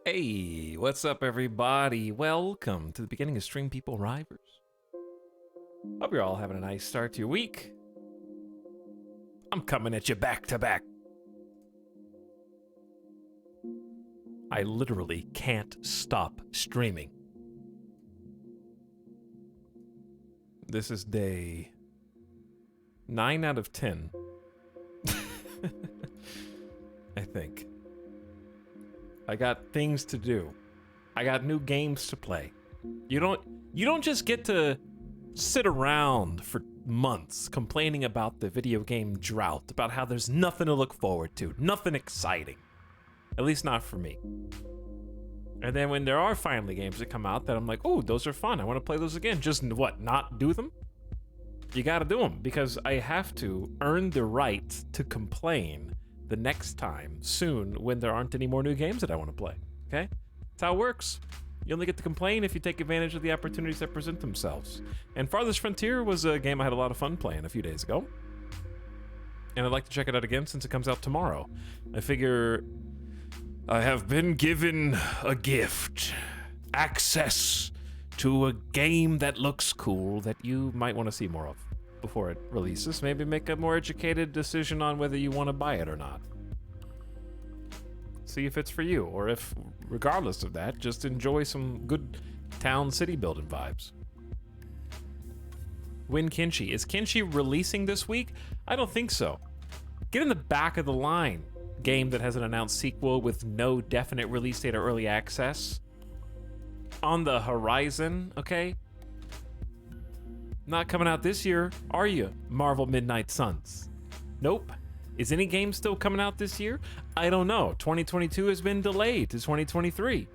Hey, what's up, everybody? Welcome to the beginning of Stream People Rivers. Hope you're all having a nice start to your week. I'm coming at you back to back. I literally can't stop streaming. This is day 9 out of 10. I think. I got things to do. I got new games to play. You don't just get to sit around for months complaining about the video game drought, about how there's nothing to look forward to, nothing exciting. At least not for me. And then when there are finally games that come out that I'm like, oh, those are fun, I want to play those again. Just what, not do them? You gotta do them, because I have to earn the right to complain the next time soon when there aren't any more new games that I want to play. Okay? That's how it works. You only get to complain if you take advantage of the opportunities that present themselves. And Farthest Frontier was a game I had a lot of fun playing a few days ago. And I'd like to check it out again since it comes out tomorrow. I figure I have been given a gift. Access to a game that looks cool that you might want to see more of before it releases. Maybe make a more educated decision on whether you want to buy it or not. See if it's for you, or if, regardless of that, just enjoy some good town city building vibes. Win Kinshi. Is Kinshi releasing this week? I don't think so. Get in the back of the line. Game that has an announced sequel with no definite release date or early access. On the horizon, okay? Not coming out this year, are you, Marvel Midnight Suns? Nope. Is any game still coming out this year? I don't know. 2022 has been delayed to 2023.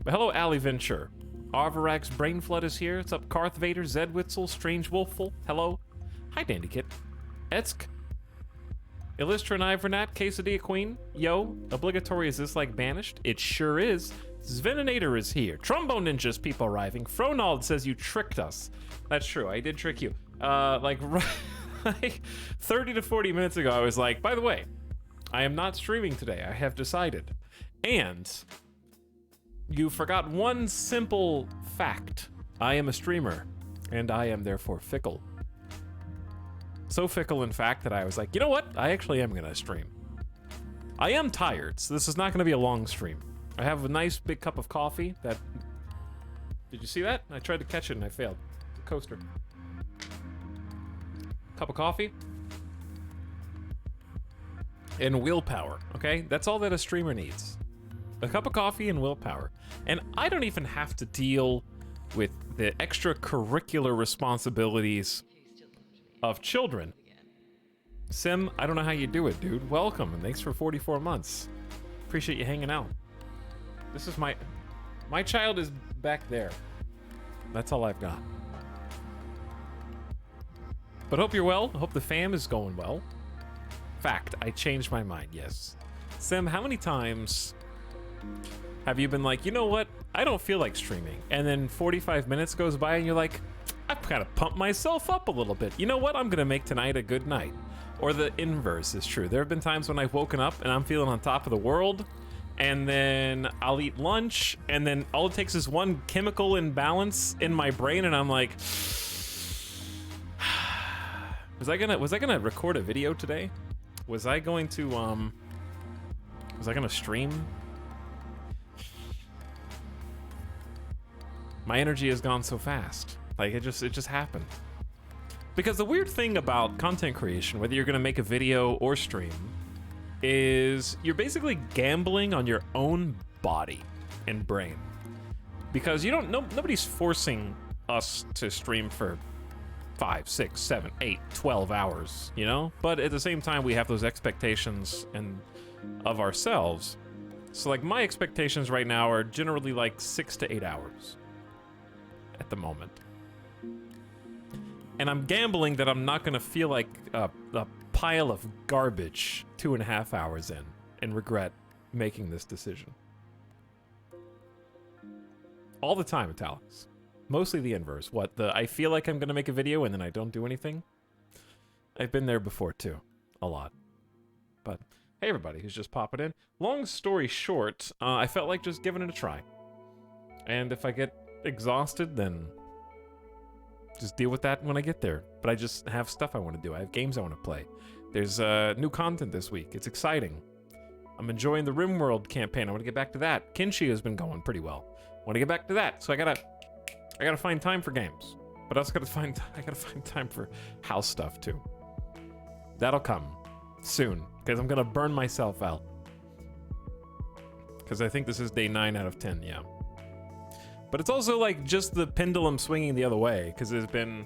But hello, Ali Venture. Arvarak's Brain Flood is here. What's up, Karth Vader, Zed Witzel, Strange Wolfful? Hello. Hi, Dandy Kit. Etsk. Illustra and Ivernat, Quesadilla Queen. Yo, obligatory is this like banished? It sure is. Zveninator is here. Trombone Ninjas people arriving. Fronald says you tricked us. That's true, I did trick you. Like 30 to 40 minutes ago, I was like, by the way, I am not streaming today, I have decided. And you forgot one simple fact. I am a streamer, and I am therefore fickle. So fickle, in fact, that I was like, you know what? I actually am gonna stream. I am tired, so this is not gonna be a long stream. I have a nice big cup of coffee that... Did you see that? I tried to catch it and I failed. It's a coaster. Cup of coffee. And willpower, okay? That's all that a streamer needs. A cup of coffee and willpower. And I don't even have to deal with the extracurricular responsibilities of children. Sim, I don't know how you do it, dude. Welcome, and thanks for 44 months. Appreciate you hanging out. This is my child is back there. That's all I've got. But hope you're well. I hope the fam is going well. Fact, I changed my mind, yes. Sim, how many times have you been like, you know what? I don't feel like streaming. And then 45 minutes goes by and you're like, I've kind of pumped myself up a little bit. You know what? I'm gonna make tonight a good night. Or the inverse is true. There have been times when I've woken up and I'm feeling on top of the world, and then I'll eat lunch, and then all it takes is one chemical imbalance in my brain, and I'm like, was I gonna record a video today? Was I going to stream? My energy has gone so fast. Like, it just happened. Because the weird thing about content creation, whether you're gonna make a video or stream, is you're basically gambling on your own body and brain. Because nobody's forcing us to stream for 5, 6, 7, 8, 12 hours, you know? But at the same time, we have those expectations of ourselves. So like my expectations right now are generally like 6 to 8 hours at the moment. And I'm gambling that I'm not gonna feel like a pile of garbage 2.5 hours in and regret making this decision. All the time, Etalyx. Mostly the inverse. I feel like I'm gonna make a video and then I don't do anything. I've been there before too, a lot. But hey, everybody who's just popping in. Long story short, I felt like just giving it a try. And if I get exhausted, then just deal with that when I get there. But I just have stuff I want to do. I have games I want to play. There's new content this week. It's exciting. I'm enjoying the RimWorld campaign. I want to get back to that. Kinshi has been going pretty well. I want to get back to that. So I gotta find time for games. But I also gotta find time for house stuff too. That'll come soon, because I'm gonna burn myself out. Because I think this is day 9 out of 10, yeah. But it's also like just the pendulum swinging the other way, because there's been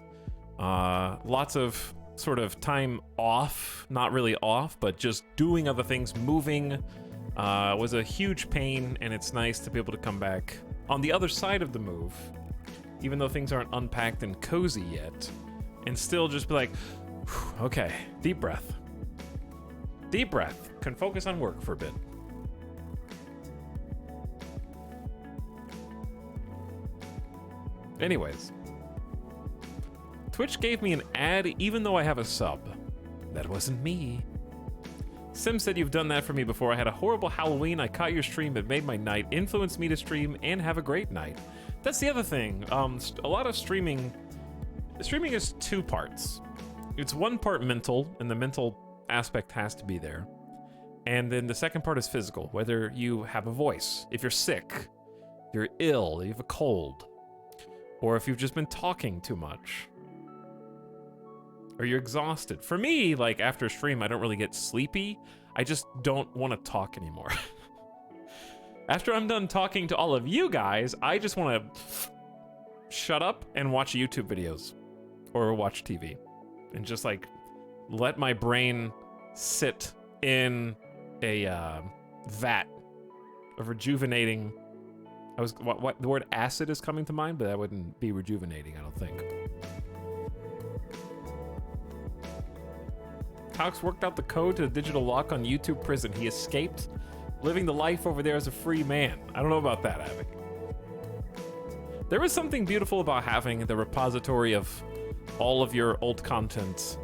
lots of sort of time off, not really off, but just doing other things, moving was a huge pain, and it's nice to be able to come back on the other side of the move, even though things aren't unpacked and cozy yet, and still just be like, okay, deep breath. Deep breath. Can focus on work for a bit. Anyways. Twitch gave me an ad even though I have a sub. That wasn't me. Sim said you've done that for me before. I had a horrible Halloween. I caught your stream. It made my night. Influenced me to stream and have a great night. That's the other thing. A lot of streaming is 2 parts. It's 1 part mental, and the mental aspect has to be there. And then the second part is physical, whether you have a voice, if you're sick, you're ill, you have a cold, or if you've just been talking too much, or you're exhausted. For me, like after a stream, I don't really get sleepy. I just don't want to talk anymore. After I'm done talking to all of you guys, I just want to shut up and watch YouTube videos or watch TV and just like let my brain sit in a vat of rejuvenating. What the word acid is coming to mind, but that wouldn't be rejuvenating, I don't think. Cox worked out the code to the digital lock on YouTube Prison. He escaped, living the life over there as a free man. I don't know about that, Avic. There is something beautiful about having the repository of all of your old content.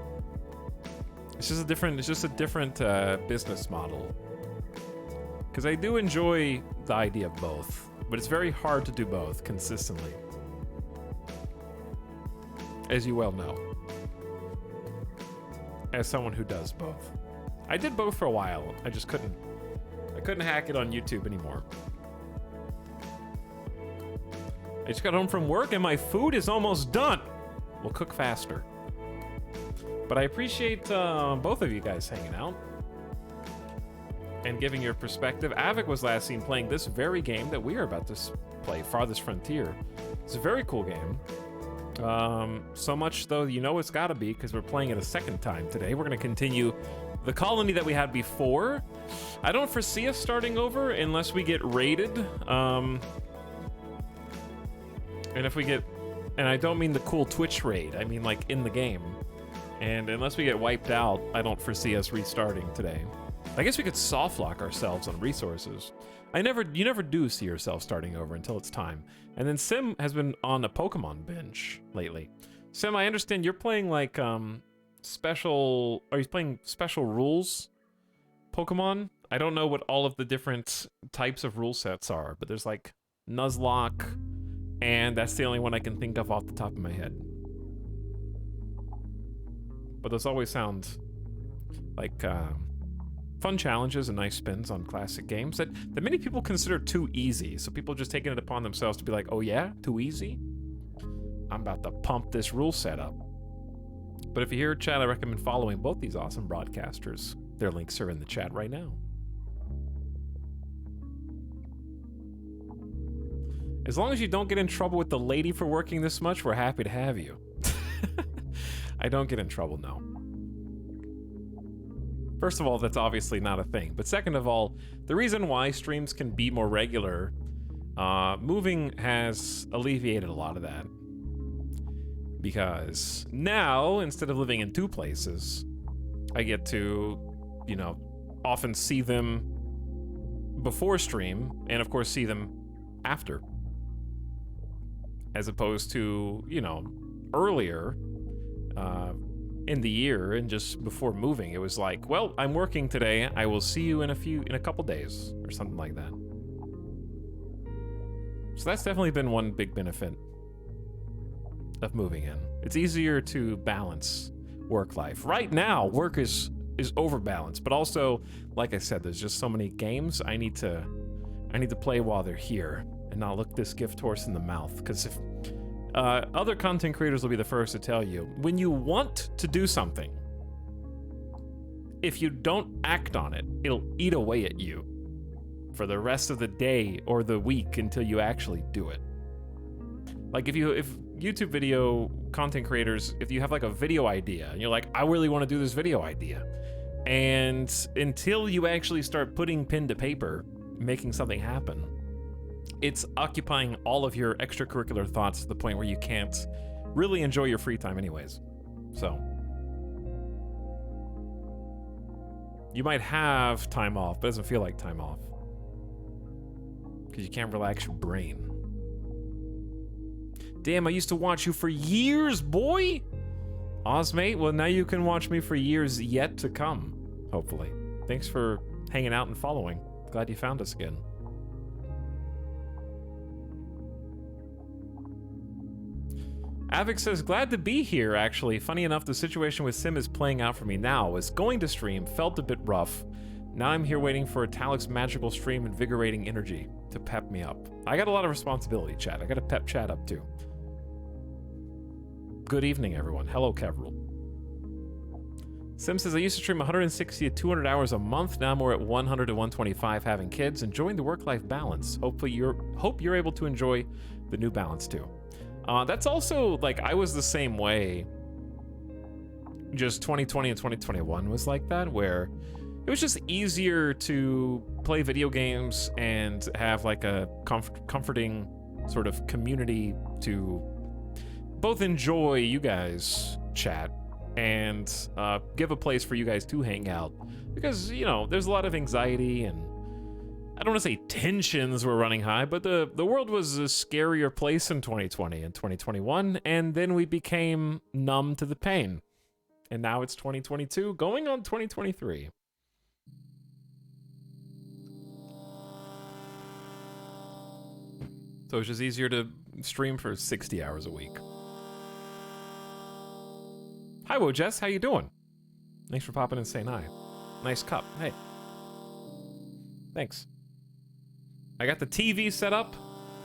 It's just a different business model. Because I do enjoy the idea of both, but it's very hard to do both consistently, as you well know. As someone who does both. I did both for a while. I couldn't hack it on YouTube anymore. I just got home from work and my food is almost done. We'll cook faster. But I appreciate both of you guys hanging out and giving your perspective. Avic was last seen playing this very game that we are about to play, Farthest Frontier. It's a very cool game. So much though, you know it's gotta be, because we're playing it a second time today. We're gonna continue the colony that we had before. I don't foresee us starting over unless we get raided. And if we get, and I don't mean the cool Twitch raid, I mean like in the game. And unless we get wiped out, I don't foresee us restarting today. I guess we could soft lock ourselves on resources. You never do see yourself starting over until it's time. And then Sim has been on a Pokemon binge lately. Sim, I understand you're playing like are you playing special rules Pokemon? I don't know what all of the different types of rule sets are, but there's like Nuzlocke, and that's the only one I can think of off the top of my head. But those always sound like fun challenges and nice spins on classic games that many people consider too easy. So people just taking it upon themselves to be like, oh yeah, too easy? I'm about to pump this rule set up. But if you're here, chat, I recommend following both these awesome broadcasters. Their links are in the chat right now. As long as you don't get in trouble with the lady for working this much, we're happy to have you. I don't get in trouble, no. First of all, that's obviously not a thing. But second of all, the reason why streams can be more regular, moving has alleviated a lot of that. Because now, instead of living in 2 places, I get to, you know, often see them before stream, and of course see them after. As opposed to, you know, earlier, in the year and just before moving, it was like, well, I'm working today. I will see you in a couple days or something like that. So that's definitely been one big benefit of moving in. It's easier to balance work life. Right now, work is overbalanced, but also, like I said, there's just so many games I need to play while they're here and not look this gift horse in the mouth. Because if other content creators will be the first to tell you, when you want to do something, if you don't act on it, it'll eat away at you for the rest of the day or the week until you actually do it. Like if YouTube video content creators, if you have like a video idea and you're like, I really want to do this video idea, and until you actually start putting pen to paper, making something happen, it's occupying all of your extracurricular thoughts to the point where you can't really enjoy your free time anyways. So you might have time off, but it doesn't feel like time off because you can't relax your brain. Damn, I used to watch you for years, boy! Ozmate, well, now you can watch me for years yet to come, hopefully. Thanks for hanging out and following. Glad you found us again. Avik says, glad to be here, actually. Funny enough, the situation with Sim is playing out for me now. Was going to stream, felt a bit rough. Now I'm here waiting for Etalyx magical stream, invigorating energy to pep me up. I got a lot of responsibility, chat. I got to pep chat up, too. Good evening, everyone. Hello, Kevril. Sim says, I used to stream 160 to 200 hours a month. Now I'm more at 100 to 125 having kids, enjoying the work-life balance. Hope you're able to enjoy the new balance, too. That's also, like, I was the same way. Just 2020 and 2021 was like that, where it was just easier to play video games and have, like, a comforting sort of community to both enjoy you guys chat and give a place for you guys to hang out. Because, you know, there's a lot of anxiety and I don't want to say tensions were running high, but the world was a scarier place in 2020 and 2021, and then we became numb to the pain. And now it's 2022, going on 2023. So it's just easier to stream for 60 hours a week. Hi, Wojess, how you doing? Thanks for popping in and saying hi. Nice cup, hey. Thanks. I got the TV set up.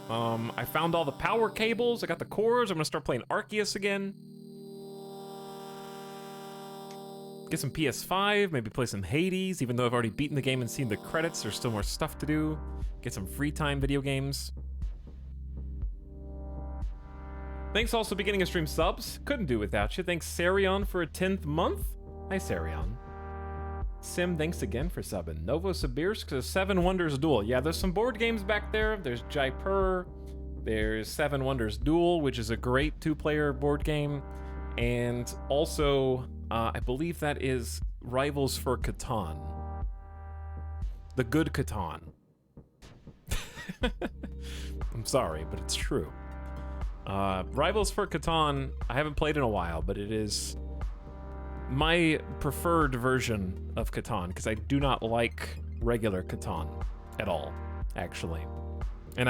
I found all the power cables. I got the cords. I'm gonna start playing Arceus again. Get some PS5, maybe play some Hades, even though I've already beaten the game and seen the credits. There's still more stuff to do. Get some free time video games. Thanks also beginning of stream subs. Couldn't do without you. Thanks Sarion for a 10th month. Hi Sarion. Sim, thanks again for subbing. Novosibirsk, Seven Wonders Duel. Yeah, there's some board games back there. There's Jaipur. There's Seven Wonders Duel, which is a great two-player board game. And also, I believe that is Rivals for Catan. The good Catan. I'm sorry, but it's true. Rivals for Catan, I haven't played in a while, but it is my preferred version of Catan, because I do not like regular Catan at all, actually. And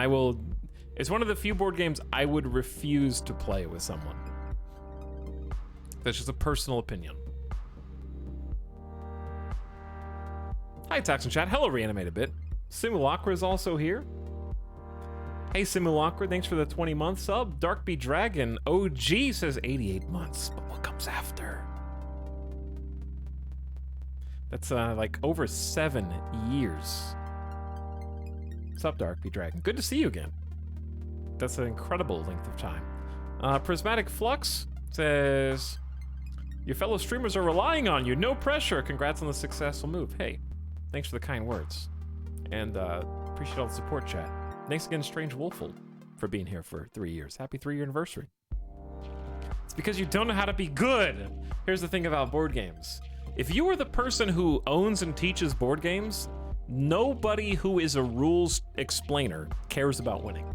it's one of the few board games I would refuse to play with someone. That's just a personal opinion. Hi, Taxon Chat. Hello, Reanimated Bit. Simulacra is also here. Hey, Simulacra, thanks for the 20-month sub. Darkbee Dragon OG says 88 months, but what comes after? That's like over 7 years. What's up, Darkbee Dragon? Good to see you again. That's an incredible length of time. Prismatic Flux says, your fellow streamers are relying on you. No pressure. Congrats on the successful move. Hey, thanks for the kind words. And appreciate all the support, chat. Thanks again, Strange Wolfle, for being here for 3 years. Happy 3-year anniversary. It's because you don't know how to be good. Here's the thing about board games. If you are the person who owns and teaches board games, nobody who is a rules explainer cares about winning.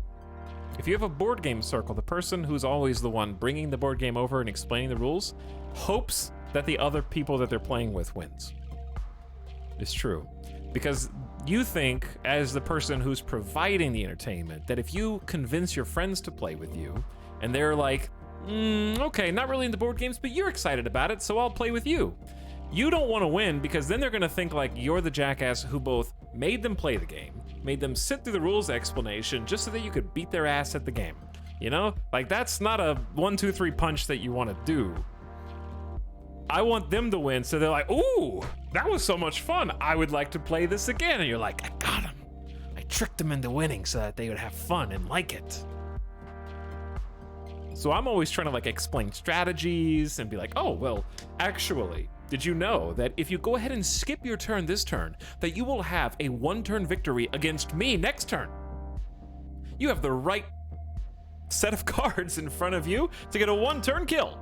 If you have a board game circle, the person who's always the one bringing the board game over and explaining the rules hopes that the other people that they're playing with wins. It's true. Because you think, as the person who's providing the entertainment, that if you convince your friends to play with you, and they're like, okay, not really into board games, but you're excited about it, so I'll play with you. You don't want to win, because then they're gonna think like you're the jackass who both made them play the game, made them sit through the rules explanation just so that you could beat their ass at the game. You know? Like, that's not a 1, 2, 3 punch that you want to do. I want them to win, so they're like, ooh, that was so much fun. I would like to play this again. And you're like, I got him. I tricked them into winning so that they would have fun and like it. So I'm always trying to like explain strategies and be like, oh, well, actually, did you know that if you go ahead and skip your turn this turn, that you will have a 1-turn victory against me next turn? You have the right set of cards in front of you to get a 1-turn kill.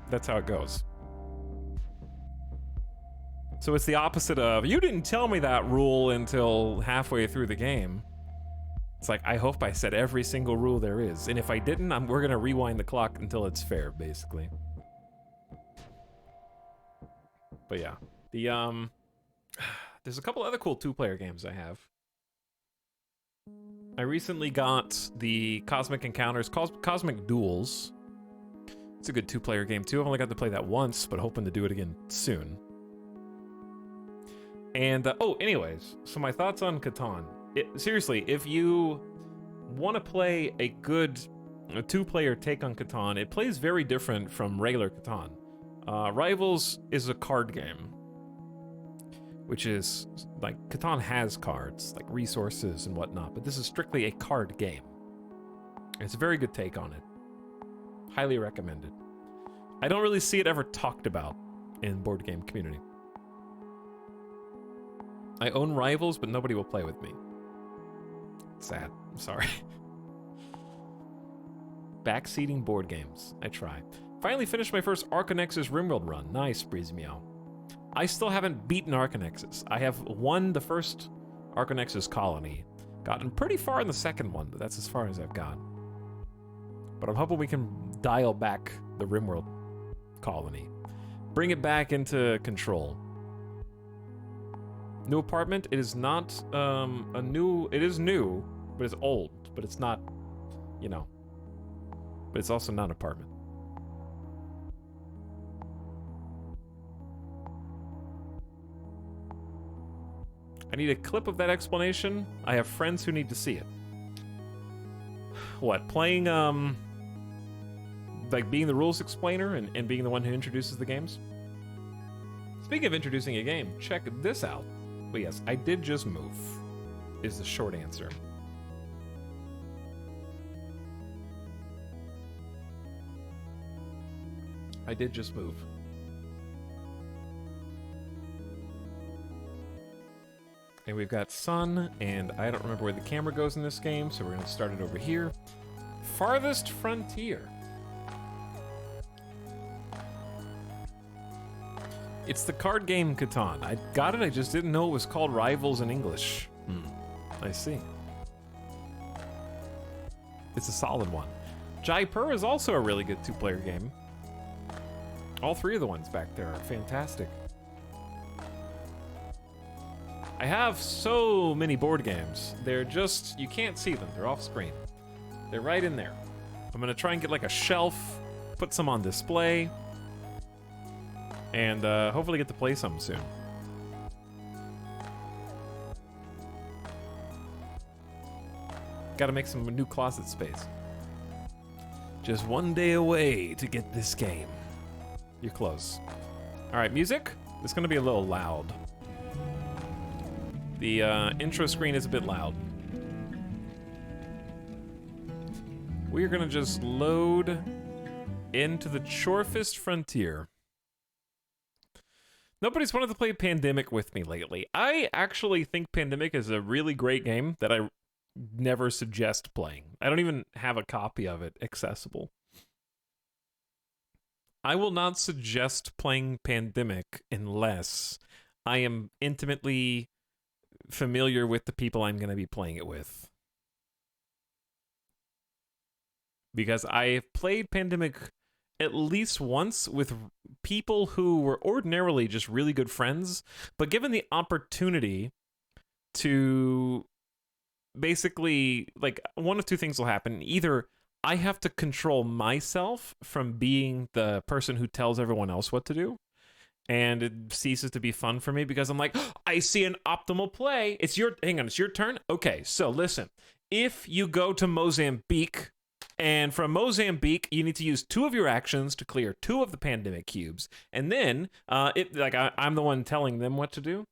That's how it goes. So it's the opposite of, you didn't tell me that rule until halfway through the game. It's like, I hope I said every single rule there is. And if I didn't, we're gonna rewind the clock until it's fair, basically. But yeah, there's a couple other cool 2-player games I have. I recently got the Cosmic Encounters, Cosmic Duels. It's a good 2-player game too. I've only got to play that once, but hoping to do it again soon. And, anyways, so my thoughts on Catan. Seriously, if you want to play a good 2-player take on Catan, it plays very different from regular Catan. Rivals is a card game, which is, like, Catan has cards, like resources and whatnot, but this is strictly a card game. It's a very good take on it. Highly recommended. I don't really see it ever talked about in board game community. I own Rivals, but nobody will play with me. Sad. I'm sorry. Backseating board games. I try. Finally finished my first Arcanexus RimWorld run. Nice, Breeze Meow. I still haven't beaten Arcanexus. I have won the first Arcanexus colony. Gotten pretty far in the second one, but that's as far as I've got. But I'm hoping we can dial back the RimWorld colony. Bring it back into control. New apartment. It is not it is new, but it's old. But it's not, you know. But it's also not an apartment. I need a clip of that explanation. I have friends who need to see it. What, playing, like being the rules explainer and being the one who introduces the games? Speaking of introducing a game, check this out. But yes, I did just move, is the short answer. I did just move. And we've got sun, and I don't remember where the camera goes in this game, so we're gonna start it over here. Farthest Frontier. It's the card game Catan. I got it, I just didn't know it was called Rivals in English. I see. It's a solid one. Jaipur is also a really good 2-player game. All 3 of the ones back there are fantastic. I have so many board games. They're just, you can't see them. They're off screen. They're right in there. I'm gonna try and get like a shelf, put some on display, and hopefully get to play some soon. Gotta make some new closet space. Just one day away to get this game. You're close. All right, music. It's gonna be a little loud. The intro screen is a bit loud. We are gonna just load into the Chorfist Frontier. Nobody's wanted to play Pandemic with me lately. I actually think Pandemic is a really great game that I never suggest playing. I don't even have a copy of it accessible. I will not suggest playing Pandemic unless I am intimately familiar with the people I'm going to be playing it with. because I've played Pandemic at least once with people who were ordinarily just really good friends, but given the opportunity to basically, like, one of two things will happen. Either I have to control myself from being the person who tells everyone else what to do, and it ceases to be fun for me because I'm like, oh, I see an optimal play. It's your turn. Okay, so listen, if you go to Mozambique, and from Mozambique, you need to use 2 of your actions to clear 2 of the pandemic cubes, and then I'm the one telling them what to do,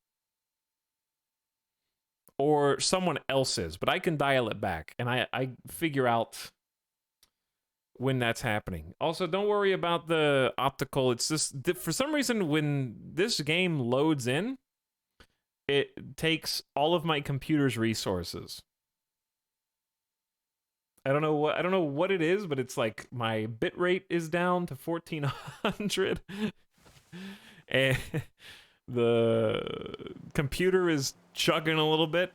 or someone else is, but I can dial it back, and I figure out when that's happening. Also, don't worry about the optical. It's just, for some reason, when this game loads in, it takes all of my computer's resources. I don't know what it is, but it's like my bitrate is down to 1400, and the computer is chugging a little bit.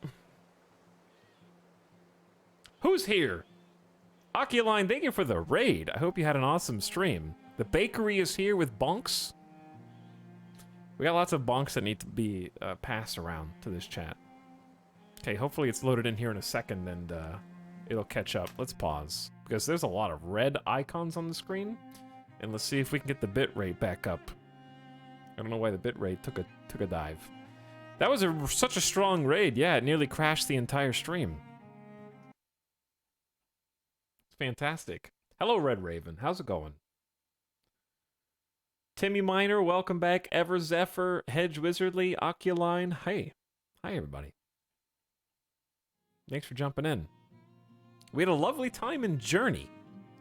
Who's here? Oculine, thank you for the raid. I hope you had an awesome stream. The bakery is here with bonks. We got lots of bonks that need to be passed around to this chat. Okay, hopefully it's loaded in here in a second and it'll catch up. Let's pause, because there's a lot of red icons on the screen. And let's see if we can get the bitrate back up. I don't know why the bitrate took a dive. That was such a strong raid. Yeah, it nearly crashed the entire stream. Fantastic. Hello, Red Raven. How's it going? Timmy Miner, welcome back. Ever Zephyr, Hedge Wizardly, Oculine. Hey. Hi, everybody. Thanks for jumping in. We had a lovely time in Journey.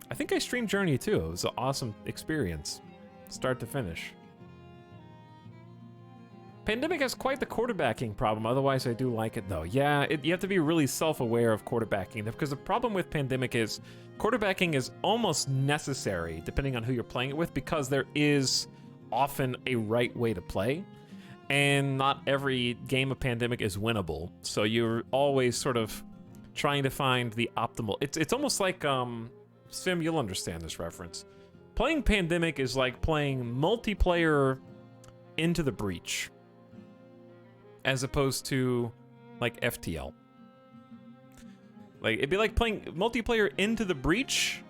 I think I streamed Journey, too. It was an awesome experience. Start to finish. Pandemic has quite the quarterbacking problem. Otherwise, I do like it, though. Yeah, you have to be really self-aware of quarterbacking, because the problem with Pandemic is quarterbacking is almost necessary, depending on who you're playing it with, because there is often a right way to play, and not every game of Pandemic is winnable. So you're always sort of trying to find the optimal... It's almost like, Sim, you'll understand this reference. Playing Pandemic is like playing multiplayer Into the Breach, as opposed to, like, FTL. Like, it'd be like playing multiplayer Into the Breach,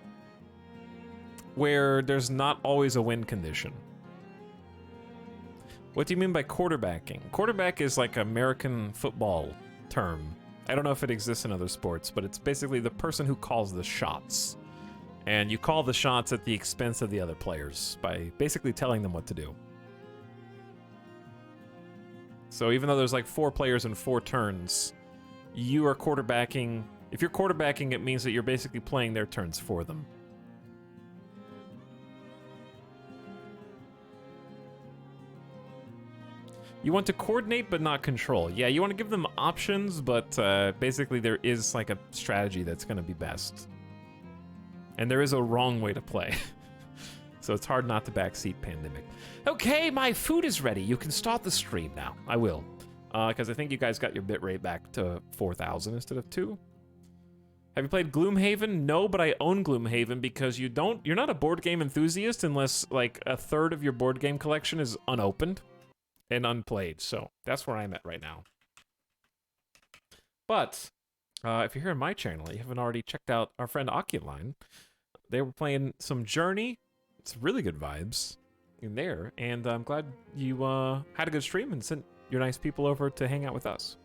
where there's not always a win condition. What do you mean by quarterbacking? Quarterback is like an American football term. I don't know if it exists in other sports, but it's basically the person who calls the shots. And you call the shots at the expense of the other players by basically telling them what to do. So even though there's like 4 players in 4 turns, you are quarterbacking. If you're quarterbacking, it means that you're basically playing their turns for them. You want to coordinate but not control. Yeah, you want to give them options, but basically there is like a strategy that's going to be best. And there is a wrong way to play. So it's hard not to backseat Pandemic. Okay, my food is ready. You can start the stream now. I will. Because I think you guys got your bitrate back to 4,000 instead of 2. Have you played Gloomhaven? No, but I own Gloomhaven because you're not a board game enthusiast unless like a third of your board game collection is unopened and unplayed. So that's where I'm at right now. But if you're here on my channel, you haven't already checked out our friend Oculine. They were playing some Journey. It's really good vibes in there, and I'm glad you had a good stream and sent your nice people over to hang out with us.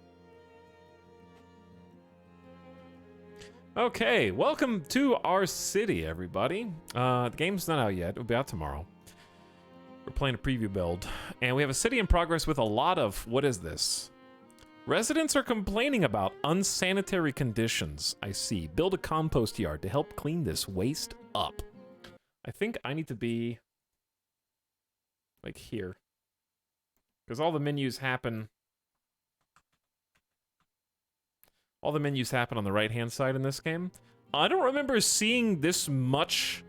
Okay, welcome to our city, everybody. The game's not out yet. It'll be out tomorrow. We're playing a preview build, and we have a city in progress with a lot of... What is this? Residents are complaining about unsanitary conditions. I see. Build a compost yard to help clean this waste up. I think I need to be like here, because all the menus happen on the right-hand side in this game. I don't remember seeing this much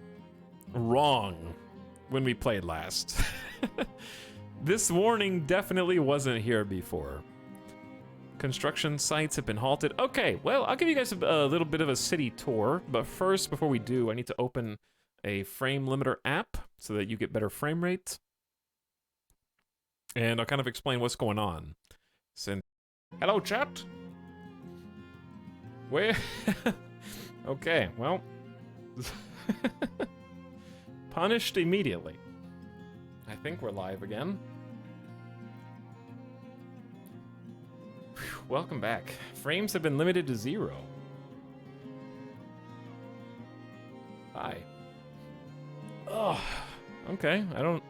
wrong when we played last. This warning definitely wasn't here before. Construction sites have been halted. Okay, well, I'll give you guys a little bit of a city tour, but first, before we do, I need to open a frame limiter app so that you get better frame rate. And I'll kind of explain what's going on. Since hello, chat. Where? Okay, well, punished immediately. I think we're live again. Whew, welcome back. Frames have been limited to 0. Hi. Oh, okay. I don't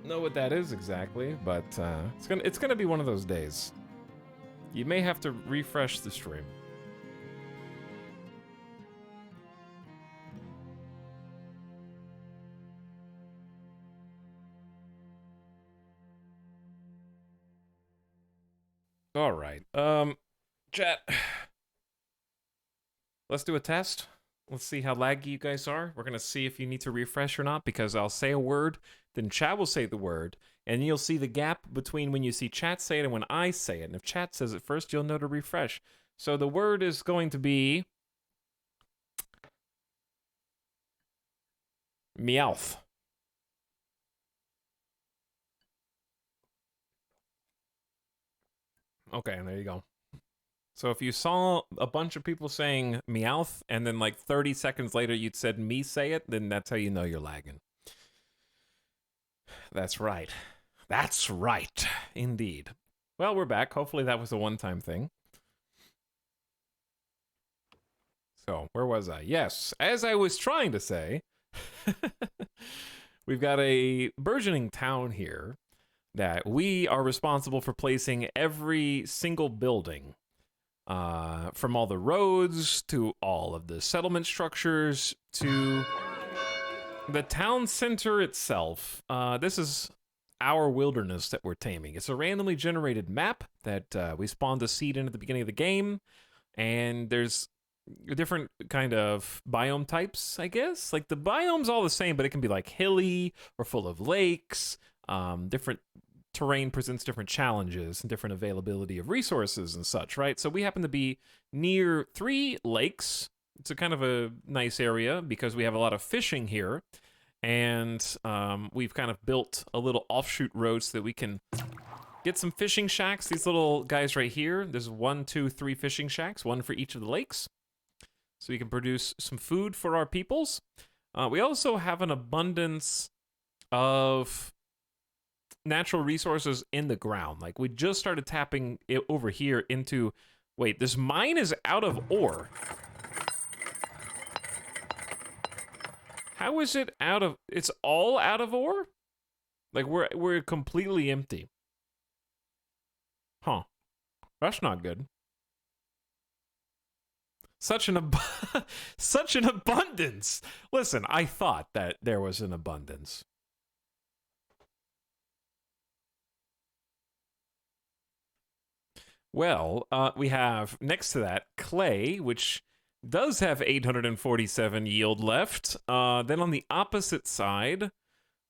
know what that is exactly, but it's gonna be one of those days. You may have to refresh the stream. All right. Chat. Let's do a test. Let's see how laggy you guys are. We're gonna see if you need to refresh or not, because I'll say a word, then chat will say the word, and you'll see the gap between when you see chat say it and when I say it. And if chat says it first, you'll know to refresh. So the word is going to be Meowth. Okay, there you go. So if you saw a bunch of people saying Meowth, and then like 30 seconds later you'd said me say it, then that's how you know you're lagging. That's right. That's right. Indeed. Well, we're back. Hopefully that was a one-time thing. So, where was I? Yes, as I was trying to say, we've got a burgeoning town here that we are responsible for placing every single building, from all the roads to all of the settlement structures to the town center itself. This is our wilderness that we're taming. It's a randomly generated map that we spawned a seed in at the beginning of the game, and there's different kind of biome types, I guess. Like the biome's all the same, but it can be like hilly or full of lakes. Different terrain presents different challenges and different availability of resources and such, right? So we happen to be near 3 lakes. It's a kind of a nice area because we have a lot of fishing here, and we've kind of built a little offshoot road so that we can get some fishing shacks. These little guys right here, there's 1, 2, 3 fishing shacks, one for each of the lakes, so we can produce some food for our peoples. We also have an abundance of natural resources in the ground. Like we just started tapping it over here into, wait, this mine is out of ore. How is it out of, it's all out of ore? Like we're completely empty. Huh. That's not good. Such an such an abundance. Listen, I thought that there was an abundance. Well, we have next to that clay, which does have 847 yield left. Then on the opposite side,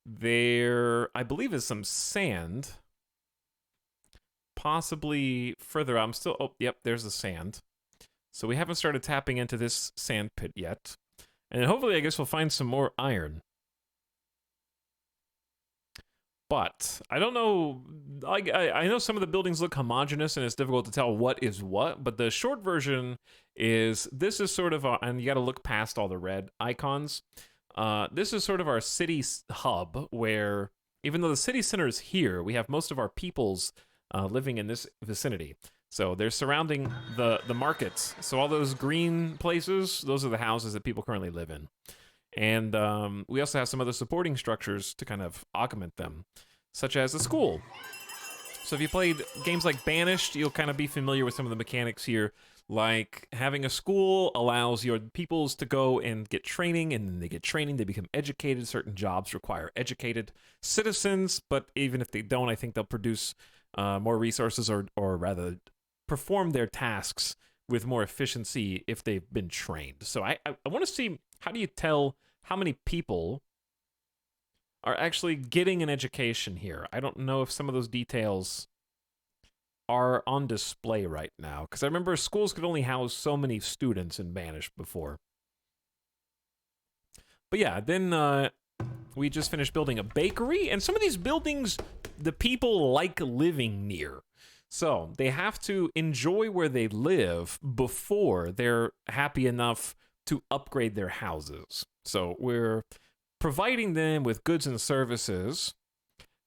there, I believe, is some sand. Possibly further out. I'm still, oh, yep, there's the sand. So we haven't started tapping into this sand pit yet. And hopefully, I guess we'll find some more iron. But I don't know, I know some of the buildings look homogeneous and it's difficult to tell what is what, but the short version is this is sort of, and you got to look past all the red icons. This is sort of our city hub where, even though the city center is here, we have most of our peoples living in this vicinity. So they're surrounding the markets. So all those green places, those are the houses that people currently live in. And we also have some other supporting structures to kind of augment them, such as a school. So if you played games like Banished, you'll kind of be familiar with some of the mechanics here. Like having a school allows your peoples to go and get training, and then they get training, they become educated. Certain jobs require educated citizens, but even if they don't, I think they'll produce more resources, or rather perform their tasks with more efficiency if they've been trained. So I want to see, how do you tell how many people are actually getting an education here? I don't know if some of those details are on display right now. Because I remember schools could only house so many students in Banished before. But yeah, then we just finished building a bakery, and some of these buildings, the people like living near. So they have to enjoy where they live before they're happy enough to upgrade their houses. So we're providing them with goods and services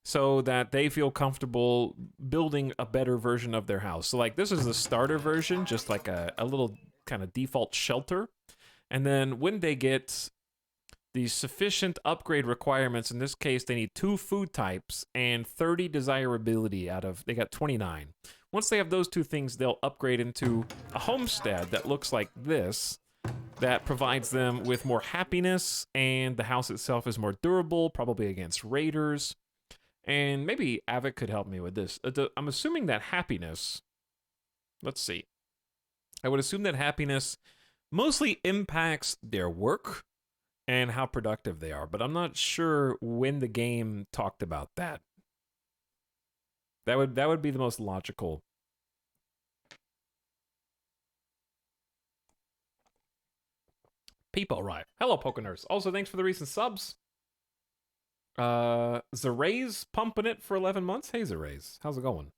so that they feel comfortable building a better version of their house. So like this is the starter version, just like a little kind of default shelter. And then when they get the sufficient upgrade requirements, in this case, they need 2 food types and 30 desirability out of, they got 29. Once they have those 2 things, they'll upgrade into a homestead that looks like this, that provides them with more happiness, and the house itself is more durable, probably against raiders. And maybe Avic could help me with this. I'm assuming that happiness, let's see. I would assume that happiness mostly impacts their work and how productive they are, but I'm not sure when the game talked about that. That would be the most logical. People, right. Hello, Pokenurse. Also, thanks for the recent subs. Zeray's pumping it for 11 months. Hey, Zeray's. How's it going?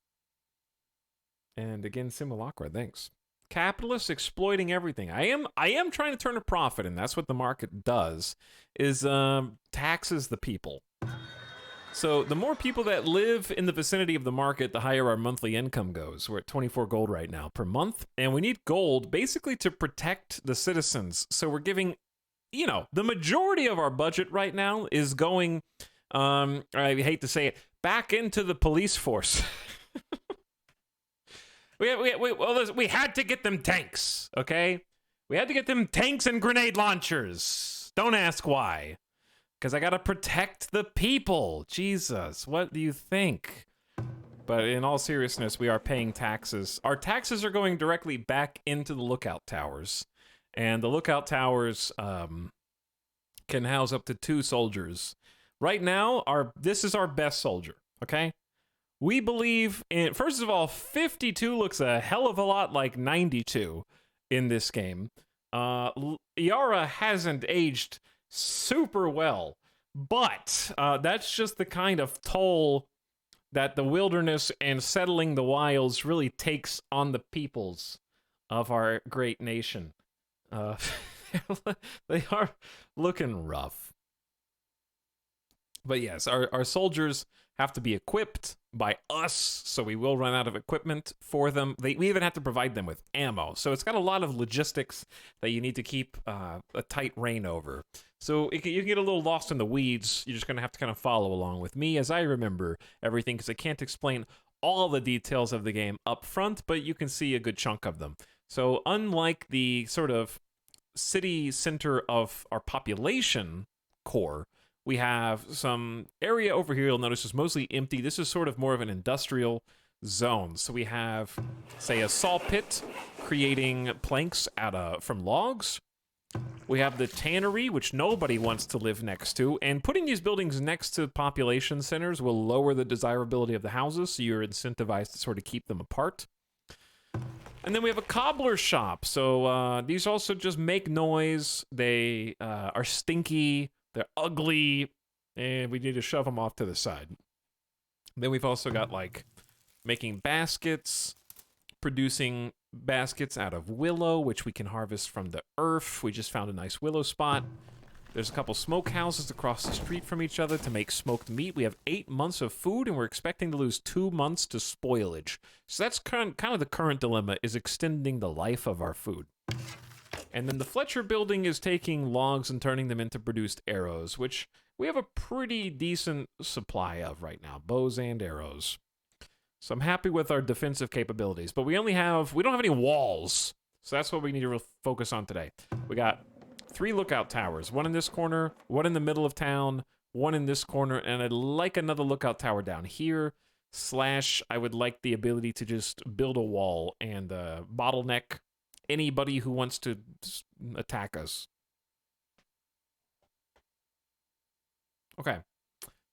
And again, Simulacra, thanks. Capitalists exploiting everything. I am trying to turn a profit, and that's what the market does, is taxes the people. So the more people that live in the vicinity of the market, the higher our monthly income goes. We're at 24 gold right now per month, and we need gold basically to protect the citizens. So we're giving, you know, the majority of our budget right now is going, I hate to say it, back into the police force. We had to get them tanks, okay? We had to get them tanks and grenade launchers. Don't ask why. Because I gotta protect the people. Jesus, what do you think? But in all seriousness, we are paying taxes. Our taxes are going directly back into the lookout towers. And the lookout towers can house up to 2 soldiers. Right now, this is our best soldier, okay? We believe in, first of all, 52 looks a hell of a lot like 92 in this game. Yara hasn't aged super well, but that's just the kind of toll that the wilderness and settling the wilds really takes on the peoples of our great nation. They are looking rough. But yes, our soldiers have to be equipped by us, so we will run out of equipment for them. We even have to provide them with ammo, so it's got a lot of logistics that you need to keep a tight rein over. So you can get a little lost in the weeds. You're just going to have to kind of follow along with me as I remember everything, because I can't explain all the details of the game up front, but you can see a good chunk of them. So unlike the sort of city center of our population core, we have some area over here you'll notice is mostly empty. This is sort of more of an industrial zone. So we have, say, a saw pit creating planks from logs. We have the tannery, which nobody wants to live next to. And putting these buildings next to population centers will lower the desirability of the houses, so you're incentivized to sort of keep them apart. And then we have a cobbler shop. So these also just make noise. They are stinky. They're ugly, and we need to shove them off to the side. Then we've also got, like, making baskets, producing baskets out of willow, which we can harvest from the earth. We just found a nice willow spot. There's a couple smokehouses across the street from each other to make smoked meat. We have 8 months of food, and we're expecting to lose 2 months to spoilage. So that's kind of the current dilemma, is extending the life of our food. And then the Fletcher building is taking logs and turning them into produced arrows, which we have a pretty decent supply of right now, bows and arrows. So I'm happy with our defensive capabilities, but we don't have any walls. So that's what we need to focus on today. We got 3 lookout towers, one in this corner, one in the middle of town, one in this corner, and I'd like another lookout tower down here, / I would like the ability to just build a wall and bottleneck anybody who wants to attack us. Okay,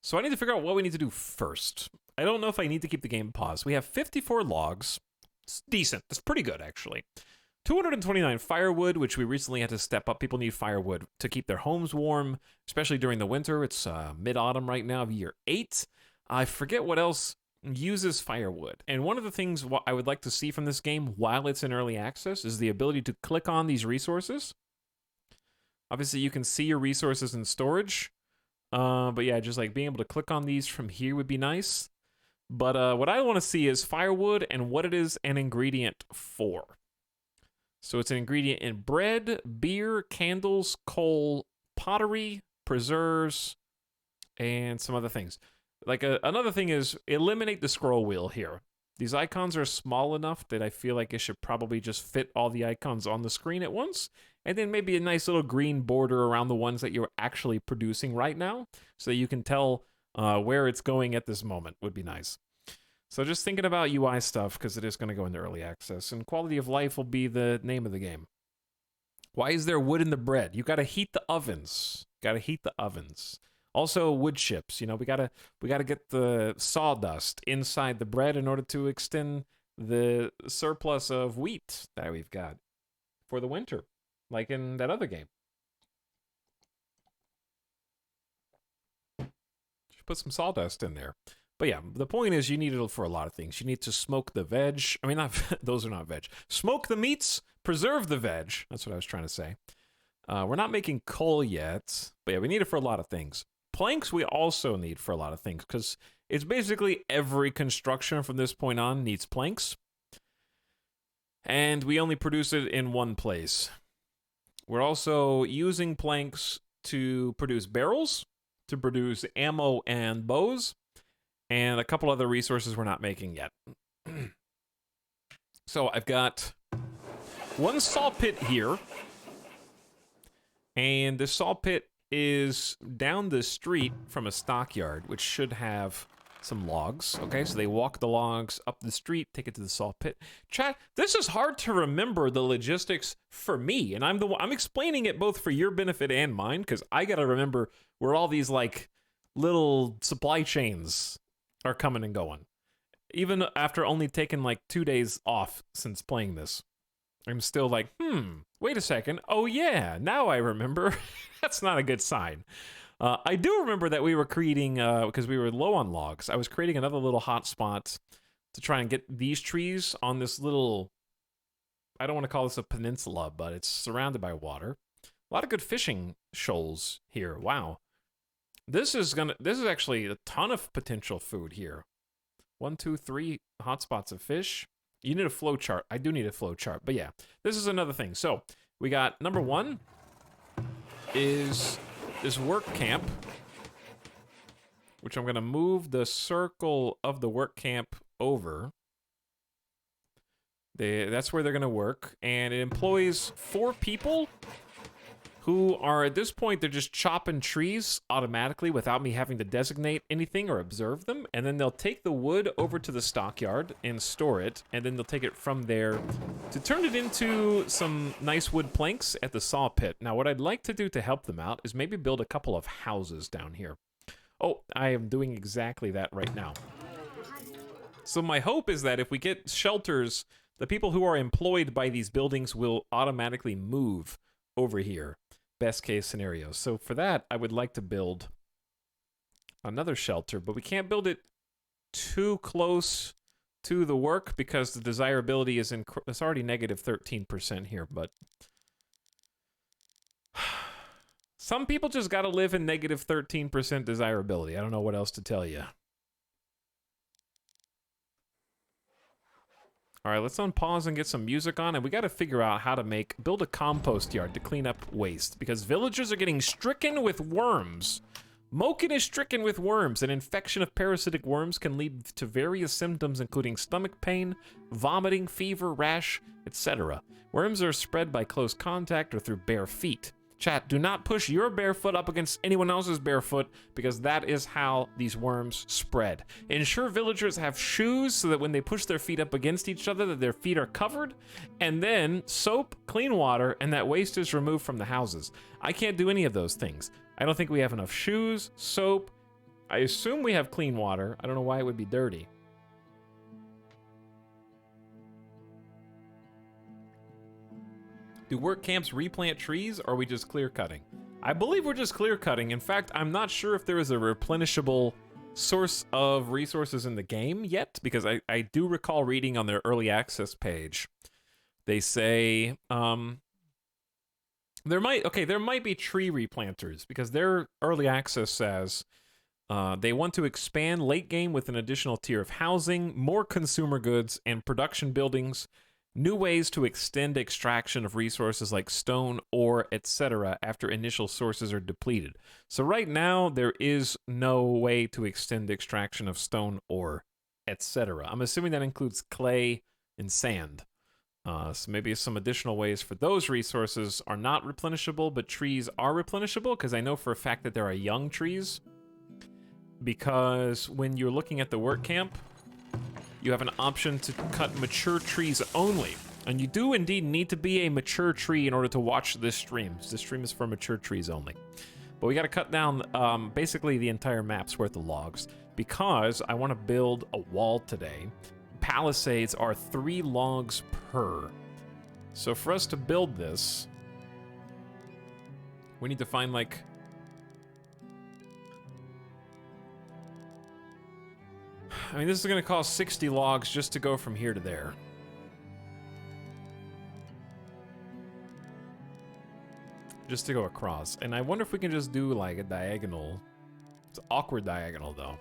So I need to figure out what we need to do first. I don't know if I need to keep the game paused. We have 54 logs. It's decent. It's pretty good, actually. 229 firewood, which we recently had to step up. People need firewood to keep their homes warm, especially during the winter. It's mid-autumn right now of year 8. I forget what else uses firewood. And one of the things I would like to see from this game while it's in early access is the ability to click on these resources. Obviously, you can see your resources in storage. But yeah, just like being able to click on these from here would be nice. But what I want to see is firewood and what it is an ingredient for. So it's an ingredient in bread, beer, candles, coal, pottery, preserves, and some other things. Like another thing is eliminate the scroll wheel here. These icons are small enough that I feel like it should probably just fit all the icons on the screen at once. And then maybe a nice little green border around the ones that you're actually producing right now so that you can tell where it's going at this moment would be nice. So just thinking about UI stuff because it is going to go into early access. And quality of life will be the name of the game. Why is there wood in the bread? You got to heat the ovens. Also wood chips. You know, we gotta get the sawdust inside the bread in order to extend the surplus of wheat that we've got for the winter, like in that other game. Just put some sawdust in there. But yeah, the point is you need it for a lot of things. You need to smoke the veg. I mean, not those are not veg. Smoke the meats, preserve the veg. That's what I was trying to say. We're not making coal yet, but yeah, we need it for a lot of things. Planks we also need for a lot of things because it's basically every construction from this point on needs planks. And we only produce it in one place. We're also using planks to produce barrels, to produce ammo and bows, and a couple other resources we're not making yet. So I've got one saw pit here, and the saw pit is down the street from a stockyard, which should have some logs. Okay, so they walk the logs up the street, take it to the saw pit. Chat, this is hard to remember the logistics for me, and I'm explaining it both for your benefit and mine, because I gotta remember where all these like little supply chains are coming and going. Even after only taking like 2 days off since playing this, I'm still like, wait a second. Oh yeah, now I remember. That's not a good sign. I do remember that we were creating, because we were low on logs, I was creating another little hotspot to try and get these trees on this little, I don't want to call this a peninsula, but it's surrounded by water. A lot of good fishing shoals here. Wow. This is actually a ton of potential food here. 1, 2, 3 hotspots of fish. You need a flow chart. I do need a flow chart, but yeah, this is another thing. So we got number 1 is this work camp, which I'm gonna move the circle of the work camp over. That's where they're gonna work, and it employs 4 people who are, at this point, they're just chopping trees automatically without me having to designate anything or observe them. And then they'll take the wood over to the stockyard and store it. And then they'll take it from there to turn it into some nice wood planks at the saw pit. Now, what I'd like to do to help them out is maybe build a couple of houses down here. Oh, I am doing exactly that right now. So my hope is that if we get shelters, the people who are employed by these buildings will automatically move over here. Best case scenario. So for that, I would like to build another shelter, but we can't build it too close to the work because the desirability is it's already negative 13% here, but some people just gotta live in negative 13% desirability. I don't know what else to tell you. All right, let's unpause and get some music on, and we got to figure out how to build a compost yard to clean up waste, because villagers are getting stricken with worms. Moken is stricken with worms. An infection of parasitic worms can lead to various symptoms, including stomach pain, vomiting, fever, rash, etc. Worms are spread by close contact or through bare feet. Chat, do not push your bare foot up against anyone else's bare foot, because that is how these worms spread. Ensure villagers have shoes so that when they push their feet up against each other, that their feet are covered, and then soap, clean water, and that waste is removed from the houses. I can't do any of those things. I don't think we have enough shoes, soap, I assume we have clean water. I don't know why it would be dirty. Do work camps replant trees, or are we just clear cutting? I believe we're just clear cutting. In fact, I'm not sure if there is a replenishable source of resources in the game yet, because I do recall reading on their early access page. They say there might be tree replanters, because their early access says they want to expand late game with an additional tier of housing, more consumer goods, and production buildings, new ways to extend extraction of resources like stone, ore, etc. after initial sources are depleted. So right now, there is no way to extend extraction of stone, ore, etc. I'm assuming that includes clay and sand. So maybe some additional ways for those resources are not replenishable, but trees are replenishable, because I know for a fact that there are young trees. Because when you're looking at the work camp, you have an option to cut mature trees only. And you do indeed need to be a mature tree in order to watch this stream. This stream is for mature trees only. But we got to cut down basically the entire map's worth of logs, because I want to build a wall today. Palisades are 3 logs per. So for us to build this, we need to find like... I mean, this is going to cost 60 logs just to go from here to there. Just to go across. And I wonder if we can just do like a diagonal. It's an awkward diagonal though.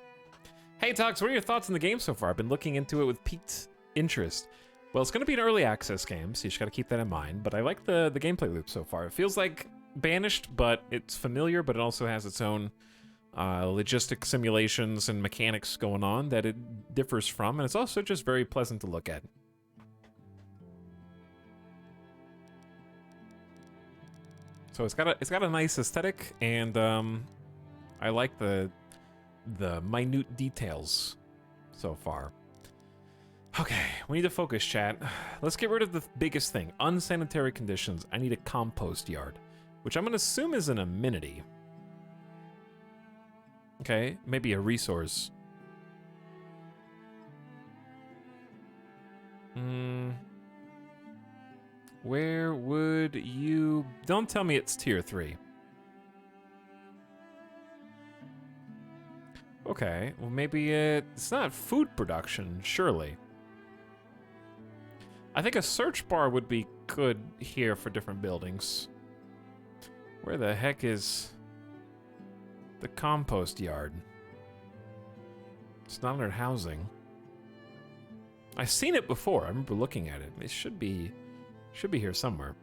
Hey Tox, what are your thoughts on the game so far? I've been looking into it with piqued interest. Well, it's going to be an early access game, so you just got to keep that in mind. But I like the gameplay loop so far. It feels like Banished, but it's familiar, but it also has its own logistic simulations and mechanics going on that it differs from, and it's also just very pleasant to look at. So it's got a nice aesthetic, and I like the minute details so far. Okay, we need to focus, chat. Let's get rid of the biggest thing, unsanitary conditions. I need a compost yard, which I'm gonna assume is an amenity. Okay, maybe a resource. Where would you... Don't tell me it's tier 3. Okay, well maybe it's not food production, surely. I think a search bar would be good here for different buildings. Where the heck is the compost yard? It's not under housing. I've seen it before. I remember looking at it. It should be here somewhere.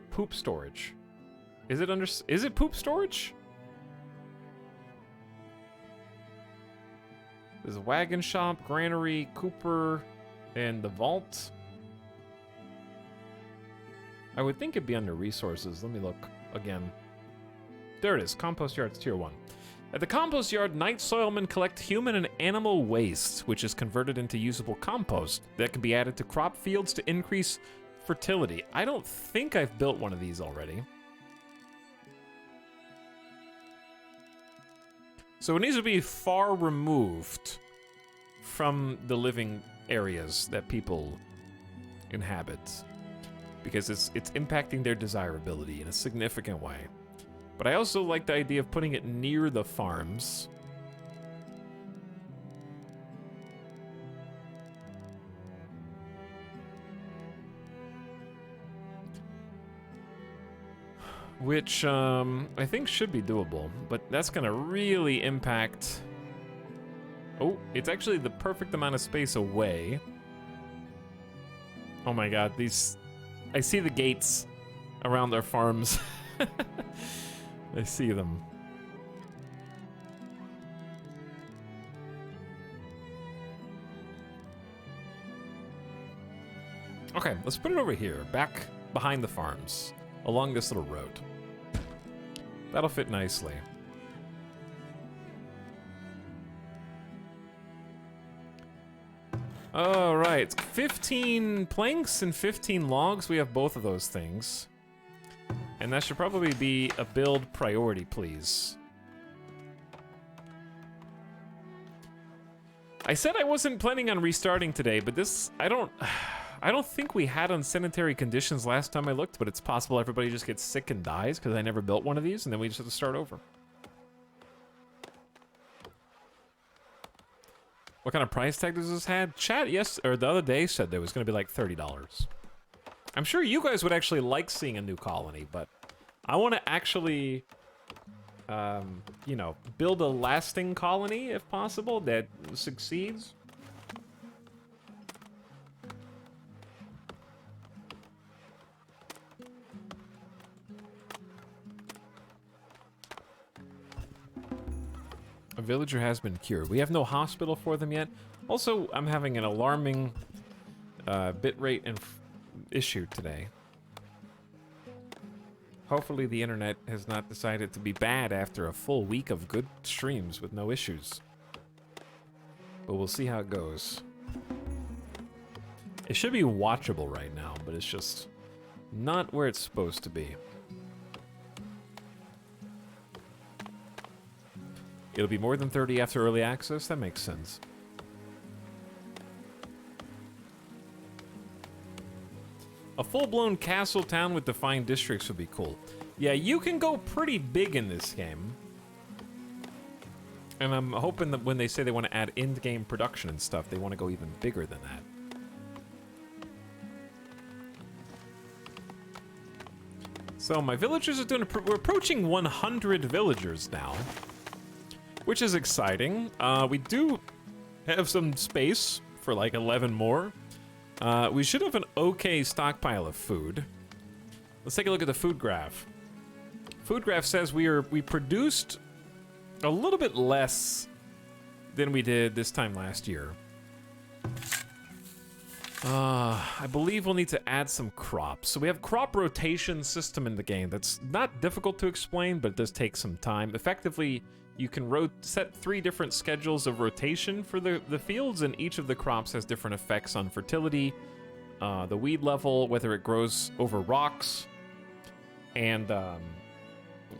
Poop storage. Is it poop storage? There's a wagon shop, granary, cooper, and the vault. I would think it'd be under resources. Let me look again. There it is. Compost yard's tier 1. At the compost yard, night soilmen collect human and animal waste, which is converted into usable compost that can be added to crop fields to increase fertility. I don't think I've built one of these already. So it needs to be far removed from the living areas that people inhabit, because it's impacting their desirability in a significant way. But I also like the idea of putting it near the farms. Which, I think should be doable, but that's gonna really impact... Oh, it's actually the perfect amount of space away. Oh my god, these... I see the gates around our farms. I see them. Okay, let's put it over here, back behind the farms, along this little road. That'll fit nicely. All right, 15 planks and 15 logs. We have both of those things. And that should probably be a build priority, please. I said I wasn't planning on restarting today, but this, I don't think we had unsanitary conditions last time I looked, but it's possible everybody just gets sick and dies because I never built one of these, and then we just have to start over. What kind of price tag does this have? Chat, or the other day said there was going to be like $30. I'm sure you guys would actually like seeing a new colony, but I want to actually, you know, build a lasting colony, if possible, that succeeds. A villager has been cured. We have no hospital for them yet. Also, I'm having an alarming bitrate and issue today. Hopefully the internet has not decided to be bad after a full week of good streams with no issues. But we'll see how it goes. It should be watchable right now, but it's just not where it's supposed to be. It'll be more than 30 after early access? That makes sense. A full-blown castle town with defined districts would be cool. Yeah, you can go pretty big in this game. And I'm hoping that when they say they want to add in-game production and stuff, they want to go even bigger than that. So my villagers are doing... We're approaching 100 villagers now, which is exciting. We do have some space for like 11 more. We should have an okay stockpile of food. Let's take a look at the food graph. Food graph says we produced a little bit less than we did this time last year. I believe we'll need to add some crops. So we have crop rotation system in the game. That's not difficult to explain, but it does take some time. Effectively, you can set 3 different schedules of rotation for the fields, and each of the crops has different effects on fertility, the weed level, whether it grows over rocks, and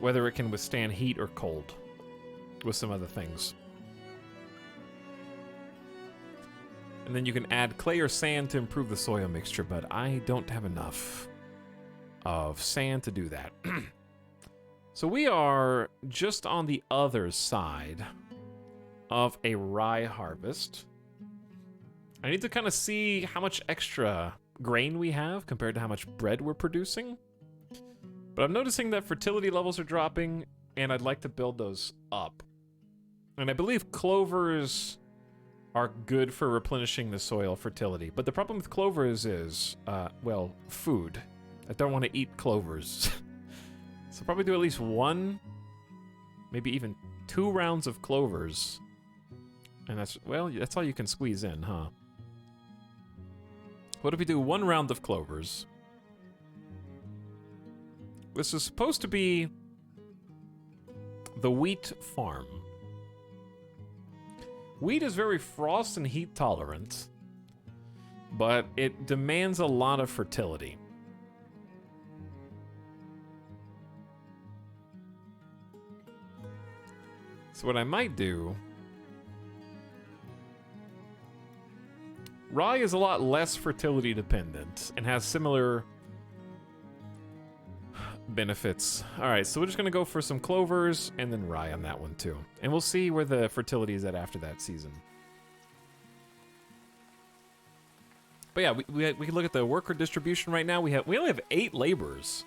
whether it can withstand heat or cold, with some other things. And then you can add clay or sand to improve the soil mixture, but I don't have enough of sand to do that. So we are just on the other side of a rye harvest. I need to kind of see how much extra grain we have compared to how much bread we're producing. But I'm noticing that fertility levels are dropping, and I'd like to build those up. And I believe clovers are good for replenishing the soil fertility. But the problem with clovers is, well, food. I don't want to eat clovers. So probably do at least 1, maybe even 2 rounds of clovers. And that's, well, that's all you can squeeze in, huh? What if we do 1 round of clovers? This is supposed to be the wheat farm. Wheat is very frost and heat tolerant, but it demands a lot of fertility. So what I might do... Rye is a lot less fertility dependent and has similar benefits. Alright, so we're just going to go for some clovers and then rye on that one too. And we'll see where the fertility is at after that season. But yeah, we can look at the worker distribution right now. We only have 8 laborers,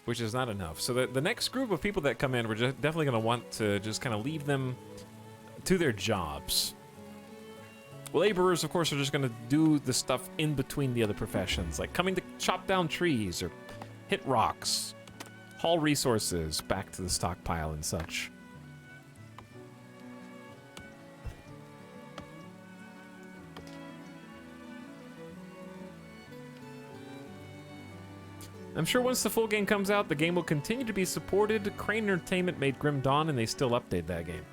which is not enough. So the next group of people that come in, we're definitely going to want to just kind of leave them to their jobs. Laborers, of course, are just going to do the stuff in between the other professions, like coming to chop down trees or hit rocks, haul resources back to the stockpile and such. I'm sure once the full game comes out, the game will continue to be supported. Crane Entertainment made Grim Dawn, and they still update that game.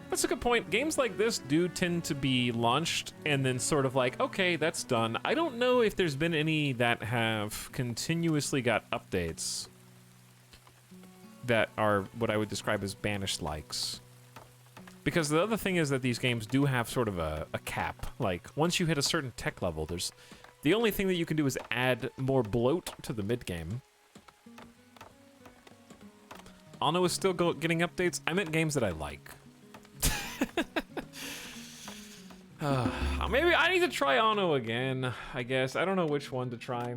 That's a good point. Games like this do tend to be launched and then sort of like, okay, that's done. I don't know if there's been any that have continuously got updates that are what I would describe as banished likes. Because the other thing is that these games do have sort of a cap. Like, once you hit a certain tech level, there's... The only thing that you can do is add more bloat to the mid-game. Anno is still getting updates. I meant games that I like. Maybe I need to try Anno again, I guess. I don't know which one to try.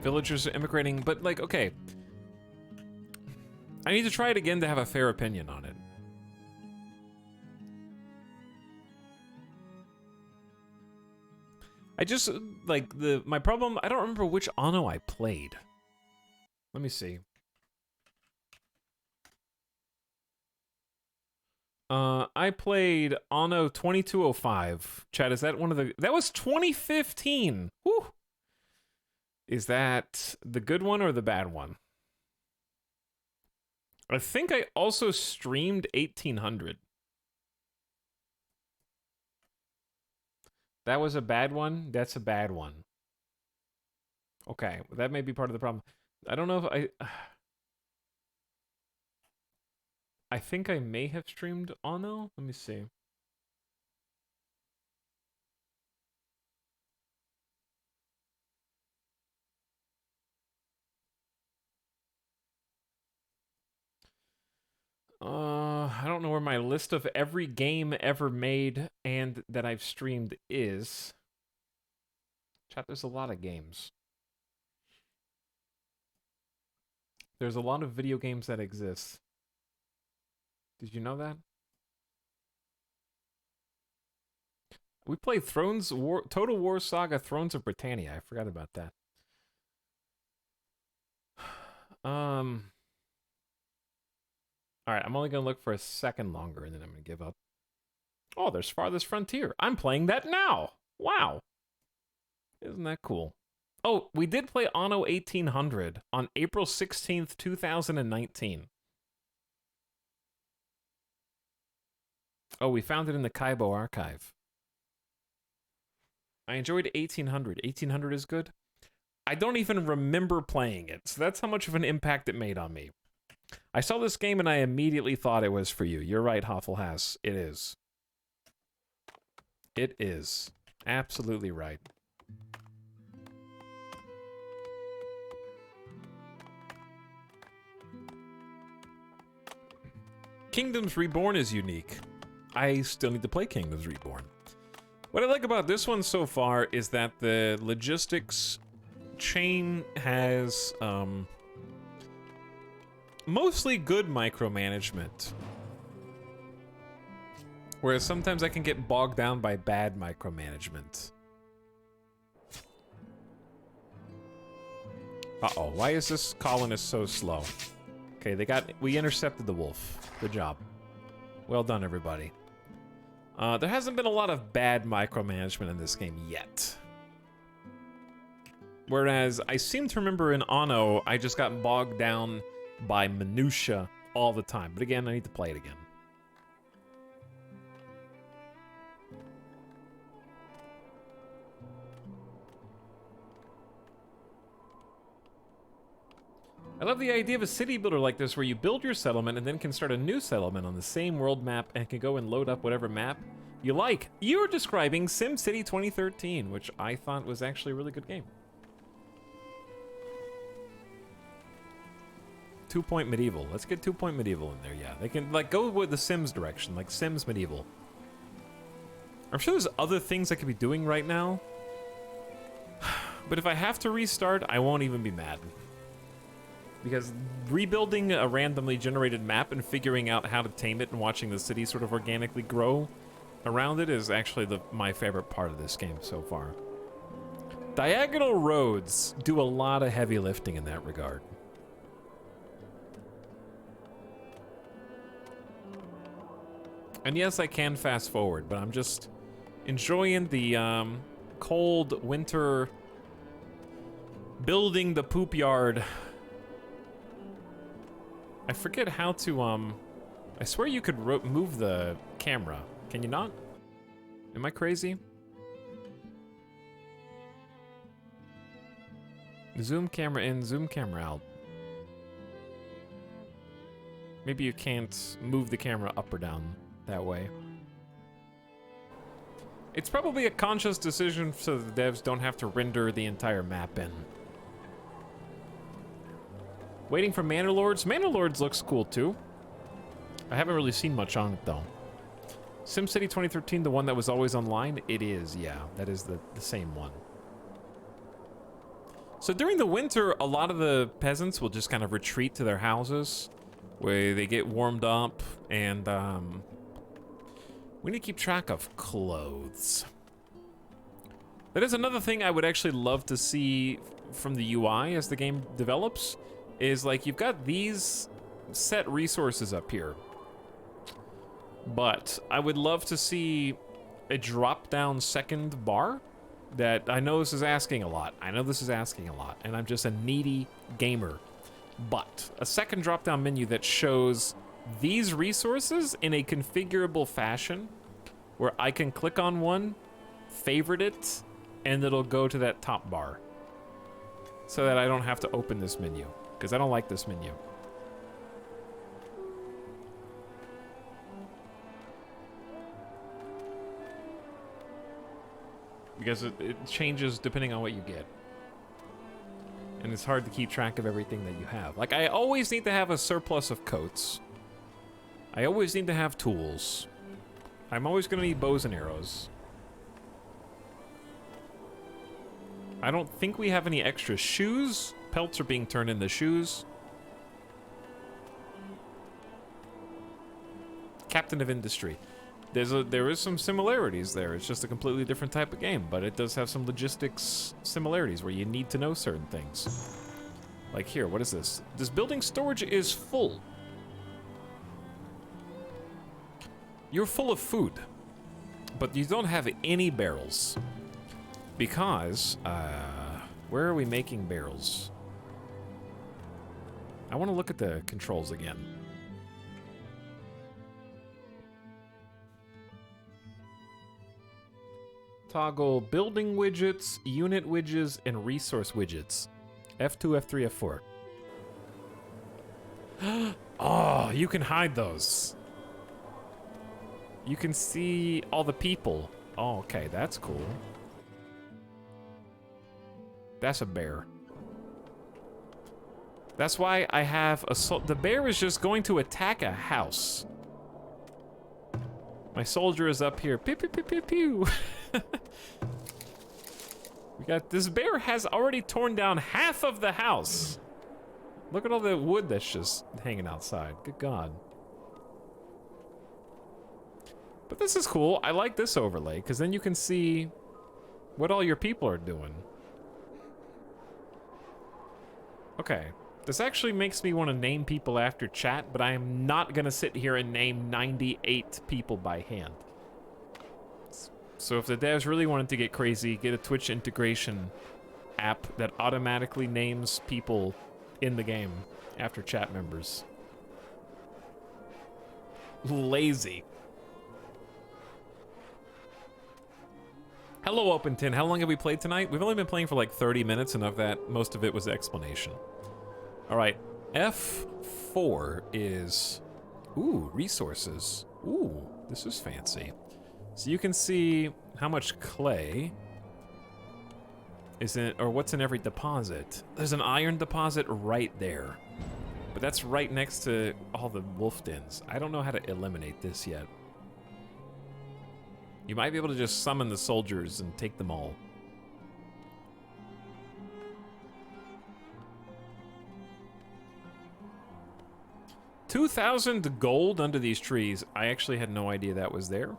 Villagers are immigrating, but like, okay. I need to try it again to have a fair opinion on it. I just, like, my problem, I don't remember which Anno I played. Let me see. I played Anno 2205. Chad, is that one of the... That was 2015! Whew! Is that the good one or the bad one? I think I also streamed 1800. That was a bad one? That's a bad one. Okay, that may be part of the problem. I don't know if I think I may have streamed Anno. Let me see. I don't know where my list of every game ever made and that I've streamed is. Chat, there's a lot of games. There's a lot of video games that exist. Did you know that? We played Total War Saga Thrones of Britannia. I forgot about that. Alright, I'm only gonna look for a second longer and then I'm gonna give up. Oh, there's Farthest Frontier. I'm playing that now. Wow. Isn't that cool? Oh, we did play Anno 1800 on April 16th, 2019. Oh, we found it in the Kaibo archive. I enjoyed 1800. 1800 is good. I don't even remember playing it, so that's how much of an impact it made on me. I saw this game and I immediately thought it was for you. You're right, Hofflehass. It is. It is. Absolutely right. Kingdoms Reborn is unique. I still need to play Kingdoms Reborn. What I like about this one so far is that the logistics chain has mostly good micromanagement. Whereas sometimes I can get bogged down by bad micromanagement. Uh-oh, why is this colonist so slow? Okay, we intercepted the wolf. Good job. Well done, everybody. There hasn't been a lot of bad micromanagement in this game yet. Whereas I seem to remember in Anno, I just got bogged down by minutia all the time. But again, I need to play it again. I love the idea of a city builder like this where you build your settlement and then can start a new settlement on the same world map and can go and load up whatever map you like. You're describing SimCity 2013, which I thought was actually a really good game. 2-point medieval. Let's get 2-point medieval in there, yeah. They can, like, go with the Sims direction, like Sims medieval. I'm sure there's other things I could be doing right now. But if I have to restart, I won't even be mad. Because rebuilding a randomly generated map and figuring out how to tame it and watching the city sort of organically grow around it is actually my favorite part of this game so far. Diagonal roads do a lot of heavy lifting in that regard. And yes, I can fast forward, but I'm just enjoying the cold winter building the poop yard. I forget how to, I swear you could move the camera. Can you not? Am I crazy? Zoom camera in, zoom camera out. Maybe you can't move the camera up or down that way. It's probably a conscious decision so the devs don't have to render the entire map in. Waiting for Manor Lords. Manor Lords looks cool too. I haven't really seen much on it though. SimCity 2013, the one that was always online? It is, yeah. That is the same one. So during the winter, a lot of the peasants will just kind of retreat to their houses where they get warmed up, and we need to keep track of clothes. That is another thing I would actually love to see from the UI as the game develops, is like you've got these set resources up here, but I would love to see a drop-down second bar. That I know this is asking a lot. I know this is asking a lot, and I'm just a needy gamer. But a second drop-down menu that shows these resources in a configurable fashion, where I can click on one, favorite it, and it'll go to that top bar. So that I don't have to open this menu, because I don't like this menu. Because it changes depending on what you get. And it's hard to keep track of everything that you have. Like, I always need to have a surplus of coats. I always need to have tools. I'm always going to need bows and arrows. I don't think we have any extra shoes. Pelts are being turned into shoes. Captain of Industry. There is some similarities there. It's just a completely different type of game, but it does have some logistics similarities where you need to know certain things. Like here, what is this? This building storage is full. You're full of food, but you don't have any barrels. Because, where are we making barrels? I want to look at the controls again. Toggle building widgets, unit widgets, and resource widgets. F2, F3, F4. Oh, you can hide those. You can see all the people. Oh, okay, that's cool. That's a bear. That's why I have a the bear is just going to attack a house. My soldier is up here. Pew, pew, pew, pew, pew. We got this bear has already torn down half of the house. Look at all the wood that's just hanging outside. Good God. But this is cool. I like this overlay because then you can see what all your people are doing. Okay. This actually makes me want to name people after chat, but I am not going to sit here and name 98 people by hand. So if the devs really wanted to get crazy, get a Twitch integration app that automatically names people in the game after chat members. Lazy. Hello, OpenTin. How long have we played tonight? We've only been playing for like 30 minutes, and of that, most of it was explanation. All right, F4 is, ooh, resources. Ooh, this is fancy. So you can see how much clay is in, or what's in every deposit. There's an iron deposit right there, but that's right next to all the wolf dens. I don't know how to eliminate this yet. You might be able to just summon the soldiers and take them all. $2,000 gold under these trees. I actually had no idea that was there.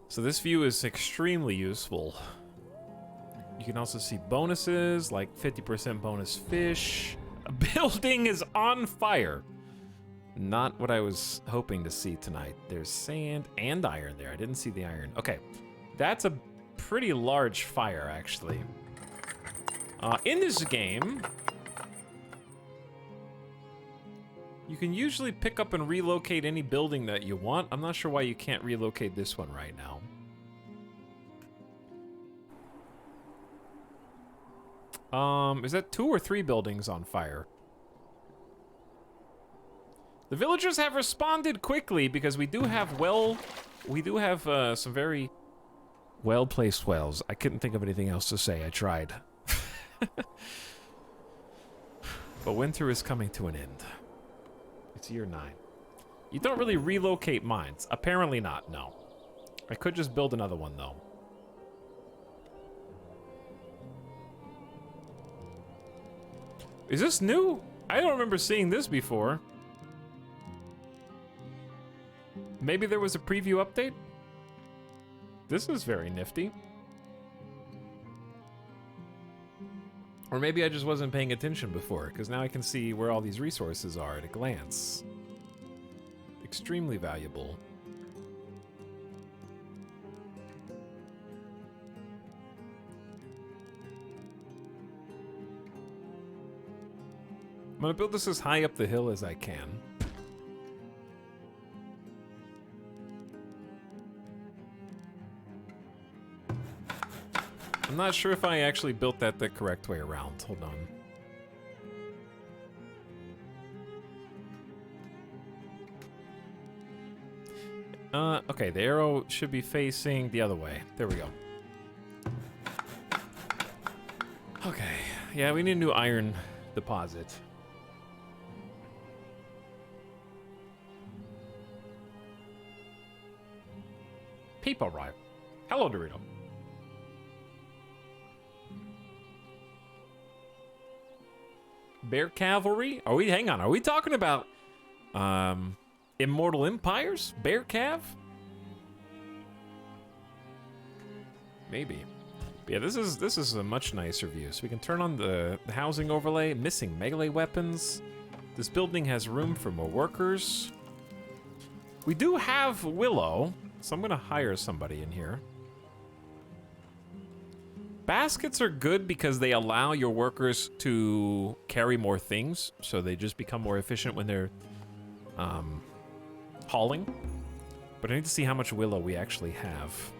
So this view is extremely useful. You can also see bonuses, like 50% bonus fish. A building is on fire. Not what I was hoping to see tonight. There's sand and iron there. I didn't see the iron. Okay, that's a pretty large fire, actually. In this game, you can usually pick up and relocate any building that you want. I'm not sure why you can't relocate this one right now. Is that 2 or 3 buildings on fire? The villagers have responded quickly because we do have some very well-placed wells. I couldn't think of anything else to say. I tried. But winter is coming to an end. It's year 9. You don't really relocate mines. Apparently not, no. I could just build another one, though. Is this new? I don't remember seeing this before. Maybe there was a preview update? This is very nifty. Or maybe I just wasn't paying attention before, because now I can see where all these resources are at a glance. Extremely valuable. I'm gonna build this as high up the hill as I can. I'm not sure if I actually built that the correct way around. Hold on. Okay, the arrow should be facing the other way. There we go. Okay, yeah, we need a new iron deposit. People arrive. Hello, Dorito. Bear cavalry? Hang on, are we talking about Immortal Empires? Bear cav? Maybe. But yeah, this is a much nicer view. So we can turn on the housing overlay, missing melee weapons. This building has room for more workers. We do have Willow, so I'm gonna hire somebody in here. Baskets are good because they allow your workers to carry more things, so they just become more efficient when they're hauling. But I need to see how much willow we actually have.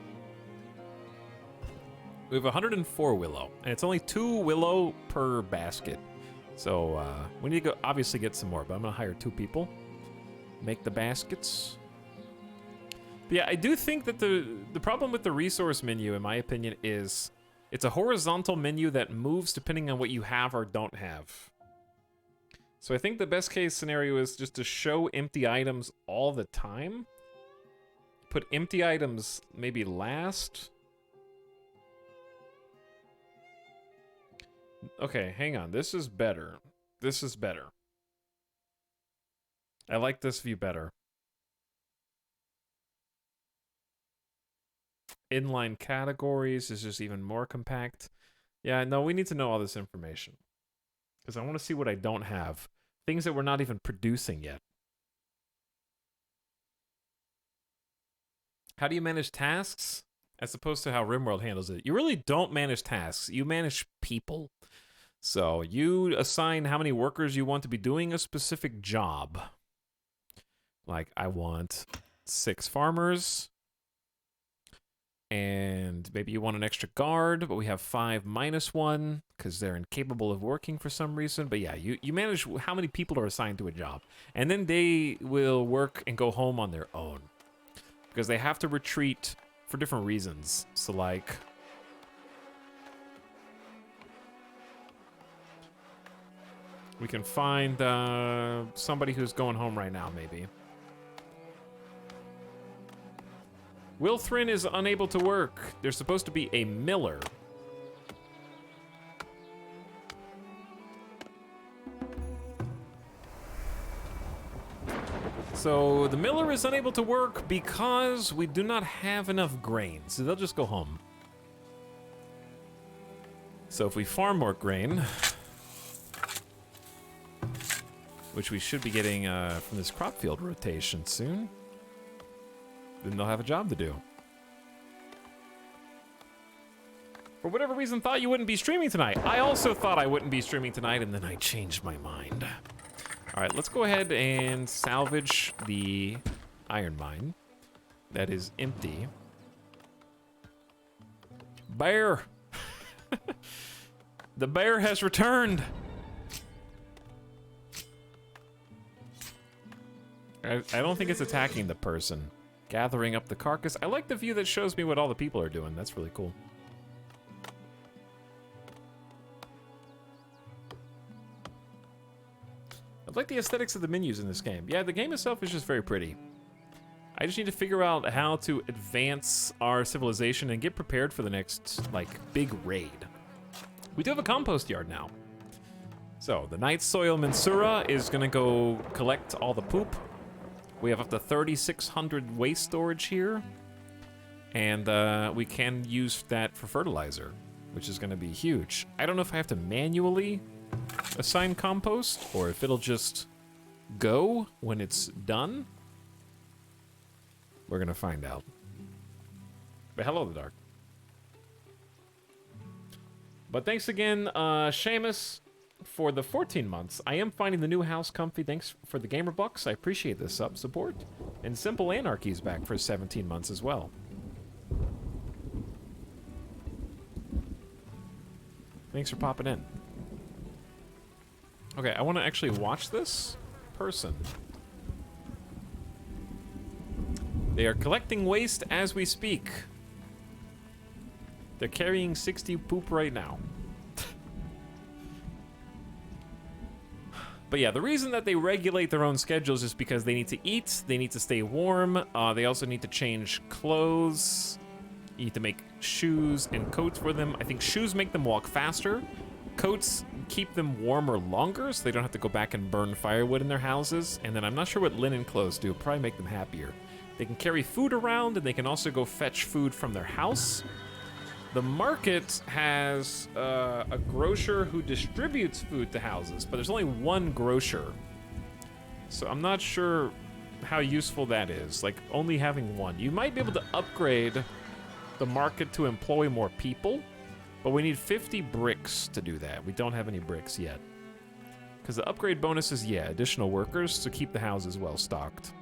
We have 104 willow, and it's only 2 willow per basket. So we need to go obviously get some more, but I'm gonna hire 2 people. Make the baskets. But yeah, I do think that the problem with the resource menu, in my opinion, is it's a horizontal menu that moves depending on what you have or don't have. So I think the best case scenario is just to show empty items all the time. Put empty items maybe last. Okay, hang on. This is better. This is better. I like this view better. Inline categories is just even more compact. Yeah, no, we need to know all this information. Because I want to see what I don't have. Things that we're not even producing yet. How do you manage tasks? As opposed to how RimWorld handles it. You really don't manage tasks. You manage people. So you assign how many workers you want to be doing a specific job. Like, I want 6 farmers. And maybe you want an extra guard, but we have 5 minus 1 because they're incapable of working for some reason. But yeah, you manage how many people are assigned to a job. And then they will work and go home on their own. Because they have to retreat for different reasons. So like... we can find somebody who's going home right now, maybe. Wilthrin is unable to work. There's supposed to be a miller. So the miller is unable to work because we do not have enough grain. So they'll just go home. So if we farm more grain, which we should be getting from this crop field rotation soon, then they'll have a job to do. For whatever reason, thought you wouldn't be streaming tonight. I also thought I wouldn't be streaming tonight, and then I changed my mind. All right, let's go ahead and salvage the iron mine. That is empty. Bear! The bear has returned. I don't think it's attacking the person. Gathering up the carcass. I like the view that shows me what all the people are doing. That's really cool. I like the aesthetics of the menus in this game. Yeah, the game itself is just very pretty. I just need to figure out how to advance our civilization and get prepared for the next, like, big raid. We do have a compost yard now. So, the Night Soil Mensura is gonna go collect all the poop. We have up to 3,600 waste storage here. And we can use that for fertilizer, which is gonna be huge. I don't know if I have to manually assign compost, or if it'll just go when it's done. We're gonna find out. But hello, the dark. But thanks again, Seamus, for the 14 months. I am finding the new house comfy. Thanks for the gamer bucks. I appreciate the sub support. And Simple Anarchy's back for 17 months as well. Thanks for popping in. Okay, I want to actually watch this person. They are collecting waste as we speak. They're carrying 60 poop right now. But yeah, the reason that they regulate their own schedules is because they need to eat, they need to stay warm, they also need to change clothes, you need to make shoes and coats for them. I think shoes make them walk faster. Coats keep them warmer longer, so they don't have to go back and burn firewood in their houses. And then I'm not sure what linen clothes do, probably make them happier. They can carry food around, and they can also go fetch food from their house. The market has a grocer who distributes food to houses, but there's only one grocer. So I'm not sure how useful that is, like only having one. You might be able to upgrade the market to employ more people, but we need 50 bricks to do that. We don't have any bricks yet. Because the upgrade bonus is, yeah, additional workers to keep the houses well stocked.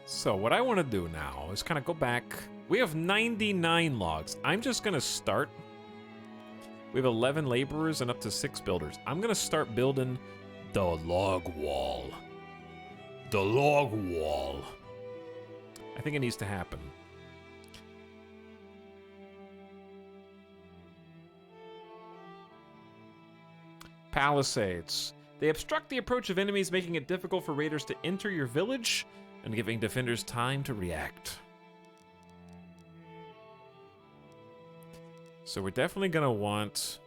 So what I want to do now is kind of go back. We have 99 logs. I'm just going to start. We have 11 laborers and up to 6 builders. I'm going to start building the log wall. The log wall. I think it needs to happen. Palisades. They obstruct the approach of enemies, making it difficult for raiders to enter your village and giving defenders time to react. So we're definitely gonna want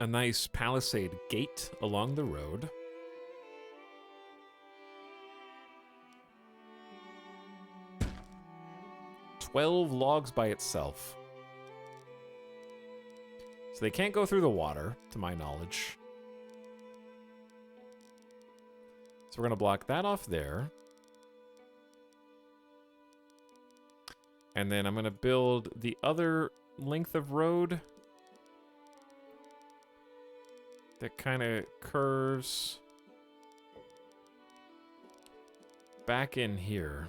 a nice palisade gate along the road. "12 logs by itself. So they can't go through the water, to my knowledge. So we're gonna block that off there. And then I'm gonna build the other length of road that kind of curves back in here.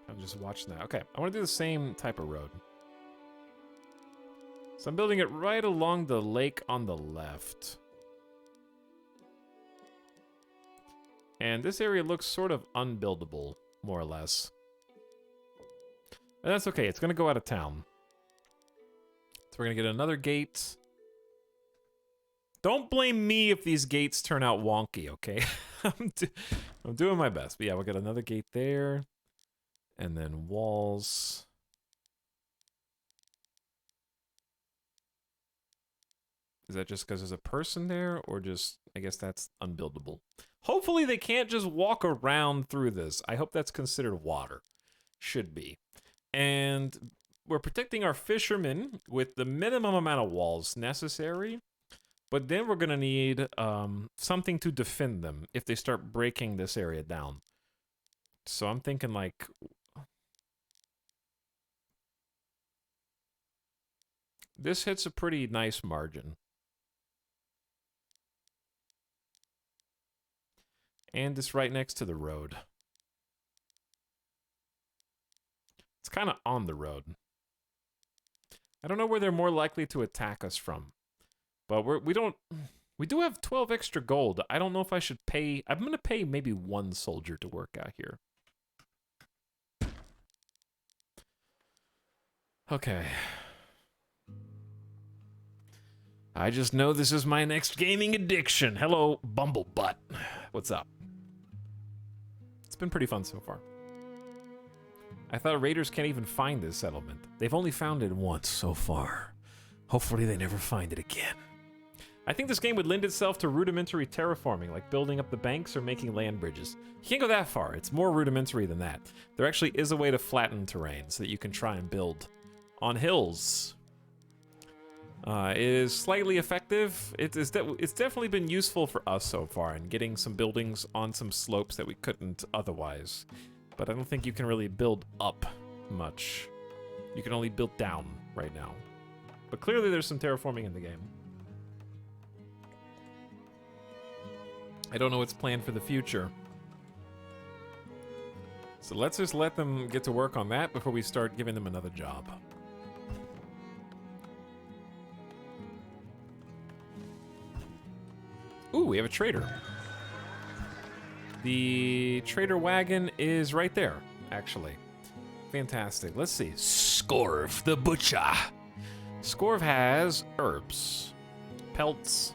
I'm just watching that. Okay, I want to do the same type of road. So I'm building it right along the lake on the left. And this area looks sort of unbuildable, more or less. And that's okay, it's gonna go out of town. So we're gonna get another gate. Don't blame me if these gates turn out wonky, okay? I'm doing my best. But yeah, we'll get another gate there. And then walls. Is that just because there's a person there? Or just, I guess that's unbuildable. Hopefully they can't just walk around through this. I hope that's considered water. Should be. And we're protecting our fishermen with the minimum amount of walls necessary. But then we're going to need something to defend them if they start breaking this area down. So I'm thinking like... This hits a pretty nice margin. And it's right next to the road. It's kind of on the road. I don't know where they're more likely to attack us from. But we do have 12 extra gold. I don't know if I should pay. I'm going to pay maybe one soldier to work out here. Okay. I just know this is my next gaming addiction. Hello, Bumblebutt. What's up? It's been pretty fun so far. I thought raiders can't even find this settlement. They've only found it once so far. Hopefully they never find it again. I think this game would lend itself to rudimentary terraforming, like building up the banks or making land bridges. You can't go that far. It's more rudimentary than that. There actually is a way to flatten terrain so that you can try and build on hills. It is slightly effective. It's definitely been useful for us so far in getting some buildings on some slopes that we couldn't otherwise. But I don't think you can really build up much. You can only build down right now. But clearly there's some terraforming in the game. I don't know what's planned for the future. So let's just let them get to work on that before we start giving them another job. Ooh, we have a trader. The trader wagon is right there, actually. Fantastic. Let's see. Scorv the Butcher. Scorv has herbs, pelts,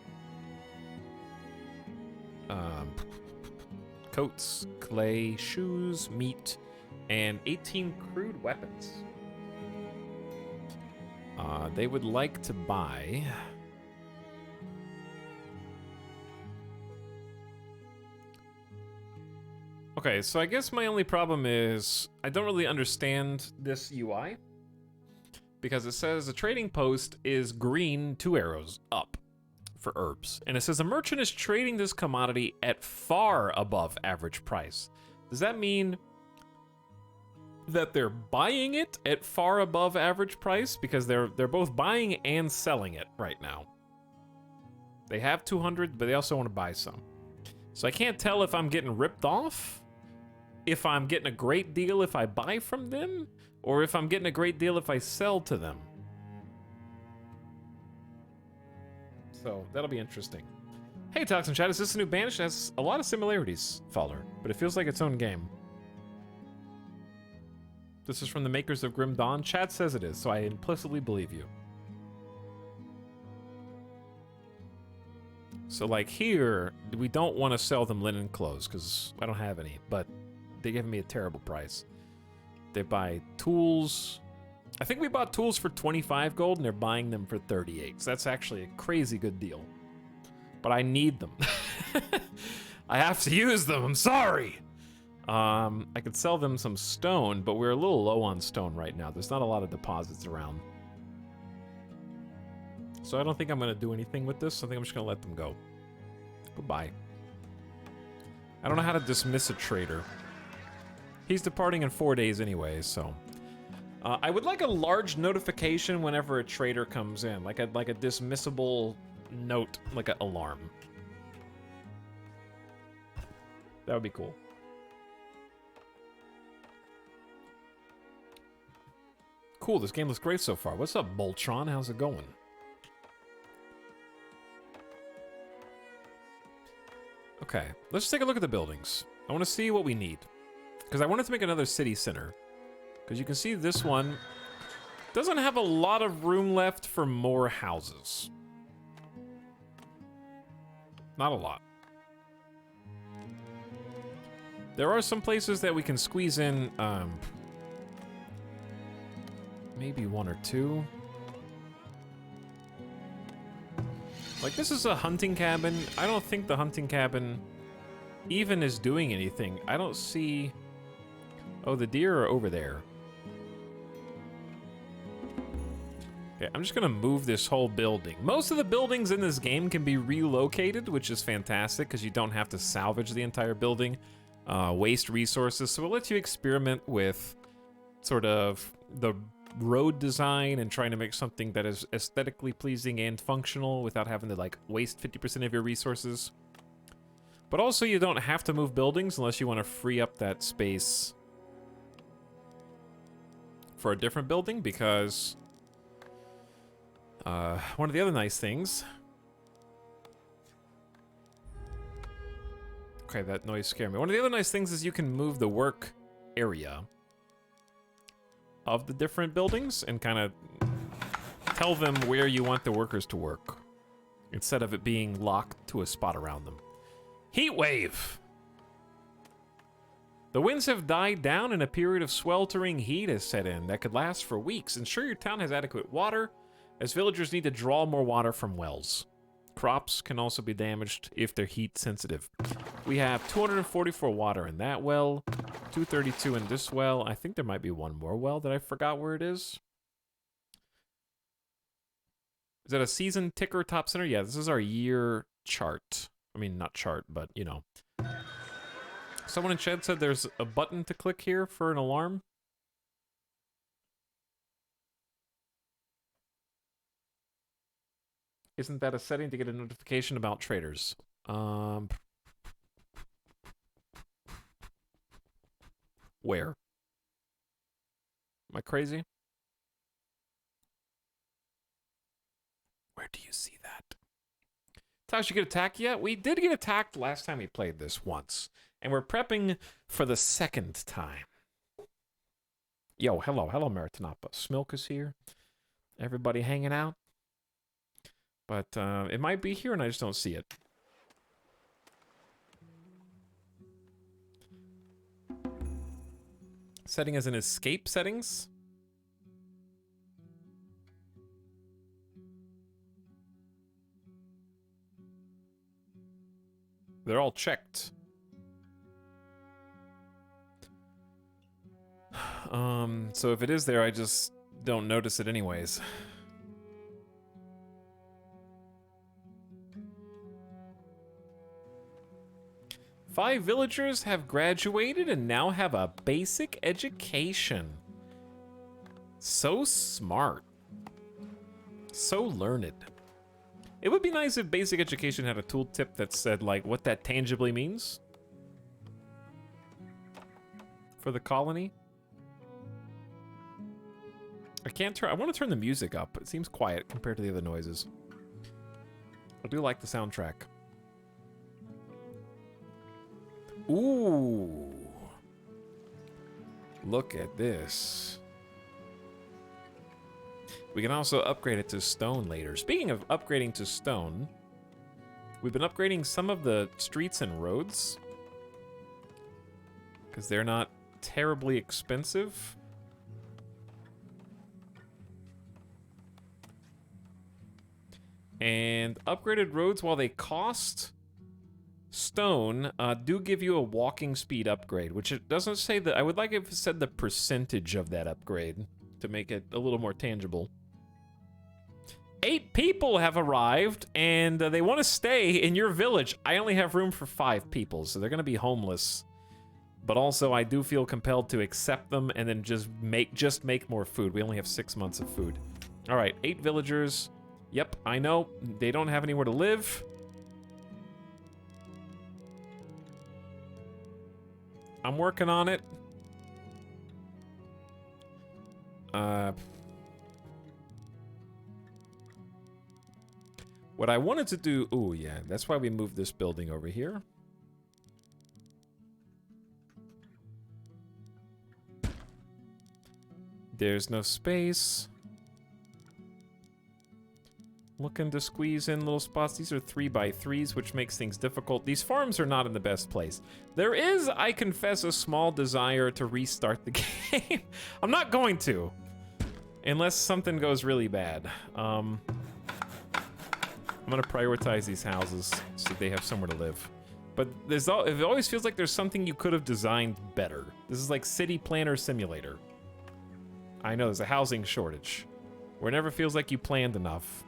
coats, clay, shoes, meat, and 18 crude weapons. They would like to buy... Okay, so I guess my only problem is I don't really understand this UI because it says the trading post is green 2 arrows up for herbs. And it says a merchant is trading this commodity at far above average price. Does that mean that they're buying it at far above average price? Because they're both buying and selling it right now. They have 200, but they also want to buy some. So I can't tell if I'm getting ripped off, if I'm getting a great deal if I buy from them, or if I'm getting a great deal if I sell to them. So that'll be interesting. Hey, Etalyx in chat, is this a new Banish? It has a lot of similarities, Faller, but it feels like its own game. This is from the makers of Grim Dawn. Chat says it is, so I implicitly believe you. So like here, we don't want to sell them linen clothes because I don't have any, but they give me a terrible price. They buy tools. I think we bought tools for 25 gold and they're buying them for 38. So that's actually a crazy good deal. But I need them. I have to use them, I'm sorry. I could sell them some stone, but we're a little low on stone right now. There's not a lot of deposits around. So I don't think I'm going to do anything with this. I think I'm just going to let them go. Goodbye. I don't know how to dismiss a trader. He's departing in 4 days anyway, so... I would like a large notification whenever a trader comes in. Like a dismissible note, like an alarm. That would be cool. Cool, this game looks great so far. What's up, Boltron? How's it going? Okay, let's take a look at the buildings. I want to see what we need. Because I wanted to make another city center. Because you can see this one doesn't have a lot of room left for more houses. Not a lot. There are some places that we can squeeze in, maybe 1 or 2. Like, this is a hunting cabin. I don't think the hunting cabin even is doing anything. I don't see... Oh, the deer are over there. Okay, I'm just gonna move this whole building. Most of the buildings in this game can be relocated, which is fantastic because you don't have to salvage the entire building, waste resources. So it lets you experiment with sort of the road design and trying to make something that is aesthetically pleasing and functional without having to like waste 50% of your resources. But also, you don't have to move buildings unless you want to free up that space for a different building, because one of the other nice things... Okay, that noise scared me. One of the other nice things is you can move the work area of the different buildings and kind of tell them where you want the workers to work, instead of it being locked to a spot around them. Heat wave! The winds have died down and a period of sweltering heat has set in that could last for weeks. Ensure your town has adequate water, as villagers need to draw more water from wells. Crops can also be damaged if they're heat sensitive. We have 244 water in that well, 232 in this well. I think there might be one more well that I forgot where it is. Is that a season ticker top center? Yeah, this is our year chart. I mean, not chart, but, you know. Someone in chat said there's a button to click here for an alarm. Isn't that a setting to get a notification about traders? Where? Am I crazy? Where do you see that? Tosh, you get attacked yet? We did get attacked last time we played this once. And we're prepping for the second time. Yo, hello, Maritanapa. Smilk is here. Everybody hanging out. But it might be here and I just don't see it. Setting as an escape settings. They're all checked. So if it is there, I just don't notice it anyways. Five villagers have graduated and now have a basic education. So smart. So learned. It would be nice if basic education had a tooltip that said, like, what that tangibly means for the colony. I want to turn the music up. It seems quiet compared to the other noises. I do like the soundtrack. Ooh. Look at this. We can also upgrade it to stone later. Speaking of upgrading to stone, we've been upgrading some of the streets and roads because they're not terribly expensive. And upgraded roads, while they cost stone, do give you a walking speed upgrade, which it doesn't say that. I would like if it said the percentage of that upgrade to make it a little more tangible. 8 people have arrived, and they want to stay in your village. I only have room for 5 people, so they're going to be homeless. But also, I do feel compelled to accept them and then just make more food. We only have 6 months of food. All right, 8 villagers. Yep, I know. They don't have anywhere to live. I'm working on it. What I wanted to do... Oh, yeah, that's why we moved this building over here. There's no space. Looking to squeeze in little spots. These are 3x3s, which makes things difficult. These farms are not in the best place. There is, I confess, a small desire to restart the game. I'm not going to. Unless something goes really bad. I'm going to prioritize these houses so they have somewhere to live. But it always feels like there's something you could have designed better. This is like City Planner Simulator. I know, there's a housing shortage. Where it never feels like you planned enough.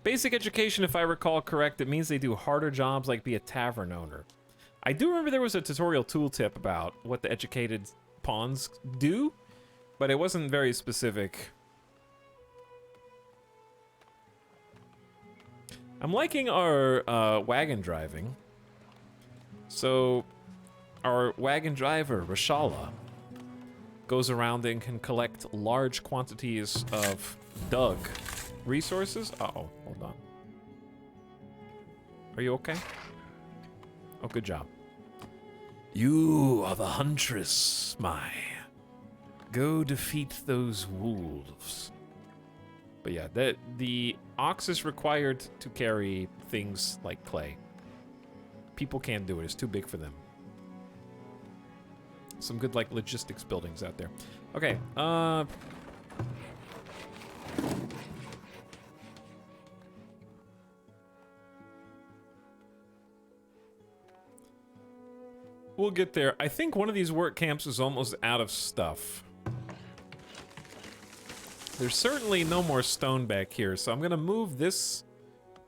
Basic education, if I recall correct, it means they do harder jobs like be a tavern owner. I do remember there was a tutorial tooltip about what the educated pawns do, but it wasn't very specific. I'm liking our wagon driving. So, our wagon driver, Rashala, goes around and can collect large quantities of Doug resources. Uh-oh, hold on. Are you okay? Oh, good job. You are the huntress, my. Go defeat those wolves. But yeah, the ox is required to carry things like clay. People can't do it, it's too big for them. Some good, like, logistics buildings out there. Okay, we'll get there. I think one of these work camps is almost out of stuff. There's certainly no more stone back here, so I'm gonna move this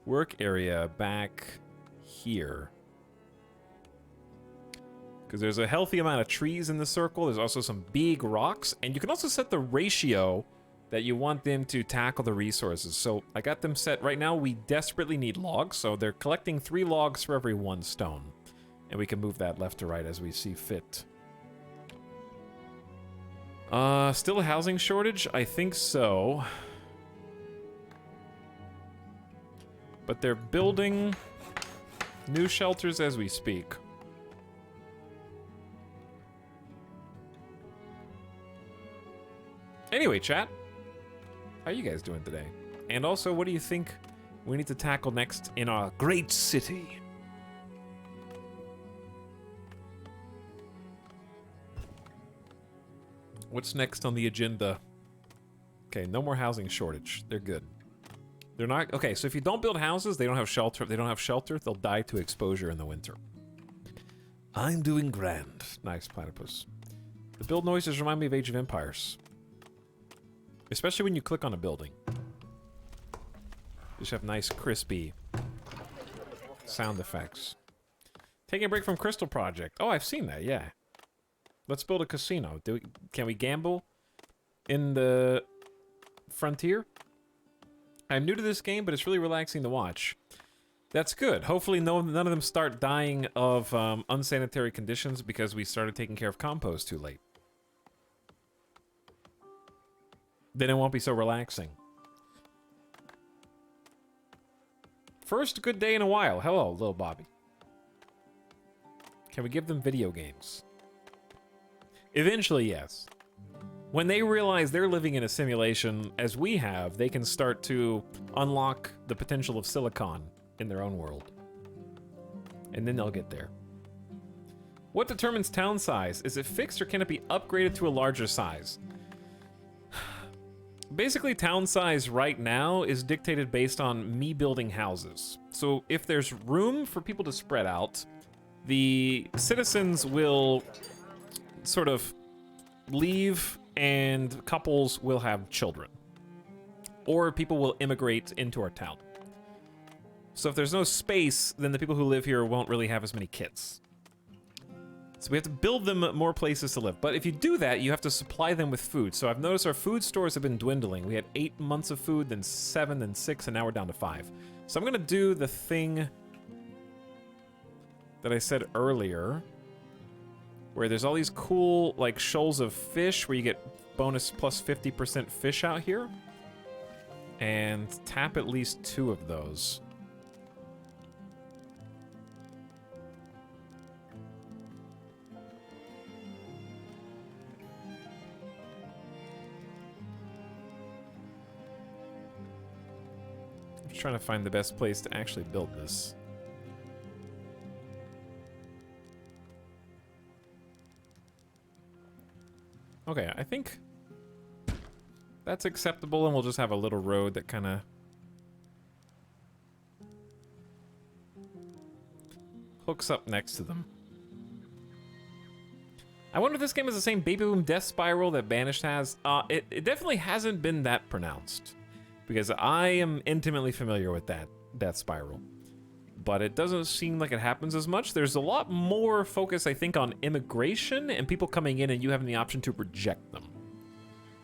work area back here. Because there's a healthy amount of trees in the circle. There's also some big rocks, and you can also set the ratio that you want them to tackle the resources. So I got them set. Right now, we desperately need logs, so they're collecting 3 logs for every 1 stone. And we can move that left to right as we see fit. Still a housing shortage? I think so. But they're building new shelters as we speak. Anyway, chat, how are you guys doing today? And also, what do you think we need to tackle next in our great city? What's next on the agenda? Okay, no more housing shortage. They're good. They're not... Okay, so if you don't build houses, they don't have shelter. If they don't have shelter, they'll die to exposure in the winter. I'm doing grand. Nice, platypus. The build noises remind me of Age of Empires. Especially when you click on a building. Just have nice, crispy sound effects. Taking a break from Crystal Project. Oh, I've seen that, yeah. Let's build a casino. Can we gamble in the frontier? I'm new to this game, but it's really relaxing to watch. That's good. Hopefully none of them start dying of unsanitary conditions because we started taking care of compost too late. Then it won't be so relaxing. First good day in a while. Hello, little Bobby. Can we give them video games? Eventually, yes. When they realize they're living in a simulation, as we have, they can start to unlock the potential of silicon in their own world. And then they'll get there. What determines town size? Is it fixed or can it be upgraded to a larger size? Basically, town size right now is dictated based on me building houses. So if there's room for people to spread out, the citizens will sort of leave and couples will have children. Or people will immigrate into our town. So if there's no space, then the people who live here won't really have as many kids. So we have to build them more places to live. But if you do that, you have to supply them with food. So I've noticed our food stores have been dwindling. We had 8 months of food, then 7, then 6, and now we're down to 5. So I'm gonna do the thing that I said earlier, where there's all these cool, like, shoals of fish where you get bonus plus 50% fish out here. And tap at least 2 of those. I'm just trying to find the best place to actually build this. Okay, I think that's acceptable, and we'll just have a little road that kind of hooks up next to them. I wonder if this game is the same baby boom death spiral that Banished has. It definitely hasn't been that pronounced, because I am intimately familiar with that death spiral. But it doesn't seem like it happens as much. There's a lot more focus, I think, on immigration and people coming in and you having the option to reject them.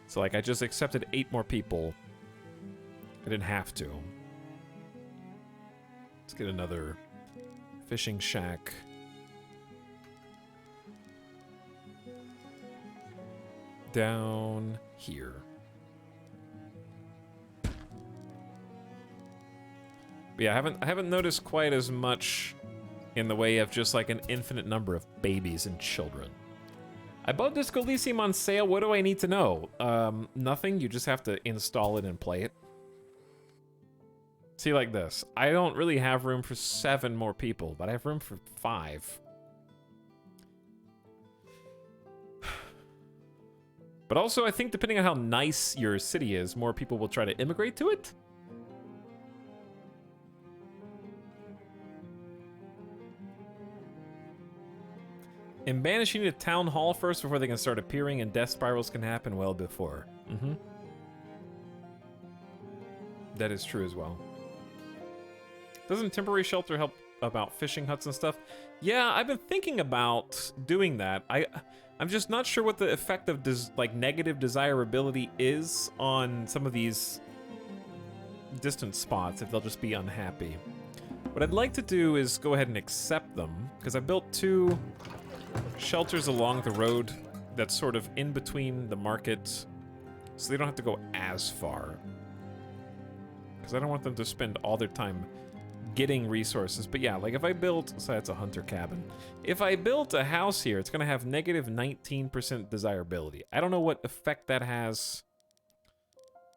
So, like, I just accepted 8 more people. I didn't have to. Let's get another fishing shack. Down here. But yeah, I haven't noticed quite as much in the way of just like an infinite number of babies and children. I bought Disco Elysium on sale. What do I need to know? Nothing. You just have to install it and play it. See, like this. I don't really have room for 7 more people, but I have room for 5. But also, I think depending on how nice your city is, more people will try to immigrate to it. In Banish, you need a town hall first before they can start appearing, and death spirals can happen well before. Mm-hmm. That is true as well. Doesn't temporary shelter help about fishing huts and stuff? Yeah, I've been thinking about doing that. I'm just not sure what the effect of like negative desirability is on some of these distant spots, if they'll just be unhappy. What I'd like to do is go ahead and accept them, because I built 2 shelters along the road that's sort of in between the market, so they don't have to go as far. Because I don't want them to spend all their time getting resources. But yeah, like if I built, so that's a hunter cabin. If I built a house here, it's gonna have negative 19% desirability. I don't know what effect that has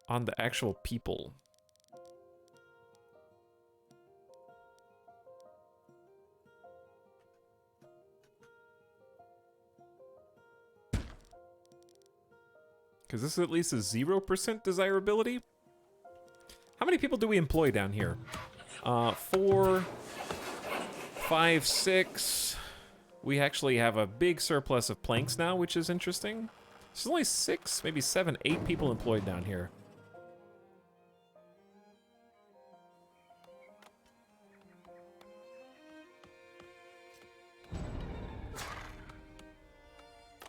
on the actual people. Because this is at least a 0% desirability. How many people do we employ down here? 4, 5, 6. We actually have a big surplus of planks now, which is interesting. There's only 6, maybe 7, 8 people employed down here.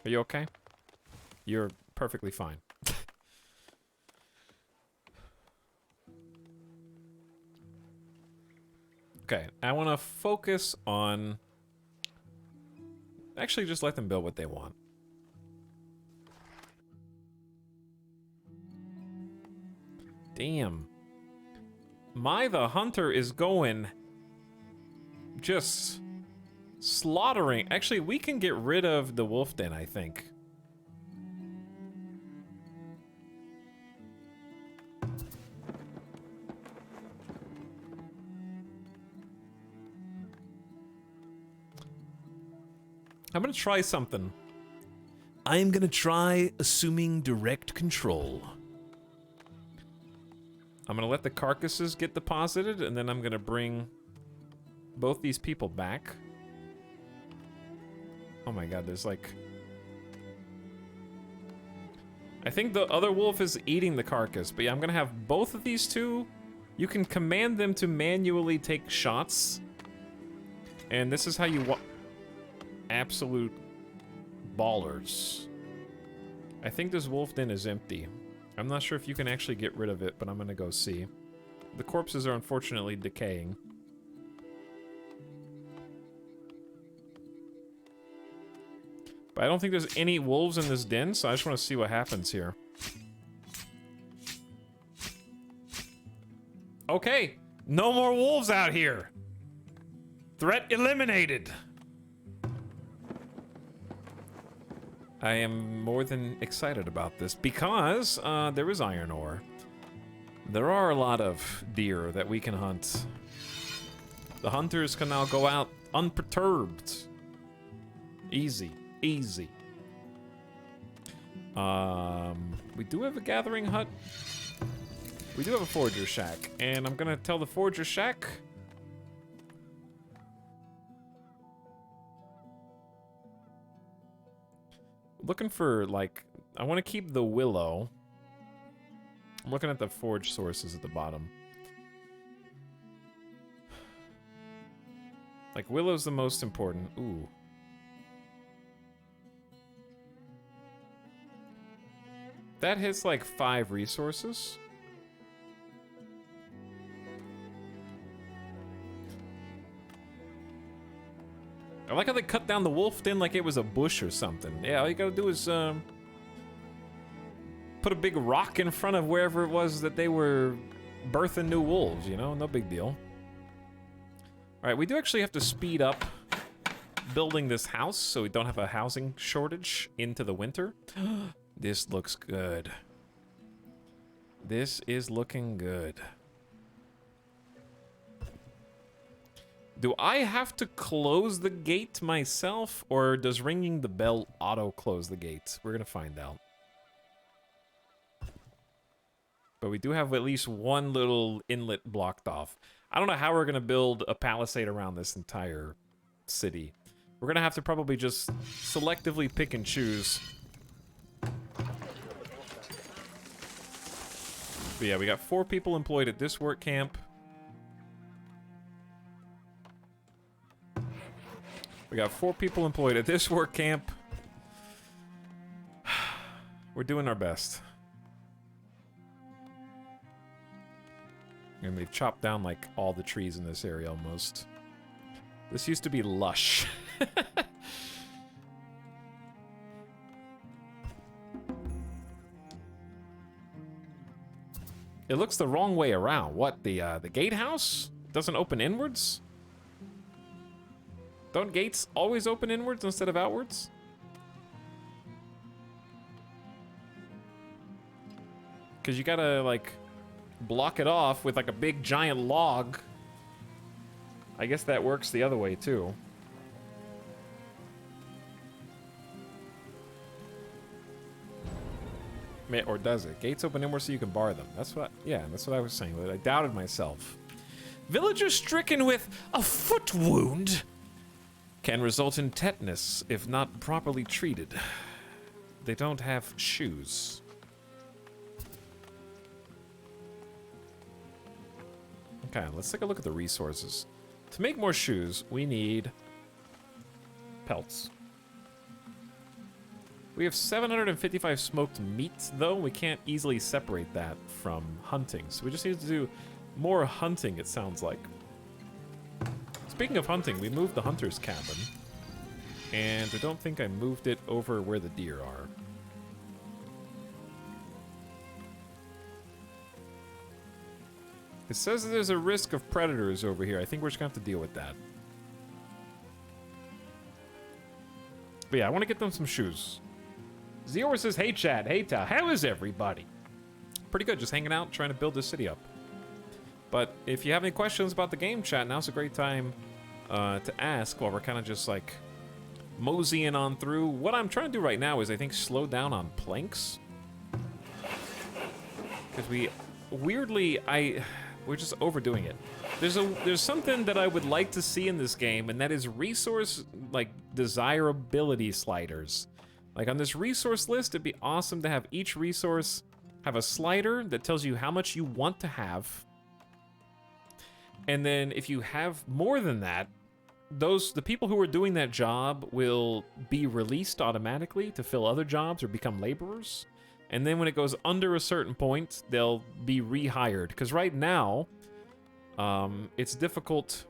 Are you okay? You're perfectly fine. Okay, I want to focus on... Actually, just let them build what they want. Damn. The Hunter is going... just... slaughtering. Actually, we can get rid of the wolf den, I think. I'm gonna try something. I am gonna try assuming direct control. I'm gonna let the carcasses get deposited, and then I'm gonna bring both these people back. Oh my god, there's like... I think the other wolf is eating the carcass, but yeah, I'm gonna have both of these two. You can command them to manually take shots. And this is how you absolute ballers. I think this wolf den is empty. I'm not sure if you can actually get rid of it, but I'm gonna go see. The corpses are unfortunately decaying. But I don't think there's any wolves in this den, so I just want to see what happens here. Okay, no more wolves out here. Threat eliminated. I am more than excited about this because there is iron ore. There are a lot of deer that we can hunt. The hunters can now go out unperturbed. Easy, easy. We do have a gathering hut. We do have a forger shack, and I'm gonna tell the forger shack. Looking for, like, I want to keep the willow. I'm looking at the forge sources at the bottom. Like, willow's the most important. Ooh. That hits like 5 resources. I like how they cut down the wolf den like it was a bush or something. Yeah, all you gotta do is put a big rock in front of wherever it was that they were birthing new wolves, you know? No big deal. Alright, we do actually have to speed up building this house so we don't have a housing shortage into the winter. This looks good. This is looking good. Do I have to close the gate myself, or does ringing the bell auto-close the gate? We're gonna find out. But we do have at least one little inlet blocked off. I don't know how we're gonna build a palisade around this entire city. We're gonna have to probably just selectively pick and choose. But yeah, we got 4 people employed at this work camp. We got 4 people employed at this work camp. We're doing our best. And they've chopped down like all the trees in this area almost. This used to be lush. It looks the wrong way around. What, the gatehouse doesn't open inwards? Don't gates always open inwards instead of outwards? Because you gotta, like, block it off with, like, a big giant log. I guess that works the other way, too. Or does it? Gates open inwards so you can bar them. That's what, yeah, that's what I was saying. But I doubted myself. Villager stricken with a foot wound can result in tetanus if not properly treated. They don't have shoes. Okay, let's take a look at the resources. To make more shoes, we need pelts. We have 755 smoked meat, though. We can't easily separate that from hunting. So we just need to do more hunting, it sounds like. Speaking of hunting, we moved the hunter's cabin. And I don't think I moved it over where the deer are. It says that there's a risk of predators over here. I think we're just gonna have to deal with that. But yeah, I want to get them some shoes. Zior says, hey Chad, hey Ta, how is everybody? Pretty good, just hanging out, trying to build this city up. But if you have any questions about the game, chat, now's a great time to ask while we're kind of just like moseying on through. What I'm trying to do right now is I think slow down on planks. Because we're just overdoing it. There's something that I would like to see in this game, and that is resource, like, desirability sliders. Like, on this resource list, it'd be awesome to have each resource have a slider that tells you how much you want to have. And then if you have more than that, the people who are doing that job will be released automatically to fill other jobs or become laborers. And then when it goes under a certain point, they'll be rehired. Because right now, it's difficult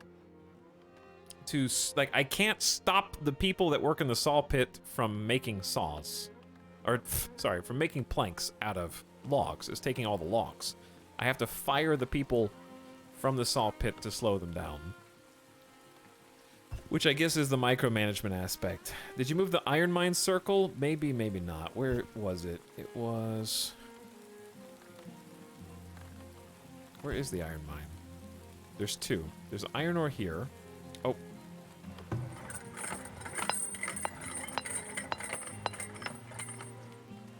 to, like, I can't stop the people that work in the saw pit from making saws. Or, sorry, from making planks out of logs. It's taking all the logs. I have to fire the people from the saw pit to slow them down. Which I guess is the micromanagement aspect. Did you move the iron mine circle? Maybe, maybe not. Where was it? It was... Where is the iron mine? There's 2. There's iron ore here. Oh.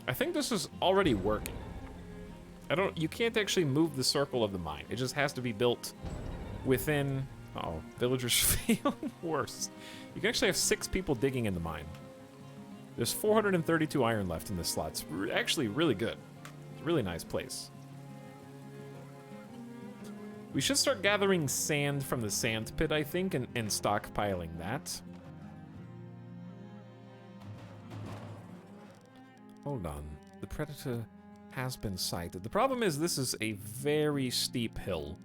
I think this is already working. You can't actually move the circle of the mine. It just has to be built within... Uh-oh, villagers feeling worse. You can actually have 6 people digging in the mine. There's 432 iron left in this slot. It's actually really good. It's a really nice place. We should start gathering sand from the sand pit, I think, and stockpiling that. Hold on. The predator has been sighted. The problem is this is a very steep hill.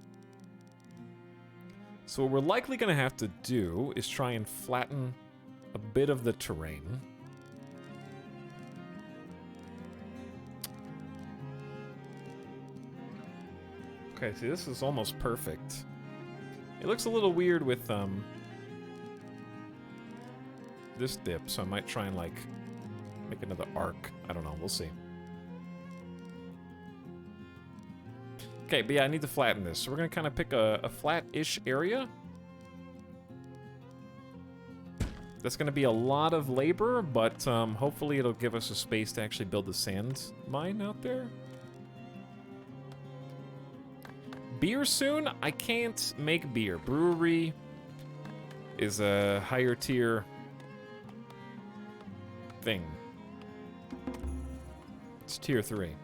So what we're likely going to have to do is try and flatten a bit of the terrain. Okay, see, this is almost perfect. It looks a little weird with this dip, so I might try and like make another arc. I don't know, we'll see. Okay, but yeah, I need to flatten this. So we're gonna kind of pick a flat-ish area. That's gonna be a lot of labor, but hopefully it'll give us a space to actually build the sand mine out there. Beer soon? I can't make beer. Brewery is a higher tier thing. It's tier 3.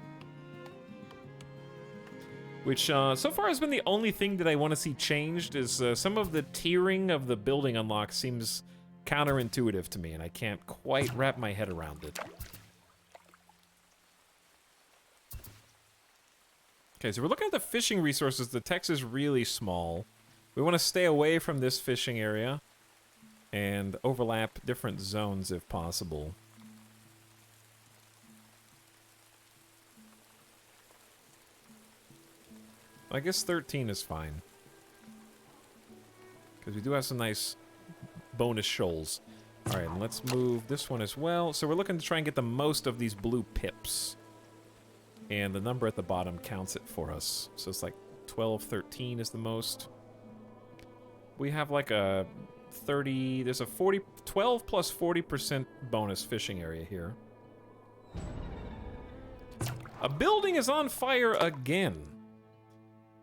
Which, so far has been the only thing that I want to see changed, is some of the tiering of the building unlock seems counterintuitive to me, and I can't quite wrap my head around it. Okay, so we're looking at the fishing resources. The text is really small. We want to stay away from this fishing area and overlap different zones if possible. I guess 13 is fine. Because we do have some nice bonus shoals. Alright, and let's move this one as well. So we're looking to try and get the most of these blue pips. And the number at the bottom counts it for us. So it's like 12, 13 is the most. We have like a 30, there's a 12 plus 40% bonus fishing area here. A building is on fire again.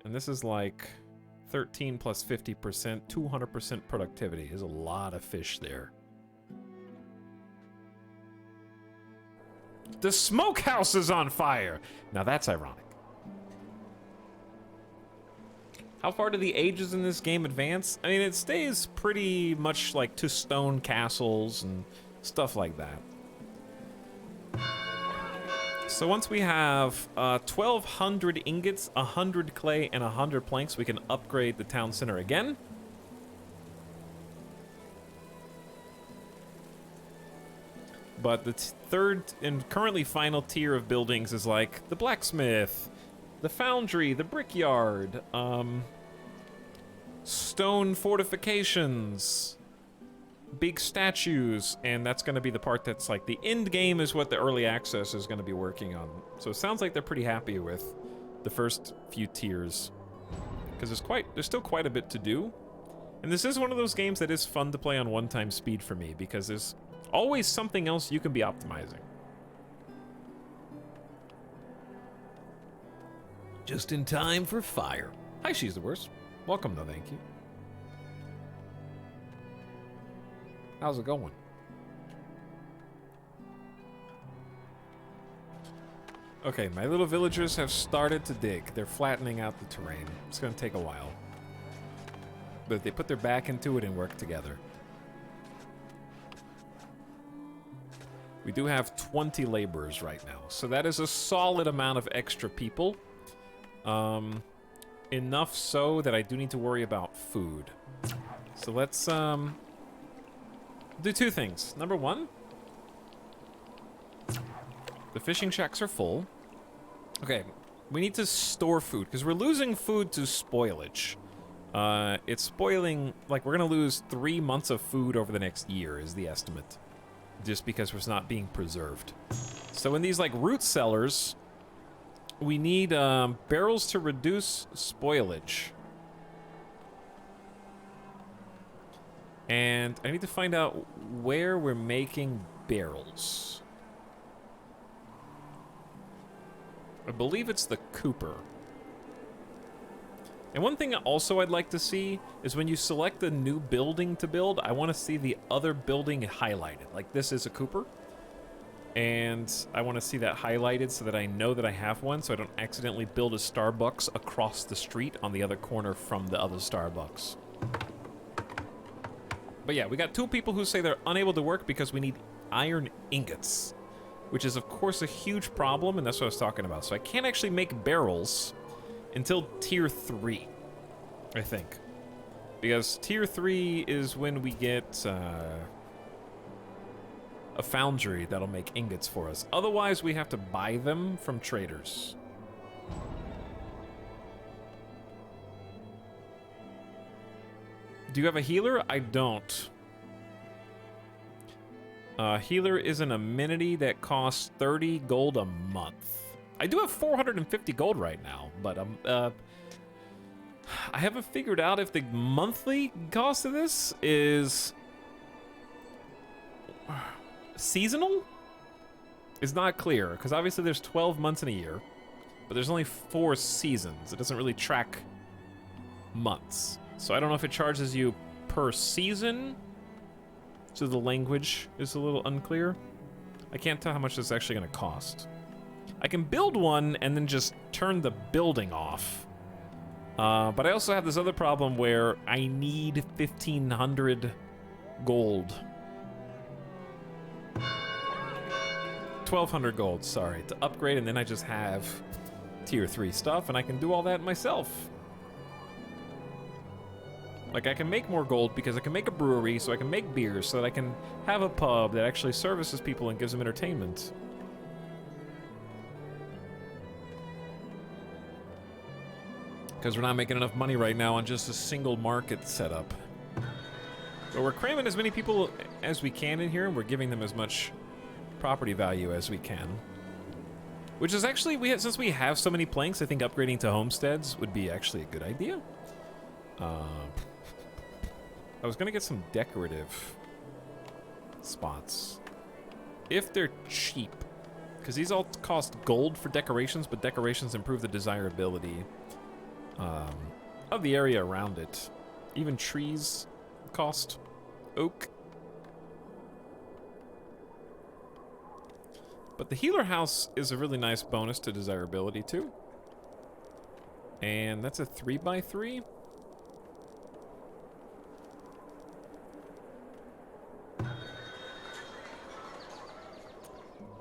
And this is like 13 plus 50%, 200% productivity. There's a lot of fish there. The smokehouse is on fire! Now that's ironic. How far do the ages in this game advance? I mean, it stays pretty much like to stone castles and stuff like that. So once we have 1,200 ingots, 100 clay, and 100 planks, we can upgrade the town center again. But the third and currently final tier of buildings is like the blacksmith, the foundry, the brickyard, stone fortifications, big statues, and that's going to be the part that's like the end game is what the early access is going to be working on. So it sounds like they're pretty happy with the first few tiers, because there's still quite a bit to do. And this is one of those games that is fun to play on one-time speed for me, because there's always something else you can be optimizing. Just in time for fire. Hi, she's the worst. Welcome, though, thank you. How's it going? Okay, my little villagers have started to dig. They're flattening out the terrain. It's gonna take a while. But they put their back into it and work together. We do have 20 laborers right now, so that is a solid amount of extra people. Enough so that I do need to worry about food. So let's do two things. Number one, the fishing shacks are full. Okay, we need to store food, because we're losing food to spoilage. It's spoiling, like we're gonna lose 3 months of food over the next year is the estimate. Just because it's not being preserved. So in these like root cellars, we need barrels to reduce spoilage. And I need to find out where we're making barrels. I believe it's the Cooper. And one thing also I'd like to see is when you select a new building to build, I want to see the other building highlighted. Like this is a Cooper. And I want to see that highlighted so that I know that I have one, so I don't accidentally build a Starbucks across the street on the other corner from the other Starbucks. But yeah, we got 2 people who say they're unable to work because we need iron ingots, which is of course a huge problem, and that's what I was talking about. So I can't actually make barrels until tier 3, I think. Because tier 3 is when we get a foundry that'll make ingots for us. Otherwise, we have to buy them from traders. Do you have a healer? I don't. Healer is an amenity that costs 30 gold a month. I do have 450 gold right now, but I haven't figured out if the monthly cost of this is seasonal. It's not clear, because obviously there's 12 months in a year, but there's only 4 seasons. It doesn't really track months. So I don't know if it charges you per season, so the language is a little unclear. I can't tell how much this is actually going to cost. I can build one and then just turn the building off. But I also have this other problem where I need 1,500 gold. 1,200 gold, sorry, to upgrade, and then I just have tier 3 stuff, and I can do all that myself. Like, I can make more gold because I can make a brewery, so I can make beers, so that I can have a pub that actually services people and gives them entertainment. Because we're not making enough money right now on just a single market setup. But we're cramming as many people as we can in here, and we're giving them as much property value as we can. Which is actually, since we have so many planks, I think upgrading to homesteads would be actually a good idea. I was gonna get some decorative spots. If they're cheap. Because these all cost gold for decorations, but decorations improve the desirability of the area around it. Even trees cost oak. But the healer house is a really nice bonus to desirability too. And that's a 3x3.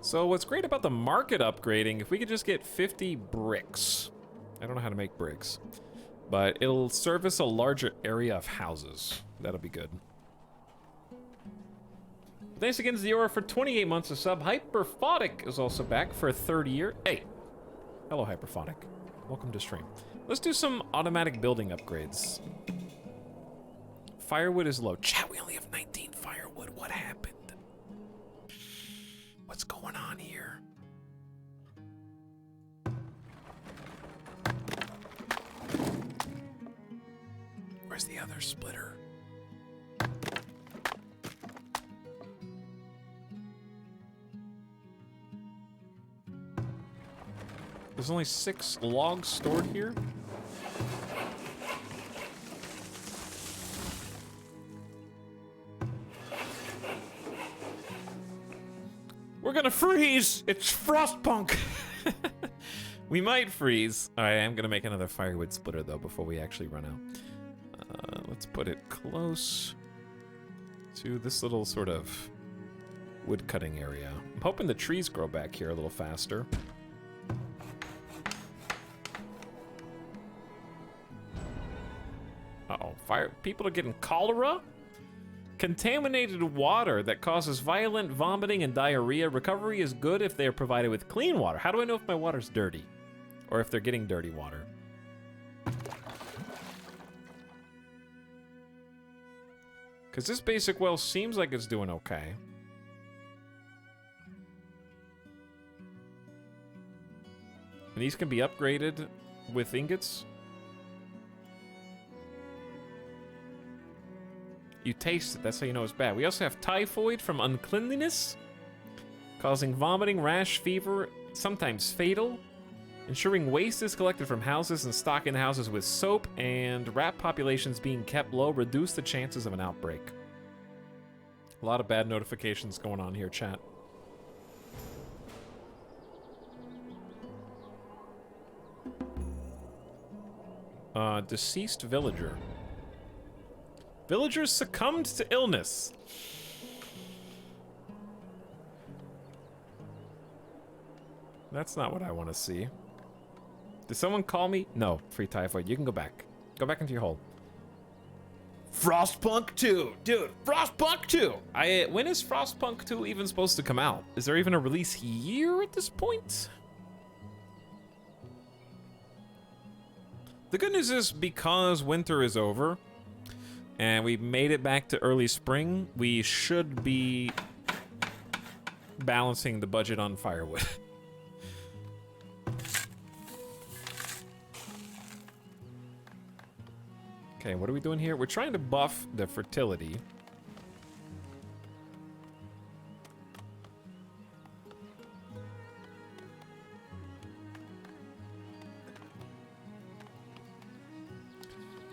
So what's great about the market upgrading, if we could just get 50 bricks. I don't know how to make bricks, but it'll service a larger area of houses. That'll be good. Thanks again, Ziora, for 28 months of sub. Hyperphotic is also back for a 3rd year. Hey, hello, Hyperphotic. Welcome to stream. Let's do some automatic building upgrades. Firewood is low. Chat, we only have 19 firewood. What happened? What's going on here? Where's the other splitter? There's only 6 logs stored here. We're gonna freeze! It's Frostpunk! We might freeze. Alright, I'm gonna make another firewood splitter though before we actually run out. Let's put it close to this little sort of wood cutting area. I'm hoping the trees grow back here a little faster. Uh-oh, people are getting cholera? Contaminated water that causes violent vomiting and diarrhea. Recovery is good if they are provided with clean water. How do I know if my water's dirty? Or if they're getting dirty water? Because this basic well seems like it's doing okay. And these can be upgraded with ingots. You taste it, that's how you know it's bad. We also have typhoid from uncleanliness, causing vomiting, rash, fever, sometimes fatal. Ensuring waste is collected from houses and stocked in houses with soap, and rat populations being kept low reduce the chances of an outbreak. A lot of bad notifications going on here, chat. Deceased villager. Villagers succumbed to illness. That's not what I want to see. Did someone call me? No, free typhoid. You can go back. Go back into your hole. Frostpunk 2, dude. Frostpunk 2. When is Frostpunk 2 even supposed to come out? Is there even a release year at this point? The good news is because winter is over and we made it back to early spring, we should be balancing the budget on firewood. Okay, what are we doing here? We're trying to buff the fertility.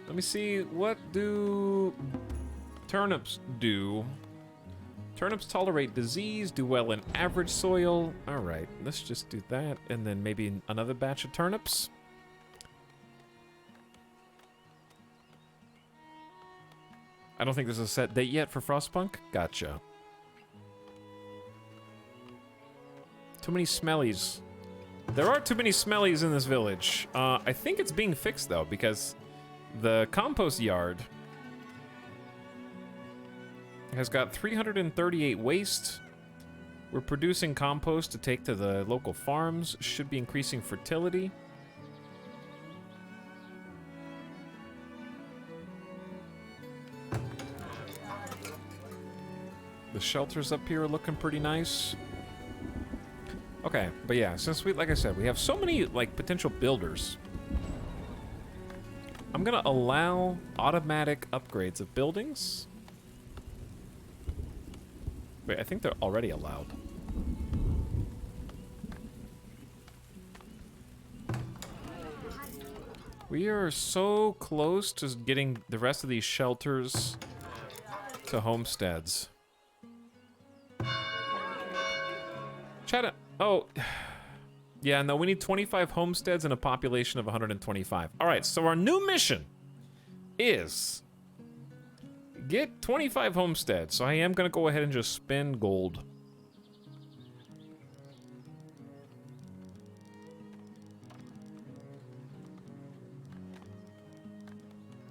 Let me see, what do turnips do? Turnips tolerate disease, do well in average soil. All right, let's just do that, and then maybe another batch of turnips. I don't think there's a set date yet for Frostpunk. Gotcha. Too many smellies. There are too many smellies in this village. I think it's being fixed though, because the compost yard has got 338 waste. We're producing compost to take to the local farms. Should be increasing fertility. The shelters up here are looking pretty nice. Okay, but yeah, since we, like I said, we have so many, like, potential builders, I'm gonna allow automatic upgrades of buildings. Wait, I think they're already allowed. We are so close to getting the rest of these shelters to homesteads. Chat. Oh, yeah, no, we need 25 homesteads and a population of 125. All right, so our new mission is get 25 homesteads. So I am gonna go ahead and just spend gold.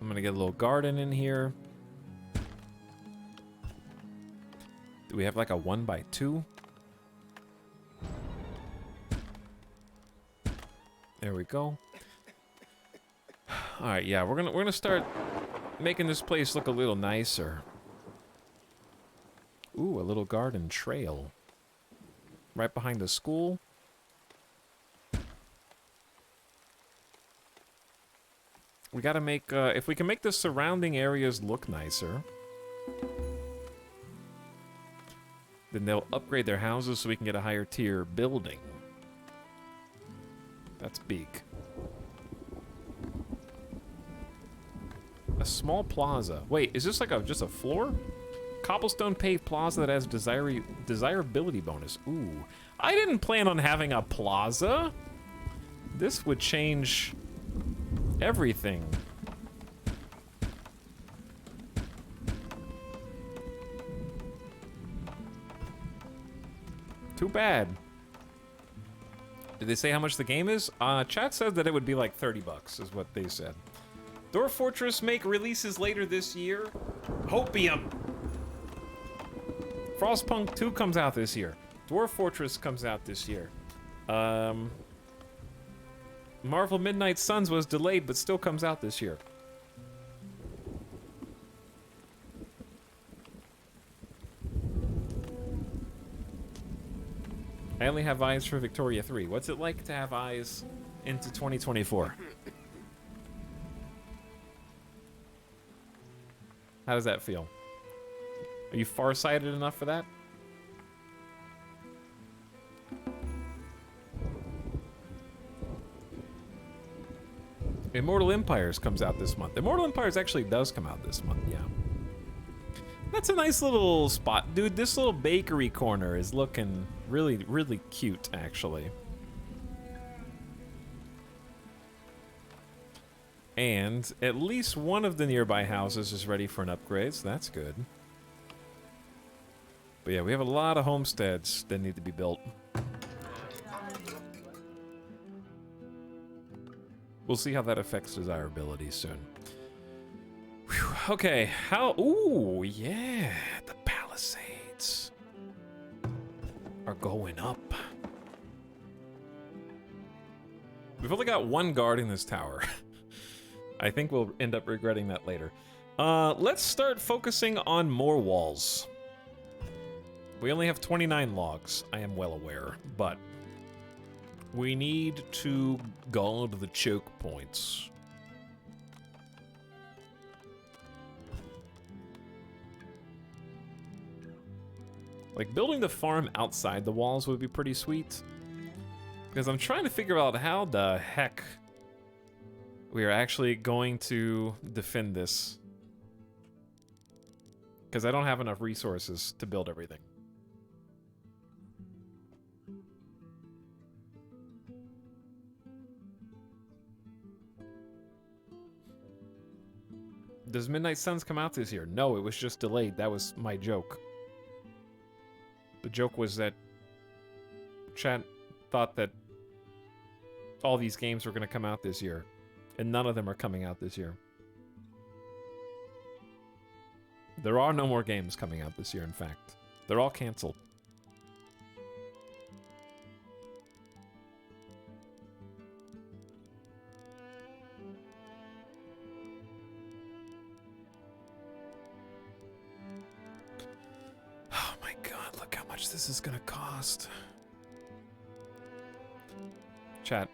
I'm gonna get a little garden in here. Do we have like a 1x2? There we go. All right, yeah, we're gonna start making this place look a little nicer. Ooh, a little garden trail right behind the school. We gotta make if we can make the surrounding areas look nicer, then they'll upgrade their houses so we can get a higher tier building. That's big. A small plaza. Wait, is this like just a floor? Cobblestone paved plaza that has desirability bonus. Ooh. I didn't plan on having a plaza. This would change everything. Too bad. Did they say how much the game is? Chat said that it would be like 30 bucks, is what they said. Dwarf Fortress make releases later this year. Hopium. Frostpunk 2 comes out this year. Dwarf Fortress comes out this year. Marvel Midnight Suns was delayed, but still comes out this year. I only have eyes for Victoria 3. What's it like to have eyes into 2024? How does that feel? Are you farsighted enough for that? Immortal Empires comes out this month. Immortal Empires actually does come out this month, yeah. That's a nice little spot. Dude, this little bakery corner is looking really, really cute, actually. And at least one of the nearby houses is ready for an upgrade, so that's good. But yeah, we have a lot of homesteads that need to be built. We'll see how that affects desirability soon. Whew. Okay, how... Ooh, yeah, the Palisades are going up. We've only got one guard in this tower. I think we'll end up regretting that later. Let's start focusing on more walls. We only have 29 logs, I am well aware, but we need to guard the choke points. Like, building the farm outside the walls would be pretty sweet. Because I'm trying to figure out how the heck we are actually going to defend this. Because I don't have enough resources to build everything. Does Midnight Suns come out this year? No, it was just delayed. That was my joke. The joke was that chat thought that all these games were going to come out this year, and none of them are coming out this year. There are no more games coming out this year, in fact. They're all canceled. Oh my god, look how much this is gonna cost. Chat.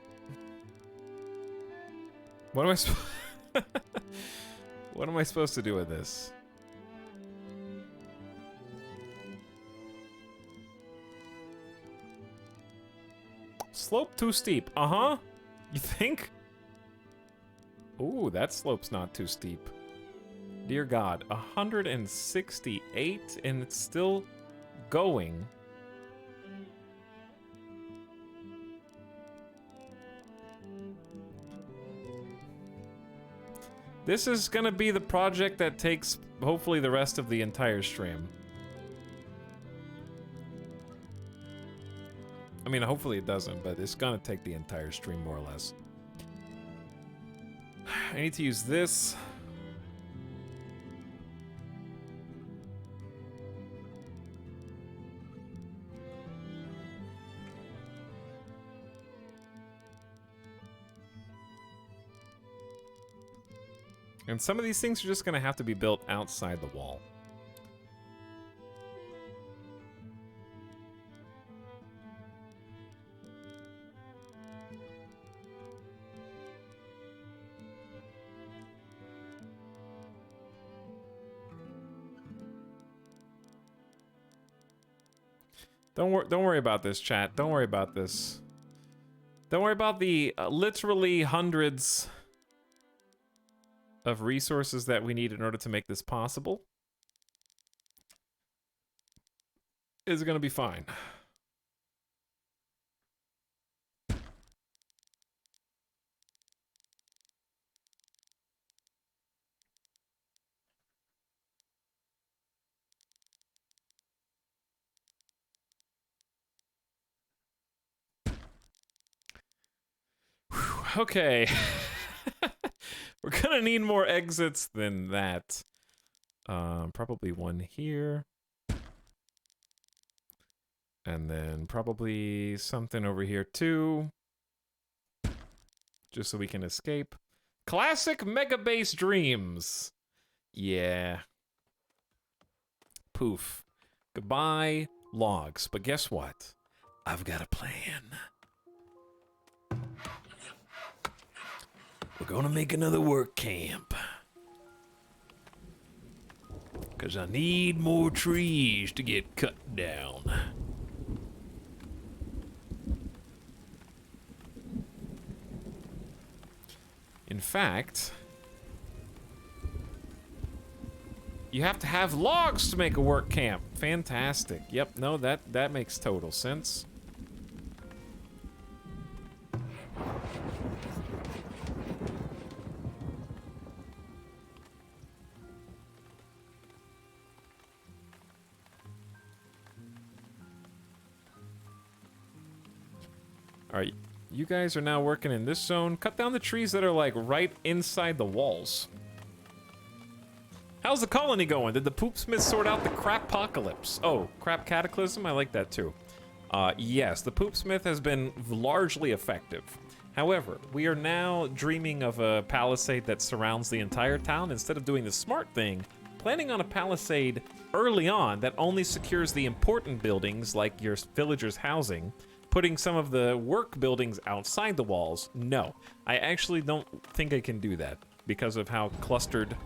What am I what am I supposed to do with this? Slope too steep. Uh-huh. You think? Ooh, that slope's not too steep. Dear God, 168 and it's still going. This is gonna be the project that takes, hopefully, the rest of the entire stream. I mean, hopefully it doesn't, but it's gonna take the entire stream, more or less. I need to use this. And some of these things are just gonna have to be built outside the wall. Don't worry about this, chat. Don't worry about this. Don't worry about the literally hundreds of resources that we need in order to make this possible. It's gonna be fine. Whew, okay. We're gonna need more exits than that. Probably one here. And then probably something over here too. Just so we can escape. Classic Mega Base dreams. Yeah. Poof. Goodbye, logs. But guess what? I've got a plan. We're gonna make another work camp. 'Cause I need more trees to get cut down. In fact, you have to have logs to make a work camp. Fantastic. Yep, no, that makes total sense. Alright, you guys are now working in this zone. Cut down the trees that are, like, right inside the walls. How's the colony going? Did the poopsmith sort out the crap-pocalypse? Oh, crap cataclysm? I like that too. Yes, the poopsmith has been largely effective. However, we are now dreaming of a palisade that surrounds the entire town instead of doing the smart thing, planning on a palisade early on that only secures the important buildings like your villagers' housing, putting some of the work buildings outside the walls. No, I actually don't think I can do that because of how clustered.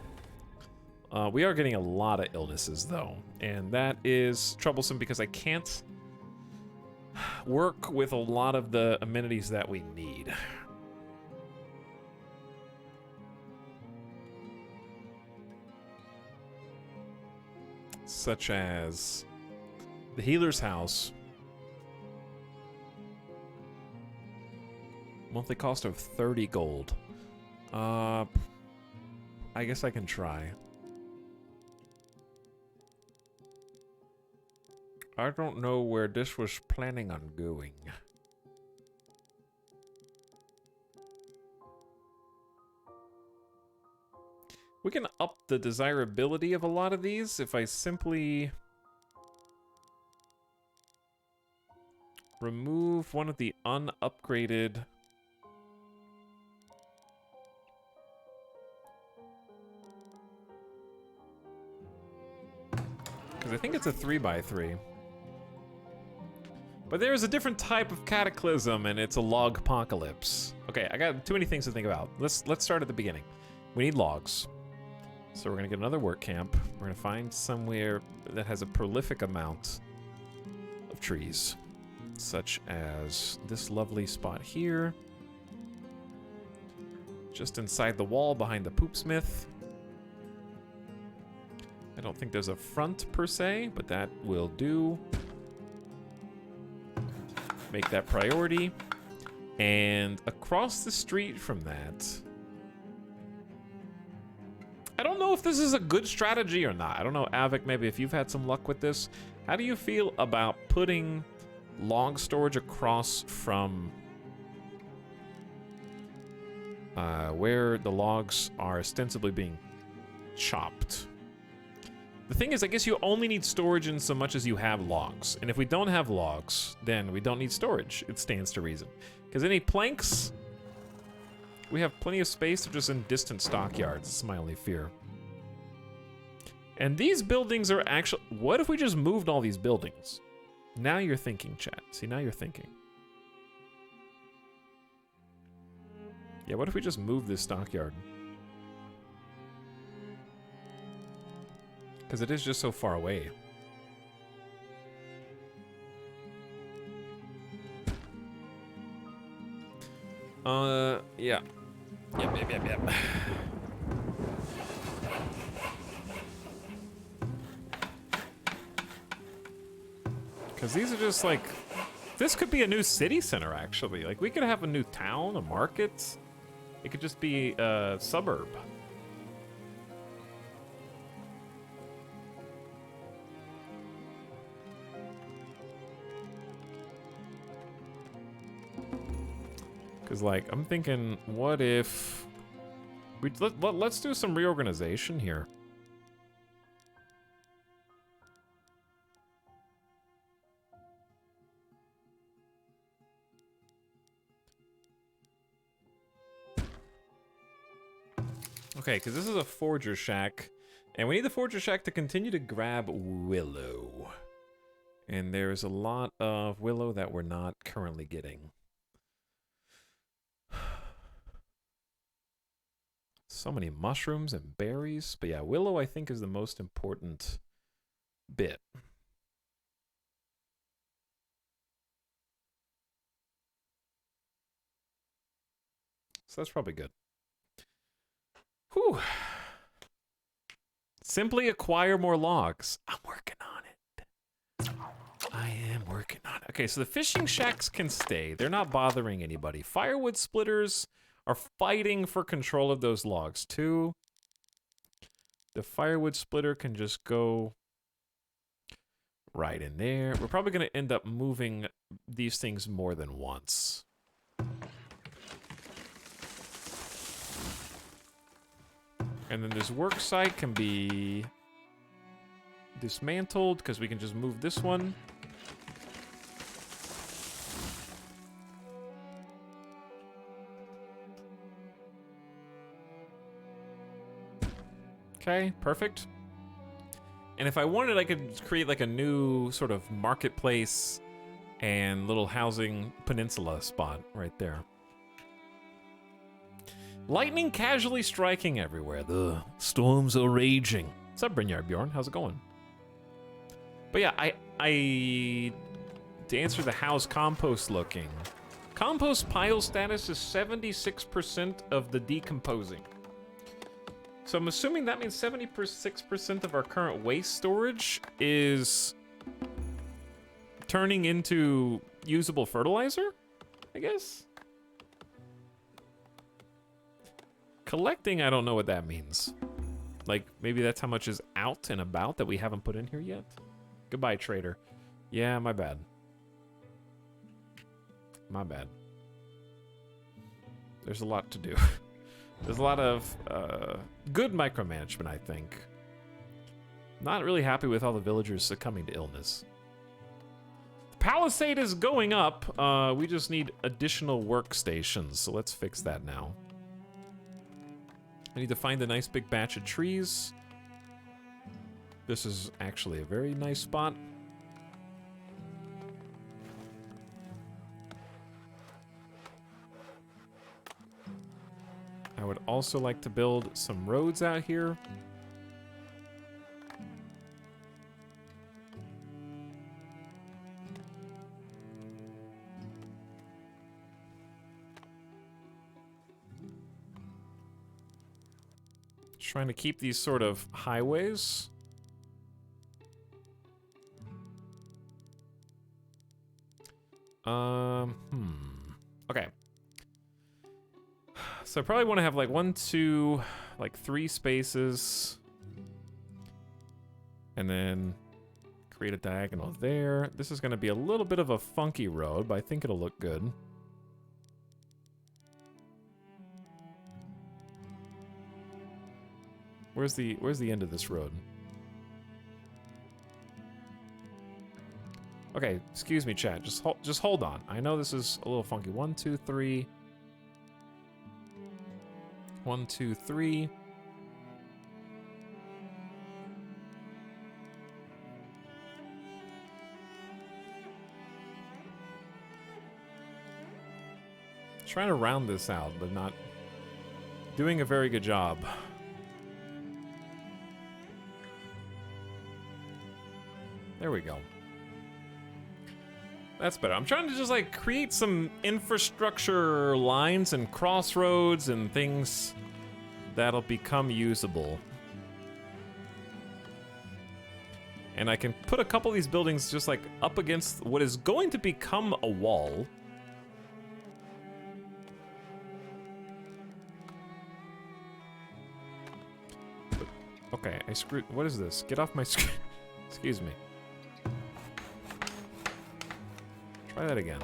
We are getting a lot of illnesses though, and that is troublesome because I can't work with a lot of the amenities that we need. Such as the healer's house. Monthly cost of 30 gold. I guess I can try. I don't know where this was planning on going. We can up the desirability of a lot of these if I simply remove one of the unupgraded. Because I think it's a 3x3. But there is a different type of cataclysm, and it's a log apocalypse. Okay, I got too many things to think about. Let's start at the beginning. We need logs. So we're gonna get another work camp. We're gonna find somewhere that has a prolific amount of trees, such as this lovely spot here, just inside the wall behind the poopsmith. I don't think there's a front per se, but that will do. Make that priority. And across the street from that, I don't know if this is a good strategy or not. I don't know, Avic, maybe if you've had some luck with this. How do you feel about putting log storage across from where the logs are ostensibly being chopped? The thing is, I guess you only need storage in so much as you have logs. And if we don't have logs, then we don't need storage. It stands to reason. Because any planks, we have plenty of space. They're just in distant stockyards. It's my only fear. And these buildings are actually... What if we just moved all these buildings? Now you're thinking, chat. See, now you're thinking. Yeah, what if we just moved this stockyard? Because it is just so far away. Yeah. Yep. Because these are just like... This could be a new city center, actually. Like, we could have a new town, a market. It could just be a suburb. Because, like, I'm thinking, what if... Let's do some reorganization here. Okay, because this is a forger shack. And we need the forger shack to continue to grab willow. And there's a lot of willow that we're not currently getting. So many mushrooms and berries. But yeah, willow I think is the most important bit. So that's probably good. Whew. Simply acquire more logs. I'm working on it. I am working on it. Okay, so the fishing shacks can stay. They're not bothering anybody. Firewood splitters are fighting for control of those logs too. The firewood splitter can just go right in there. We're probably going to end up moving these things more than once. And then this work site can be dismantled because we can just move this one. Okay, perfect. And if I wanted, I could create like a new sort of marketplace and little housing peninsula spot right there. Lightning casually striking everywhere. The storms are raging. What's up, Brynjar Bjorn? How's it going? But yeah, to answer the how's compost looking. Compost pile status is 76% of the decomposing. So I'm assuming that means 76% of our current waste storage is turning into usable fertilizer, I guess? Collecting, I don't know what that means. Like, maybe that's how much is out and about that we haven't put in here yet? Goodbye, trader. Yeah, my bad. My bad. There's a lot to do. There's a lot of good micromanagement, I think. Not really happy with all the villagers succumbing to illness. The palisade is going up. We just need additional workstations, so let's fix that now. I need to find a nice big batch of trees. This is actually a very nice spot. I would also like to build some roads out here. Trying to keep these sort of highways. Okay. So I probably want to have like 1, 2, like 3 spaces. And then create a diagonal there. This is going to be a little bit of a funky road, but I think it'll look good. Where's the end of this road? Okay, excuse me, chat. Just hold on. I know this is a little funky. 1, 2, 3. 1, 2, 3. Trying to round this out, but not doing a very good job. There we go. That's better. I'm trying to just like create some infrastructure lines and crossroads and things that'll become usable. And I can put a couple of these buildings just like up against what is going to become a wall. Okay, I screwed. What is this? Get off my screen. Excuse me. Try that again.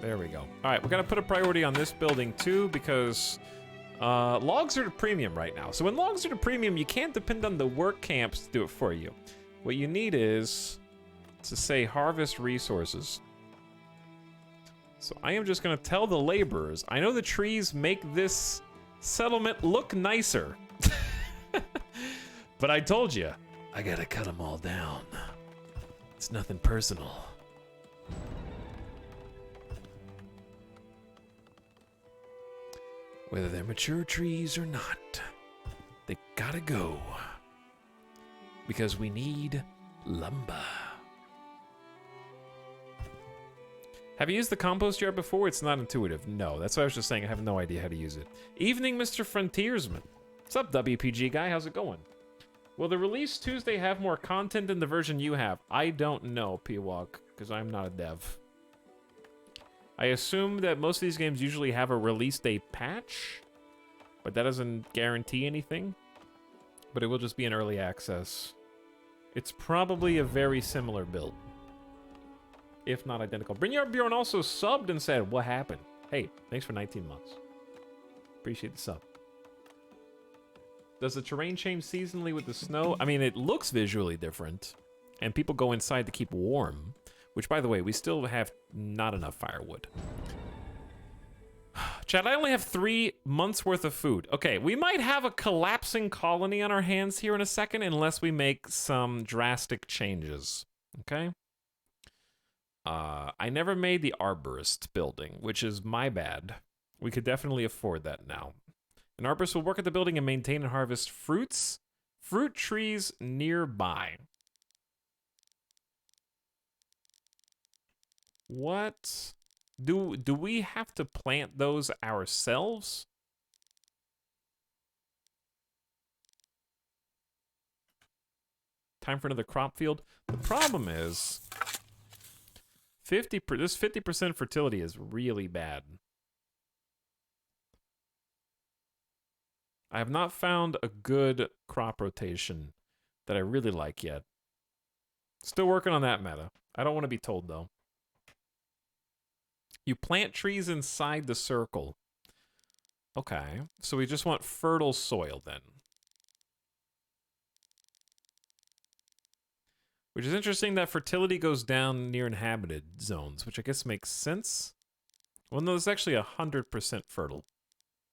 There we go. All right, we're gonna put a priority on this building too because logs are the premium right now. So when logs are the premium, you can't depend on the work camps to do it for you. What you need is to say harvest resources. So I am just gonna tell the laborers, I know the trees make this settlement look nicer. But I told you, I gotta cut them all down. It's nothing personal. Whether they're mature trees or not, they gotta go. Because we need lumber. Have you used the compost yard before? It's not intuitive. No, that's what I was just saying. I have no idea how to use it. Evening, Mr. Frontiersman. What's up, WPG guy? How's it going? Will the release Tuesday have more content than the version you have? I don't know, P-Walk, because I'm not a dev. I assume that most of these games usually have a release day patch, but that doesn't guarantee anything. But it will just be an early access. It's probably a very similar build, if not identical. Brynjar Bjorn also subbed and said, what happened? Hey, thanks for 19 months. Appreciate the sub. Does the terrain change seasonally with the snow? I mean, it looks visually different. And people go inside to keep warm. Which, by the way, we still have not enough firewood. Chad, I only have 3 months worth of food. Okay, we might have a collapsing colony on our hands here in a second unless we make some drastic changes. Okay? I never made the arborist building, which is my bad. We could definitely afford that now. An arborist will work at the building and maintain and harvest fruit trees nearby. What? Do we have to plant those ourselves? Time for another crop field. The problem is this 50% fertility is really bad. I have not found a good crop rotation that I really like yet. Still working on that meta. I don't want to be told though. You plant trees inside the circle. Okay, so we just want fertile soil then. Which is interesting that fertility goes down near inhabited zones, which I guess makes sense. Well, no, it's actually 100% fertile.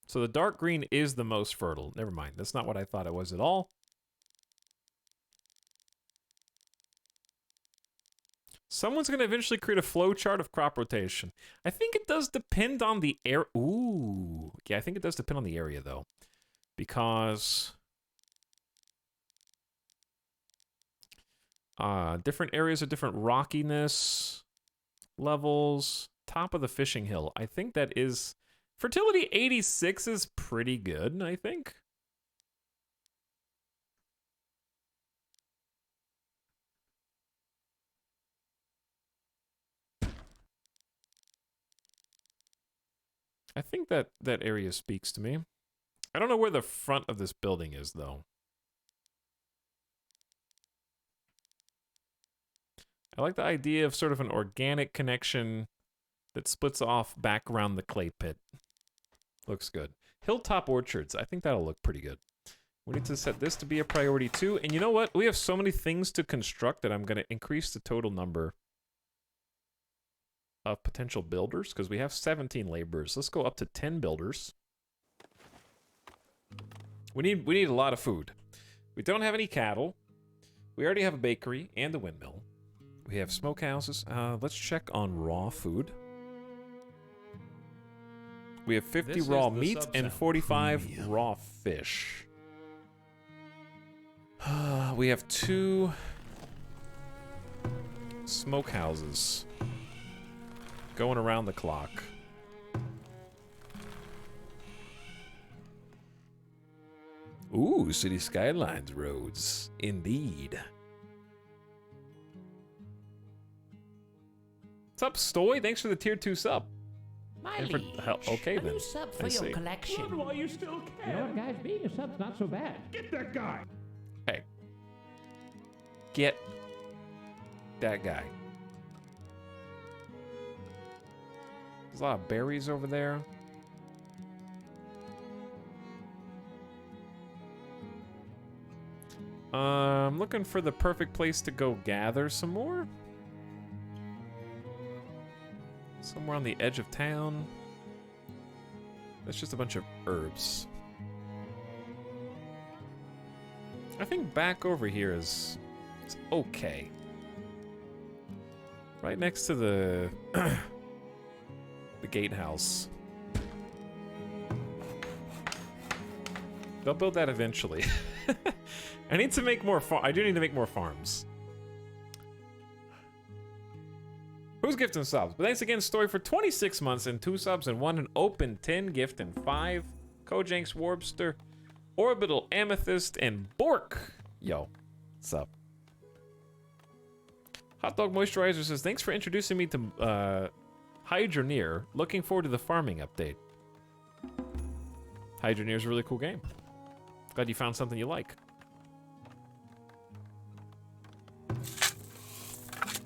So the dark green is the most fertile. Never mind, that's not what I thought it was at all. Someone's going to eventually create a flowchart of crop rotation. I think it does depend on the area. Ooh. Yeah, I think it does depend on the area, though. Because different areas are different rockiness levels. Top of the fishing hill. I think that is... Fertility 86 is pretty good, I think. I think that area speaks to me. I don't know where the front of this building is, though. I like the idea of sort of an organic connection that splits off back around the clay pit. Looks good. Hilltop orchards. I think that'll look pretty good. We need to set this to be a priority, too. And you know what? We have so many things to construct that I'm going to increase the total number of potential builders, because we have 17 laborers. Let's go up to 10 builders. We need a lot of food. We don't have any cattle. We already have a bakery and a windmill. We have smokehouses. Let's check on raw food. We have 50 raw meat and 45 raw fish. We have 2 smokehouses going around the clock. Ooh, city skylines roads. Indeed. What's up, Stoy? Thanks for the tier 2 sub. My liege, okay, a then. new sub for your collection. Blood while you still can. You know what, guys? Being a sub's not so bad. Get that guy. Hey. Get that guy. There's a lot of berries over there. I'm looking for the perfect place to go gather some more. Somewhere on the edge of town. That's just a bunch of herbs. I think back over here is it's okay. Right next to the the gatehouse. They'll build that eventually. I need to make more I do need to make more farms. Who's gifting subs? But thanks again, Story, for 26 months and 2 subs and 1 an open 10 gift and 5. Kojanks, Warbster, Orbital, Amethyst, and Bork. Yo, what's up? Hot Dog Moisturizer says, thanks for introducing me to Hydroneer. Looking forward to the farming update. Hydroneer is a really cool game. Glad you found something you like.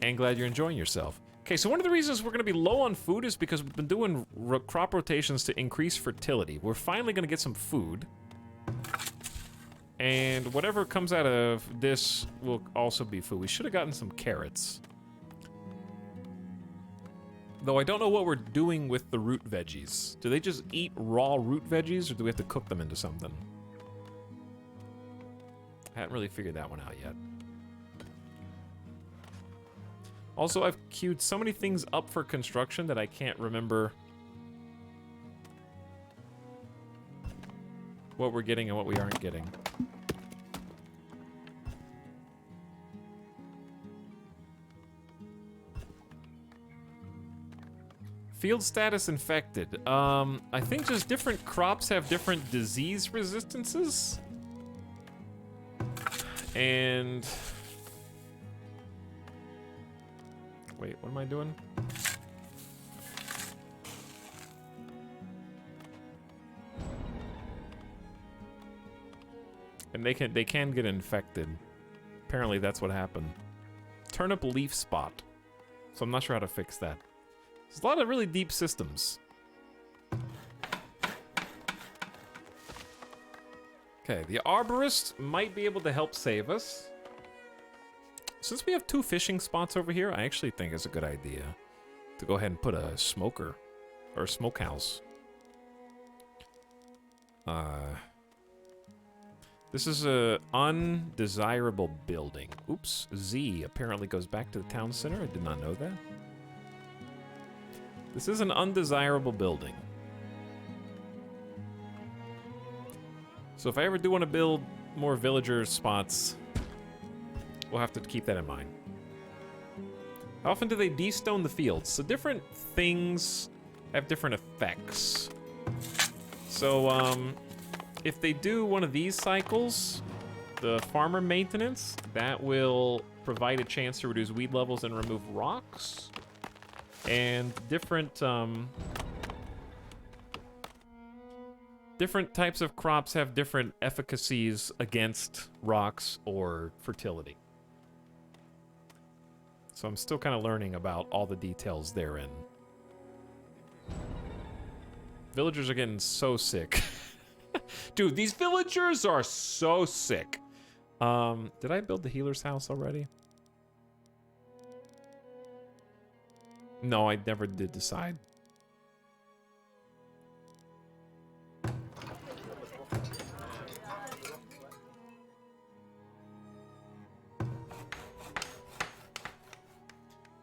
And glad you're enjoying yourself. Okay, so one of the reasons we're going to be low on food is because we've been doing crop rotations to increase fertility. We're finally going to get some food. And whatever comes out of this will also be food. We should have gotten some carrots. Though I don't know what we're doing with the root veggies. Do they just eat raw root veggies, or do we have to cook them into something? I haven't really figured that one out yet. Also, I've queued so many things up for construction that I can't remember what we're getting and what we aren't getting. Field status infected. I think just different crops have different disease resistances. And... wait, what am I doing? And they can get infected. Apparently that's what happened. Turnip leaf spot. So I'm not sure how to fix that. There's a lot of really deep systems. Okay, the arborist might be able to help save us. Since we have 2 fishing spots over here, I actually think it's a good idea to go ahead and put a smoker or a smokehouse. This is a undesirable building. Oops, Z apparently goes back to the town center. I did not know that. This is an undesirable building. So if I ever do want to build more villager spots, we'll have to keep that in mind. How often do they de-stone the fields? So different things have different effects. So, if they do one of these cycles, the farmer maintenance, that will provide a chance to reduce weed levels and remove rocks. And different, different types of crops have different efficacies against rocks or fertility. So I'm still kind of learning about all the details therein. Villagers are getting so sick. Dude, these villagers are so sick. Did I build the healer's house already? No, I never did decide.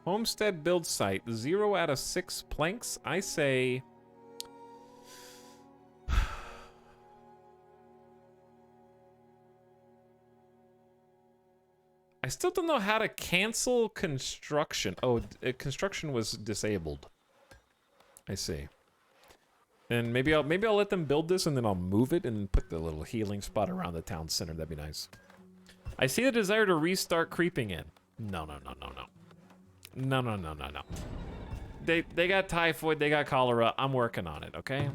Homestead build site, 0 out of 6 planks. I say... I still don't know how to cancel construction. Oh, construction was disabled. I see. And maybe I'll let them build this and then I'll move it and put the little healing spot around the town center. That'd be nice. I see the desire to restart creeping in. No. No. They got typhoid, they got cholera. I'm working on it, okay?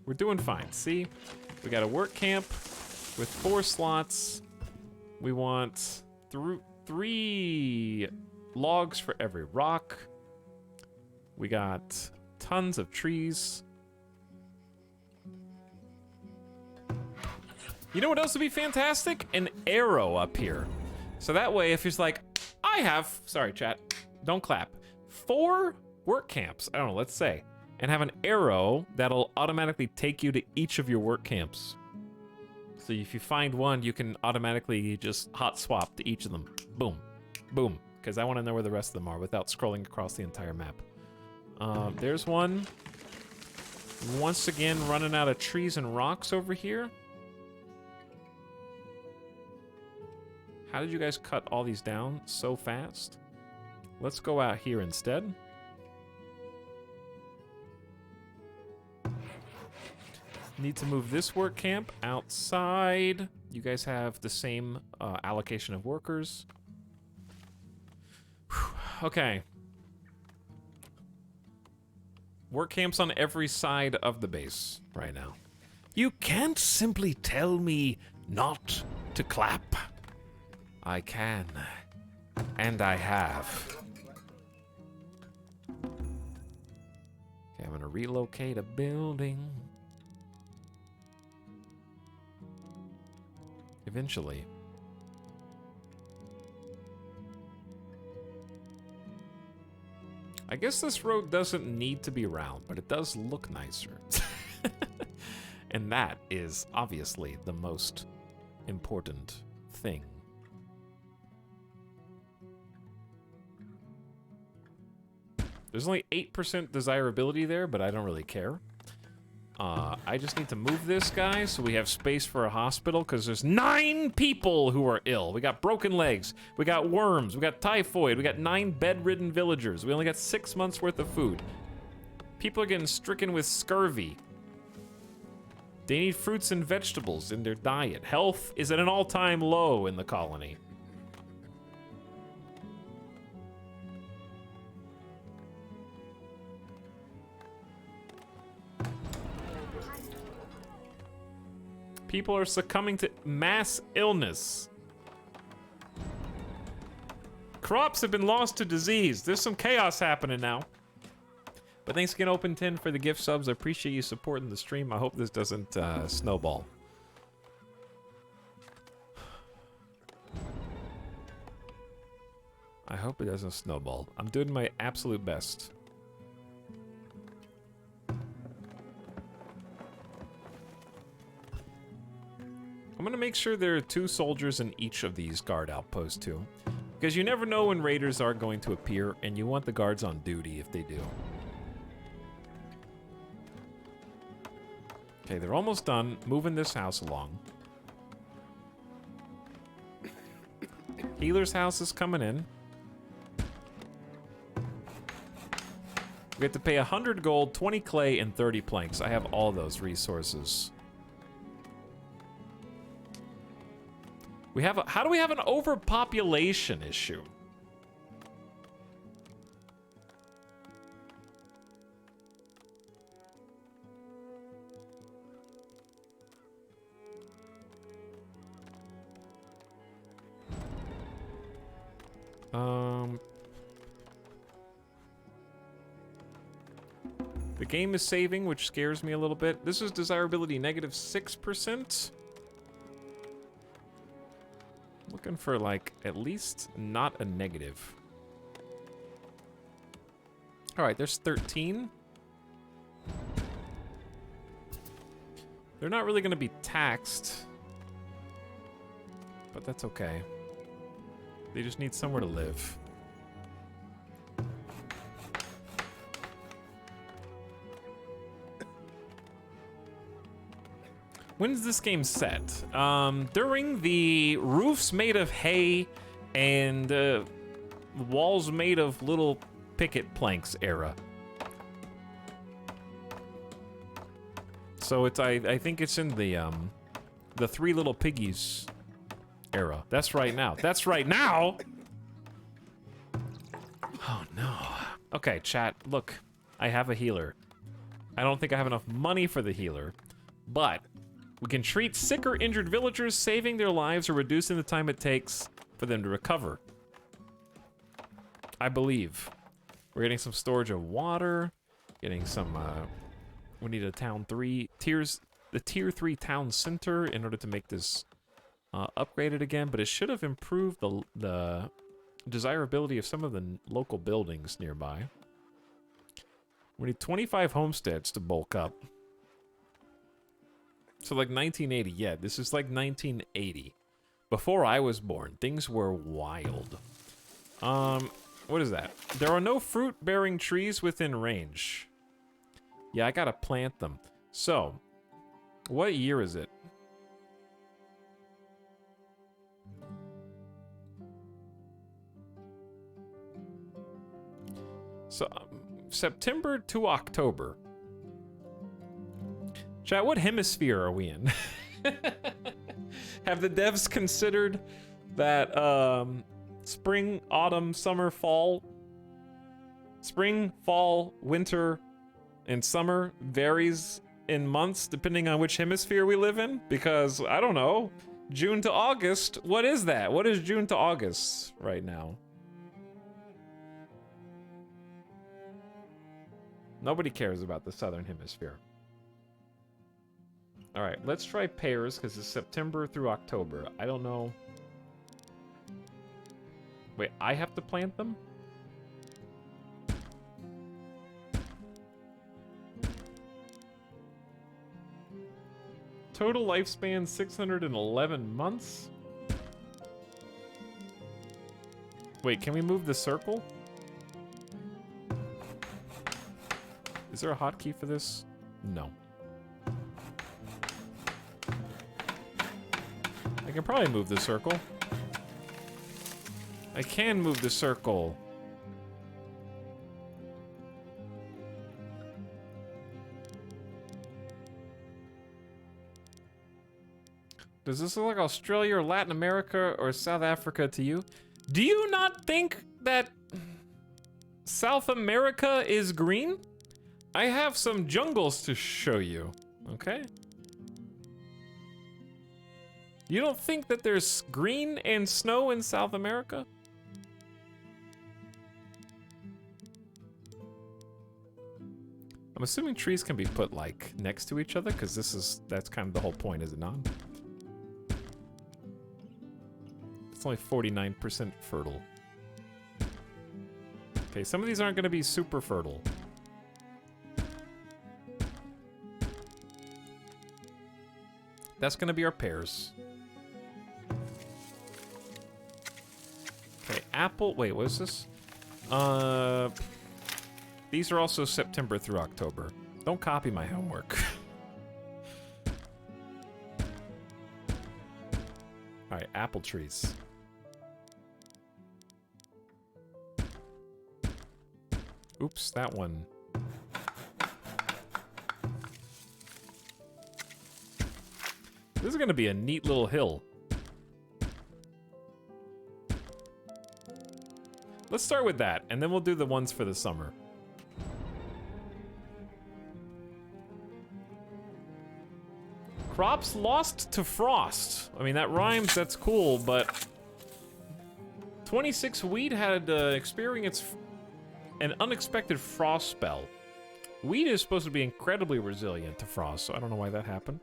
We're doing fine. See? We got a work camp with 4 slots. We want 3 logs for every rock. We got tons of trees. You know what else would be fantastic? An arrow up here. So that way, if it's like, I have, sorry chat, don't clap, 4 work camps, I don't know, let's say, and have an arrow that'll automatically take you to each of your work camps. So if you find one, you can automatically just hot swap to each of them. Boom, boom, because I want to know where the rest of them are without scrolling across the entire map. There's one. Once again, running out of trees and rocks over here. How did you guys cut all these down so fast? Let's go out here instead. Need to move this work camp outside. You guys have the same allocation of workers. Whew. Okay. Work camps on every side of the base right now. You can't simply tell me not to clap. I can. And I have. Okay, I'm gonna relocate a building. Eventually. I guess this road doesn't need to be round, but it does look nicer. And that is obviously the most important thing. There's only 8% desirability there, but I don't really care. I just need to move this guy so we have space for a hospital, because there's 9 people who are ill. We got broken legs, we got worms, we got typhoid, we got 9 bedridden villagers. We only got 6 months worth of food. People are getting stricken with scurvy. They need fruits and vegetables in their diet. Health is at an all-time low in the colony. People are succumbing to mass illness. Crops have been lost to disease. There's some chaos happening now. But thanks again, Open 10, for the gift subs. I appreciate you supporting the stream. I hope this doesn't snowball. I hope it doesn't snowball. I'm doing my absolute best. I'm gonna make sure there are 2 soldiers in each of these guard outposts too. Because you never know when raiders are going to appear, and you want the guards on duty if they do. Okay, they're almost done moving this house along. Healer's house is coming in. We have to pay 100 gold, 20 clay, and 30 planks. I have all those resources. We have how do we have an overpopulation issue? The game is saving, which scares me a little bit. This is desirability -6%. Looking for, like, at least not a negative. Alright, there's 13. They're not really going to be taxed. But that's okay. They just need somewhere to live. When's this game set? During the roofs made of hay and walls made of little picket planks era. So it's I think it's in the 3 Little Piggies era. That's right now. That's right now. Oh no. Okay, chat. Look, I have a healer. I don't think I have enough money for the healer, but we can treat sick or injured villagers, saving their lives or reducing the time it takes for them to recover. I believe. We're getting some storage of water, getting some, we need a the tier 3 town center in order to make this upgraded again, but it should have improved the desirability of some of the local buildings nearby. We need 25 homesteads to bulk up. So like 1980, yeah, this is like 1980. Before I was born, things were wild. What is that? There are no fruit-bearing trees within range. Yeah, I gotta plant them. So, what year is it? So, September to October. Chat, what hemisphere are we in? Have the devs considered that spring, autumn, summer, fall? Spring, fall, winter, and summer varies in months depending on which hemisphere we live in? Because, I don't know, June to August? What is that? What is June to August right now? Nobody cares about the Southern Hemisphere. All right, let's try pears because it's September through October. I don't know. Wait, I have to plant them? Total lifespan 611 months? Wait, can we move the circle? Is there a hotkey for this? No. I can probably move the circle. I can move the circle. Does this look like Australia or Latin America or South Africa to you? Do you not think that South America is green? I have some jungles to show you, okay? You don't think that there's green and snow in South America? I'm assuming trees can be put like next to each other because that's kind of the whole point, is it not? It's only 49% fertile. Okay, some of these aren't going to be super fertile. That's going to be our pears. Okay, apple. Wait, what is this? These are also September through October. Don't copy my homework. All right, apple trees. Oops, that one. This is gonna be a neat little hill. Let's start with that, and then we'll do the ones for the summer. Crops lost to frost. I mean, that rhymes, that's cool, but 26 wheat had experienced an unexpected frost spell. Wheat is supposed to be incredibly resilient to frost, so I don't know why that happened.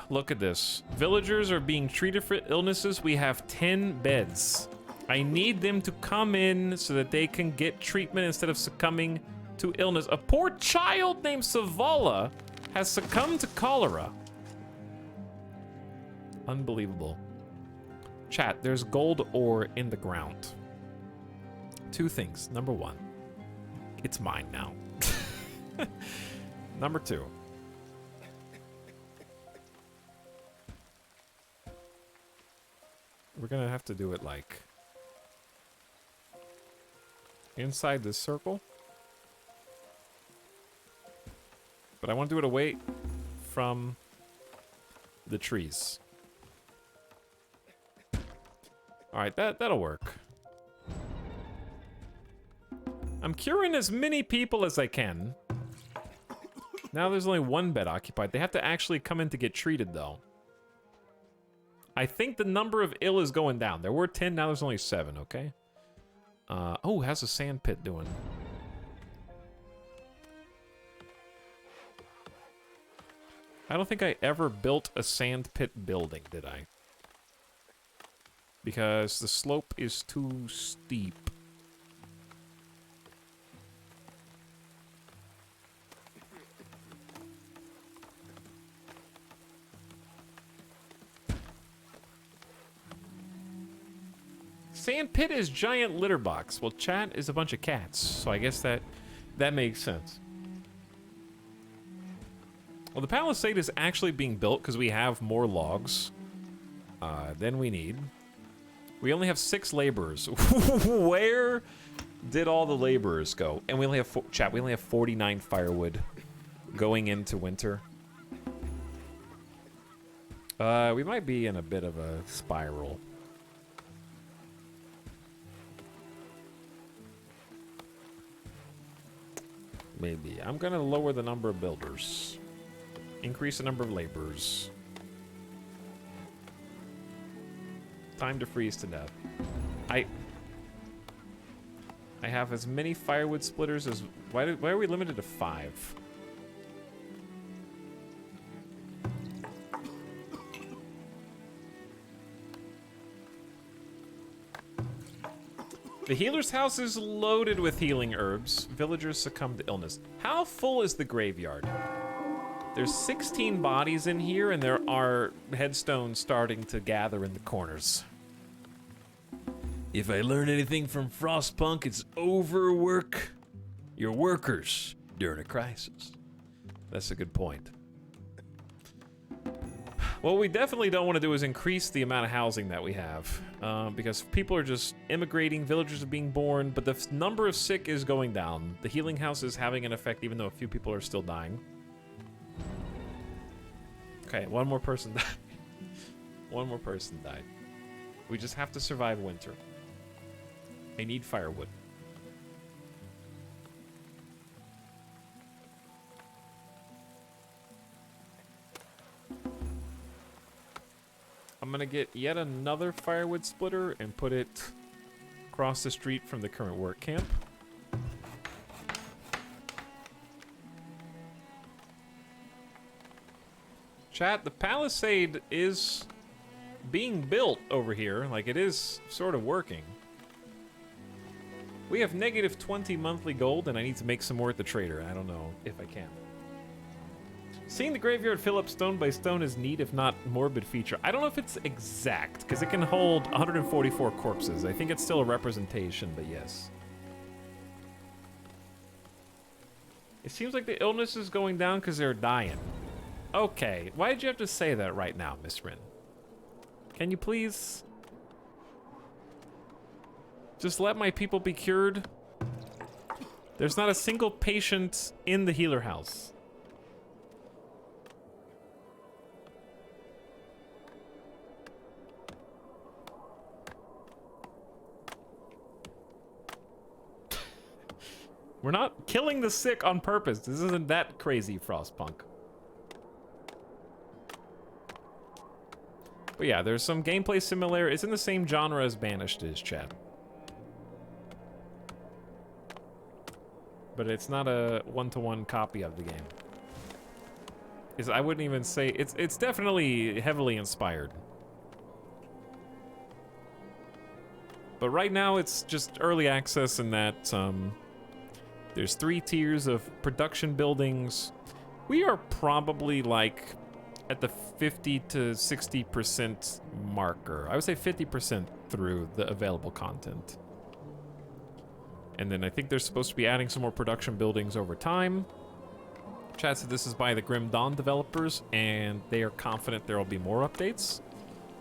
Look at this. Villagers are being treated for illnesses. We have 10 beds. I need them to come in so that they can get treatment instead of succumbing to illness. A poor child named Savala has succumbed to cholera. Unbelievable. Chat, there's gold ore in the ground. Two things. Number one, it's mine now. Number two, we're gonna have to do it like inside this circle. But I want to do it away from the trees. All right, that'll work. I'm curing as many people as I can. Now there's only one bed occupied. They have to actually come in to get treated, though. I think the number of ill is going down. There were 10, now there's only 7, okay? Oh, how's the sand pit doing? I don't think I ever built a sand pit building, did I? Because the slope is too steep. Sand pit is giant litter box. Well, chat is a bunch of cats, so I guess that makes sense. Well, the palisade is actually being built because we have more logs than we need. We only have 6 laborers. Where did all the laborers go? And we only have chat. We only have 49 firewood going into winter. We might be in a bit of a spiral. Maybe. I'm gonna lower the number of builders. Increase the number of laborers. Time to freeze to death. I have as many firewood splitters as... Why are we limited to 5? The healer's house is loaded with healing herbs. Villagers succumb to illness. How full is the graveyard? There's 16 bodies in here, and there are headstones starting to gather in the corners. If I learn anything from Frostpunk, it's overwork your workers during a crisis. That's a good point. What we definitely don't want to do is increase the amount of housing that we have, because people are just immigrating, villagers are being born, but the number of sick is going down. The healing house is having an effect, even though a few people are still dying. Okay, one more person died. One more person died. We just have to survive winter. I need firewood. I'm gonna get yet another firewood splitter and put it across the street from the current work camp. Chat, the palisade is being built over here. Like, it is sort of working. We have negative 20 monthly gold, and I need to make some more at the trader. I don't know if I can. Seeing the graveyard fill up stone by stone is neat, if not morbid feature. I don't know if it's exact, because it can hold 144 corpses. I think it's still a representation, but yes. It seems like the illness is going down because they're dying. Okay, why did you have to say that right now, Miss Rin? Can you please just let my people be cured? There's not a single patient in the healer house. We're not killing the sick on purpose. This isn't that crazy, Frostpunk. But yeah, there's some gameplay similar. It's in the same genre as Banished is, chat. But it's not a one-to-one copy of the game. I wouldn't even say... It's definitely heavily inspired. But right now, it's just early access in that... there's 3 tiers of production buildings. We are probably like at the 50 to 60% marker. I would say 50% through the available content. And then I think they're supposed to be adding some more production buildings over time. Chat said this is by the Grim Dawn developers, and they are confident there will be more updates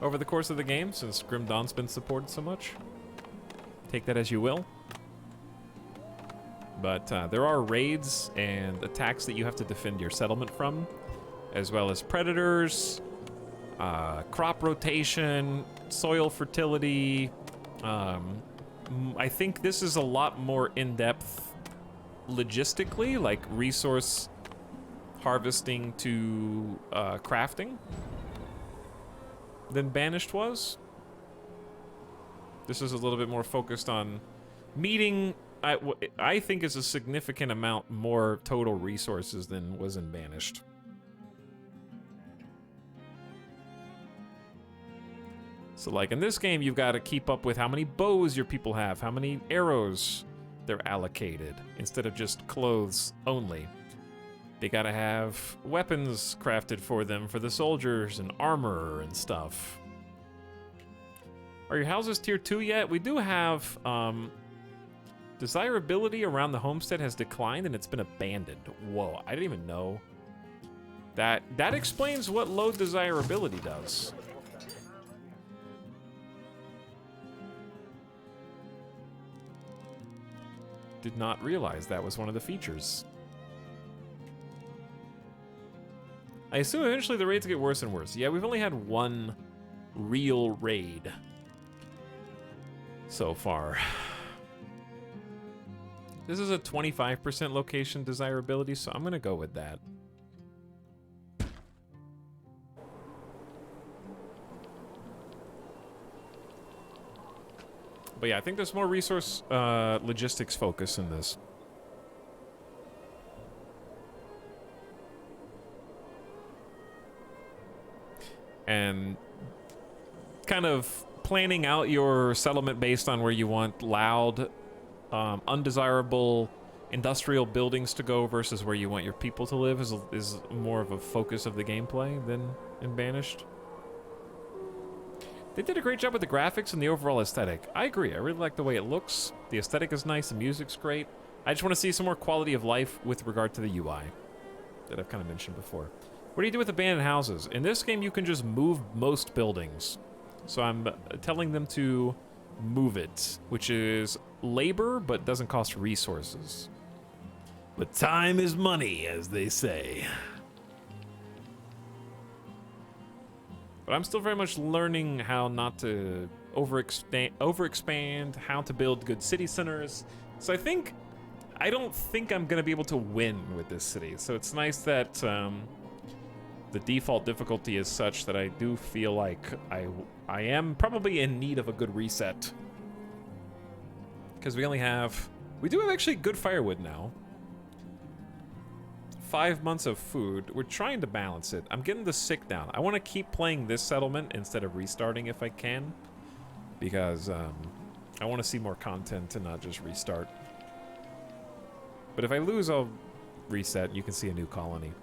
over the course of the game since Grim Dawn's been supported so much. Take that as you will. But there are raids and attacks that you have to defend your settlement from, as well as predators, crop rotation, soil fertility. I think this is a lot more in-depth logistically, like resource harvesting to crafting, than Banished was. This is a little bit more focused on meeting... I think is a significant amount more total resources than was in Banished. So like in this game, you've got to keep up with how many bows your people have, how many arrows they're allocated, instead of just clothes only. They gotta have weapons crafted for them for the soldiers and armor and stuff. Are your houses tier 2 yet? We do have, desirability around the homestead has declined and it's been abandoned. Whoa, I didn't even know. That explains what low desirability does. Did not realize that was one of the features. I assume eventually the raids get worse and worse. Yeah, we've only had one real raid so far. This is a 25% location desirability, so I'm gonna go with that. But yeah, I think there's more resource logistics focus in this. And kind of planning out your settlement based on where you want loud, undesirable industrial buildings to go versus where you want your people to live is more of a focus of the gameplay than in Banished. They did a great job with the graphics and the overall aesthetic. I agree. I really like the way it looks. The aesthetic is nice. The music's great. I just want to see some more quality of life with regard to the UI that I've kind of mentioned before. What do you do with abandoned houses? In this game, you can just move most buildings. So I'm telling them to move it, which is labor, but doesn't cost resources. But time is money, as they say. But I'm still very much learning how not to overexpand, how to build good city centers. So I don't think I'm going to be able to win with this city. So it's nice that the default difficulty is such that I do feel like I am probably in need of a good reset. Because we do have actually good firewood now. 5 months of food. We're trying to balance it. I'm getting the sick down. I want to keep playing this settlement instead of restarting if I can. Because I want to see more content and not just restart. But if I lose, I'll reset. You can see a new colony.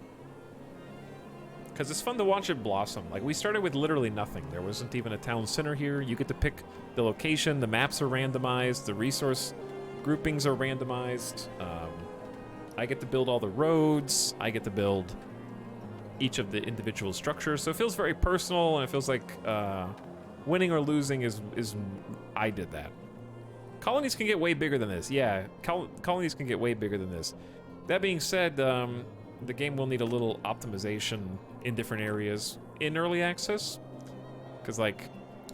Because it's fun to watch it blossom. Like, we started with literally nothing. There wasn't even a town center here. You get to pick the location. The maps are randomized. The resource groupings are randomized. I get to build all the roads. I get to build each of the individual structures. So it feels very personal, and it feels like winning or losing is I did that. Colonies can get way bigger than this. Yeah, colonies can get way bigger than this. That being said, the game will need a little optimization in different areas in early access. Because, like,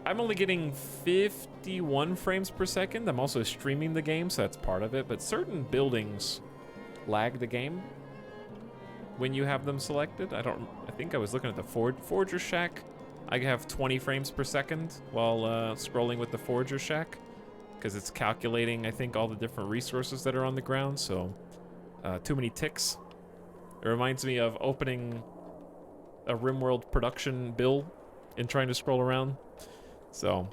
I'm only getting 51 frames per second. I'm also streaming the game, so that's part of it. But certain buildings lag the game when you have them selected. I think I was looking at the Forger Shack. I have 20 frames per second while scrolling with the Forger Shack. Because it's calculating, I think, all the different resources that are on the ground. So, too many ticks. It reminds me of opening a RimWorld production bill and trying to scroll around. So,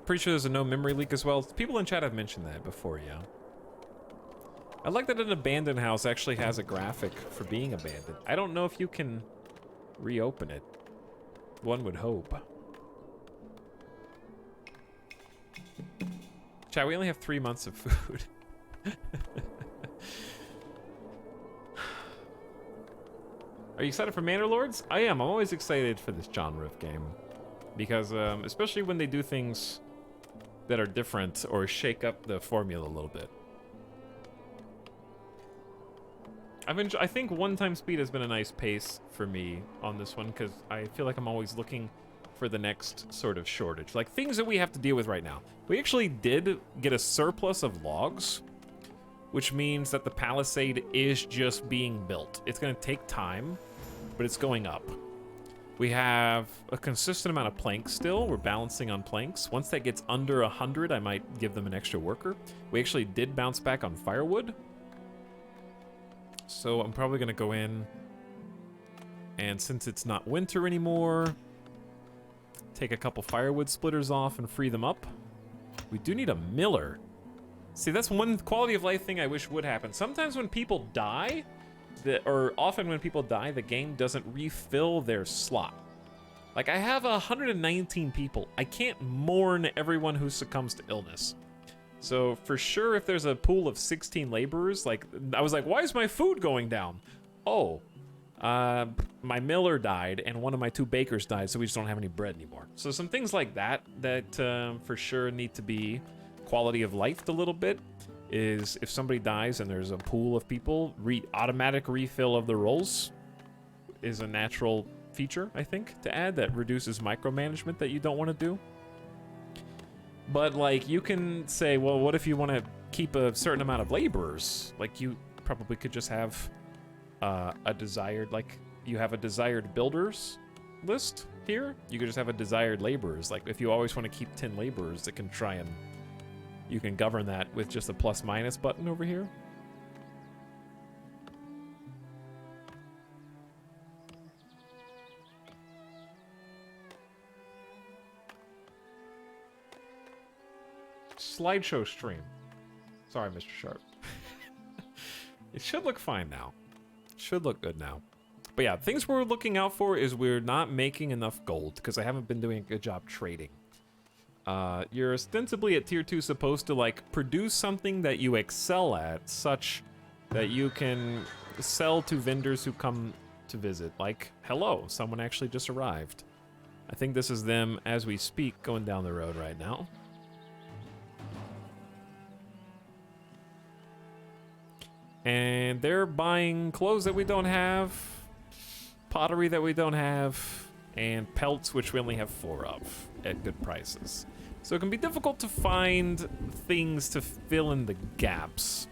pretty sure there's a no memory leak as well. People in chat have mentioned that before, yeah. I like that an abandoned house actually has a graphic for being abandoned. I don't know if you can reopen it. One would hope. Chat, we only have 3 months of food. Are you excited for Manor Lords? I am. I'm always excited for this genre of game. Because, especially when they do things that are different or shake up the formula a little bit. I think one-time speed has been a nice pace for me on this one, because I feel like I'm always looking for the next sort of shortage. Like, things that we have to deal with right now. We actually did get a surplus of logs, which means that the palisade is just being built. It's going to take time, but it's going up. We have a consistent amount of planks still. We're balancing on planks. Once that gets under 100, I might give them an extra worker. We actually did bounce back on firewood. So I'm probably going to go in, and since it's not winter anymore, take a couple firewood splitters off and free them up. We do need a miller. See, that's one quality of life thing I wish would happen. Sometimes when people die, often when people die, the game doesn't refill their slot. Like, I have 119 people. I can't mourn everyone who succumbs to illness. So for sure, if there's a pool of 16 laborers, like, I was like, why is my food going down? Oh, my miller died and one of my 2 bakers died, so we just don't have any bread anymore. So some things like that for sure need to be quality of life a little bit. Is if somebody dies and there's a pool of people, automatic refill of the rolls is a natural feature, I think, to add that reduces micromanagement that you don't want to do. But, like, you can say, well, what if you want to keep a certain amount of laborers? Like, you probably could just have you have a desired builders list, here. You could just have a desired laborers. Like if you always want to keep 10 laborers, it can try and you can govern that with just a plus minus button over here. Slideshow stream. Sorry, Mr. Sharp. It should look fine now. Should look good now. But yeah, things we're looking out for is we're not making enough gold because I haven't been doing a good job trading. You're ostensibly at tier 2 supposed to like produce something that you excel at such that you can sell to vendors who come to visit. Like, hello, someone actually just arrived. I think this is them as we speak going down the road right now. And they're buying clothes that we don't have, pottery that we don't have, and pelts, which we only have 4 of at good prices. So it can be difficult to find things to fill in the gaps.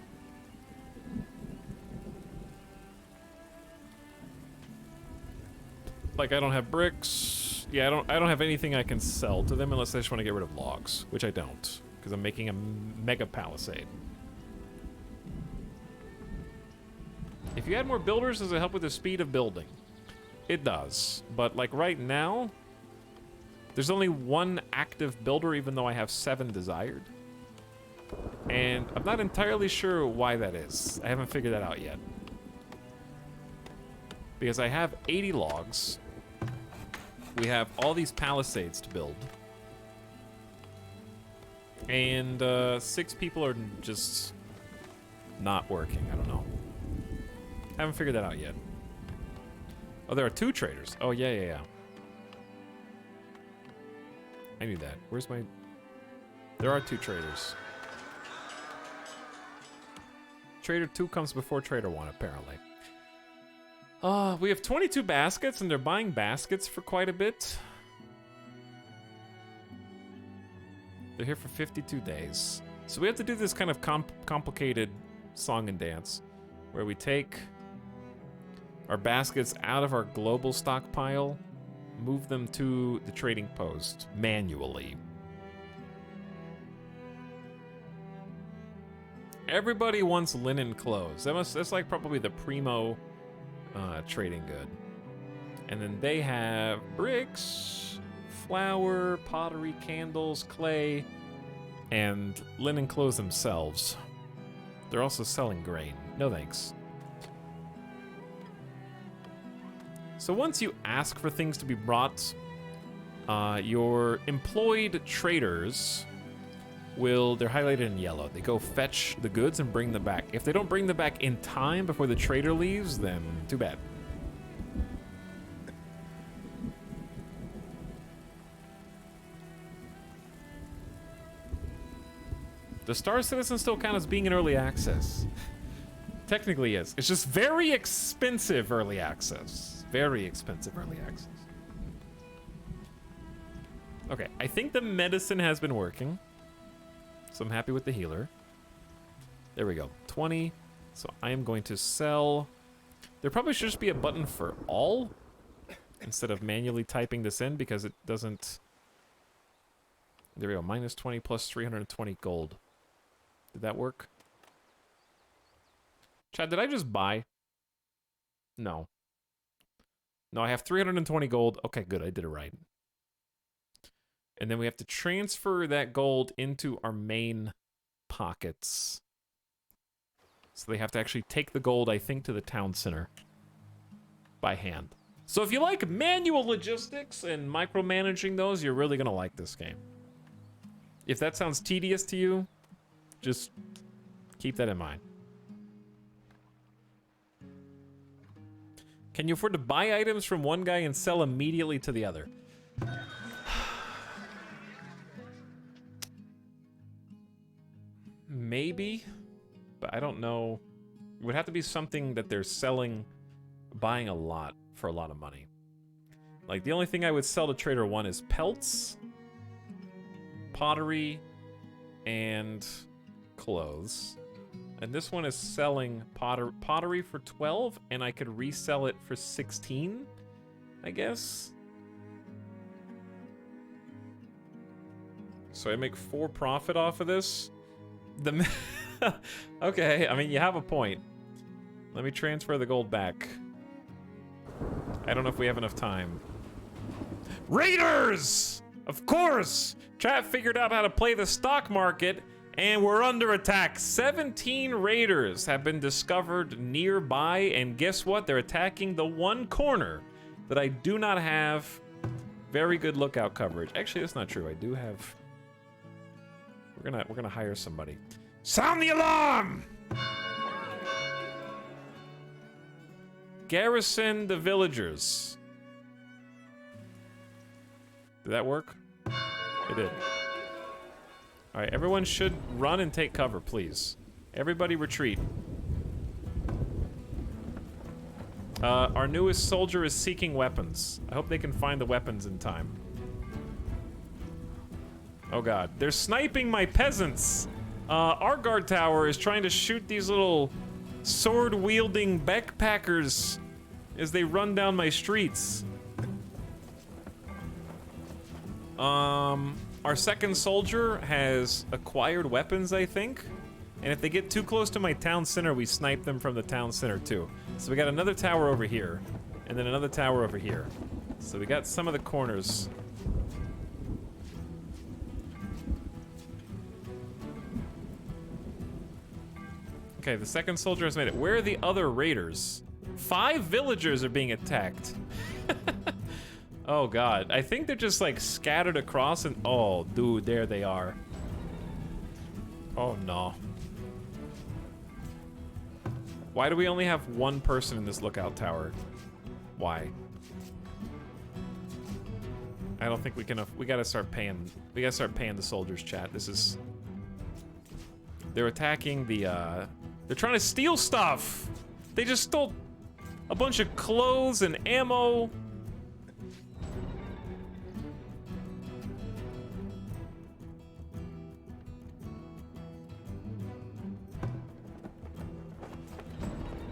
Like I don't have bricks. Yeah, I don't have anything I can sell to them unless I just want to get rid of logs, which I don't, because I'm making a mega palisade. If you add more builders, does it help with the speed of building? It does, but like right now, there's only 1 active builder even though I have 7 desired. And I'm not entirely sure why that is. I haven't figured that out yet. Because I have 80 logs. We have all these palisades to build. And 6 people are just not working. I don't know. Haven't figured that out yet. Oh, there are 2 traders. Oh, yeah. I knew that. Where's my... There are 2 traders. Trader 2 comes before Trader 1, apparently. We have 22 baskets, and they're buying baskets for quite a bit. They're here for 52 days. So we have to do this kind of complicated song and dance, where we take our baskets out of our global stockpile, move them to the trading post manually. Everybody wants linen clothes. That's like probably the primo trading good. And then they have bricks, flour, pottery, candles, clay, and linen clothes themselves. They're also selling grain. No thanks. So once you ask for things to be brought, your employed traders they're highlighted in yellow. They go fetch the goods and bring them back. If they don't bring them back in time before the trader leaves, then too bad. The Star Citizen still count as being in early access? Technically is. It's just very expensive early access. Very expensive early access. Okay, I think the medicine has been working. So I'm happy with the healer. There we go. 20. So I am going to sell... There probably should just be a button for all instead of manually typing this in because it doesn't... There we go. Minus 20 plus 320 gold. Did that work? Chad, did I just buy? No. No, I have 320 gold. Okay, good. I did it right. And then we have to transfer that gold into our main pockets. So they have to actually take the gold, I think, to the town center by hand. So if you like manual logistics and micromanaging those, you're really going to like this game. If that sounds tedious to you, just keep that in mind. Can you afford to buy items from one guy and sell immediately to the other? Maybe, but I don't know. It would have to be something that they're selling, buying a lot for a lot of money. Like, the only thing I would sell to Trader 1 is pelts, pottery, and clothes. And this one is selling pottery for 12, and I could resell it for 16, I guess. so I make 4 profit off of this. Okay, I mean, you have a point. Let me transfer the gold back. I don't know if we have enough time. Raiders! Of course! Chat figured out how to play the stock market, and we're under attack. 17 raiders have been discovered nearby, and guess what? They're attacking the one corner that I do not have very good lookout coverage. Actually, that's not true. I do have... We're gonna hire somebody. Sound the alarm! Garrison the villagers. Did that work? It did. Alright, everyone should run and take cover, please. Everybody retreat. Our newest soldier is seeking weapons. I hope they can find the weapons in time. Oh god. They're sniping my peasants! Our guard tower is trying to shoot these little sword-wielding backpackers as they run down my streets. Our second soldier has acquired weapons, I think. And if they get too close to my town center, we snipe them from the town center too. So we got another tower over here, and then another tower over here. So we got some of the corners. Okay, the second soldier has made it. Where are the other raiders? 5 villagers are being attacked. Oh god, I think they're just like scattered across and oh dude, there they are. Oh no. Why do we only have 1 person in this lookout tower? Why? I don't think we can. We gotta start paying. We gotta start paying the soldiers, chat. This is. They're attacking the. They're trying to steal stuff. They just stole a bunch of clothes and ammo.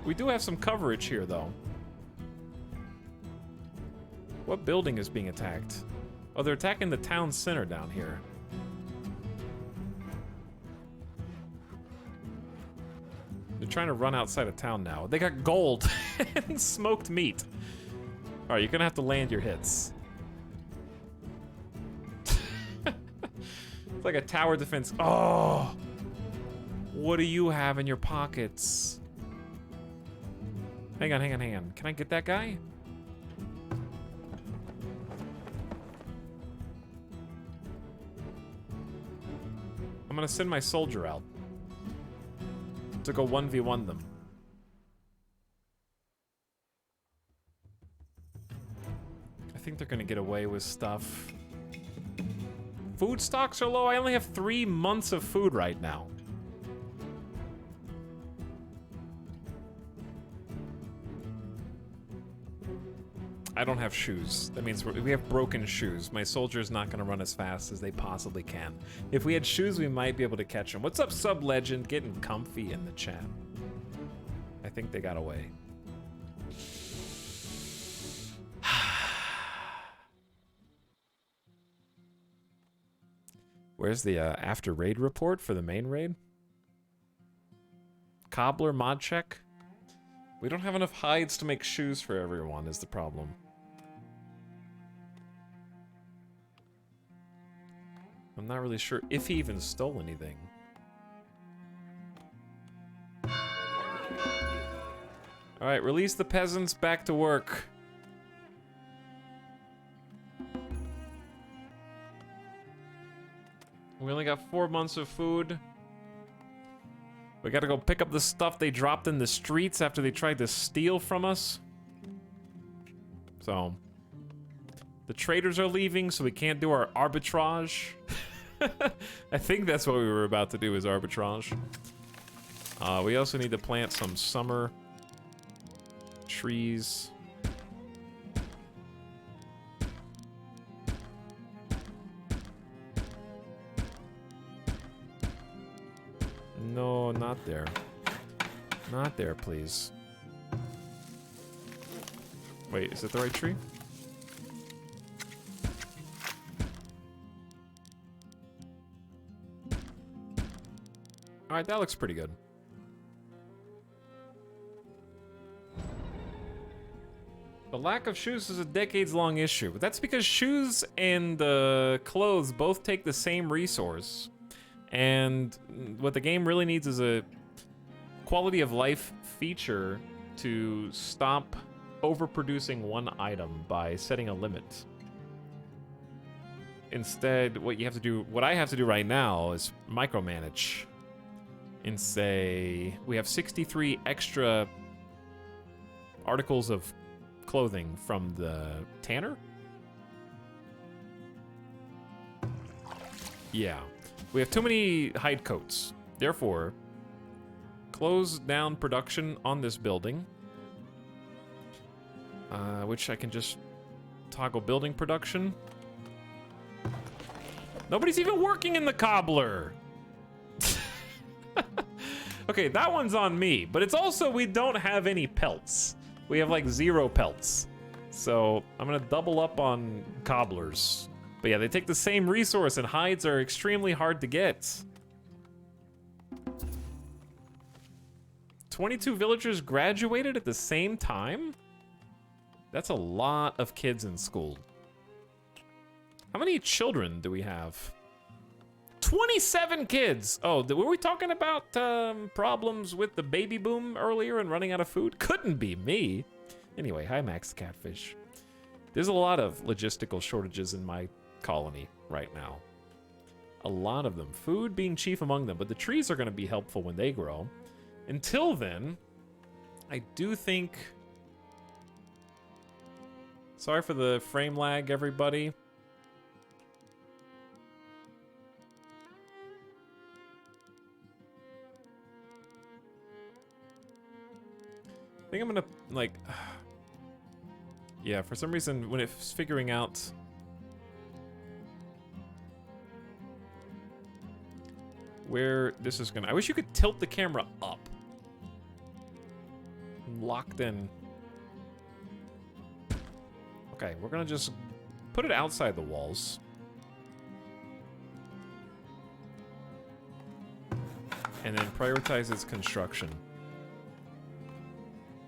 We do have some coverage here, though. What building is being attacked? Oh, they're attacking the town center down here. They're trying to run outside of town now. They got gold and smoked meat. All right, you're gonna have to land your hits. It's like a tower defense. Oh! What do you have in your pockets? Hang on, hang on, hang on. Can I get that guy? I'm gonna send my soldier out to go 1v1 them. I think they're gonna get away with stuff. Food stocks are low. I only have 3 months of food right now. I don't have shoes. That means we have broken shoes. My soldier's not gonna run as fast as they possibly can. If we had shoes, we might be able to catch them. What's up, Sub Legend? Getting comfy in the chat. I think they got away. Where's the after raid report for the main raid? Cobbler mod check? We don't have enough hides to make shoes for everyone is the problem. I'm not really sure if he even stole anything. Alright, release the peasants back to work. We only got 4 months of food. We gotta go pick up the stuff they dropped in the streets after they tried to steal from us. So, the traders are leaving, so we can't do our arbitrage. I think that's what we were about to do, is arbitrage. We also need to plant some summer trees. No, not there. Not there, please. Wait, is it the right tree? Alright, that looks pretty good. The lack of shoes is a decades-long issue. That's because shoes and clothes both take the same resource. And what the game really needs is a quality of life feature to stop overproducing one item by setting a limit. Instead, what I have to do right now is micromanage and say we have 63 extra articles of clothing from the tanner? Yeah. We have too many hide coats. Therefore, close down production on this building. Which I can just toggle building production. Nobody's even working in the cobbler. Okay, that one's on me. But it's also we don't have any pelts. We have like 0 pelts. So I'm gonna double up on cobblers. But yeah, they take the same resource and hides are extremely hard to get. 22 villagers graduated at the same time? That's a lot of kids in school. How many children do we have? 27 kids! Oh, were we talking about problems with the baby boom earlier and running out of food? Couldn't be me. Anyway, hi Max Catfish. There's a lot of logistical shortages in my colony right now. A lot of them. Food being chief among them, but the trees are going to be helpful when they grow. Until then, I do think... Sorry for the frame lag, everybody. I think I'm gonna, like... Yeah, for some reason, when it's figuring out... where this is gonna... I wish you could tilt the camera up. I'm locked in. Okay, we're gonna just put it outside the walls. And then prioritize its construction.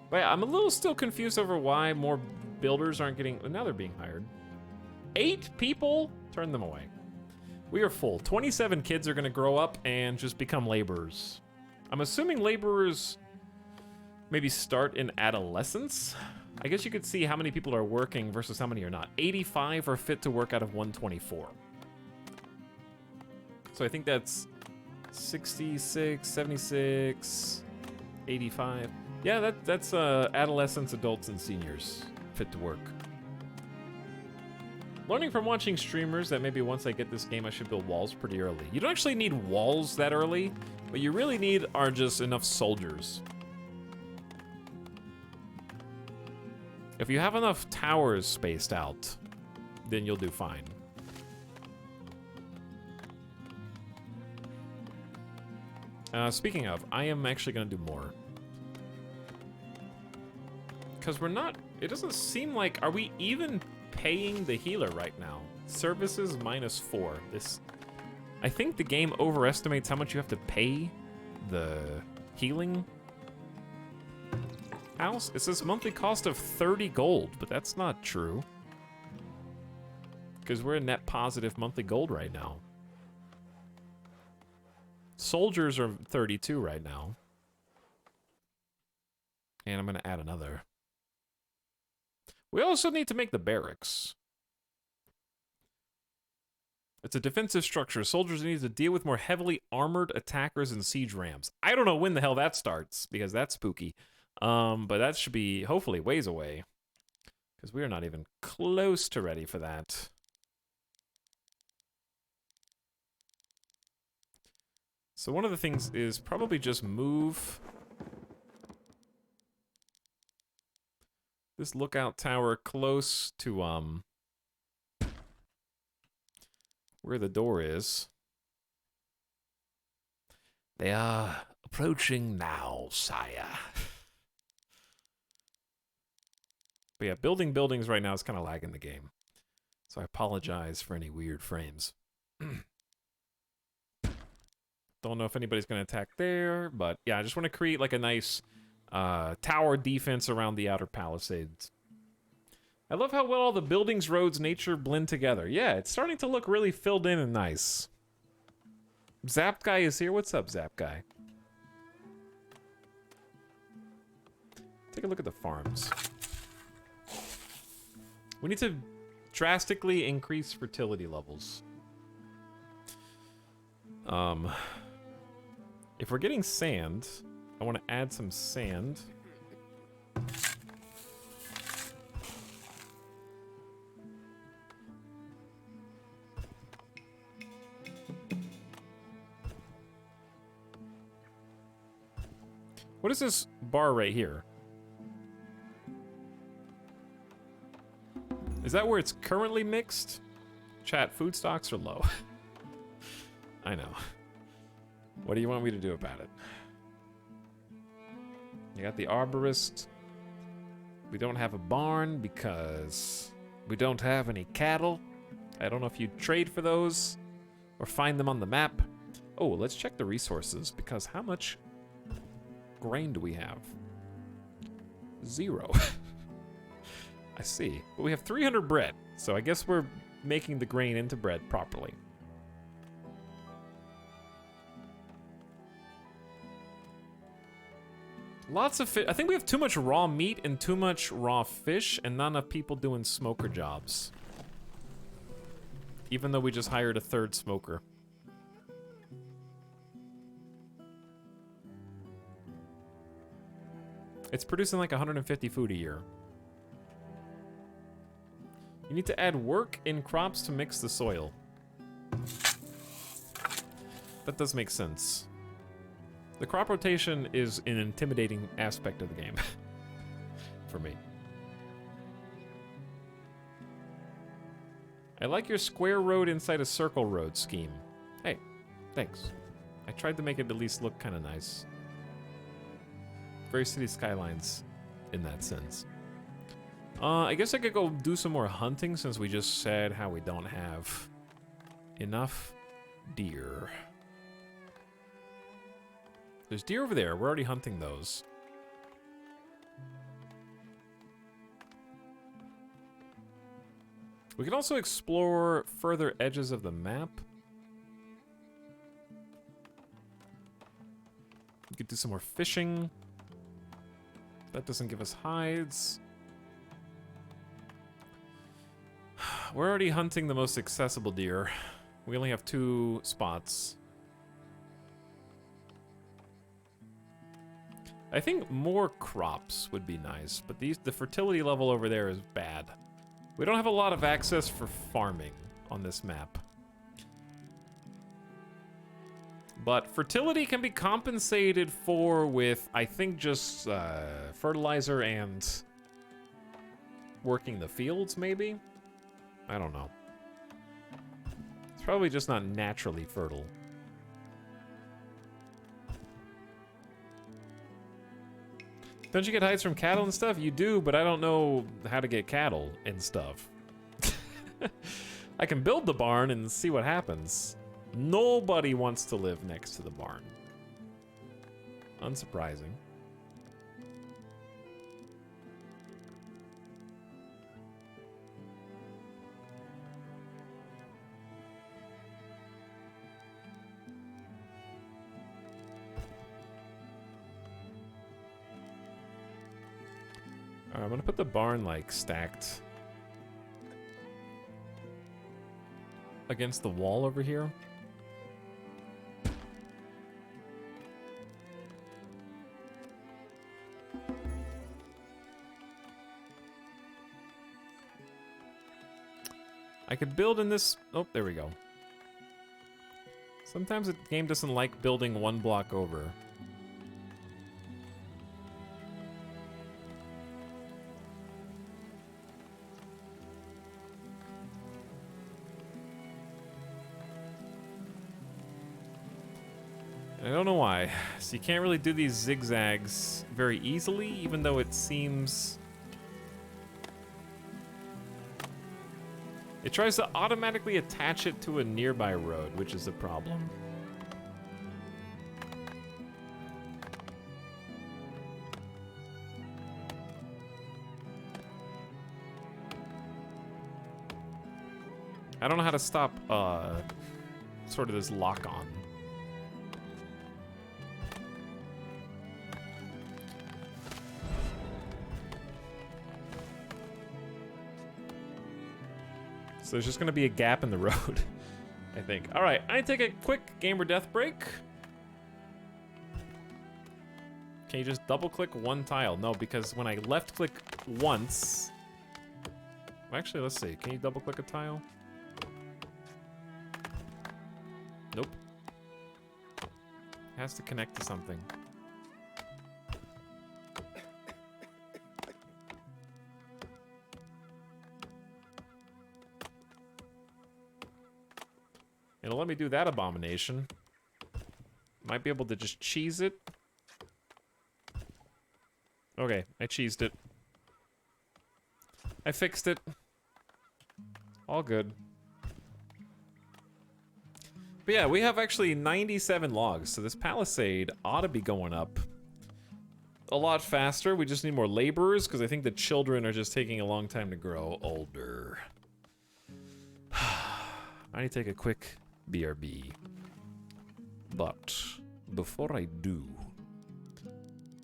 But yeah, I'm a little still confused over why more builders aren't getting... Now they're being hired. 8 people? Turn them away. We are full. 27 kids are gonna grow up and just become laborers. I'm assuming laborers maybe start in adolescence? I guess you could see how many people are working versus how many are not. 85 are fit to work out of 124. So I think that's 66, 76, 85. Yeah, that's adolescents, adults, and seniors fit to work. Learning from watching streamers that maybe once I get this game, I should build walls pretty early. You don't actually need walls that early. What you really need are just enough soldiers. If you have enough towers spaced out, then you'll do fine. Speaking of, I am actually going to do more. Because we're not... It doesn't seem like... Are we even paying the healer right now? Services -4. This... I think the game overestimates how much you have to pay the healing house. It says monthly cost of 30 gold, but that's not true. Because we're a net positive monthly gold right now. Soldiers are 32 right now. And I'm going to add another. We also need to make the barracks. It's a defensive structure. Soldiers need to deal with more heavily armored attackers and siege rams. I don't know when the hell that starts, because that's spooky. But that should be, hopefully, ways away. Because we are not even close to ready for that. So one of the things is probably just move this lookout tower close to, where the door is. They are approaching now, sire. But yeah, building buildings right now is kind of lagging the game. So I apologize for any weird frames. Don't know if anybody's going to attack there, but yeah, I just want to create like a nice tower defense around the outer palisades. I love how well all the buildings, roads, nature blend together. Yeah, it's starting to look really filled in and nice. Zap Guy is here. What's up, Zap Guy? Take a look at the farms. We need to drastically increase fertility levels. If we're getting sand, I want to add some sand. What is this bar right here? Is that where it's currently mixed? Chat, food stocks are low. I know. What do you want me to do about it? You got the arborist. We don't have a barn because we don't have any cattle. I don't know if you trade for those or find them on the map. Oh, let's check the resources because how much grain do we have? 0. I see. But we have 300 bread, so I guess we're making the grain into bread properly. Lots of fish. I think we have too much raw meat and too much raw fish and not enough people doing smoker jobs. Even though we just hired a 3rd smoker. It's producing like 150 food a year. You need to add work in crops to mix the soil. That does make sense. The crop rotation is an intimidating aspect of the game. For me. I like your square road inside a circle road scheme. Hey, thanks. I tried to make it at least look kind of nice. Very city skylines in that sense. I guess I could go do some more hunting since we just said how we don't have enough deer. There's deer over there. We're already hunting those. We can also explore further edges of the map. We could do some more fishing. That doesn't give us hides. We're already hunting the most accessible deer. We only have 2 spots. I think more crops would be nice, but the fertility level over there is bad. We don't have a lot of access for farming on this map. But fertility can be compensated for with, I think, just fertilizer and working the fields, maybe? I don't know. It's probably just not naturally fertile. Don't you get hides from cattle and stuff? You do, but I don't know how to get cattle and stuff. I can build the barn and see what happens. Nobody wants to live next to the barn. Unsurprising. Alright, I'm gonna put the barn like stacked against the wall over here. I could build in this. Oh, there we go. Sometimes the game doesn't like building 1 block over. I don't know why. So you can't really do these zigzags very easily, even though it seems... It tries to automatically attach it to a nearby road, which is a problem. I don't know how to stop, sort of this lock-on. So there's just gonna be a gap in the road, I think. All right, I take a quick gamer death break. Can you just double click one tile? No, because when I left click once, actually, let's see. Can you double click a tile? Nope. It has to connect to something. It'll let me do that abomination. Might be able to just cheese it. Okay, I cheesed it. I fixed it. All good. But yeah, we have actually 97 logs, so this palisade ought to be going up a lot faster. We just need more laborers, because I think the children are just taking a long time to grow older. I need to take a quick BRB. But before I do,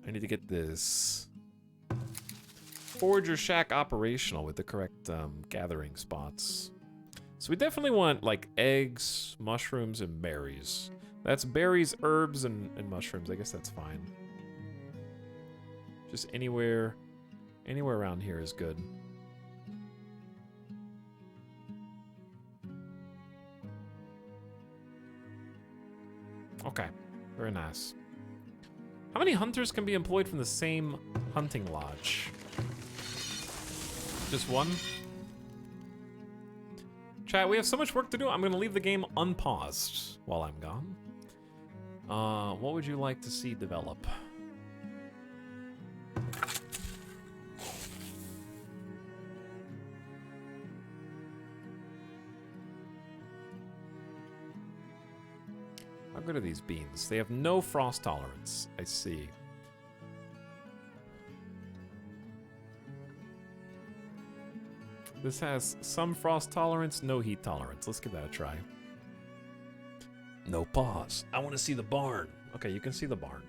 I need to get this Forager Shack operational with the correct gathering spots. So we definitely want like eggs, mushrooms, and berries. That's berries, herbs, and mushrooms. I guess that's fine. Just anywhere around here is good. Okay, very nice. How many hunters can be employed from the same hunting lodge? Just one? Chat, we have so much work to do. I'm gonna leave the game unpaused while I'm gone. What would you like to see develop? How good are these beans? They have no frost tolerance. I see. This has some frost tolerance, no heat tolerance. Let's give that a try. No pause. I want to see the barn. Okay, you can see the barn.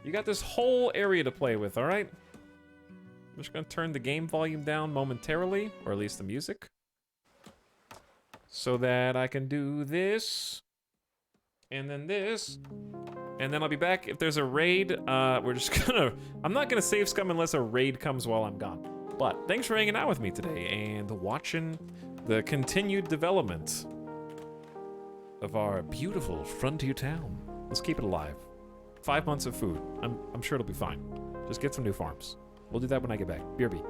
You got this whole area to play with, all right? I'm just going to turn the game volume down momentarily, or at least the music, so that I can do this, and then this, and then I'll be back. If there's a raid, we're just gonna... I'm not gonna save scum unless a raid comes while I'm gone. But thanks for hanging out with me today and watching the continued development of our beautiful frontier town. Let's keep it alive. 5 months of food. I'm sure it'll be fine. Just get some new farms. We'll do that when I get back. BRB.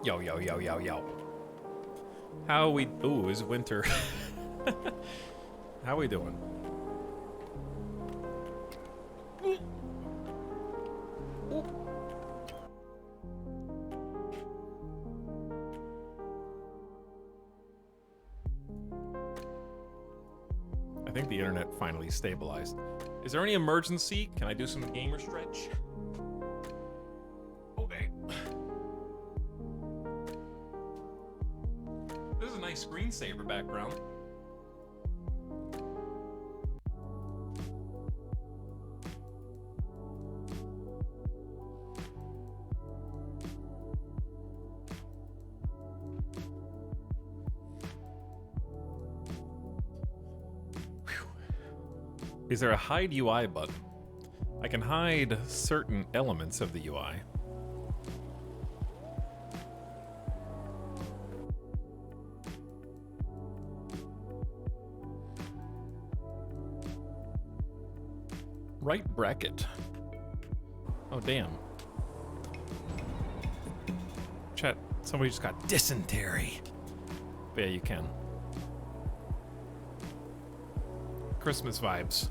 Yo, yo, yo, yo, yo. How we... Ooh, it's winter. How we doing? I think the internet finally stabilized. Is there any emergency? Can I do some gamer stretch? Okay. This is a nice screensaver background. Is there a hide UI button? I can hide certain elements of the UI. Right bracket. Oh, damn. Chat, somebody just got dysentery. But yeah, you can. Christmas vibes.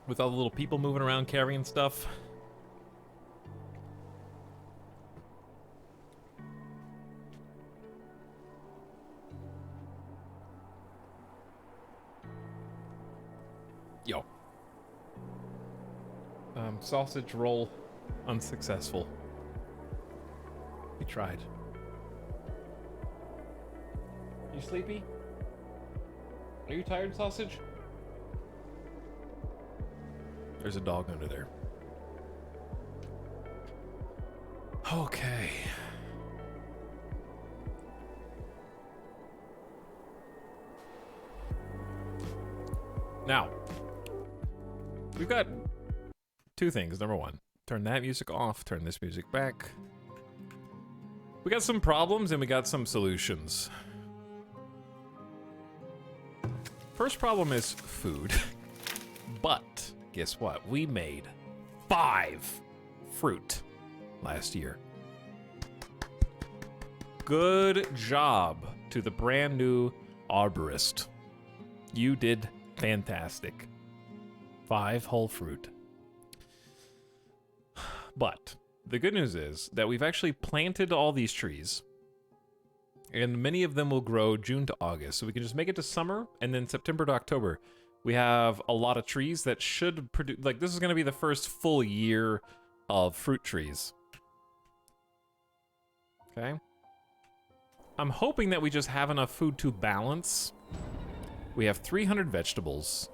With all the little people moving around carrying stuff. Yo. Sausage roll unsuccessful. We tried. You sleepy? Are you tired, sausage? There's a dog under there. Okay. Now, we've got two things. Number one, turn that music off, turn this music back. We got some problems and we got some solutions. First problem is food. But guess what? We made 5 fruit last year. Good job to the brand new arborist. You did fantastic. 5 whole fruit. But the good news is that we've actually planted all these trees. And many of them will grow June to August. So we can just make it to summer and then September to October. We have a lot of trees that should produce, like this is going to be the first full year of fruit trees. Okay. I'm hoping that we just have enough food to balance. We have 300 vegetables.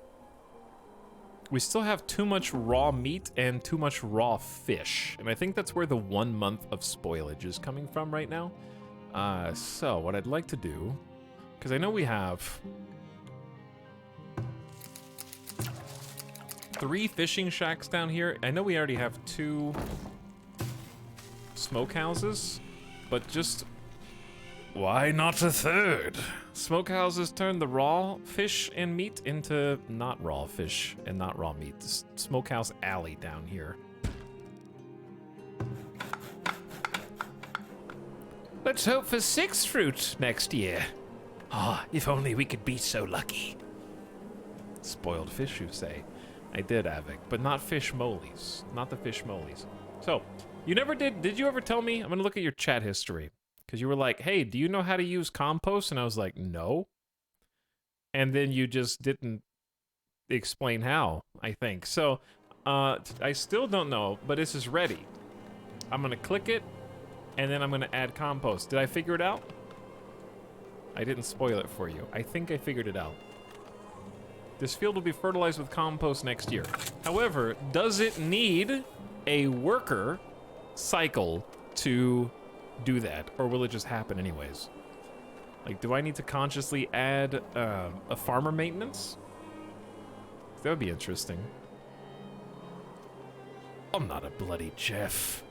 We still have too much raw meat and too much raw fish. And I think that's where the 1 month of spoilage is coming from right now. So what I'd like to do, because I know we have 3 fishing shacks down here. I know we already have 2 smokehouses, but just why not a third? Smokehouses turn the raw fish and meat into not raw fish and not raw meat. This smokehouse alley down here. Let's hope for 6 fruit next year. Ah, if only we could be so lucky. Spoiled fish, you say? I did, Avik, but not fish molies. Not the fish molies. So, you never did you ever tell me? I'm gonna look at your chat history. Because you were like, hey, do you know how to use compost? And I was like, no. And then you just didn't explain how, I think. So, I still don't know, but this is ready. I'm gonna click it, and then I'm gonna add compost. Did I figure it out? I didn't spoil it for you. I think I figured it out. This field will be fertilized with compost next year. However, does it need a worker cycle to do that? Or will it just happen anyways? Like, do I need to consciously add a farmer maintenance? That would be interesting. I'm not a bloody Jeff.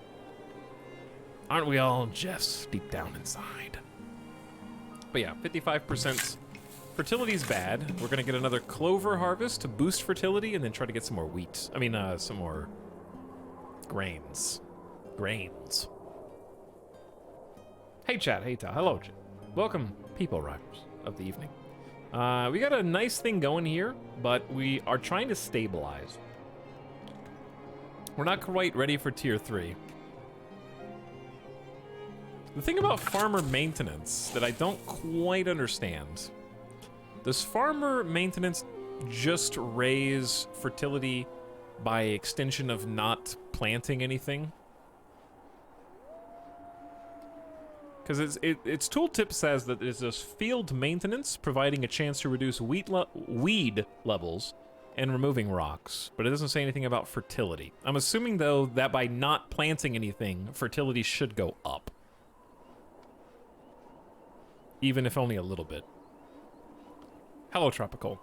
Aren't we all Jeffs deep down inside? But yeah, 55% Fertility's bad. We're gonna get another clover harvest to boost fertility and then try to get some more wheat. I mean, some more grains. Grains. Hey, chat. Hey, Ta. Hello, chat. Welcome, people riders of the evening. We got a nice thing going here, but we are trying to stabilize. We're not quite ready for tier 3. The thing about farmer maintenance that I don't quite understand, does farmer maintenance just raise fertility by extension of not planting anything? Because its tooltip says that it's this field maintenance, providing a chance to reduce weed levels and removing rocks, but it doesn't say anything about fertility. I'm assuming, though, that by not planting anything, fertility should go up. Even if only a little bit. Hello, Tropical.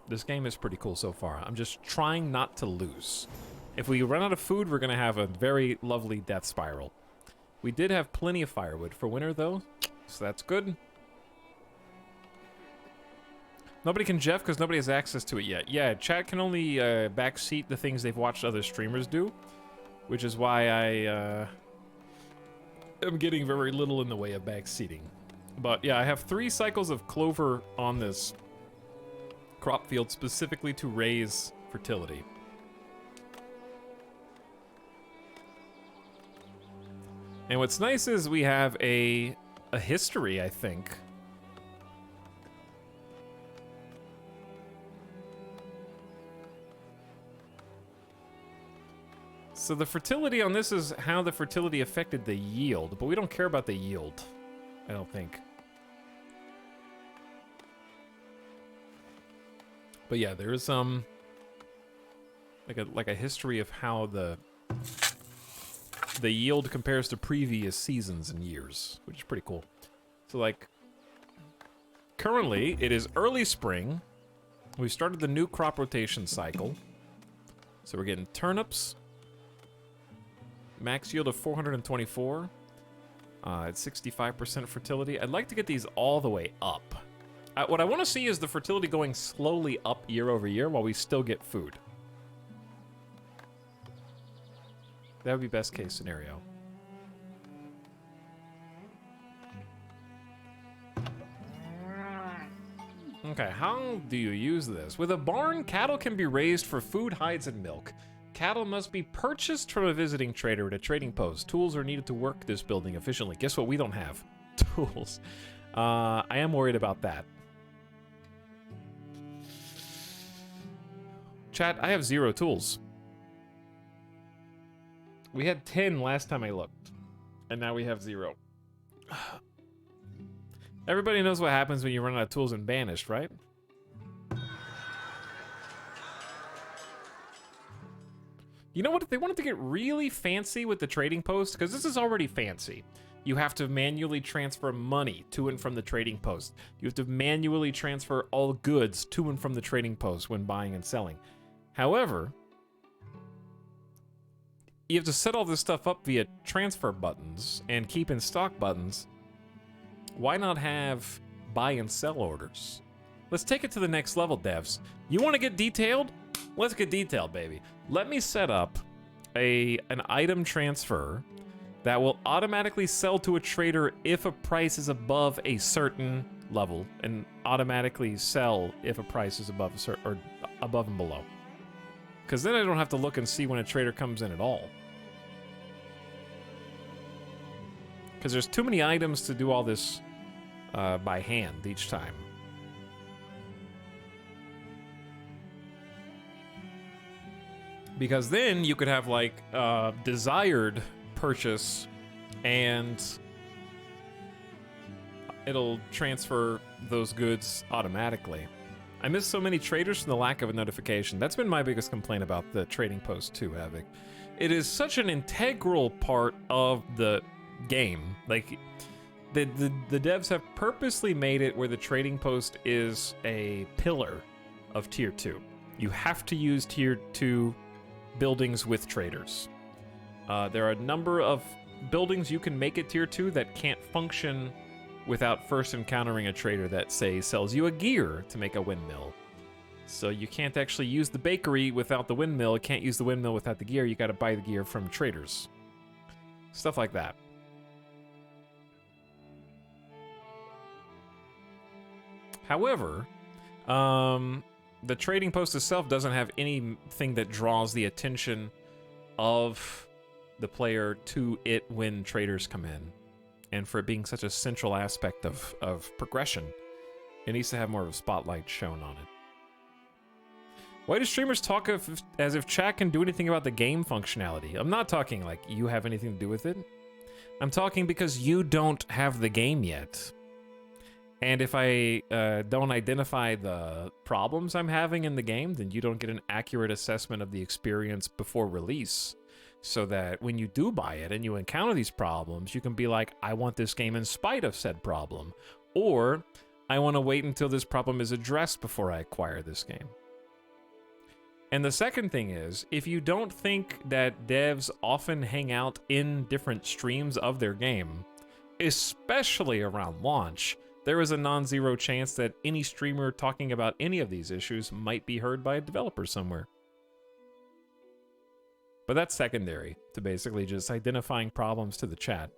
This game is pretty cool so far. I'm just trying not to lose. If we run out of food, we're gonna have a very lovely death spiral. We did have plenty of firewood for winter, though, so that's good. Nobody can Jeff because nobody has access to it yet. Yeah, chat can only backseat the things they've watched other streamers do, which is why I am getting very little in the way of backseating. But yeah, I have 3 cycles of clover on this crop field specifically to raise fertility. And what's nice is we have a history, I think. So the fertility on this is how the fertility affected the yield, but we don't care about the yield, I don't think. But yeah, there is like a history of how the yield compares to previous seasons and years, which is pretty cool. So like, currently it is early spring. We started the new crop rotation cycle. So we're getting turnips. Max yield of 424. It's 65% fertility. I'd like to get these all the way up. What I want to see is the fertility going slowly up year over year while we still get food. That would be best case scenario. Okay, how do you use this? With a barn, cattle can be raised for food, hides, and milk. Cattle must be purchased from a visiting trader at a trading post. Tools are needed to work this building efficiently. Guess what? We don't have tools. I am worried about that. Chat, I have 0 tools. We had 10 last time I looked, and now we have 0. Everybody knows what happens when you run out of tools in Banished, right? You know what? If they wanted to get really fancy with the trading post, because this is already fancy. You have to manually transfer money to and from the trading post. You have to manually transfer all goods to and from the trading post when buying and selling. However, you have to set all this stuff up via transfer buttons and keep in stock buttons. Why not have buy and sell orders? Let's take it to the next level, devs. You want to get detailed? Let's get detailed, baby. Let me set up an item transfer that will automatically sell to a trader if a price is above a certain level, and automatically sell if a price is above a certain, or above and below. Because then I don't have to look and see when a trader comes in at all. Because there's too many items to do all this by hand each time. Because then you could have like desired purchase and it'll transfer those goods automatically. I miss so many traders from the lack of a notification. That's been my biggest complaint about the trading post too, Havoc. It is such an integral part of the game. Like, the devs have purposely made it where the trading post is a pillar of tier 2. You have to use tier 2 buildings with traders. There are a number of buildings you can make at tier 2 that can't function without first encountering a trader that, say, sells you a gear to make a windmill. So you can't actually use the bakery without the windmill, can't use the windmill without the gear, you gotta buy the gear from traders. Stuff like that. However, the trading post itself doesn't have anything that draws the attention of the player to it when traders come in. And for it being such a central aspect of progression, it needs to have more of a spotlight shown on it. Why do streamers talk as if chat can do anything about the game functionality? I'm not talking like you have anything to do with it. I'm talking because you don't have the game yet. And if I don't identify the problems I'm having in the game, then you don't get an accurate assessment of the experience before release. So that when you do buy it and you encounter these problems, you can be like, I want this game in spite of said problem. Or, I want to wait until this problem is addressed before I acquire this game. And the second thing is, if you don't think that devs often hang out in different streams of their game, especially around launch, there is a non-zero chance that any streamer talking about any of these issues might be heard by a developer somewhere. But that's secondary to basically just identifying problems to the chat.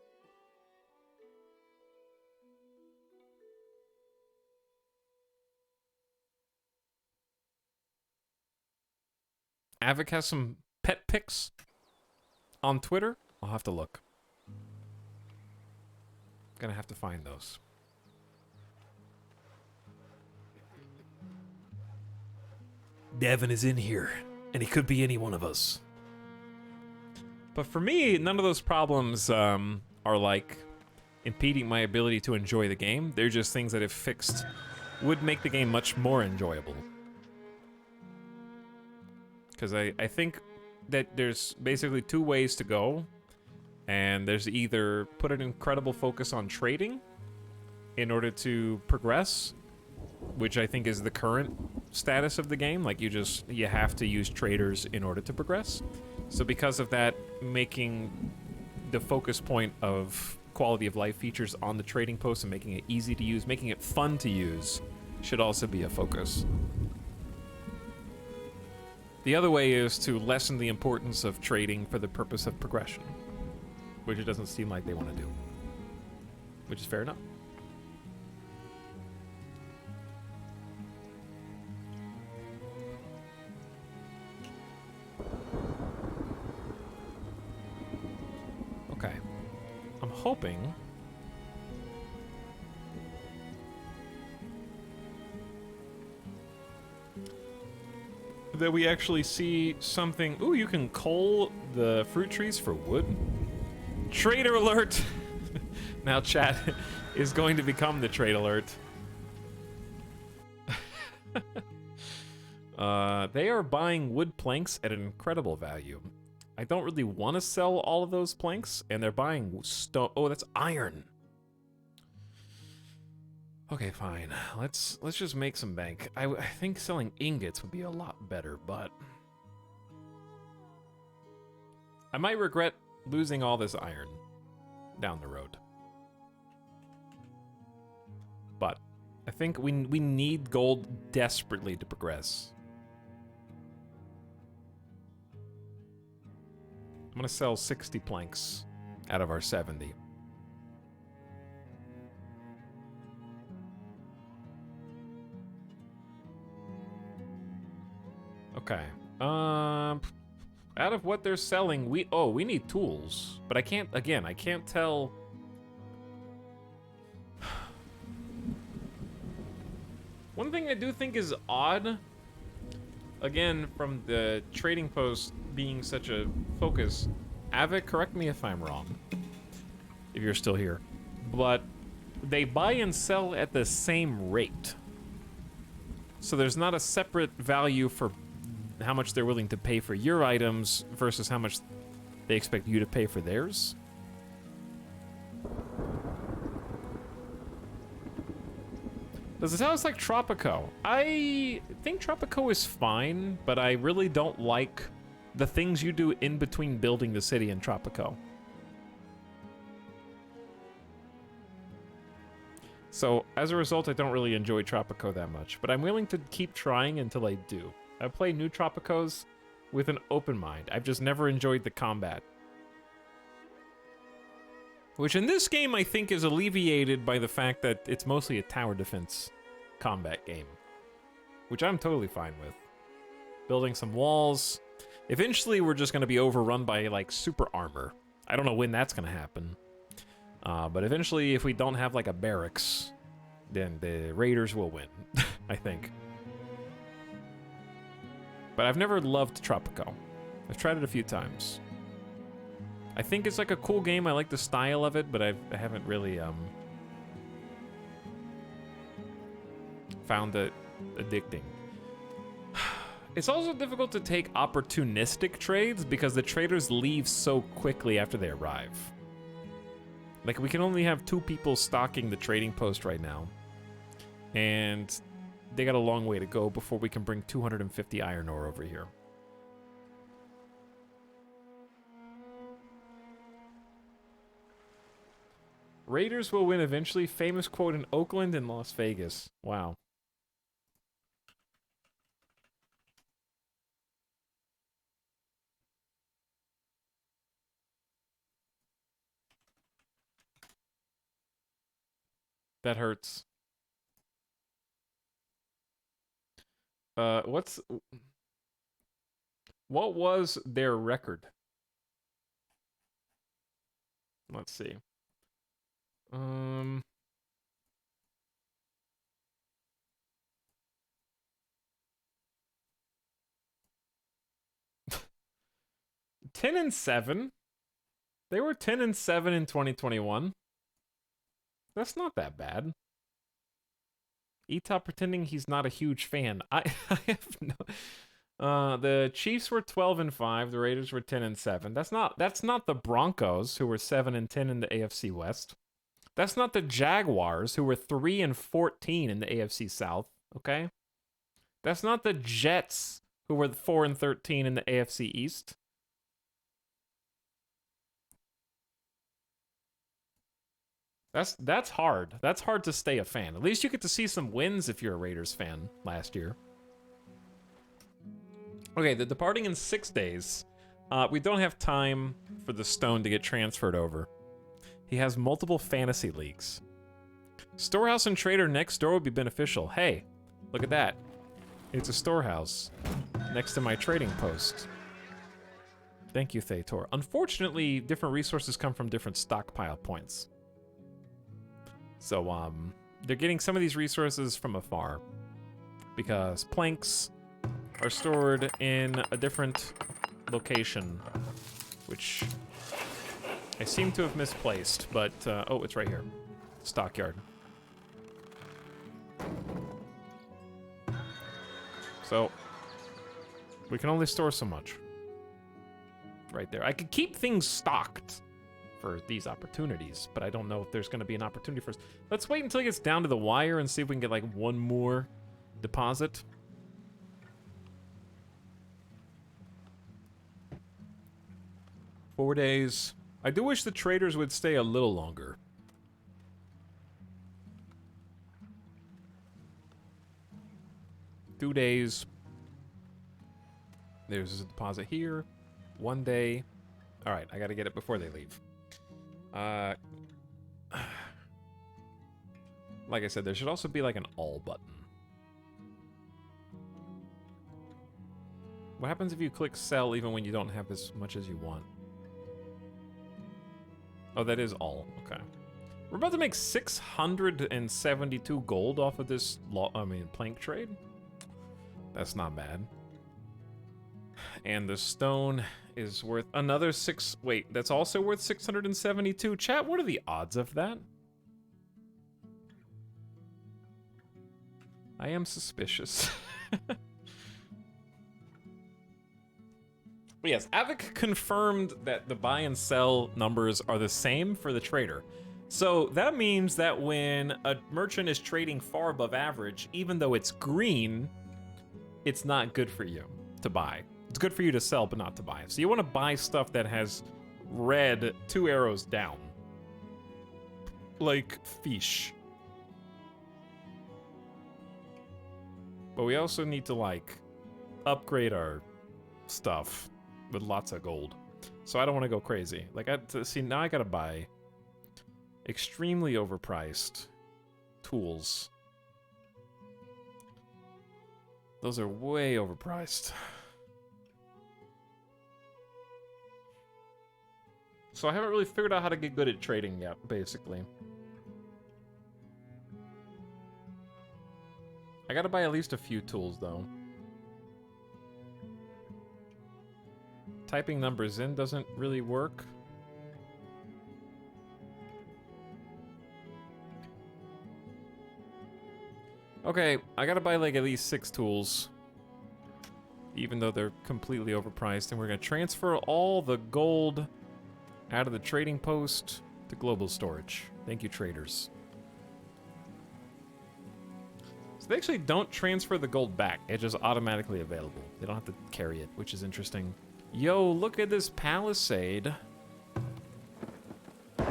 Avic has some pet pics on Twitter. I'll have to look. Gonna have to find those. Devin is in here, and he could be any one of us. But for me, none of those problems are like impeding my ability to enjoy the game. They're just things that, if fixed, would make the game much more enjoyable. Because I think that there's basically two ways to go. And there's either put an incredible focus on trading in order to progress, which I think is the current status of the game. Like, you have to use traders in order to progress. So because of that, making the focus point of quality of life features on the trading post and making it easy to use, making it fun to use, should also be a focus. The other way is to lessen the importance of trading for the purpose of progression, which it doesn't seem like they want to do, which is fair enough. Okay. I'm hoping that we actually see something. Ooh, you can cull the fruit trees for wood. Trader alert! Now chat is going to become the trade alert. They are buying wood planks at an incredible value. I don't really want to sell all of those planks, and they're buying stone. Oh, that's iron. Okay, fine. Let's just make some bank. I think selling ingots would be a lot better, but I might regret losing all this iron down the road. But I think we need gold desperately to progress. I'm gonna sell 60 planks out of our 70. Okay. Out of what they're selling, we need tools. But I can't tell. One thing I do think is odd, again, from the trading post being such a focus, Avic, correct me if I'm wrong, if you're still here, but they buy and sell at the same rate. So there's not a separate value for how much they're willing to pay for your items versus how much they expect you to pay for theirs. Does it sound like Tropico? I think Tropico is fine, but I really don't like the things you do in between building the city and Tropico. So, as a result, I don't really enjoy Tropico that much, but I'm willing to keep trying until I do. I play new Tropicos with an open mind. I've just never enjoyed the combat. Which in this game I think is alleviated by the fact that it's mostly a tower defense combat game. Which I'm totally fine with. Building some walls. Eventually we're just going to be overrun by like super armor. I don't know when that's going to happen. But eventually if we don't have like a barracks, then the raiders will win, I think. But I've never loved Tropico. I've tried it a few times. I think it's like a cool game. I like the style of it, but I haven't really found it addicting. It's also difficult to take opportunistic trades because the traders leave so quickly after they arrive. Like, we can only have 2 people stocking the trading post right now. And they got a long way to go before we can bring 250 iron ore over here. Raiders will win eventually. Famous quote in Oakland and Las Vegas. Wow. That hurts. What was their record? Let's see. 10-7. They were 10-7 in 2021. That's not that bad. Etop pretending he's not a huge fan. I have no. The Chiefs were 12-5. The Raiders were 10-7. That's not the Broncos who were 7-10 in the AFC West. That's not the Jaguars who were 3-14 in the AFC South. Okay. That's not the Jets who were 4-13 in the AFC East. That's hard. That's hard to stay a fan. At least you get to see some wins if you're a Raiders fan last year. Okay, the departing in 6 days. We don't have time for the stone to get transferred over. He has multiple fantasy leagues. Storehouse and trader next door would be beneficial. Hey, look at that. It's a storehouse next to my trading post. Thank you, Thetor. Unfortunately, different resources come from different stockpile points. So, they're getting some of these resources from afar because planks are stored in a different location, which I seem to have misplaced, but, oh, it's right here. Stockyard. So, we can only store so much. Right there. I could keep things stocked for these opportunities, but I don't know if there's going to be an opportunity for us. Let's wait until it gets down to the wire and see if we can get like one more deposit. Four days. I do wish the traders would stay a little longer. Two days. There's a deposit here. 1 day. All right, I got to get it before they leave. Like I said, there should also be like an all button. What happens if you click sell even when you don't have as much as you want? Oh, that is all. Okay. We're about to make 672 gold off of this plank trade. That's not bad. And the stone is worth another 6. Wait, that's also worth 672. Chat, what are the odds of that? I am suspicious. But yes, Avic confirmed that the buy and sell numbers are the same for the trader. So that means that when a merchant is trading far above average, even though it's green, it's not good for you to buy. It's good for you to sell, but not to buy. So you want to buy stuff that has red 2 arrows down. Like fish. But we also need to, like, upgrade our stuff with lots of gold. So I don't want to go crazy. Like, see, now I gotta buy extremely overpriced tools. Those are way overpriced. So I haven't really figured out how to get good at trading yet, basically. I gotta buy at least a few tools, though. Typing numbers in doesn't really work. Okay, I gotta buy like at least 6 tools. Even though they're completely overpriced. And we're gonna transfer all the gold out of the trading post to global storage. Thank you, traders. So they actually don't transfer the gold back. It's just automatically available. They don't have to carry it, which is interesting. Yo, look at this palisade. I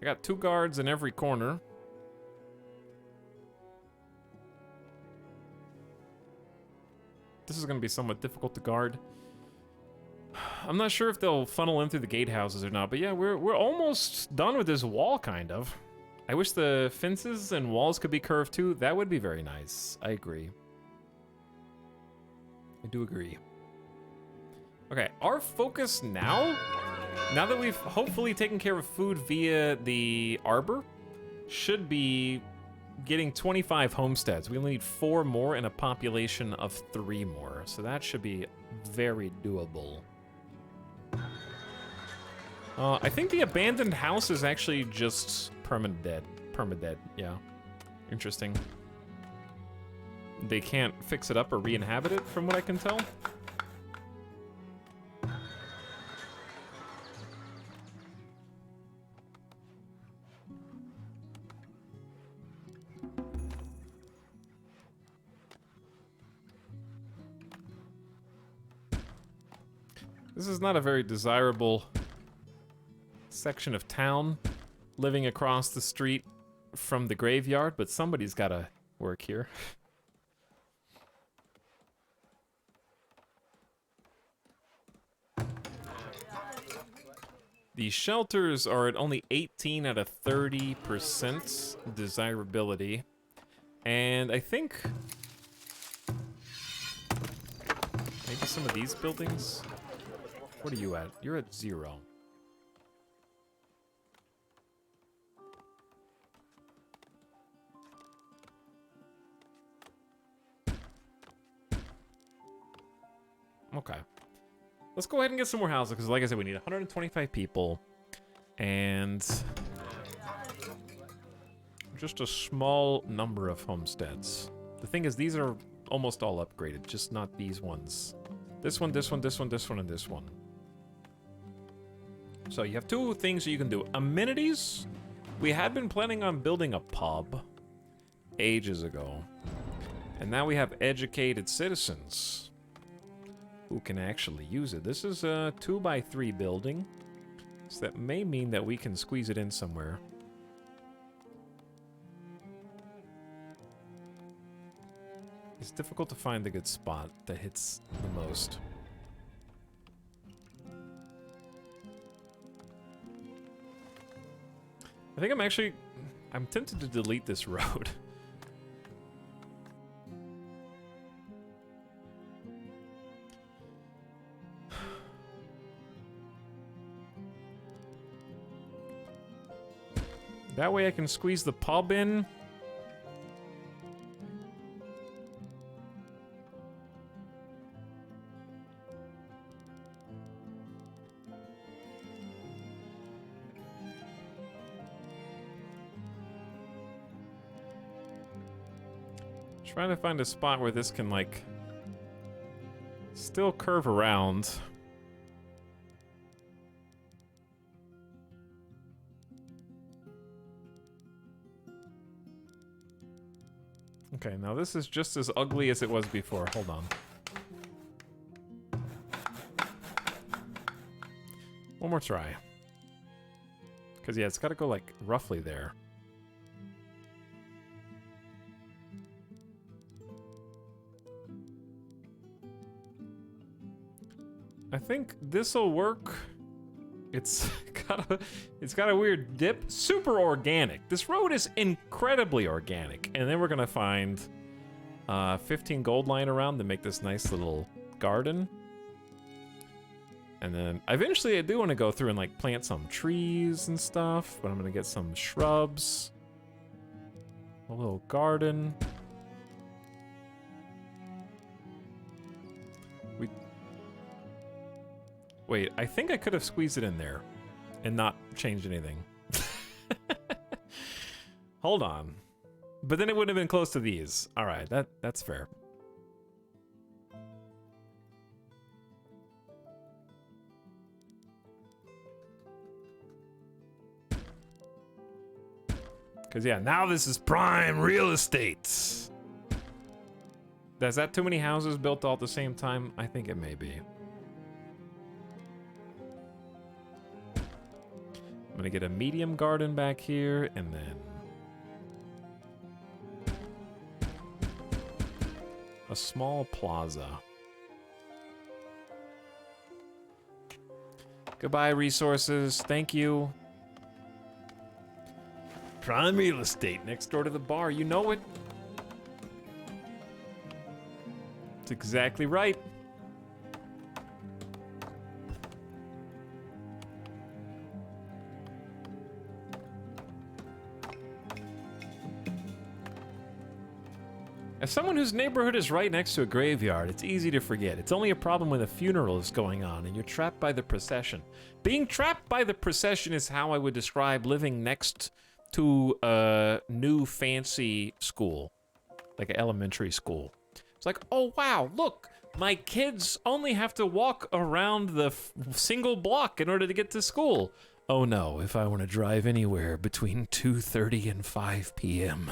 got 2 guards in every corner. This is going to be somewhat difficult to guard. I'm not sure if they'll funnel in through the gatehouses or not, but yeah, we're almost done with this wall, kind of. I wish the fences and walls could be curved too. That would be very nice. I agree. I do agree. Okay, our focus now that we've hopefully taken care of food via the arbor, should be getting 25 homesteads. We only need 4 more and a population of 3 more. So that should be very doable. I think the abandoned house is actually just permadead. Permadead, yeah. Interesting. They can't fix it up or re-inhabit it, from what I can tell. This is not a very desirable section of town, living across the street from the graveyard, but somebody's gotta work here. The shelters are at only 18 out of 30% desirability, and I think maybe some of these buildings. What are you at? You're at 0. Okay. Let's go ahead and get some more houses, because like I said, we need 125 people. And just a small number of homesteads. The thing is, these are almost all upgraded, just not these ones. This one, this one, this one, this one, and this one. So you have 2 things that you can do. Amenities. We had been planning on building a pub ages ago. And now we have educated citizens who can actually use it. This is a 2x3 building. So that may mean that we can squeeze it in somewhere. It's difficult to find the good spot that hits the most. I think I'm tempted to delete this road. That way I can squeeze the pub in. Trying to find a spot where this can, like, still curve around. Okay, now this is just as ugly as it was before. Hold on. One more try. Because, yeah, it's got to go, like, roughly there. I think this'll work. It's got a weird dip. Super organic. This road is incredibly organic. And then we're gonna find 15 gold lying around to make this nice little garden. And then eventually I do want to go through and like plant some trees and stuff, but I'm gonna get some shrubs. A little garden. Wait, I think I could have squeezed it in there and not changed anything. Hold on. But then it wouldn't have been close to these. All right, that's fair. Because, yeah, now this is prime real estate. Is that too many houses built all at the same time? I think it may be. I'm gonna get a medium garden back here, and then a small plaza. Goodbye, resources. Thank you. Prime real estate next door to the bar. You know it. It's exactly right. As someone whose neighborhood is right next to a graveyard, it's easy to forget. It's only a problem when a funeral is going on and you're trapped by the procession. Being trapped by the procession is how I would describe living next to a new fancy school, like an elementary school. It's like, oh wow, look, my kids only have to walk around the single block in order to get to school. Oh no, if I want to drive anywhere between 2:30 and 5 p.m.,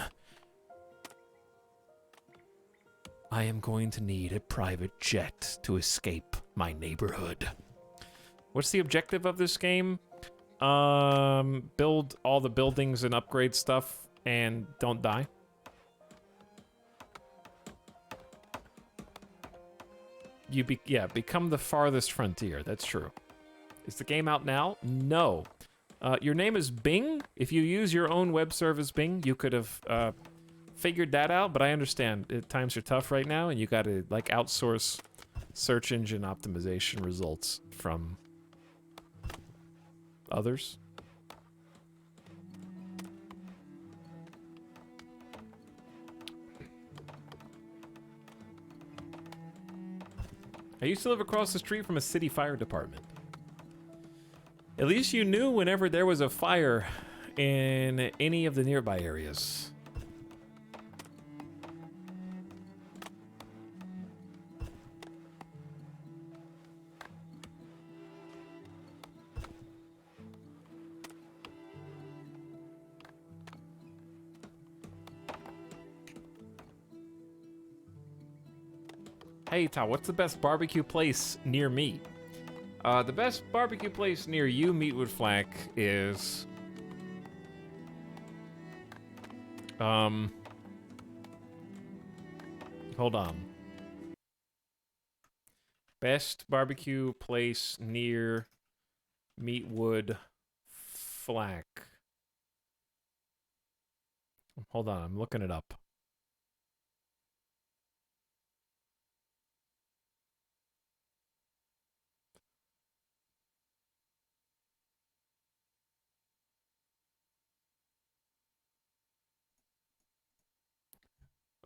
I am going to need a private jet to escape my neighborhood. What's the objective of this game? Build all the buildings and upgrade stuff and don't die. Become the farthest frontier. That's true. Is the game out now? No. Your name is Bing. If you use your own web service Bing, you could have figured that out, but I understand times are tough right now and you gotta like outsource search engine optimization results from others. I used to live across the street from a city fire department. At least you knew whenever there was a fire in any of the nearby areas. Hey, Todd, what's the best barbecue place near me? The best barbecue place near you, Meatwood Flack, is... Hold on. Best barbecue place near Meatwood Flack. Hold on, I'm looking it up.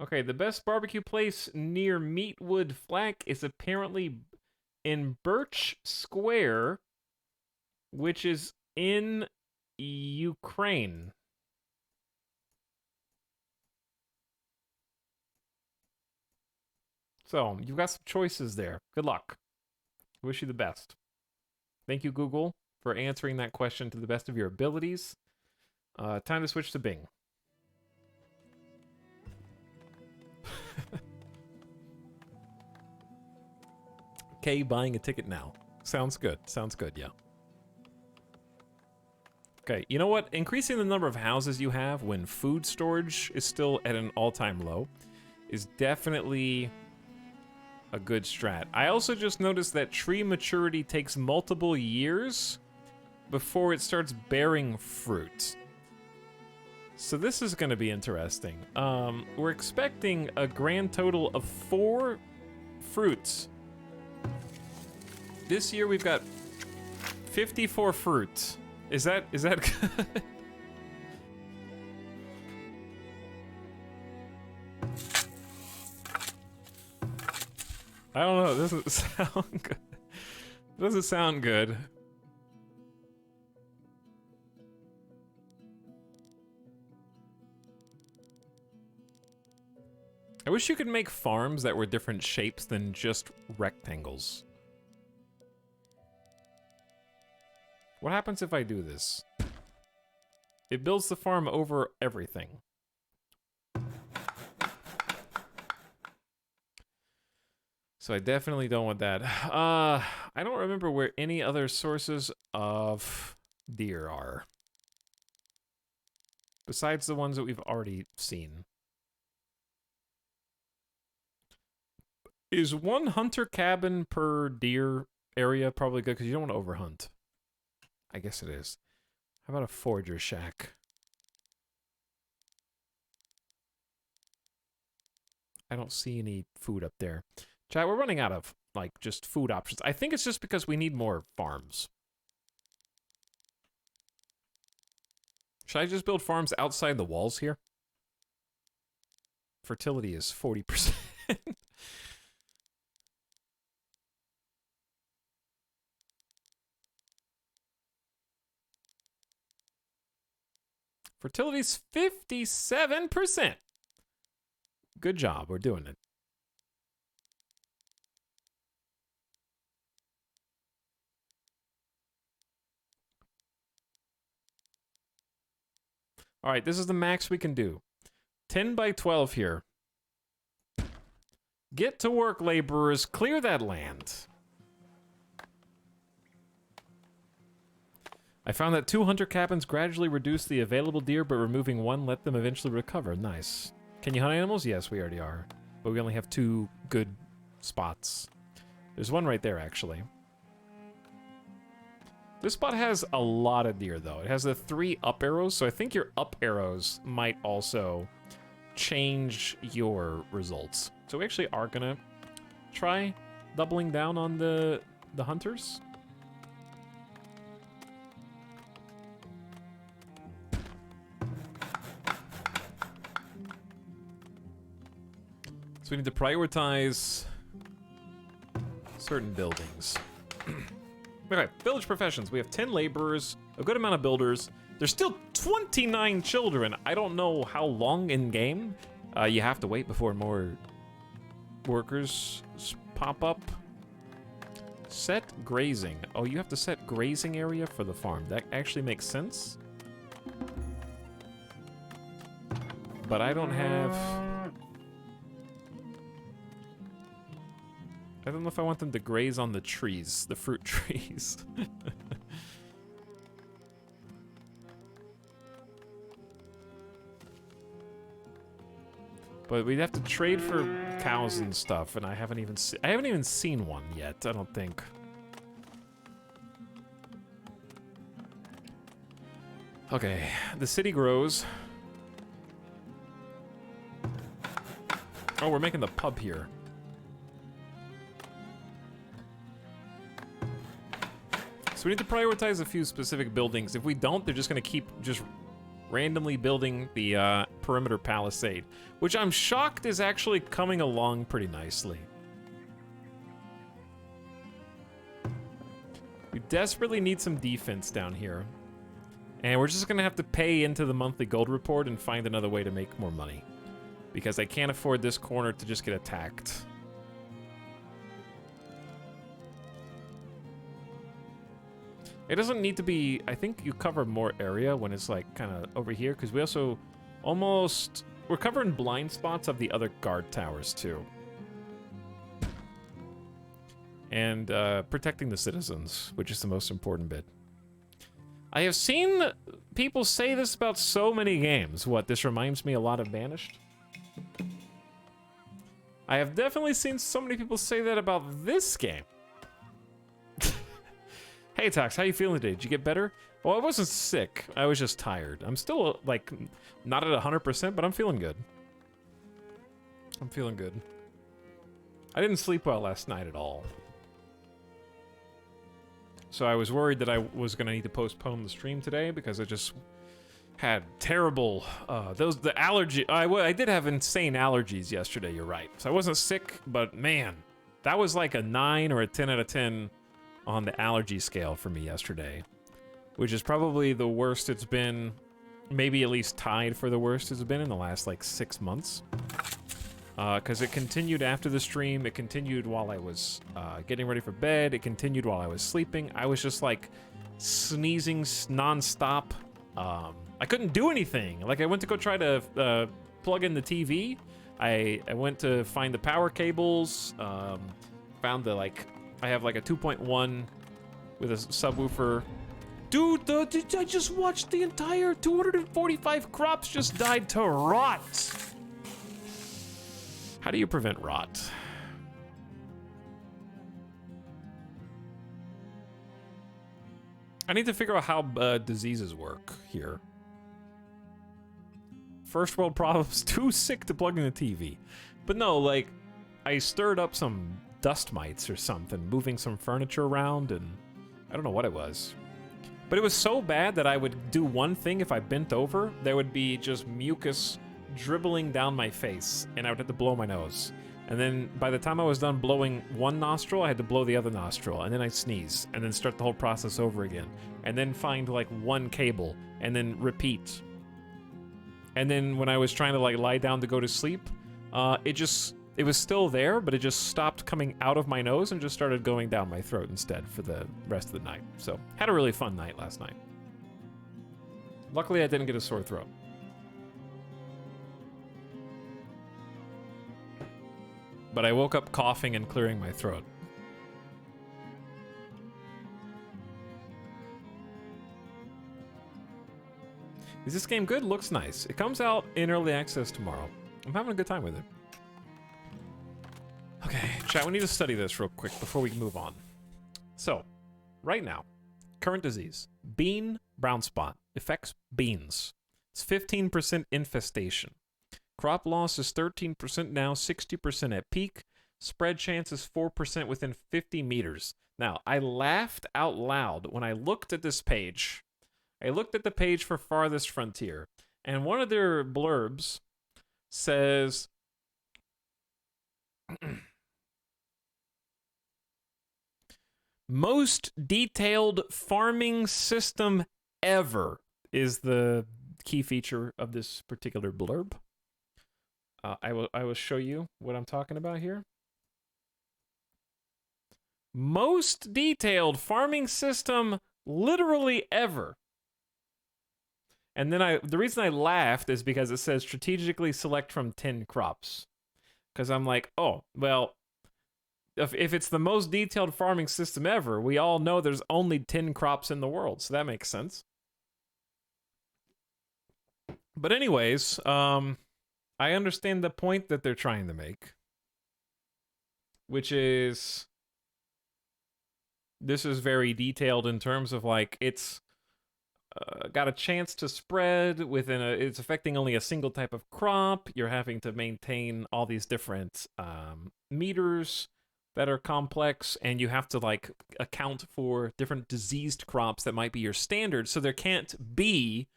Okay, the best barbecue place near Meatwood Flack is apparently in Birch Square, which is in Ukraine. So, you've got some choices there. Good luck. I wish you the best. Thank you, Google, for answering that question to the best of your abilities. Time to switch to Bing. Okay, buying a ticket now. Sounds good. Sounds good, yeah. Okay, you know what? Increasing the number of houses you have when food storage is still at an all-time low is definitely a good strat. I also just noticed that tree maturity takes multiple years before it starts bearing fruit. So this is going to be interesting. We're expecting a grand total of 4 fruits. This year we've got 54 fruits. Is that good? I don't know. It doesn't sound good. It doesn't sound good. I wish you could make farms that were different shapes than just rectangles. What happens if I do this? It builds the farm over everything. So I definitely don't want that. I don't remember where any other sources of deer are. Besides the ones that we've already seen. Is 1 hunter cabin per deer area probably good? Because you don't want to overhunt. I guess it is. How about a forager shack? I don't see any food up there. Chat, we're running out of, like, just food options. I think it's just because we need more farms. Should I just build farms outside the walls here? Fertility is 40%. Fertility's 57%. Good job, we're doing it. All right, this is the max we can do. 10 by 12 here. Get to work, laborers. Clear that land. I found that 2 hunter cabins gradually reduce the available deer, but removing 1 let them eventually recover. Nice. Can you hunt animals? Yes, we already are. But we only have 2 good spots. There's 1 right there, actually. This spot has a lot of deer, though. It has the 3 up arrows, so I think your up arrows might also change your results. So we actually are gonna try doubling down on the hunters. So we need to prioritize certain buildings. Okay, village professions. We have 10 laborers, a good amount of builders. There's still 29 children. I don't know how long in game you have to wait before more workers pop up. Set grazing. Oh, you have to set grazing area for the farm. That actually makes sense. But I don't have... I don't know if I want them to graze on the trees, the fruit trees. But we'd have to trade for cows and stuff, and I haven't even seen one yet, I don't think. Okay, the city grows. Oh, we're making the pub here. So we need to prioritize a few specific buildings. If we don't, they're just going to keep just randomly building the perimeter palisade, which I'm shocked is actually coming along pretty nicely. We desperately need some defense down here. And we're just going to have to pay into the monthly gold report and find another way to make more money. Because I can't afford this corner to just get attacked. It doesn't need to be... I think you cover more area when it's like kind of over here, because we also almost... We're covering blind spots of the other guard towers too. And protecting the citizens, which is the most important bit. I have seen people say this about so many games. What, this reminds me a lot of Banished? I have definitely seen so many people say that about this game. Hey, Tox, how you feeling today? Did you get better? Well, I wasn't sick. I was just tired. I'm still, like, not at 100%, but I'm feeling good. I'm feeling good. I didn't sleep well last night at all. So I was worried that I was going to need to postpone the stream today because I just had terrible, the allergy, I did have insane allergies yesterday, you're right. So I wasn't sick, but man, that was like a 9 or a 10 out of 10 on the allergy scale for me yesterday, which is probably the worst it's been, maybe at least tied for the worst it's been in the last like 6 months. Because it continued after the stream, it continued while I was getting ready for bed, it continued while I was sleeping. I was just like sneezing non-stop. I couldn't do anything. Like I went to go try to plug in the TV. I went to find the power cables, found the I have like a 2.1 with a subwoofer. Dude, I just watched the entire 245 crops just died to rot. How do you prevent rot? I need to figure out how diseases work here. First world problems, too sick to plug in the TV. But no, like, I stirred up some dust mites or something, moving some furniture around, and I don't know what it was. But it was so bad that I would do one thing if I bent over, there would be just mucus dribbling down my face, and I would have to blow my nose. And then by the time I was done blowing one nostril, I had to blow the other nostril, and then I'd sneeze, and then start the whole process over again. And then find like one cable, and then repeat. And then when I was trying to like lie down to go to sleep, it was still there, but it just stopped coming out of my nose and just started going down my throat instead for the rest of the night. So, had a really fun night last night. Luckily, I didn't get a sore throat. But I woke up coughing and clearing my throat. Is this game good? Looks nice. It comes out in early access tomorrow. I'm having a good time with it. Okay, chat, we need to study this real quick before we move on. So, right now, current disease. Bean brown spot. Affects beans. It's 15% infestation. Crop loss is 13% now, 60% at peak. Spread chance is 4% within 50 meters. Now, I laughed out loud when I looked at this page. I looked at the page for Farthest Frontier, and one of their blurbs says... Most detailed farming system ever is the key feature of this particular blurb. I will show you what I'm talking about here. Most detailed farming system literally ever. And then the reason I laughed is because it says strategically select from 10 crops. Because I'm like, oh, well, if it's the most detailed farming system ever, we all know there's only 10 crops in the world, so that makes sense. But anyways, I understand the point that they're trying to make, which is this is very detailed in terms of like it's got a chance to spread within it's affecting only a single type of crop. You're having to maintain all these different meters that are complex, and you have to like account for different diseased crops that might be your standard. So there can't be,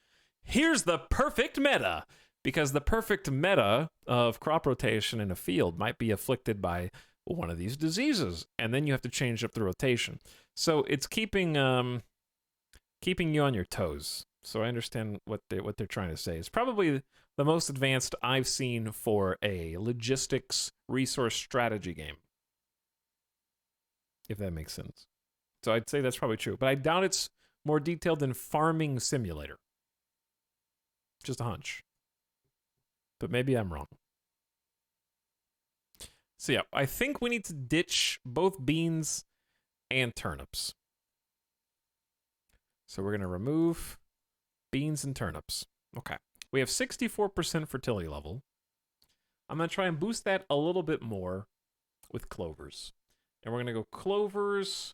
here's the perfect meta, because the perfect meta of crop rotation in a field might be afflicted by one of these diseases, and then you have to change up the rotation. So it's keeping you on your toes. So I understand what they're trying to say. It's probably the most advanced I've seen for a logistics resource strategy game, if that makes sense. So I'd say that's probably true, but I doubt it's more detailed than Farming Simulator. Just a hunch. But maybe I'm wrong. So yeah, I think we need to ditch both beans and turnips. So we're going to remove beans and turnips. Okay. We have 64% fertility level. I'm going to try and boost that a little bit more with clovers. And we're going to go clovers.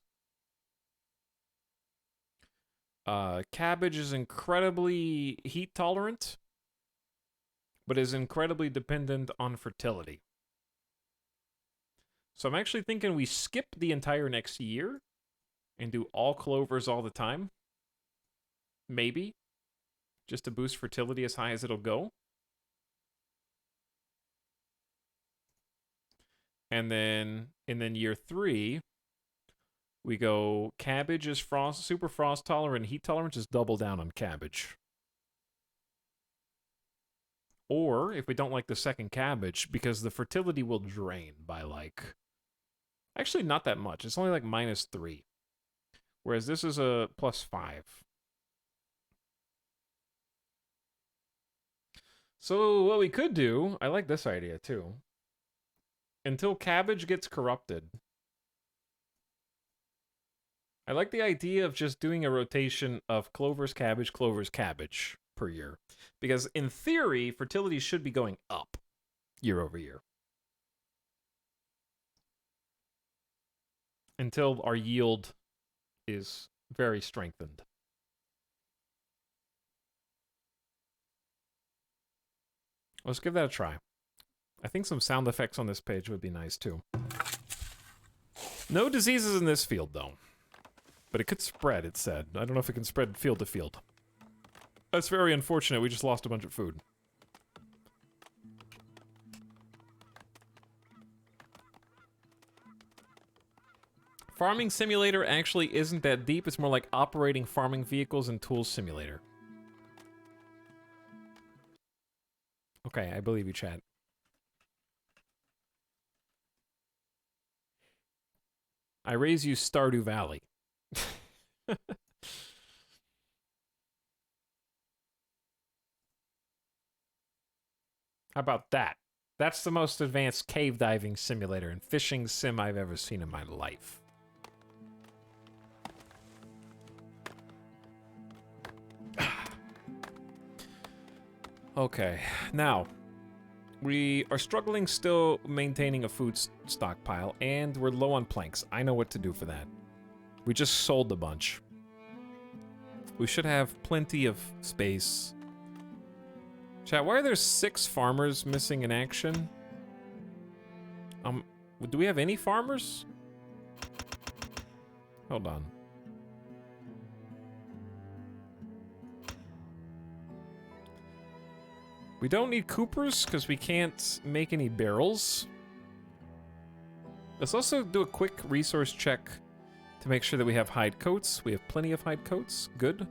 Cabbage is incredibly heat tolerant, but is incredibly dependent on fertility. So I'm actually thinking we skip the entire next year and do all clovers all the time. Maybe. Just to boost fertility as high as it'll go. And then year 3, we go cabbage is frost, super frost tolerant, heat tolerant, just double down on cabbage. Or if we don't like the second cabbage, because the fertility will drain by like, actually not that much. It's only like -3. Whereas this is a +5. So what we could do, I like this idea too. Until cabbage gets corrupted. I like the idea of just doing a rotation of clovers, cabbage per year. Because in theory, fertility should be going up year over year. Until our yield is very strengthened. Let's give that a try. I think some sound effects on this page would be nice too. No diseases in this field though. But it could spread, it said. I don't know if it can spread field to field. That's very unfortunate. We just lost a bunch of food. Farming Simulator actually isn't that deep. It's more like operating farming vehicles and tools simulator. Okay, I believe you, chat. I raise you Stardew Valley. How about that? That's the most advanced cave diving simulator and fishing sim I've ever seen in my life. Okay, now, we are struggling still maintaining a food stockpile, and we're low on planks. I know what to do for that. We just sold a bunch. We should have plenty of space. Chat, why are there 6 farmers missing in action? Do we have any farmers? Hold on. We don't need Coopers because we can't make any barrels. Let's also do a quick resource check to make sure that we have hide coats. We have plenty of hide coats. Good.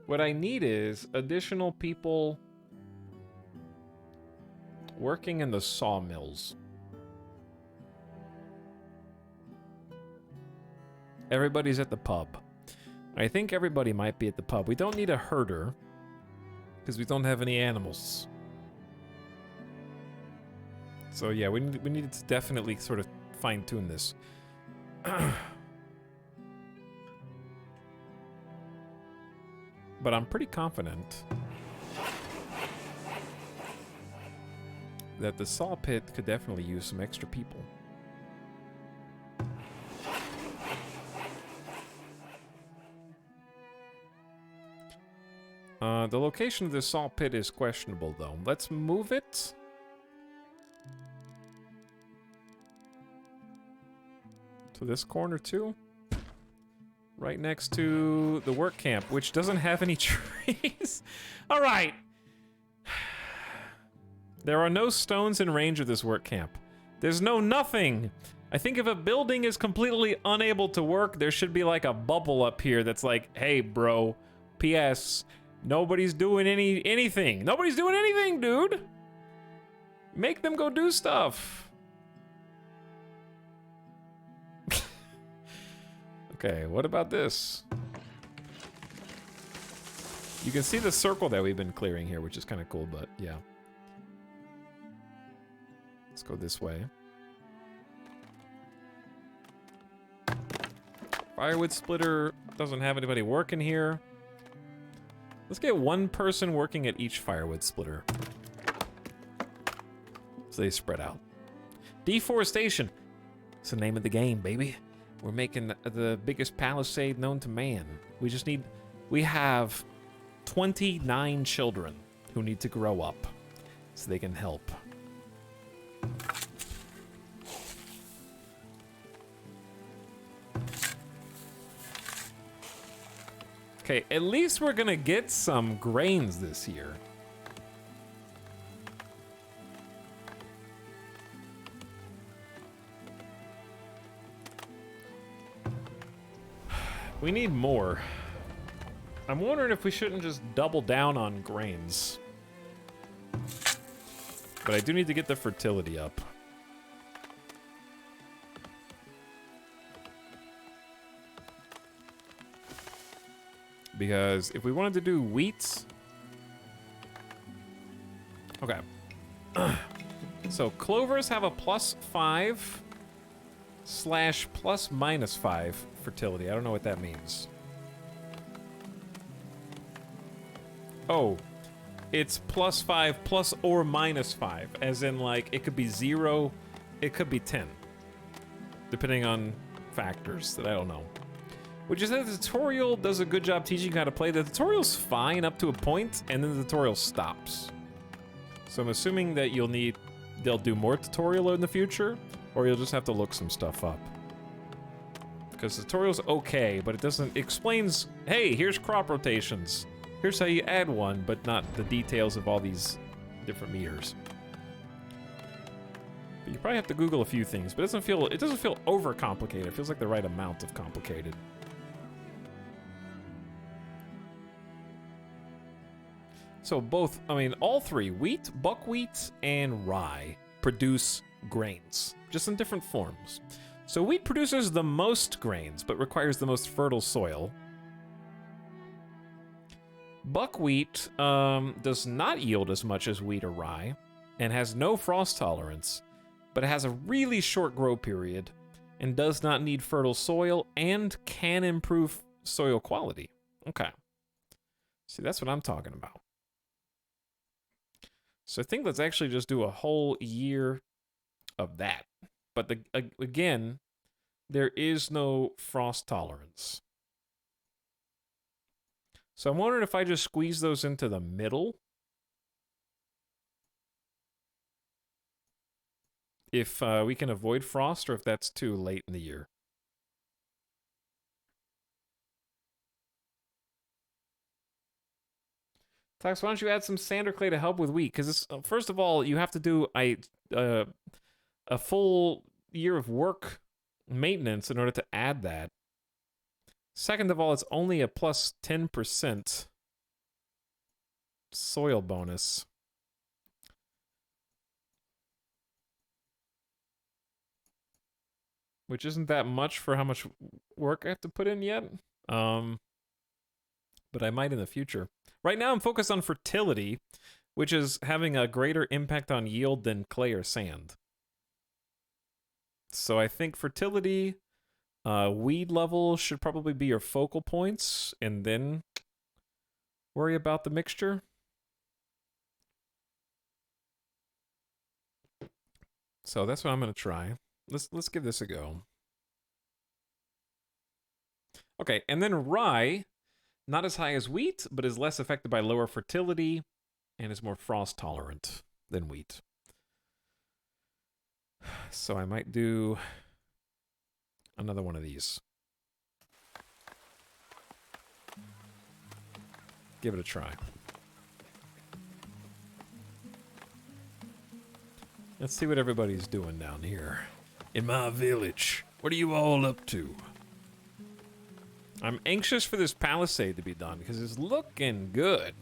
What I need is additional people working in the sawmills. Everybody's at the pub. I think everybody might be at the pub. We don't need a herder because we don't have any animals. So yeah, we need to definitely sort of fine-tune this. But I'm pretty confident that the saw pit could definitely use some extra people. The location of the saw pit is questionable, though. Let's move it. To this corner, too. Right next to the work camp, which doesn't have any trees. All right. There are no stones in range of this work camp. There's no nothing. I think if a building is completely unable to work, there should be like a bubble up here that's like, hey, bro, P.S., nobody's doing anything. Nobody's doing anything, dude. Make them go do stuff. Okay, what about this? You can see the circle that we've been clearing here, which is kind of cool, but yeah. go this way. Firewood splitter doesn't have anybody working here. Let's get one person working at each firewood splitter. So they spread out. Deforestation. It's the name of the game, baby. We're making the biggest palisade known to man. We have 29 children who need to grow up so they can help. Okay, at least we're gonna get some grains this year. We need more. I'm wondering if we shouldn't just double down on grains. But I do need to get the fertility up. Because if we wanted to do wheat... Okay. So clovers have a +5 / ±5 fertility. I don't know what that means. Oh. It's +5 plus or -5. As in, like, it could be 0, it could be 10. Depending on factors that I don't know. Would you say the tutorial does a good job teaching you how to play? The tutorial's fine up to a point, and then the tutorial stops. So I'm assuming that they'll do more tutorial in the future, or you'll just have to look some stuff up. Because the tutorial's okay, but it explains, hey, here's crop rotations. Here's how you add one, but not the details of all these different meters. But you probably have to Google a few things, but it doesn't feel overcomplicated. It feels like the right amount of complicated. So all three, wheat, buckwheat, and rye, produce grains, just in different forms. So wheat produces the most grains, but requires the most fertile soil. Buckwheat does not yield as much as wheat or rye, and has no frost tolerance, but it has a really short grow period, and does not need fertile soil, and can improve soil quality. Okay. See, that's what I'm talking about. So I think let's actually just do a whole year of that. But again, there is no frost tolerance. So I'm wondering if I just squeeze those into the middle. If we can avoid frost, or if that's too late in the year. Tax, why don't you add some sand or clay to help with wheat? Because first of all, you have to do a full year of work maintenance in order to add that. Second of all, it's only a plus 10% soil bonus. Which isn't that much for how much work I have to put in yet. But I might in the future. Right now I'm focused on fertility, which is having a greater impact on yield than clay or sand. So I think fertility, weed level should probably be your focal points, and then worry about the mixture. So that's what I'm gonna try. Let's give this a go. Okay, and then rye, not as high as wheat, but is less affected by lower fertility and is more frost tolerant than wheat. So I might do another one of these. Give it a try. Let's see what everybody's doing down here in my village. What are you all up to? I'm anxious for this palisade to be done because it's looking good.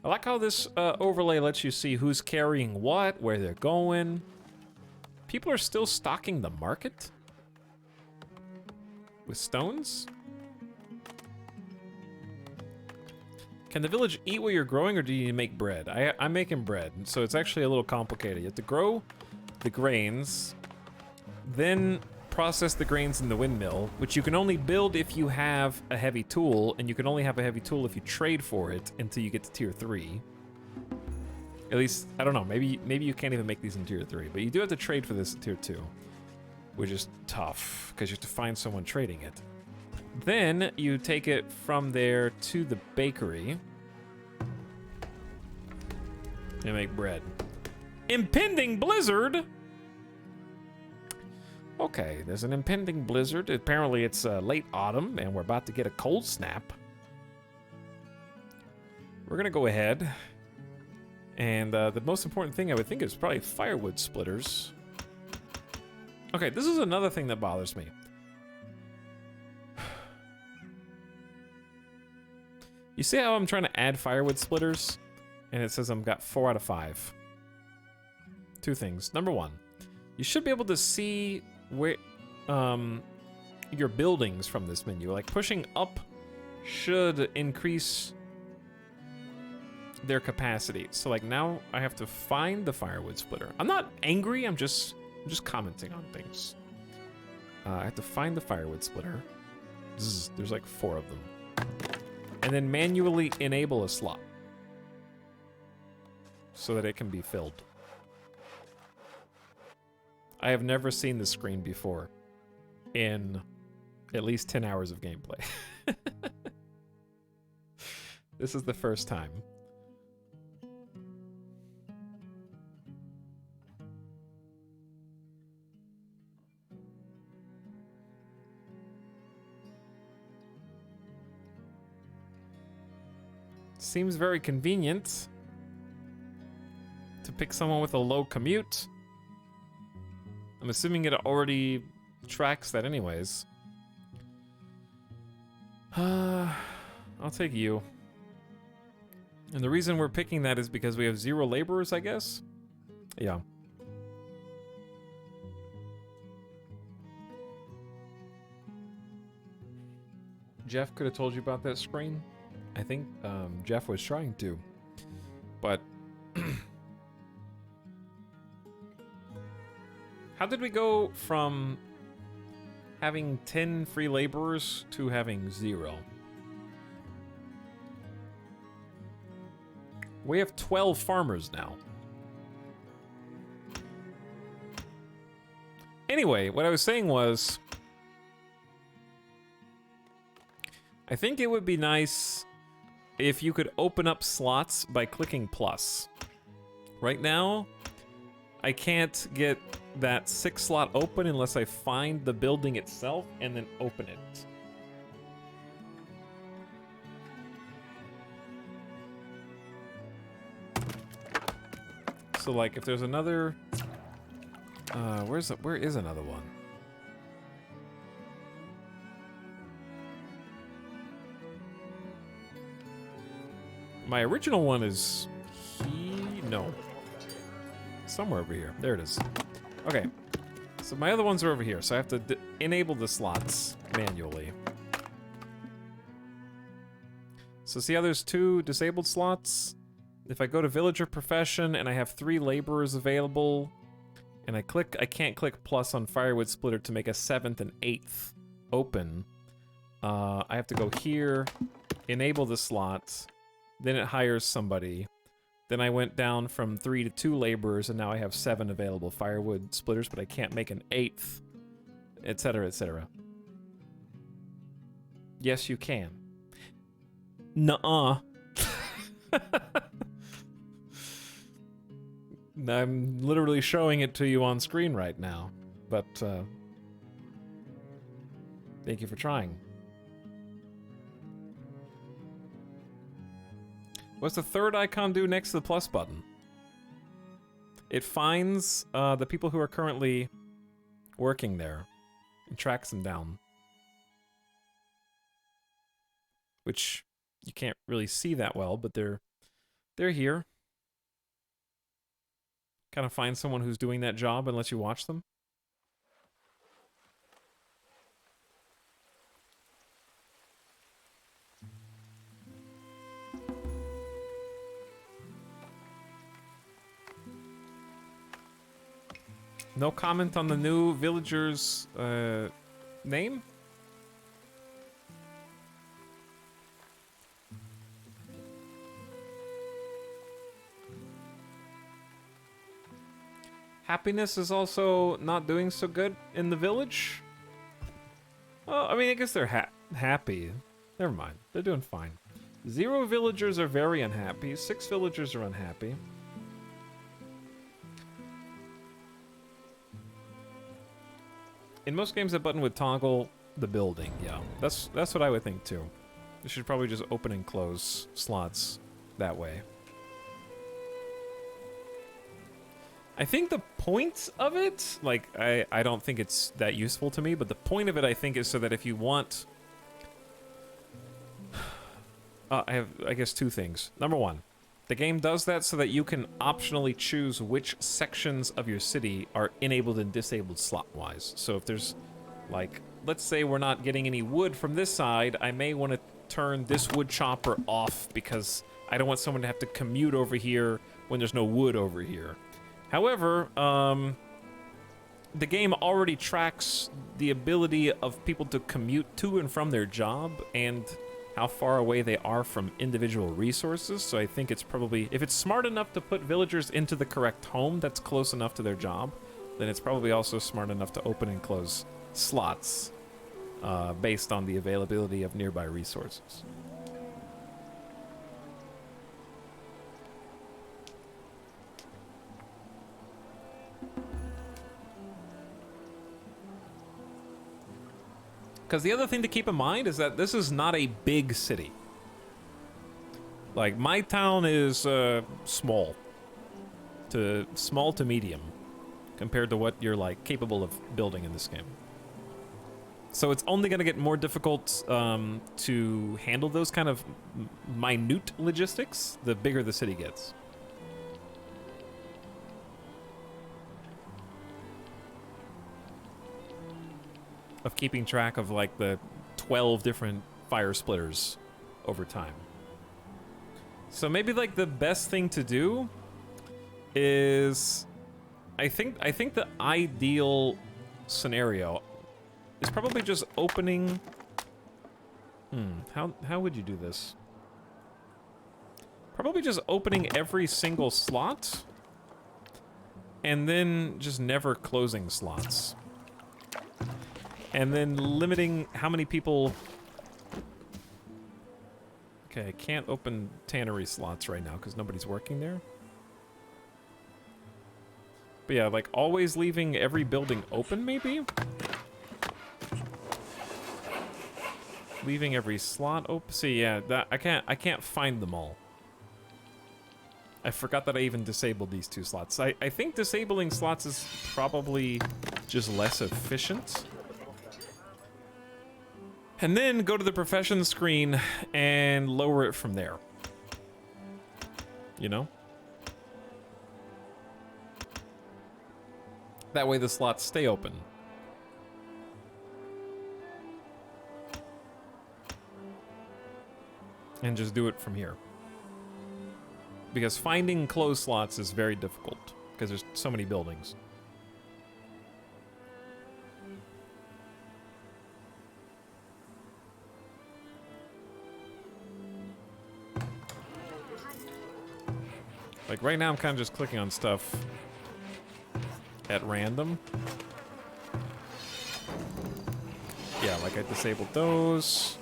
I like how this overlay lets you see who's carrying what, where they're going. People are still stocking the market with stones. Can the village eat what you're growing, or do you need to make bread? I'm making bread, so it's actually a little complicated. You have to grow the grains, then process the grains in the windmill, which you can only build if you have a heavy tool, and you can only have a heavy tool if you trade for it until you get to tier 3. At least, I don't know, maybe you can't even make these in tier 3, but you do have to trade for this in tier 2, which is tough, because you have to find someone trading it. Then you take it from there to the bakery and make bread. Impending blizzard? Okay, there's an impending blizzard. Apparently it's late autumn and we're about to get a cold snap. We're gonna go ahead and the most important thing I would think is probably firewood splitters. Okay, this is another thing that bothers me. You see how I'm trying to add firewood splitters? And it says I've got 4 out of 5. Two things. Number one, you should be able to see where your buildings from this menu. Like pushing up should increase their capacity. So like now I have to find the firewood splitter. I'm not angry, I'm just commenting on things. I have to find the firewood splitter. There's like 4 of them. And then manually enable a slot so that it can be filled. I have never seen this screen before in at least 10 hours of gameplay. This is the first time. Seems very convenient to pick someone with a low commute. I'm assuming it already tracks that anyways. I'll take you. And the reason we're picking that is because we have 0 laborers, I guess? Yeah. Jeff could have told you about that screen. I think Jeff was trying to, but how did we go from having 10 free laborers to having 0? We have 12 farmers now. Anyway, what I was saying was, I think it would be nice if you could open up slots by clicking plus. Right now, I can't get that 6 slot open unless I find the building itself and then open it. So like if there's another, where is another one? My original one is no. Somewhere over here. There it is. Okay. So my other ones are over here. So I have to enable the slots manually. So see how there's 2 disabled slots? If I go to villager profession and I have 3 laborers available, and I can't click plus on firewood splitter to make a 7th and 8th open. I have to go here, enable the slots. Then it hires somebody. Then I went down from 3 to 2 laborers, and now I have 7 available firewood splitters, but I can't make an 8th, etc., etc. Yes, you can. Nuh-uh. I'm literally showing it to you on screen right now, but thank you for trying. What's the third icon do next to the plus button? It finds the people who are currently working there and tracks them down. Which you can't really see that well, but they're here. Kind of find someone who's doing that job and lets you watch them. No comment on the new villager's name? Happiness is also not doing so good in the village. Well, I mean, I guess they're happy. Never mind. They're doing fine. 0 villagers are very unhappy. 6 villagers are unhappy. In most games, that button would toggle the building. Yeah, that's what I would think too. You should probably just open and close slots that way. I think the point of it, like, I don't think it's that useful to me, but the point of it, I think, is so that if you want... I have, I guess, 2 things. Number 1, the game does that so that you can optionally choose which sections of your city are enabled and disabled slot-wise. So if there's, like, let's say we're not getting any wood from this side, I may want to turn this wood chopper off because I don't want someone to have to commute over here when there's no wood over here. However, the game already tracks the ability of people to commute to and from their job and how far away they are from individual resources. So I think it's probably, if it's smart enough to put villagers into the correct home that's close enough to their job, then it's probably also smart enough to open and close slots based on the availability of nearby resources. Because the other thing to keep in mind is that this is not a big city. Like, my town is small to medium compared to what you're, like, capable of building in this game. So it's only going to get more difficult to handle those kind of minute logistics the bigger the city gets. Of keeping track of, like, the 12 different fire splitters over time. So maybe, like, the best thing to do is... I think the ideal scenario is probably just opening... How would you do this? Probably just opening every single slot and then just never closing slots. And then limiting how many people... Okay, I can't open tannery slots right now because nobody's working there. But yeah, like always leaving every building open, maybe? Leaving every slot open. See, yeah, that I can't find them all. I forgot that I even disabled these 2 slots. I think disabling slots is probably just less efficient. And then go to the profession screen and lower it from there. You know? That way the slots stay open. And just do it from here. Because finding closed slots is very difficult, because there's so many buildings. Like, right now I'm kind of just clicking on stuff at random. Yeah, like I disabled those.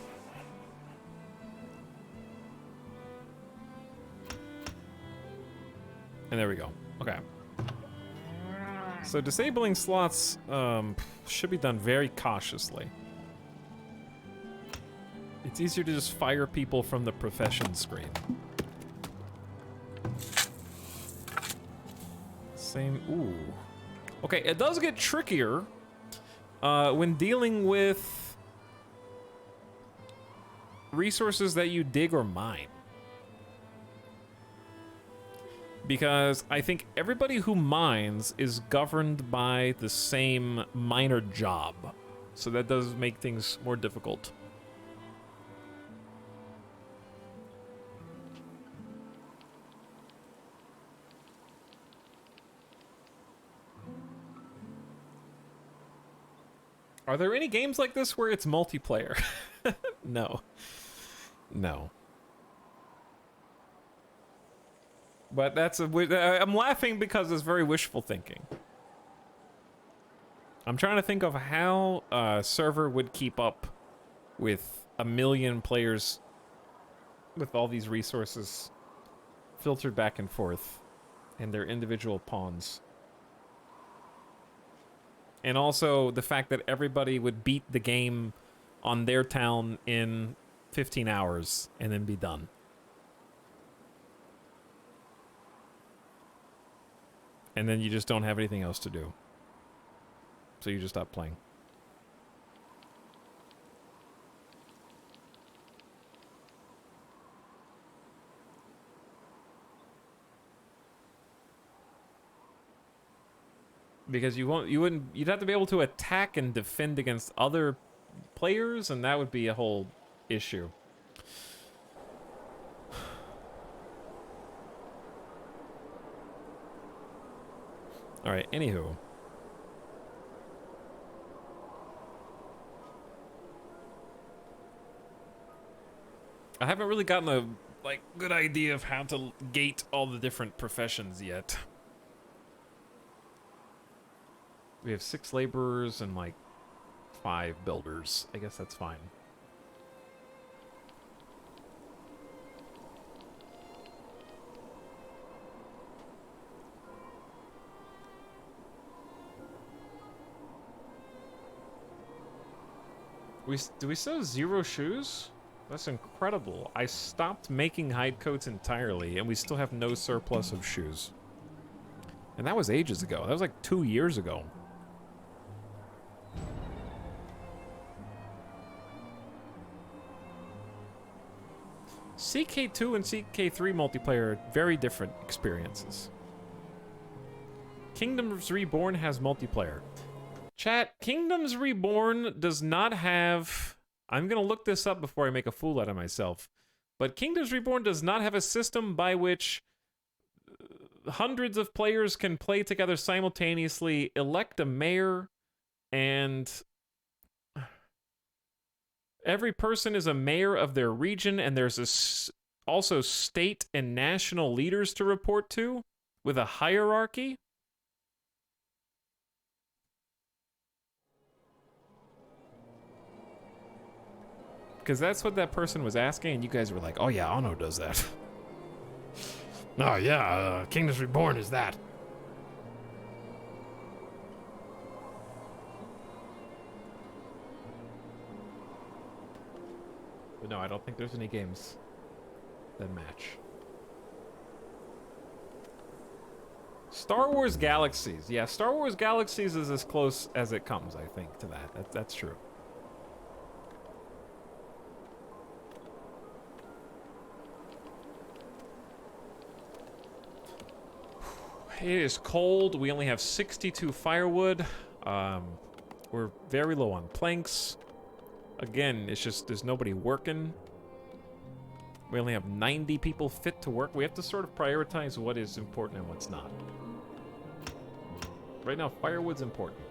And there we go. Okay. So disabling slots should be done very cautiously. It's easier to just fire people from the profession screen. Same. Ooh. Okay, it does get trickier when dealing with resources that you dig or mine. Because I think everybody who mines is governed by the same miner job. So that does make things more difficult. Are there any games like this where it's multiplayer? No. No. But that's I'm laughing because it's very wishful thinking. I'm trying to think of how a server would keep up with 1 million players with all these resources filtered back and forth and their individual pawns. And also the fact that everybody would beat the game on their town in 15 hours and then be done. And then you just don't have anything else to do. So you just stop playing. Because you'd have to be able to attack and defend against other players, and that would be a whole issue. Alright, anywho. I haven't really gotten a, good idea of how to gate all the different professions yet. We have 6 laborers and, 5 builders. I guess that's fine. Do we still have 0 shoes? That's incredible. I stopped making hide coats entirely, and we still have no surplus of shoes. And that was ages ago. That was 2 years ago. CK2 and CK3 multiplayer are very different experiences. Kingdoms Reborn has multiplayer. Chat, Kingdoms Reborn does not have... I'm gonna look this up before I make a fool out of myself. But Kingdoms Reborn does not have a system by which hundreds of players can play together simultaneously, elect a mayor, and every person is a mayor of their region, and there's also state and national leaders to report to with a hierarchy. Because that's what that person was asking, and you guys were like, oh yeah, Ono does that. Oh yeah, Kingdoms Reborn is that. But no, I don't think there's any games that match. Star Wars Galaxies. Yeah, Star Wars Galaxies is as close as it comes, I think, to that. That's true. It is cold. We only have 62 firewood. We're very low on planks. Again, it's just there's nobody working. We only have 90 people fit to work. We have to sort of prioritize what is important and what's not. Right now, firewood's important.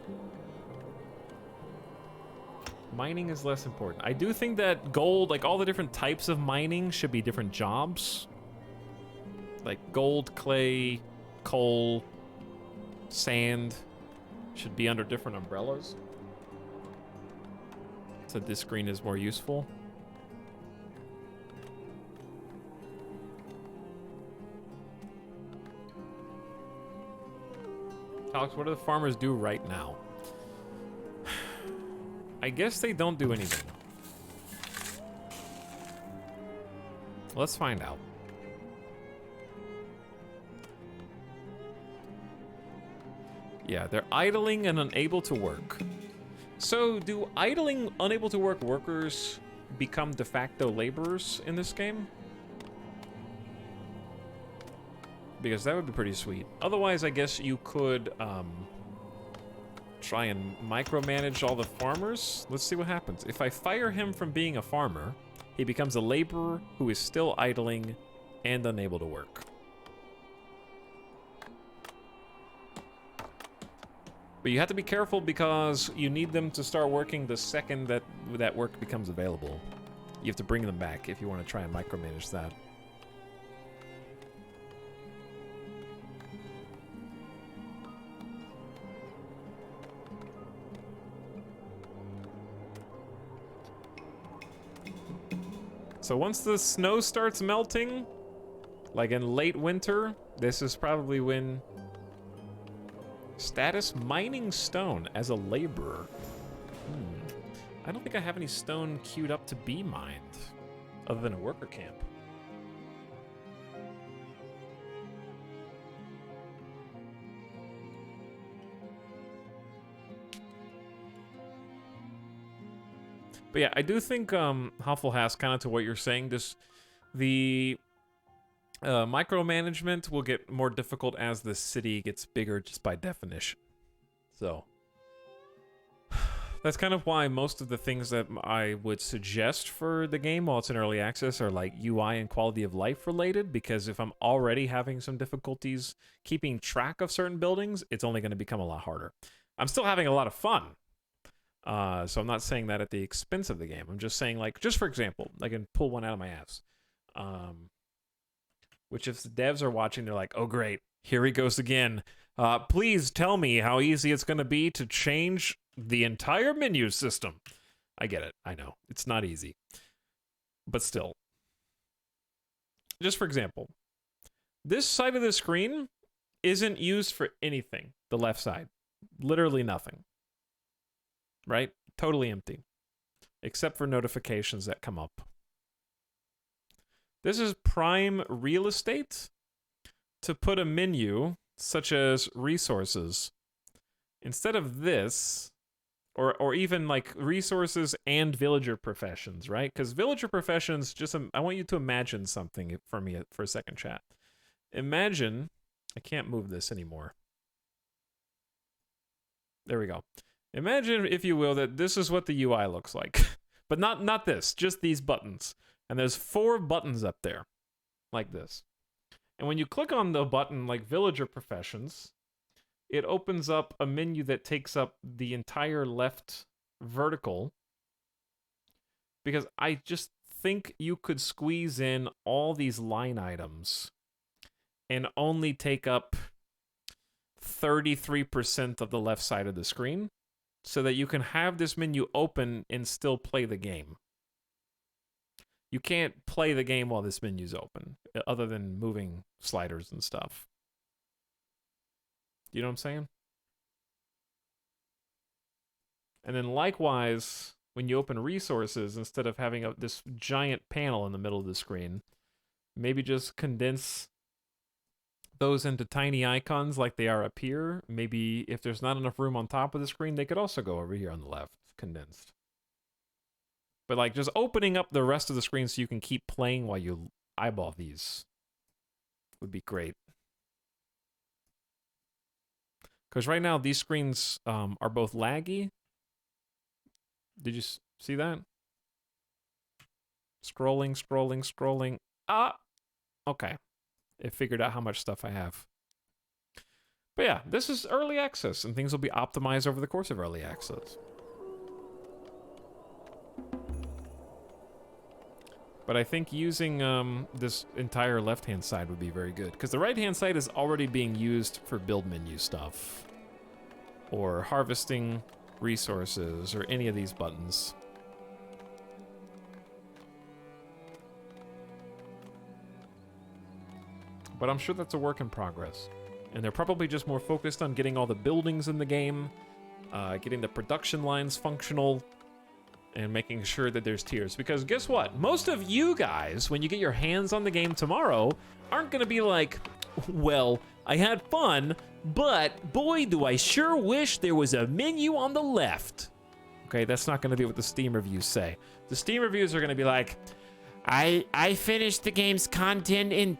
Mining is less important. I do think that gold, all the different types of mining should be different jobs. Like gold, clay, coal, sand should be under different umbrellas. So this screen is more useful. Alex, what do the farmers do right now? I guess they don't do anything. Let's find out. Yeah, they're idling and unable to work. So, do idling, unable to work workers become de facto laborers in this game? Because that would be pretty sweet. Otherwise, I guess you could try and micromanage all the farmers. Let's see what happens. If I fire him from being a farmer, he becomes a laborer who is still idling and unable to work. But you have to be careful because you need them to start working the second that work becomes available. You have to bring them back if you want to try and micromanage that. So once the snow starts melting, like in late winter, this is probably when... Status mining stone as a laborer. I don't think I have any stone queued up to be mined, other than a worker camp. But yeah, I do think Huffle has kind of to what you're saying. The micromanagement will get more difficult as the city gets bigger, just by definition. So that's kind of why most of the things that I would suggest for the game while it's in early access are like UI and quality of life related, because if I'm already having some difficulties keeping track of certain buildings, it's only going to become a lot harder. I'm still having a lot of fun. So I'm not saying that at the expense of the game. I'm just saying, like, just for example, I can pull one out of my ass. Which if the devs are watching, they're like, oh great, here he goes again. Please tell me how easy it's going to be to change the entire menu system. I get it. I know. It's not easy. But still. Just for example, this side of the screen isn't used for anything. The left side. Literally nothing. Right? Totally empty. Except for notifications that come up. This is prime real estate to put a menu such as resources. Instead of this, or even like resources and villager professions, right? Because villager professions, just I want you to imagine something for me for a second, chat. Imagine, I can't move this anymore. There we go. Imagine, if you will, that this is what the UI looks like. But not this, just these buttons. And there's 4 buttons up there, like this. And when you click on the button, like Villager Professions, it opens up a menu that takes up the entire left vertical. Because I just think you could squeeze in all these line items and only take up 33% of the left side of the screen, so that you can have this menu open and still play the game. You can't play the game while this menu's open, other than moving sliders and stuff. You know what I'm saying? And then likewise, when you open resources, instead of having this giant panel in the middle of the screen, maybe just condense those into tiny icons like they are up here. Maybe if there's not enough room on top of the screen, they could also go over here on the left, condensed. But like just opening up the rest of the screen so you can keep playing while you eyeball these would be great. Because right now these screens are both laggy. Did you see that? Scrolling, scrolling, scrolling. Ah! Okay. It figured out how much stuff I have. But yeah, this is early access, and things will be optimized over the course of early access. But I think using this entire left-hand side would be very good, because the right-hand side is already being used for build menu stuff, or harvesting resources, or any of these buttons. But I'm sure that's a work in progress. And they're probably just more focused on getting all the buildings in the game, getting the production lines functional, and making sure that there's tiers. Because guess what? Most of you guys, when you get your hands on the game tomorrow, aren't going to be like, well, I had fun, but boy, do I sure wish there was a menu on the left. Okay, that's not going to be what the Steam reviews say. The Steam reviews are going to be like, I finished the game's content in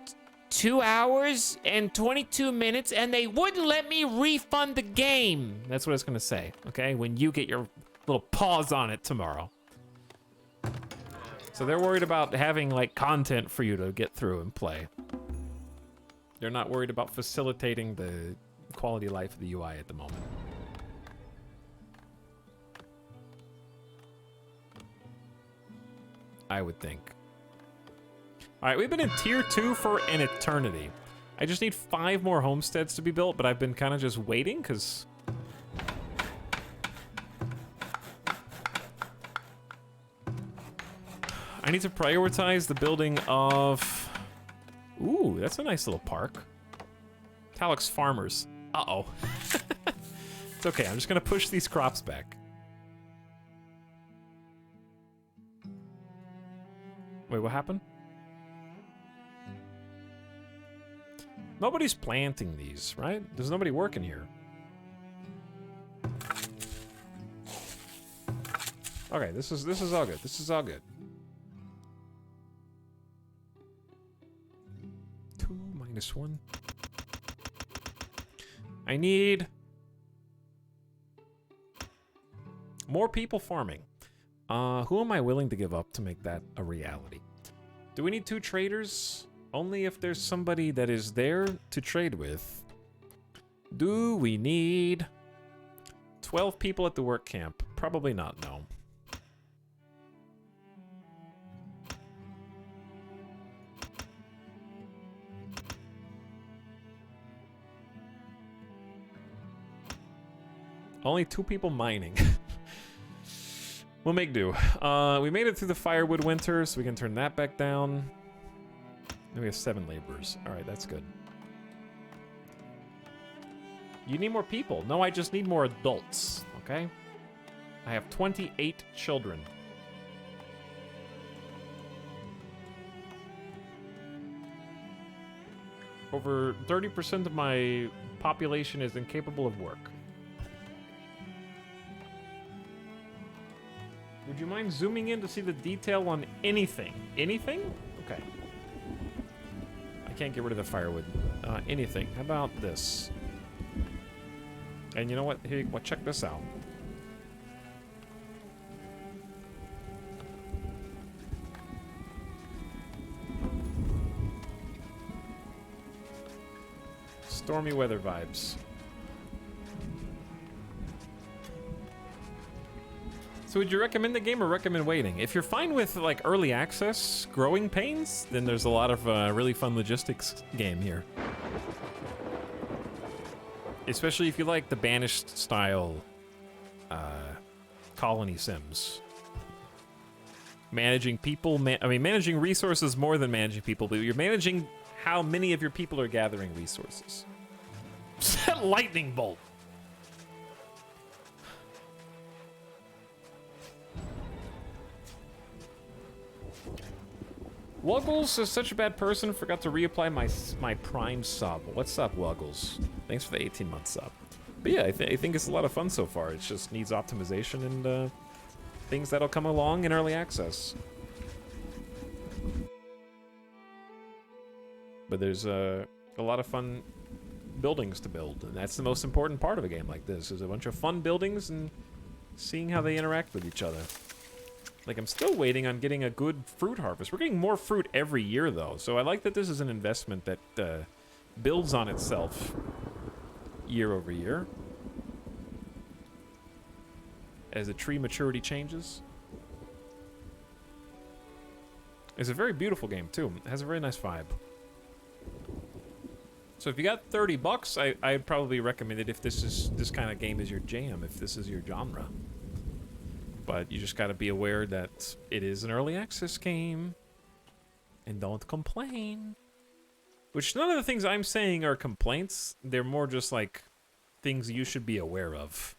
2 hours and 22 minutes, and they wouldn't let me refund the game. That's what it's going to say, okay? When you get your little paws on it tomorrow. So they're worried about having, like, content for you to get through and play. They're not worried about facilitating the quality of life of the UI at the moment. I would think. All right, we've been in tier 2 for an eternity. I just need 5 more homesteads to be built, but I've been kind of just waiting because... I need to prioritize the building of... Ooh, that's a nice little park. Etalyx farmers. Uh-oh. It's okay, I'm just gonna push these crops back. Wait, what happened? Nobody's planting these, right? There's nobody working here. Okay, this is all good. This is all good. 2 minus 1. I need more people farming. Who am I willing to give up to make that a reality? Do we need 2 traders? Only if there's somebody that is there to trade with. Do we need 12 people at the work camp? Probably not, no. Only 2 people mining. We'll make do. We made it through the firewood winter, so we can turn that back down. And we have 7 laborers. All right, that's good. You need more people. No, I just need more adults, okay? I have 28 children. Over 30% of my population is incapable of work. Would you mind zooming in to see the detail on anything? Anything? Okay. I can't get rid of the firewood. Anything. How about this? And you know what? Here, well, check this out. Stormy weather vibes. So would you recommend the game or recommend waiting? If you're fine with like early access, growing pains, then there's a lot of really fun logistics game here. Especially if you like the Banished style colony sims. Managing people, managing resources more than managing people, but you're managing how many of your people are gathering resources. Set lightning bolt. Wuggles is such a bad person, forgot to reapply my Prime sub. What's up, Wuggles? Thanks for the 18-month sub. But yeah, I think it's a lot of fun so far. It just needs optimization and things that'll come along in early access. But there's a lot of fun buildings to build, and that's the most important part of a game like this, is a bunch of fun buildings and seeing how they interact with each other. Like, I'm still waiting on getting a good fruit harvest. We're getting more fruit every year, though, so I like that this is an investment that builds on itself year over year as the tree maturity changes. It's a very beautiful game, too. It has a very nice vibe. So if you got 30 bucks, I'd probably recommend it if this kind of game is your jam, if this is your genre. But you just got to be aware that it is an early access game. And don't complain. Which none of the things I'm saying are complaints. They're more just like things you should be aware of.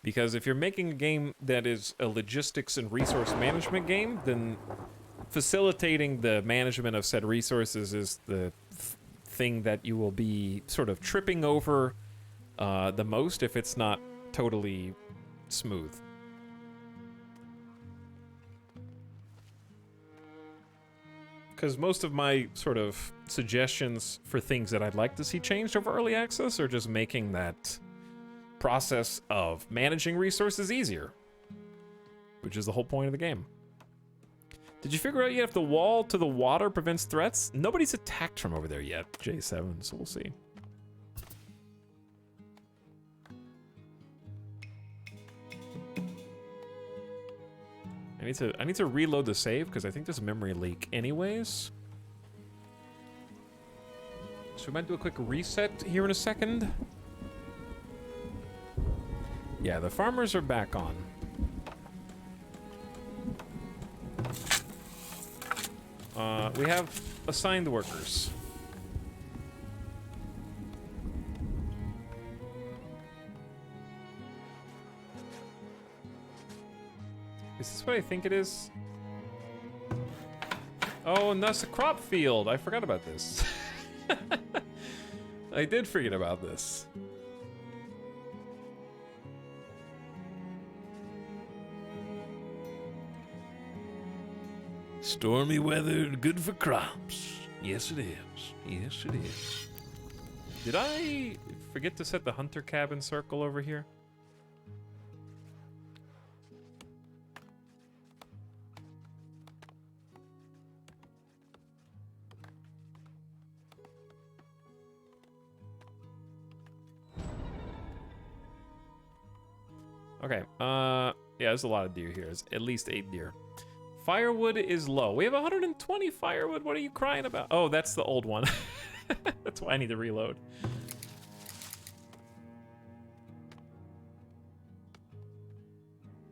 Because if you're making a game that is a logistics and resource management game, then facilitating the management of said resources is the thing that you will be sort of tripping over the most if it's not totally smooth. Because most of my sort of suggestions for things that I'd like to see changed over early access are just making that process of managing resources easier, which is the whole point of the game. Did you figure out yet if the wall to the water prevents threats? Nobody's attacked from over there yet, J7, so we'll see. I need to reload the save because I think there's a memory leak anyways. So we might do a quick reset here in a second. Yeah, the farmers are back on. We have assigned workers. Is this what I think it is? Oh, and that's a crop field. I forgot about this. I did forget about this. Stormy weather, good for crops. Yes, it is. Yes, it is. Did I forget to set the hunter cabin circle over here? Okay, yeah, there's a lot of deer here. There's at least 8 deer. Firewood is low. We have 120 firewood. What are you crying about? Oh, that's the old one. That's why I need to reload.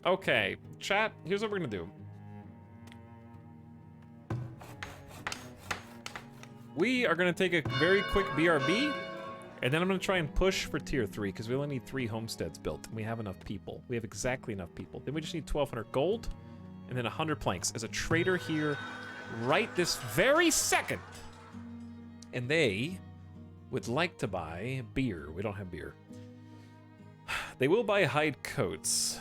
Okay, chat, here's what we're gonna do. We are gonna take a very quick BRB, and then I'm gonna try and push for tier 3, because we only need 3 homesteads built, and we have enough people. We have exactly enough people. Then we just need 1,200 gold, and then 100 planks. As a trader here, right this very second. And they would like to buy beer. We don't have beer. They will buy hide coats,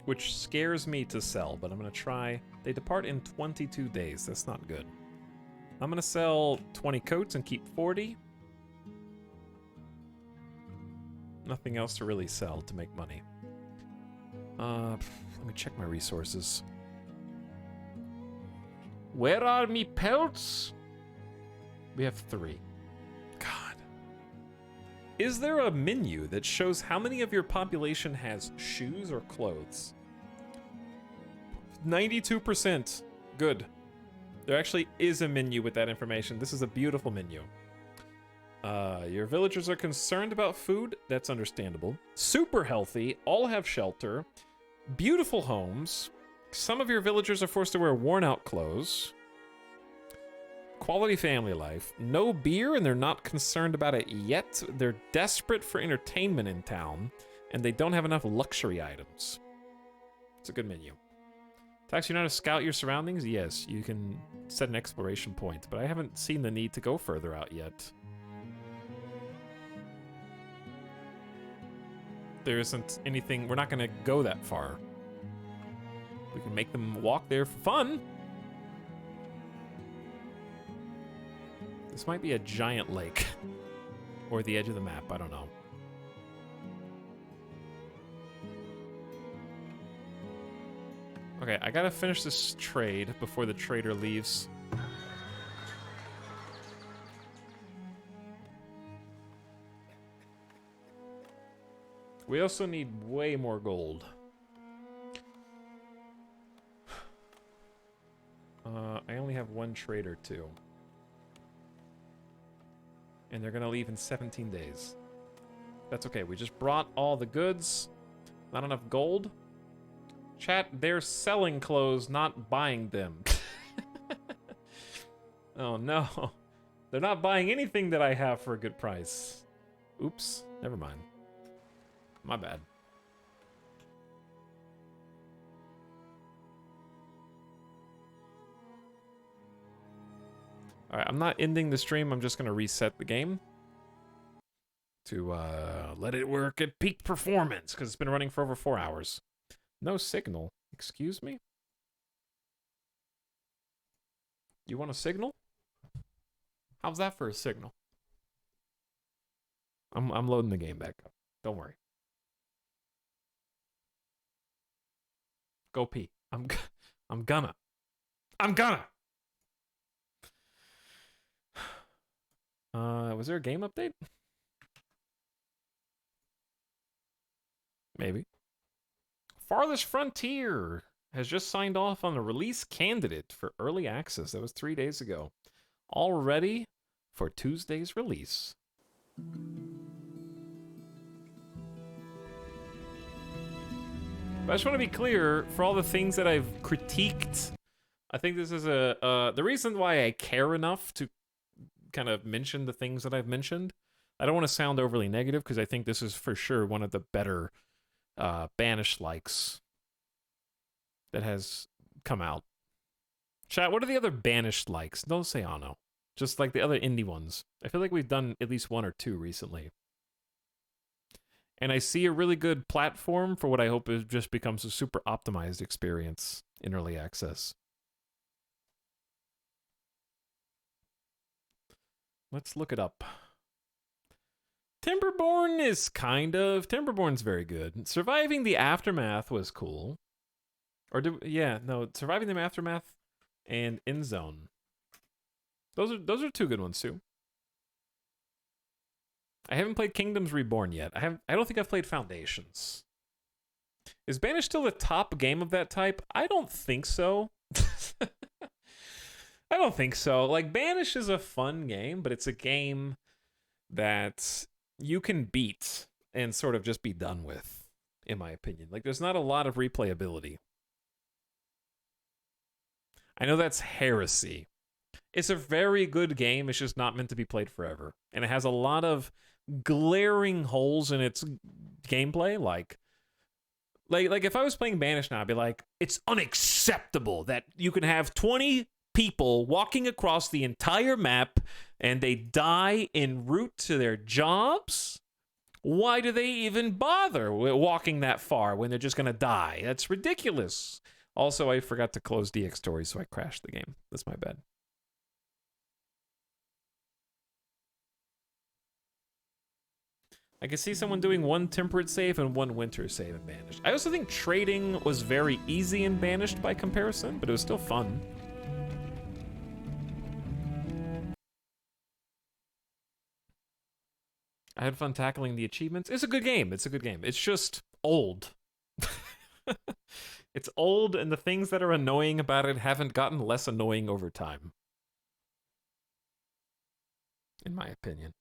which scares me to sell, but I'm gonna try. They depart in 22 days. That's not good. I'm gonna sell 20 coats and keep 40. Nothing else to really sell to make money. Let me check my resources. Where are me pelts? We have 3. God. Is there a menu that shows how many of your population has shoes or clothes? 92%. Good. There actually is a menu with that information. This is a beautiful menu. Your villagers are concerned about food. That's understandable. Super healthy. All have shelter. Beautiful homes. Some of your villagers are forced to wear worn-out clothes. Quality family life. No beer, and they're not concerned about it yet. They're desperate for entertainment in town, and they don't have enough luxury items. It's a good menu. Tax, you know how to scout your surroundings? Yes, you can set an exploration point, but I haven't seen the need to go further out yet. There isn't anything, we're not gonna go that far. We can make them walk there for fun. This might be a giant lake. Or the edge of the map, I don't know. Okay, I gotta finish this trade before the trader leaves. We also need way more gold. I only have 1 trader too. And they're gonna leave in 17 days. That's okay, we just brought all the goods. Not enough gold. Chat, they're selling clothes, not buying them. Oh no. They're not buying anything that I have for a good price. Oops, never mind. My bad. Alright, I'm not ending the stream, I'm just gonna reset the game. To let it work at peak performance, because it's been running for over 4 hours. No signal. Excuse me? You want a signal? How's that for a signal? I'm loading the game back up. Don't worry. Go pee. I'm gonna. Was there a game update? Maybe. Farthest Frontier. has just signed off on a release candidate for early access. That was 3 days ago. All ready for Tuesday's release. But I just want to be clear, for all the things that I've critiqued, I think this is the reason why I care enough to kind of mention the things that I've mentioned. I don't want to sound overly negative, because I think this is for sure one of the better Banished likes that has come out. Chat, what are the other Banished likes? Don't say Anno. Just like the other indie ones. I feel like we've done at least 1 or 2 recently. And I see a really good platform for what I hope is just becomes a super optimized experience in early access. Let's look it up. Timberborn is Timberborn's very good. Surviving the Aftermath was cool. Surviving the Aftermath and InZone. Those are 2 good ones too. I haven't played Kingdoms Reborn yet. I don't think I've played Foundations. Is Banished still the top game of that type? I don't think so. I don't think so. Like, Banished is a fun game, but it's a game that you can beat and sort of just be done with, in my opinion. Like, there's not a lot of replayability. I know that's heresy. It's a very good game. It's just not meant to be played forever. And it has a lot of glaring holes in its gameplay. Like if I was playing Banished now, I'd be like, it's unacceptable that you can have 20 people walking across the entire map and they die en route to their jobs. Why do they even bother walking that far when they're just going to die? That's ridiculous. Also, I forgot to close DX Stories, so I crashed the game. That's my bad. I can see someone doing 1 temperate save and 1 winter save in Banished. I also think trading was very easy in Banished by comparison, but it was still fun. I had fun tackling the achievements. It's a good game. It's a good game. It's just old. It's old, and the things that are annoying about it haven't gotten less annoying over time. In my opinion.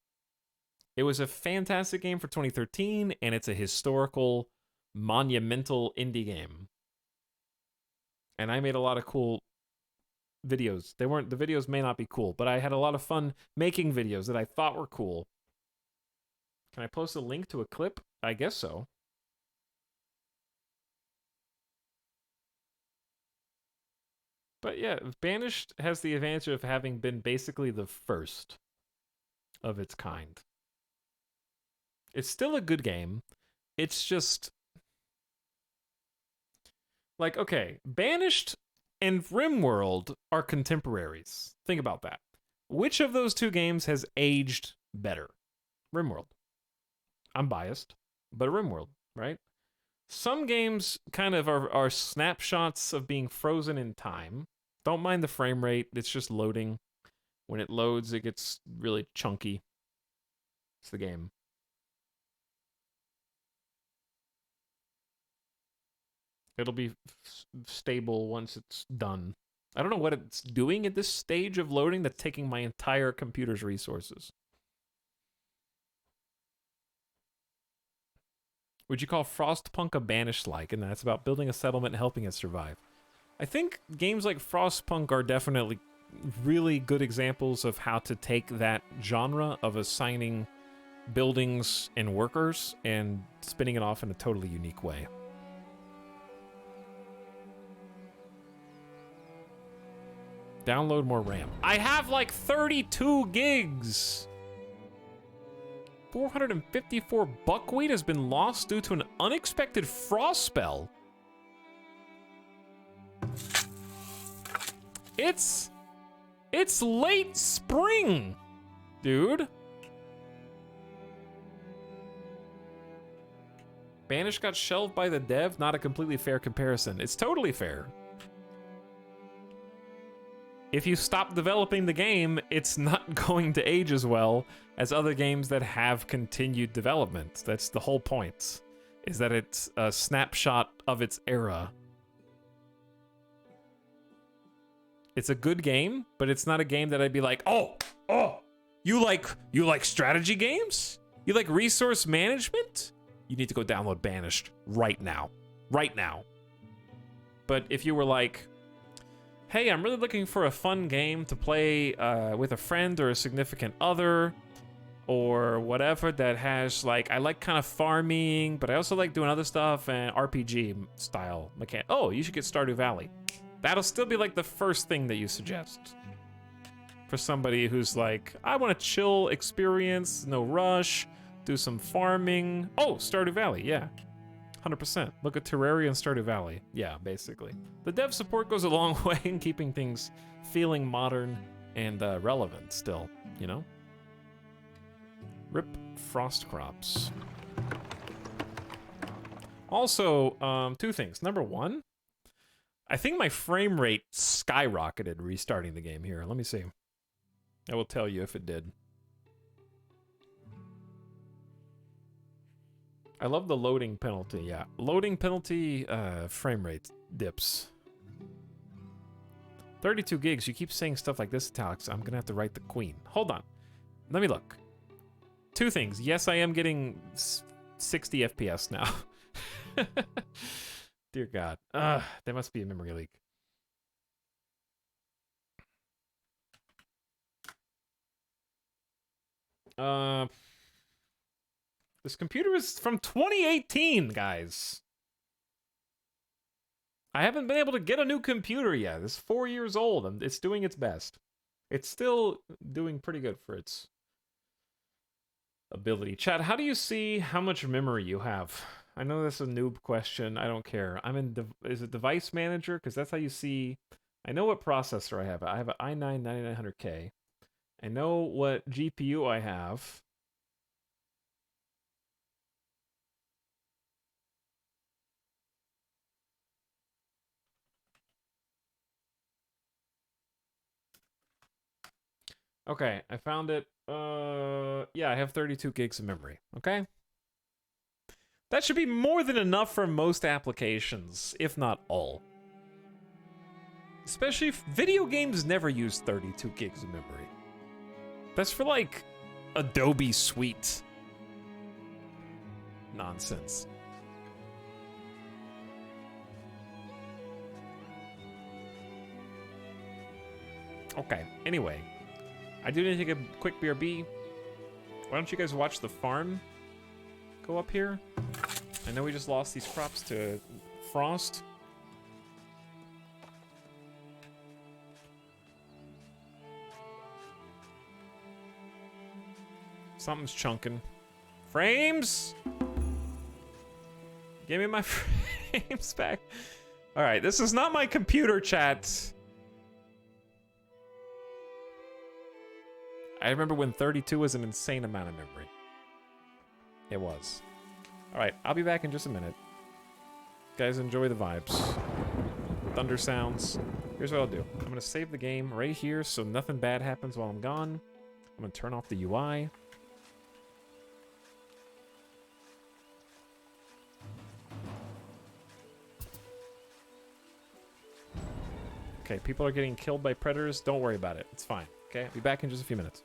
It was a fantastic game for 2013, and it's a historical, monumental indie game. And I made a lot of cool videos. The videos may not be cool, but I had a lot of fun making videos that I thought were cool. Can I post a link to a clip? I guess so. But yeah, Banished has the advantage of having been basically the first of its kind. It's still a good game. It's just like, okay, Banished and RimWorld are contemporaries. Think about that. Which of those 2 games has aged better? RimWorld. I'm biased, but RimWorld, right? Some games kind of are snapshots of being frozen in time. Don't mind the frame rate. It's just loading. When it loads, it gets really chunky. It's the game. It'll be stable once it's done. I don't know what it's doing at this stage of loading that's taking my entire computer's resources. Would you call Frostpunk a Banished-like? And that's about building a settlement and helping it survive. I think games like Frostpunk are definitely really good examples of how to take that genre of assigning buildings and workers and spinning it off in a totally unique way. Download more RAM. I have like 32 gigs! 454 buckwheat has been lost due to an unexpected frost spell. It's late spring, dude. Banished got shelved by the dev, not a completely fair comparison. It's totally fair. If you stop developing the game, it's not going to age as well as other games that have continued development. That's the whole point, is that it's a snapshot of its era. It's a good game, but it's not a game that I'd be like, oh, you like strategy games? You like resource management? You need to go download Banished right now. Right now. But if you were like, hey, I'm really looking for a fun game to play with a friend or a significant other, or whatever that has, like, I like kind of farming, but I also like doing other stuff and RPG style mechanic. Oh, you should get Stardew Valley. That'll still be like the first thing that you suggest. For somebody who's like, I want a chill experience, no rush, do some farming. Oh, Stardew Valley, yeah. 100%. Look at Terraria and Stardew Valley. Yeah, basically. The dev support goes a long way in keeping things feeling modern and relevant still, you know? Rip frost crops. Also, two things. Number one, I think my frame rate skyrocketed restarting the game here. Let me see. I will tell you if it did. I love the loading penalty, yeah. Loading penalty, frame rate dips. 32 gigs, you keep saying stuff like this, Etalyx. I'm gonna have to write the queen. Hold on. Let me look. Two things. Yes, I am getting 60 FPS now. Dear God. There must be a memory leak. This computer is from 2018, guys. I haven't been able to get a new computer yet. It's 4 years old, and it's doing its best. It's still doing pretty good for its ability. Chat, how do you see how much memory you have? I know that's a noob question. I don't care. I'm in, is it device manager? Because that's how you see. I know what processor I have. I have an i9 9900K. I know what GPU I have. Okay, I found it. Yeah, I have 32 gigs of memory. Okay? That should be more than enough for most applications, if not all. Especially if video games never use 32 gigs of memory. That's for, like, Adobe Suite nonsense. Okay, anyway. I do need to take a quick BRB. Why don't you guys watch the farm go up here? I know we just lost these crops to frost. Something's chunking. Frames? Give me my frames back. Alright, this is not my computer, chat. I remember when 32 was an insane amount of memory. It was. Alright, I'll be back in just a minute. Guys, enjoy the vibes. Thunder sounds. Here's what I'll do. I'm going to save the game right here so nothing bad happens while I'm gone. I'm going to turn off the UI. Okay, people are getting killed by predators. Don't worry about it. It's fine. Okay, I'll be back in just a few minutes.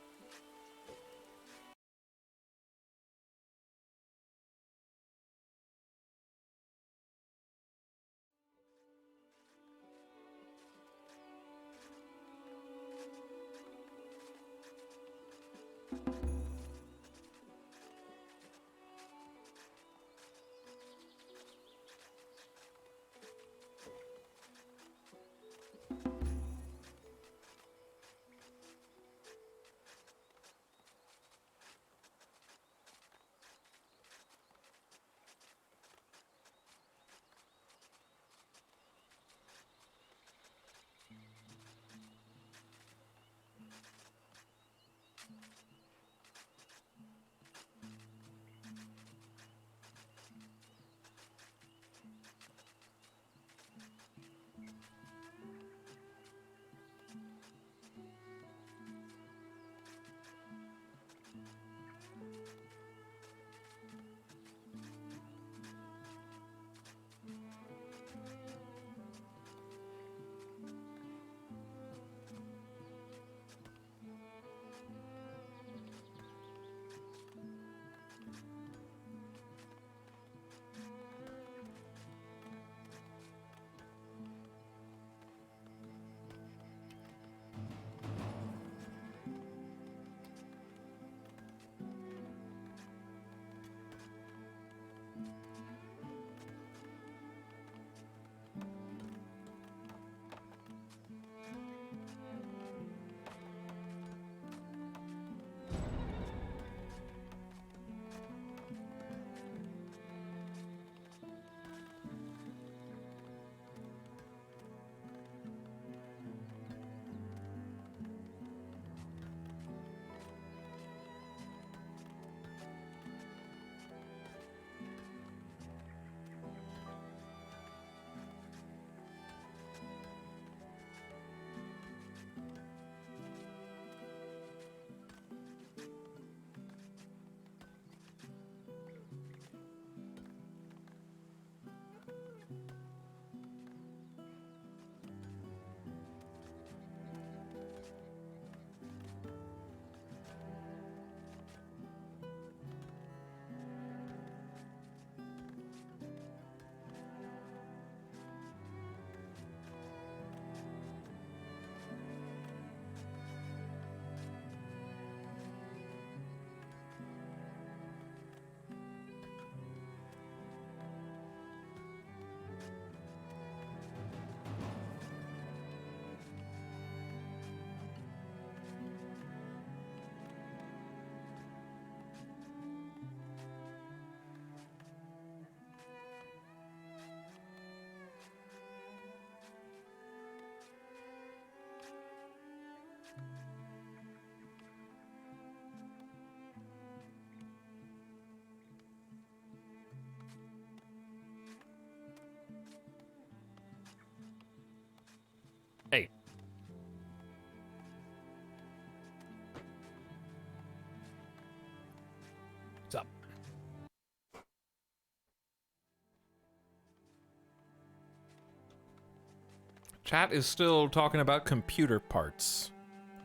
Chat is still talking about computer parts.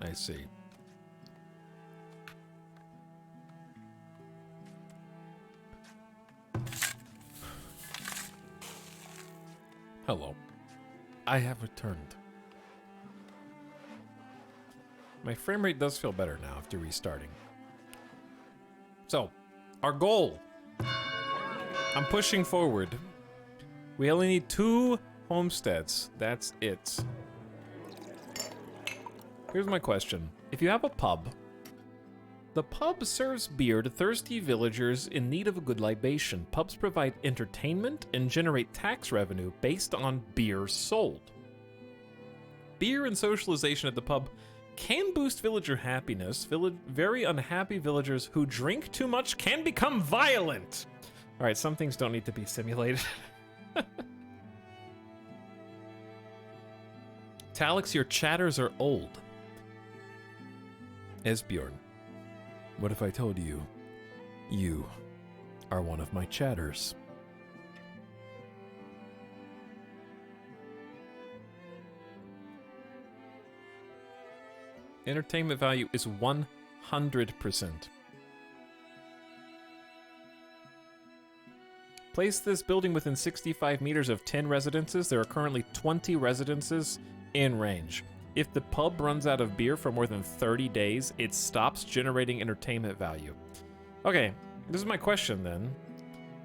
I see. Hello. I have returned. My frame rate does feel better now after restarting. So, our goal. I'm pushing forward. We only need 2 homesteads. That's it. Here's my question. If you have a pub, the pub serves beer to thirsty villagers in need of a good libation. Pubs provide entertainment and generate tax revenue based on beer sold. Beer and socialization at the pub can boost villager happiness. Very unhappy villagers who drink too much can become violent. All right, some things don't need to be simulated. Etalyx, your chatters are old. Esbjorn, what if I told you, you are one of my chatters? Entertainment value is 100%. Place this building within 65 meters of 10 residences. There are currently 20 residences in range. If the pub runs out of beer for more than 30 days, it stops generating entertainment value. Okay, this is my question then.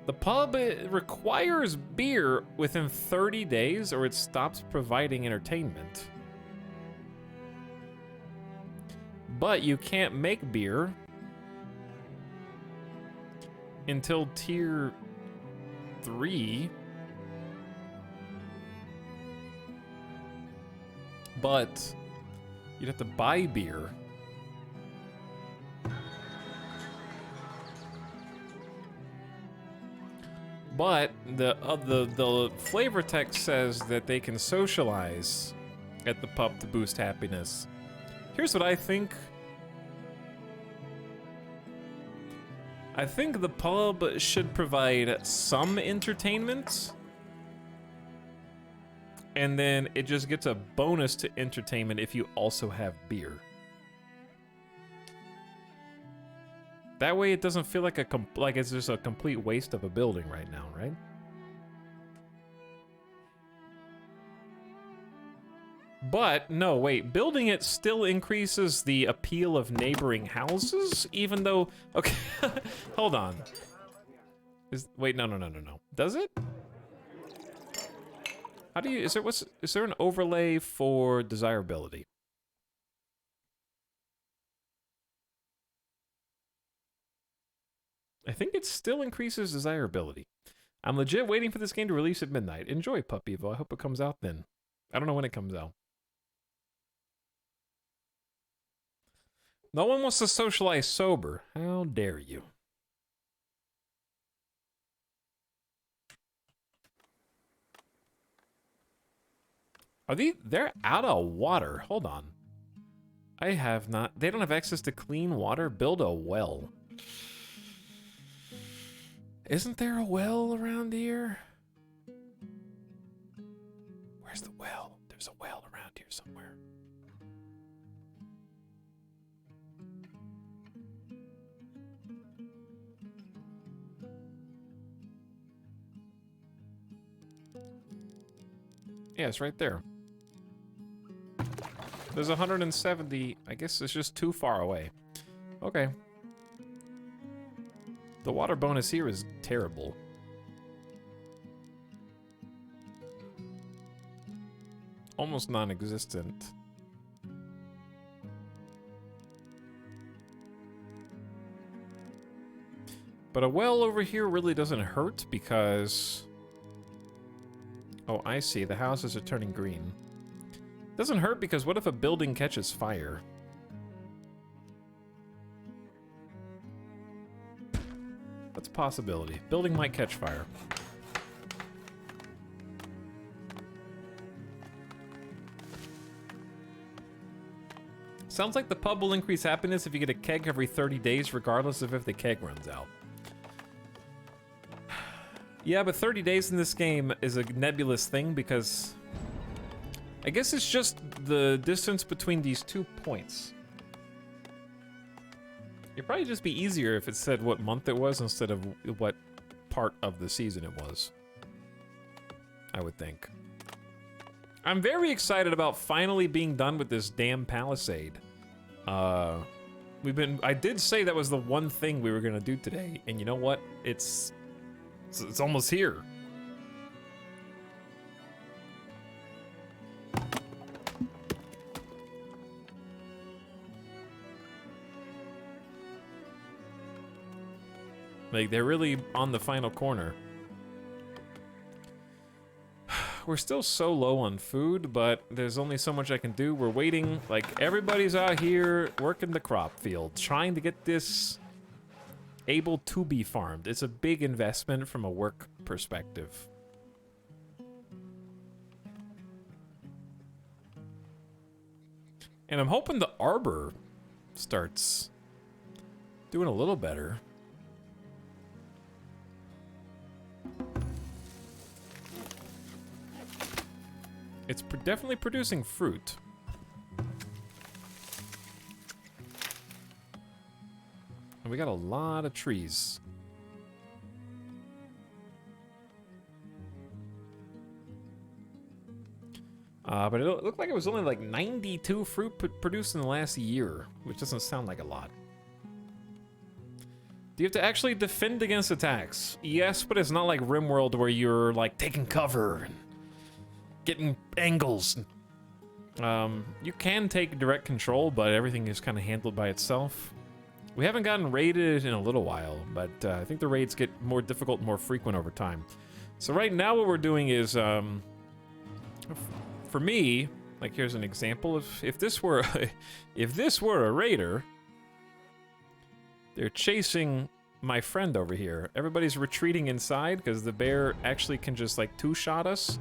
The pub requires beer within 30 days or it stops providing entertainment. But you can't make beer until tier 3. But you'd have to buy beer. But the flavor text says that they can socialize at the pub to boost happiness. Here's what I think. I think the pub should provide some entertainment. And then it just gets a bonus to entertainment if you also have beer. That way it doesn't feel like it's just a complete waste of a building right now, right? But, no, wait, building it still increases the appeal of neighboring houses, even though, okay, hold on. Wait, no. Does it? How do you, is there an overlay for desirability? I think it still increases desirability. I'm legit waiting for this game to release at midnight. Enjoy, Puppyvo. I hope it comes out then. I don't know when it comes out. No one wants to socialize sober. How dare you? They're out of water. Hold on. They don't have access to clean water? Build a well. Isn't there a well around here? Where's the well? There's a well around here somewhere. Yeah, it's right there. There's 170. I guess it's just too far away. Okay. The water bonus here is terrible. Almost non-existent. But a well over here really doesn't hurt because... Oh, I see. The houses are turning green. Doesn't hurt because what if a building catches fire? That's a possibility. Building might catch fire. Sounds like the pub will increase happiness if you get a keg every 30 days, regardless of if the keg runs out. Yeah, but 30 days in this game is a nebulous thing because I guess it's just the distance between these 2 points. It'd probably just be easier if it said what month it was instead of what part of the season it was. I would think. I'm very excited about finally being done with this damn palisade. I did say that was the one thing we were gonna do today, and you know what? It's almost here. Like, they're really on the final corner. We're still so low on food, but there's only so much I can do. We're waiting, like, everybody's out here working the crop field, trying to get this able to be farmed. It's a big investment from a work perspective. And I'm hoping the arbor starts doing a little better. It's definitely producing fruit. And we got a lot of trees. But it looked like it was only like 92 fruit produced in the last year, which doesn't sound like a lot. Do you have to actually defend against attacks? Yes, but it's not like RimWorld where you're like taking cover and getting angles. You can take direct control, but everything is kind of handled by itself. We haven't gotten raided in a little while, but I think the raids get more difficult and more frequent over time. So right now what we're doing is, for me, like here's an example of if this were a raider, they're chasing my friend over here. Everybody's retreating inside because the bear actually can just like two-shot us.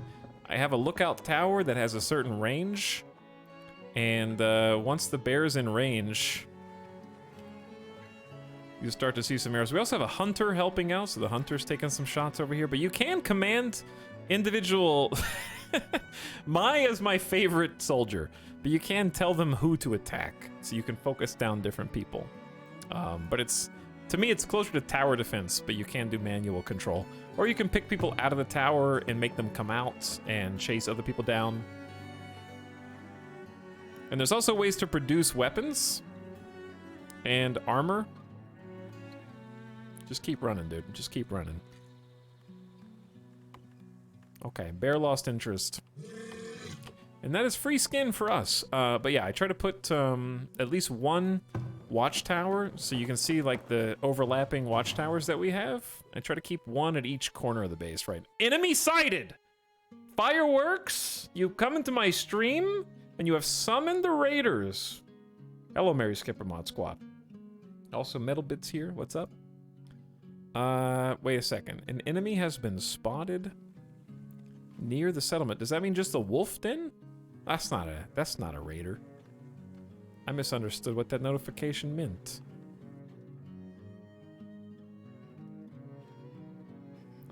I have a lookout tower that has a certain range, and once the bear's in range, you start to see some arrows. We also have a hunter helping out, so the hunter's taking some shots over here, but you can command individual... Mai is my favorite soldier, but you can tell them who to attack, so you can focus down different people. But to me, it's closer to tower defense, but you can do manual control. Or you can pick people out of the tower and make them come out and chase other people down. And there's also ways to produce weapons and armor. Just keep running, dude. Just keep running. Okay, bear lost interest. And that is free skin for us. But yeah, I try to put at least one watchtower so you can see like the overlapping watchtowers that we have. I try to keep one at each corner of the base, right? Enemy sighted! Fireworks! You come into my stream and you have summoned the raiders. Hello, Mary Skipper Mod Squad. Also, Metal Bits here. What's up? Wait a second. An enemy has been spotted near the settlement. Does that mean just a wolf den? That's not a raider. I misunderstood what that notification meant.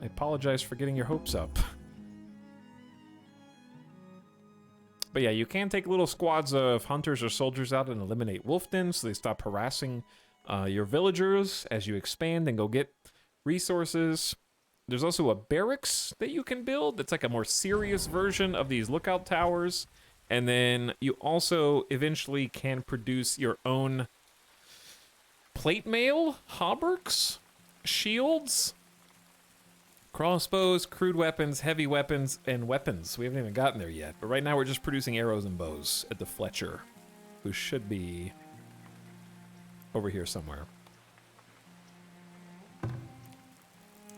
I apologize for getting your hopes up. But yeah, you can take little squads of hunters or soldiers out and eliminate wolf dens so they stop harassing your villagers as you expand and go get resources. There's also a barracks that you can build that's like a more serious version of these lookout towers. And then you also eventually can produce your own plate mail, hauberks, shields, crossbows, crude weapons, heavy weapons, and weapons. We haven't even gotten there yet. But right now we're just producing arrows and bows at the Fletcher, who should be over here somewhere.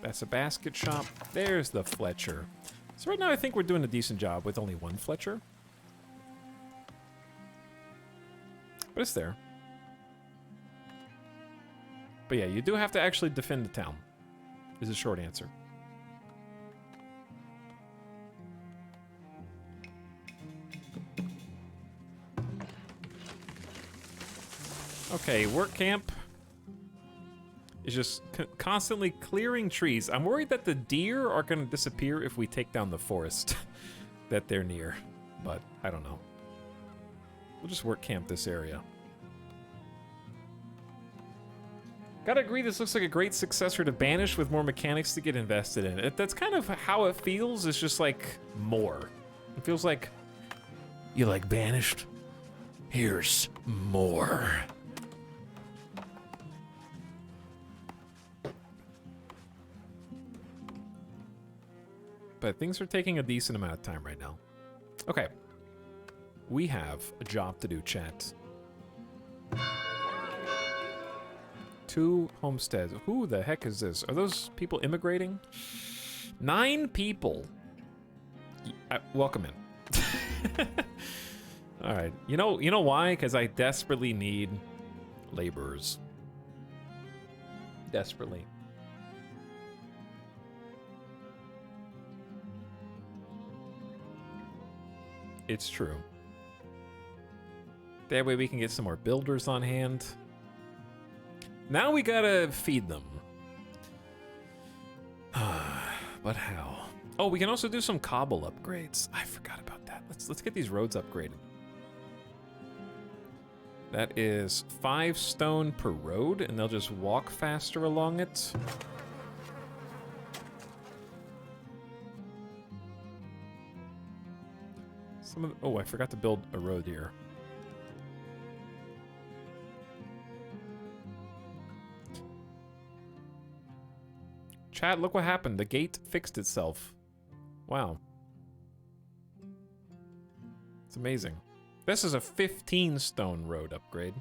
That's a basket shop. There's the Fletcher. So right now I think we're doing a decent job with only one Fletcher. But it's there. But yeah, you do have to actually defend the town, is a short answer. Okay, work camp is just constantly clearing trees. I'm worried that the deer are going to disappear if we take down the forest that they're near. but I don't know. We'll just work camp this area. Gotta agree, this looks like a great successor to Banish with more mechanics to get invested in. That's kind of how it feels. It's just like more. It feels like, you like Banished? Here's more. But things are taking a decent amount of time right now. Okay. We have a job to do, chat. 2 homesteads. Who the heck is this? Are those people immigrating? 9 people. Welcome in. All right. You know why? Because I desperately need laborers. Desperately. It's true. That way we can get some more builders on hand. Now we gotta feed them. But how? Oh, we can also do some cobble upgrades. I forgot about that. Let's get these roads upgraded. That is 5 stone per road, and they'll just walk faster along it. Oh, I forgot to build a road here. Chat, look what happened. The gate fixed itself. Wow. It's amazing. This is a 15 stone road upgrade.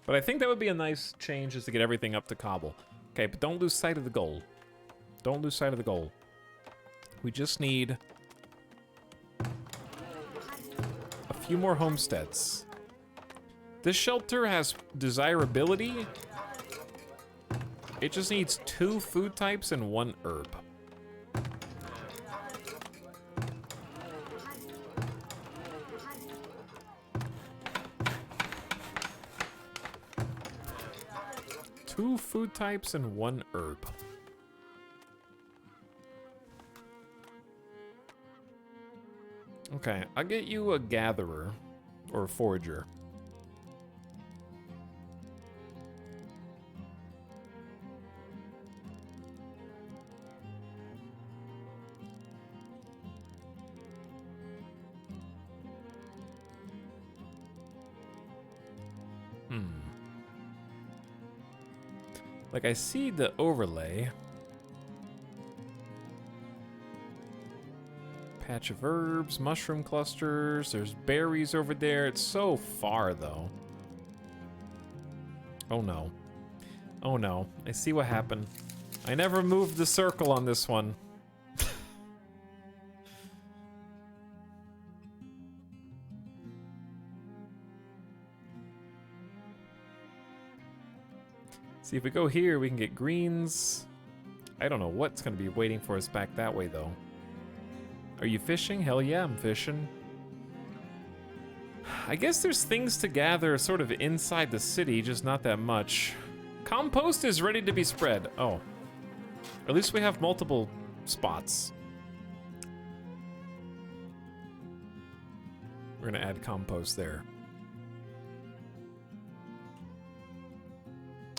But I think that would be a nice change, is to get everything up to cobble. Okay, but don't lose sight of the goal. Don't lose sight of the goal. We just need a few more homesteads. This shelter has desirability. It just needs 2 food types and 1 herb. Two food types and 1 herb. Okay, I'll get you a gatherer or a forager. Like, I see the overlay. Patch of herbs, mushroom clusters, there's berries over there. It's so far, though. Oh, no. Oh, no. I see what happened. I never moved the circle on this one. See, if we go here, we can get greens. I don't know what's going to be waiting for us back that way, though. Are you fishing? Hell yeah, I'm fishing. I guess there's things to gather sort of inside the city, just not that much. Compost is ready to be spread. Oh. Or at least we have multiple spots. We're going to add compost there.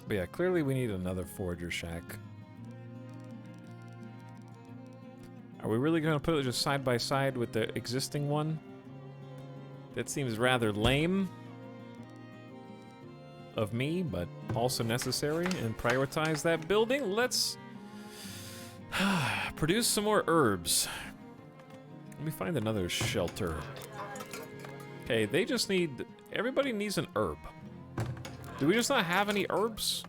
But yeah, clearly we need another forager shack. Are we really going to put it just side by side with the existing one? That seems rather lame of me, but also necessary, and prioritize that building. Let's produce some more herbs. Let me find another shelter. Okay, they just need... Everybody needs an herb. Do we just not have any herbs?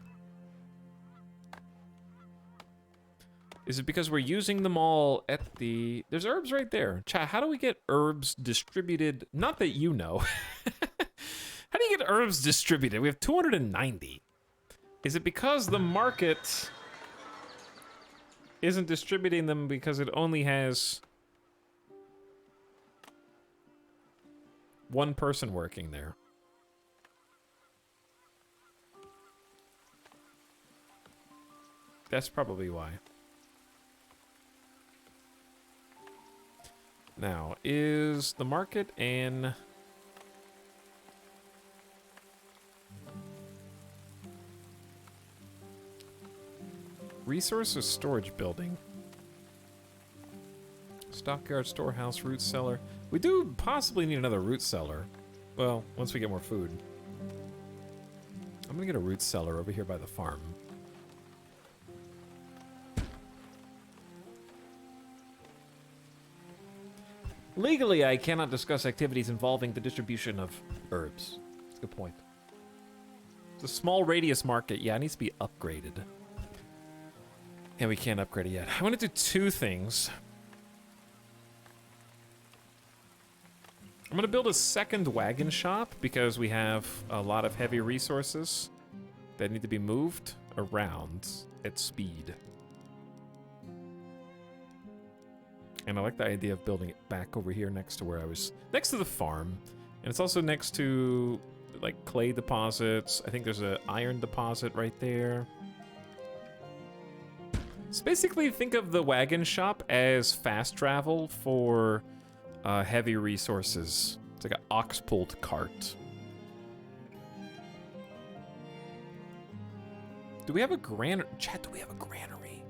Is it because we're using them all at the... There's herbs right there. Chat, how do we get herbs distributed? Not that you know. How do you get herbs distributed? We have 290. Is it because the market isn't distributing them because it only has 1 person working there? That's probably why. Now, is the market in... Resource or storage building? Stockyard, storehouse, root cellar. We do possibly need another root cellar. Well, once we get more food. I'm gonna get a root cellar over here by the farm. Legally, I cannot discuss activities involving the distribution of herbs. That's a good point. It's a small radius market. Yeah, it needs to be upgraded. And we can't upgrade it yet. I want to do two things. I'm going to build a second wagon shop because we have a lot of heavy resources that need to be moved around at speed. And I like the idea of building it back over here next to where I was, next to the farm. And it's also next to, like, clay deposits. I think there's an iron deposit right there. So basically, think of the wagon shop as fast travel for heavy resources. It's like an ox-pulled cart. Do we have a granary? Chat, do we have a granary?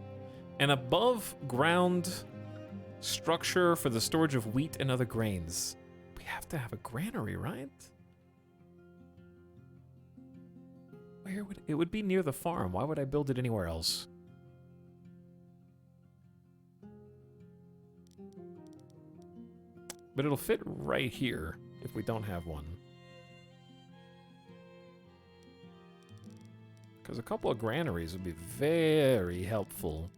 An above ground structure for the storage of wheat and other grains. We have to have a granary, right? Where would it would be near the farm? Why would I build it anywhere else? But it'll fit right here if we don't have one. Because a couple of granaries would be very helpful.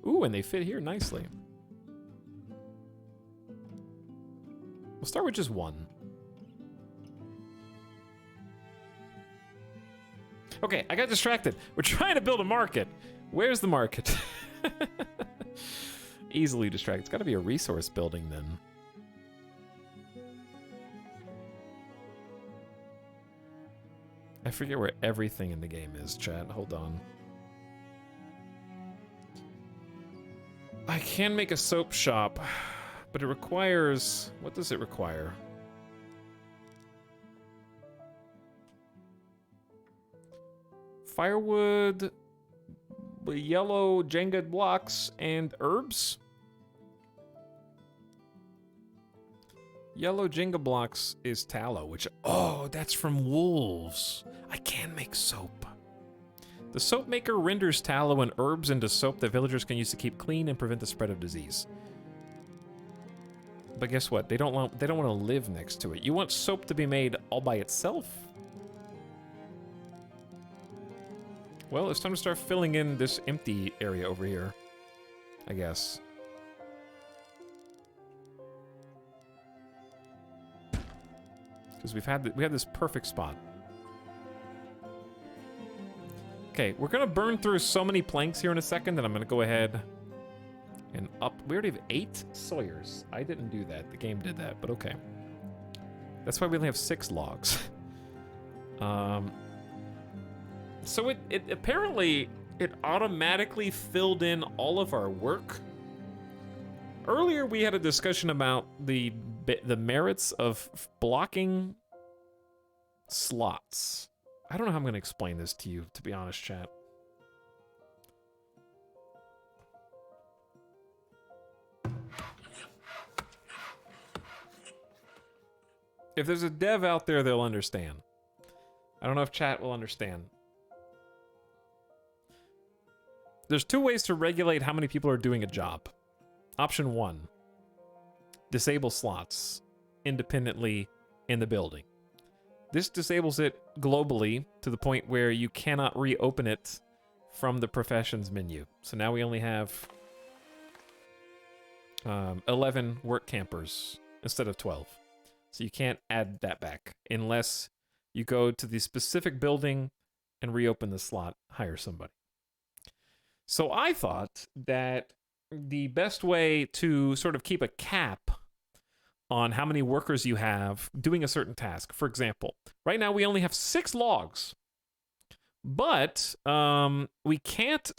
Ooh, and they fit here nicely. We'll start with just one. Okay, I got distracted. We're trying to build a market. Where's the market? Easily distracted. It's got to be a resource building then. I forget where everything in the game is, chat. Hold on. I can make a soap shop, but it requires... What does it require? Firewood, yellow Jenga blocks, and herbs? Yellow Jenga blocks is tallow, which... Oh, that's from wolves. I can make soap. The soap maker renders tallow and herbs into soap that villagers can use to keep clean and prevent the spread of disease. But guess what? They don't want to live next to it. You want soap to be made all by itself? Well, it's time to start filling in this empty area over here, I guess. Because we had this perfect spot. Okay, we're gonna burn through so many planks here in a second that I'm gonna go ahead and up. We already have 8 sawyers. I didn't do that. The game did that, but okay. That's why we only have 6 logs. So it apparently it automatically filled in all of our work. Earlier we had a discussion about the merits of blocking slots. I don't know how I'm going to explain this to you, to be honest, chat. If there's a dev out there, they'll understand. I don't know if chat will understand. There's 2 ways to regulate how many people are doing a job. Option 1, disable slots independently in the building. This disables it globally to the point where you cannot reopen it from the professions menu. So now we only have 11 work campers instead of 12. So you can't add that back unless you go to the specific building and reopen the slot, hire somebody. So I thought that the best way to sort of keep a cap on how many workers you have doing a certain task. For example, right now we only have 6 logs. But we can't.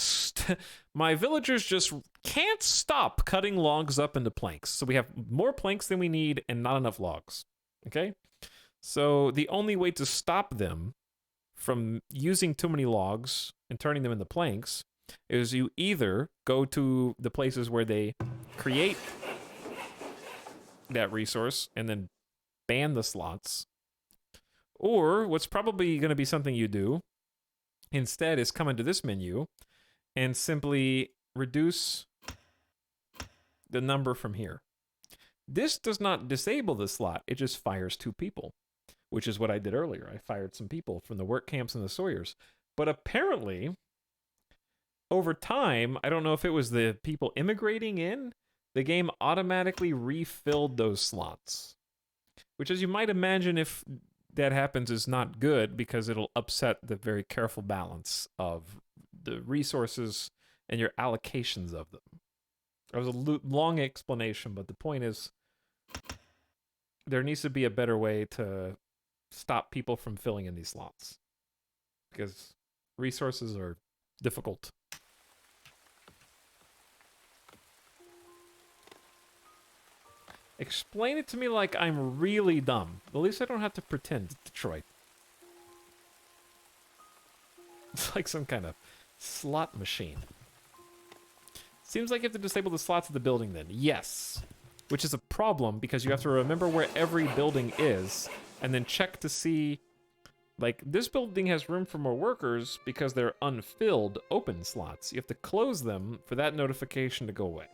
My villagers just can't stop cutting logs up into planks. So we have more planks than we need and not enough logs. Okay? So the only way to stop them from using too many logs and turning them into planks is you either go to the places where they create that resource and then ban the slots, or what's probably going to be something you do instead is come into this menu and simply reduce the number from here. This does not disable the slot, it just fires 2 people, which is what I did earlier. I fired some people from the work camps and the Sawyers. But apparently, over time, I don't know if it was the people immigrating in, the game automatically refilled those slots. Which, as you might imagine, if that happens, is not good because it'll upset the very careful balance of the resources and your allocations of them. That was a long explanation, but the point is there needs to be a better way to stop people from filling in these slots because resources are difficult. Explain it to me like I'm really dumb. At least I don't have to pretend, Detroit. It's like some kind of slot machine. Seems like you have to disable the slots of the building then. Yes. Which is a problem because you have to remember where every building is and then check to see, like, this building has room for more workers because they're unfilled open slots. You have to close them for that notification to go away.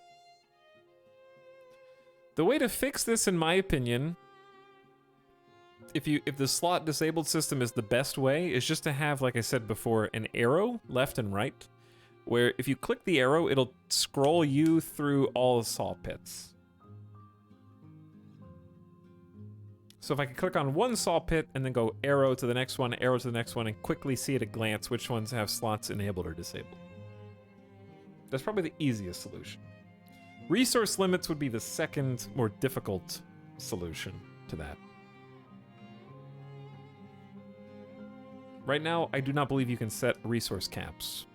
The way to fix this, in my opinion, if the slot disabled system is the best way, is just to have, like I said before, an arrow left and right, where if you click the arrow, it'll scroll you through all the saw pits. So if I could click on one saw pit and then go arrow to the next one, arrow to the next one, and quickly see at a glance which ones have slots enabled or disabled. That's probably the easiest solution. Resource limits would be the second, more difficult solution to that. Right now, I do not believe you can set resource caps.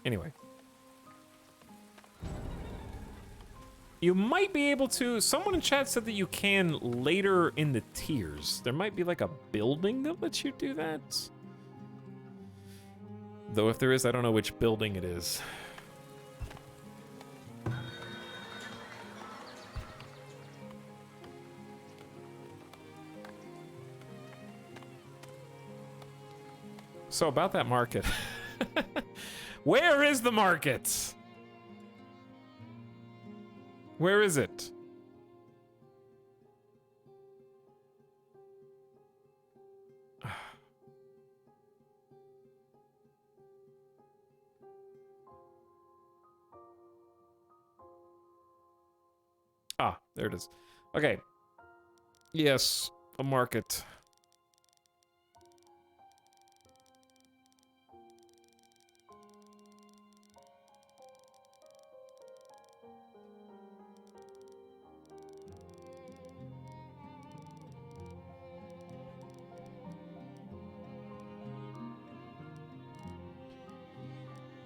Anyway. You might be able to... Someone in chat said that you can later in the tiers. There might be like a building that lets you do that. Though if there is, I don't know which building it is. So about that market. Where is the market? Where is it? Ah, there it is. Okay. Yes, a market.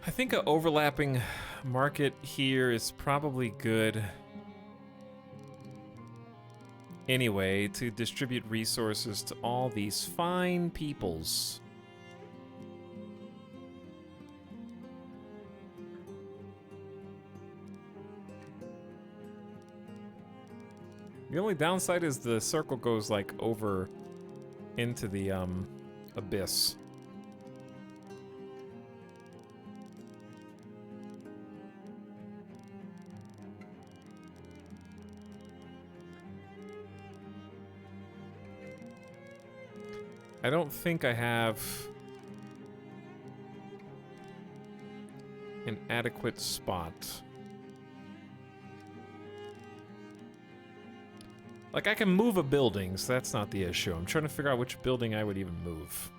I think an overlapping market here is probably good anyway to distribute resources to all these fine peoples. The only downside is the circle goes like over into the abyss. I don't think I have an adequate spot. Like, I can move a building, so that's not the issue. I'm trying to figure out which building I would even move.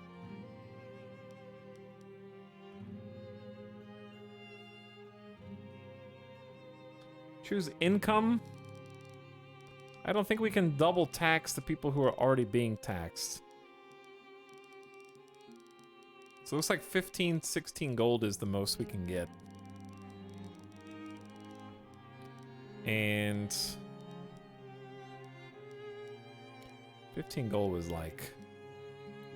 Choose income. I don't think we can double tax the people who are already being taxed. So it looks like 15, 16 gold is the most we can get. And 15 gold was like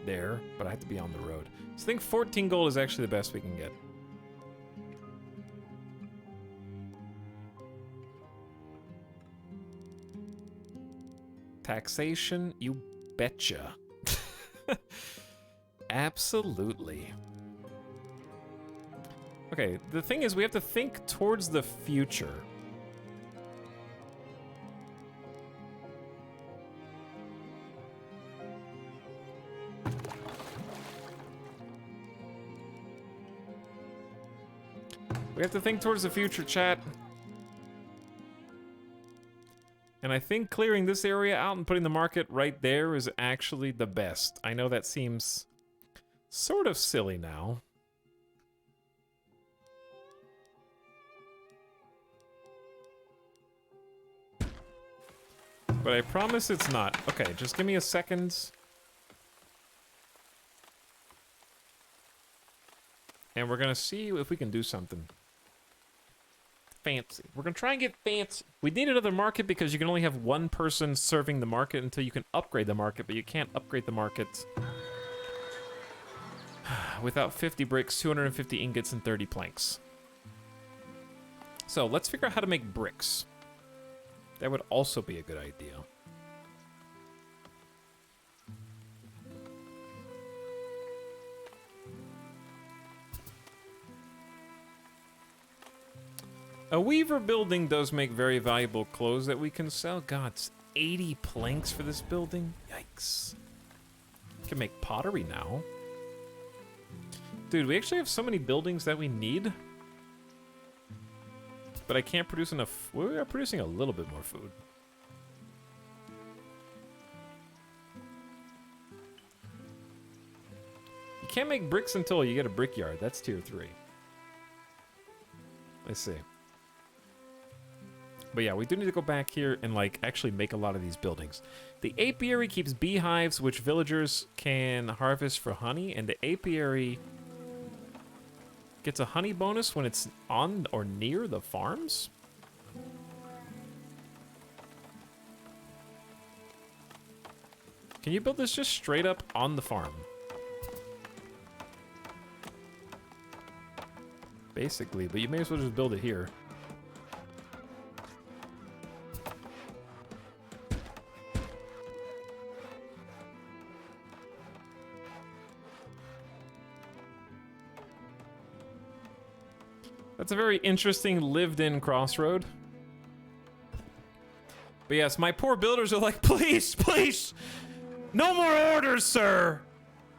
there, but I have to be on the road. So I think 14 gold is actually the best we can get. Taxation, you betcha. Absolutely. Okay, the thing is we have to think towards the future. We have to think towards the future, chat. And I think clearing this area out and putting the market right there is actually the best. I know that seems sort of silly now. But I promise it's not. Okay, just give me a second. And we're gonna see if we can do something fancy. We're gonna try and get fancy. We need another market because you can only have one person serving the market until you can upgrade the market, but you can't upgrade the market without 50 bricks, 250 ingots, and 30 planks. So let's figure out how to make bricks. That would also be a good idea. A weaver building does make very valuable clothes that we can sell. God, it's 80 planks for this building? Yikes. We can make pottery now. Dude, we actually have so many buildings that we need. But I can't produce enough. We are producing a little bit more food. You can't make bricks until you get a brickyard. That's tier 3. Let's see. But yeah, we do need to go back here and like actually make a lot of these buildings. The apiary keeps beehives, which villagers can harvest for honey, and the apiary gets a honey bonus when it's on or near the farms. Can you build this just straight up on the farm? Basically, but you may as well just build it here. That's a very interesting lived-in crossroad. But yes, my poor builders are like, please, please, no more orders, sir.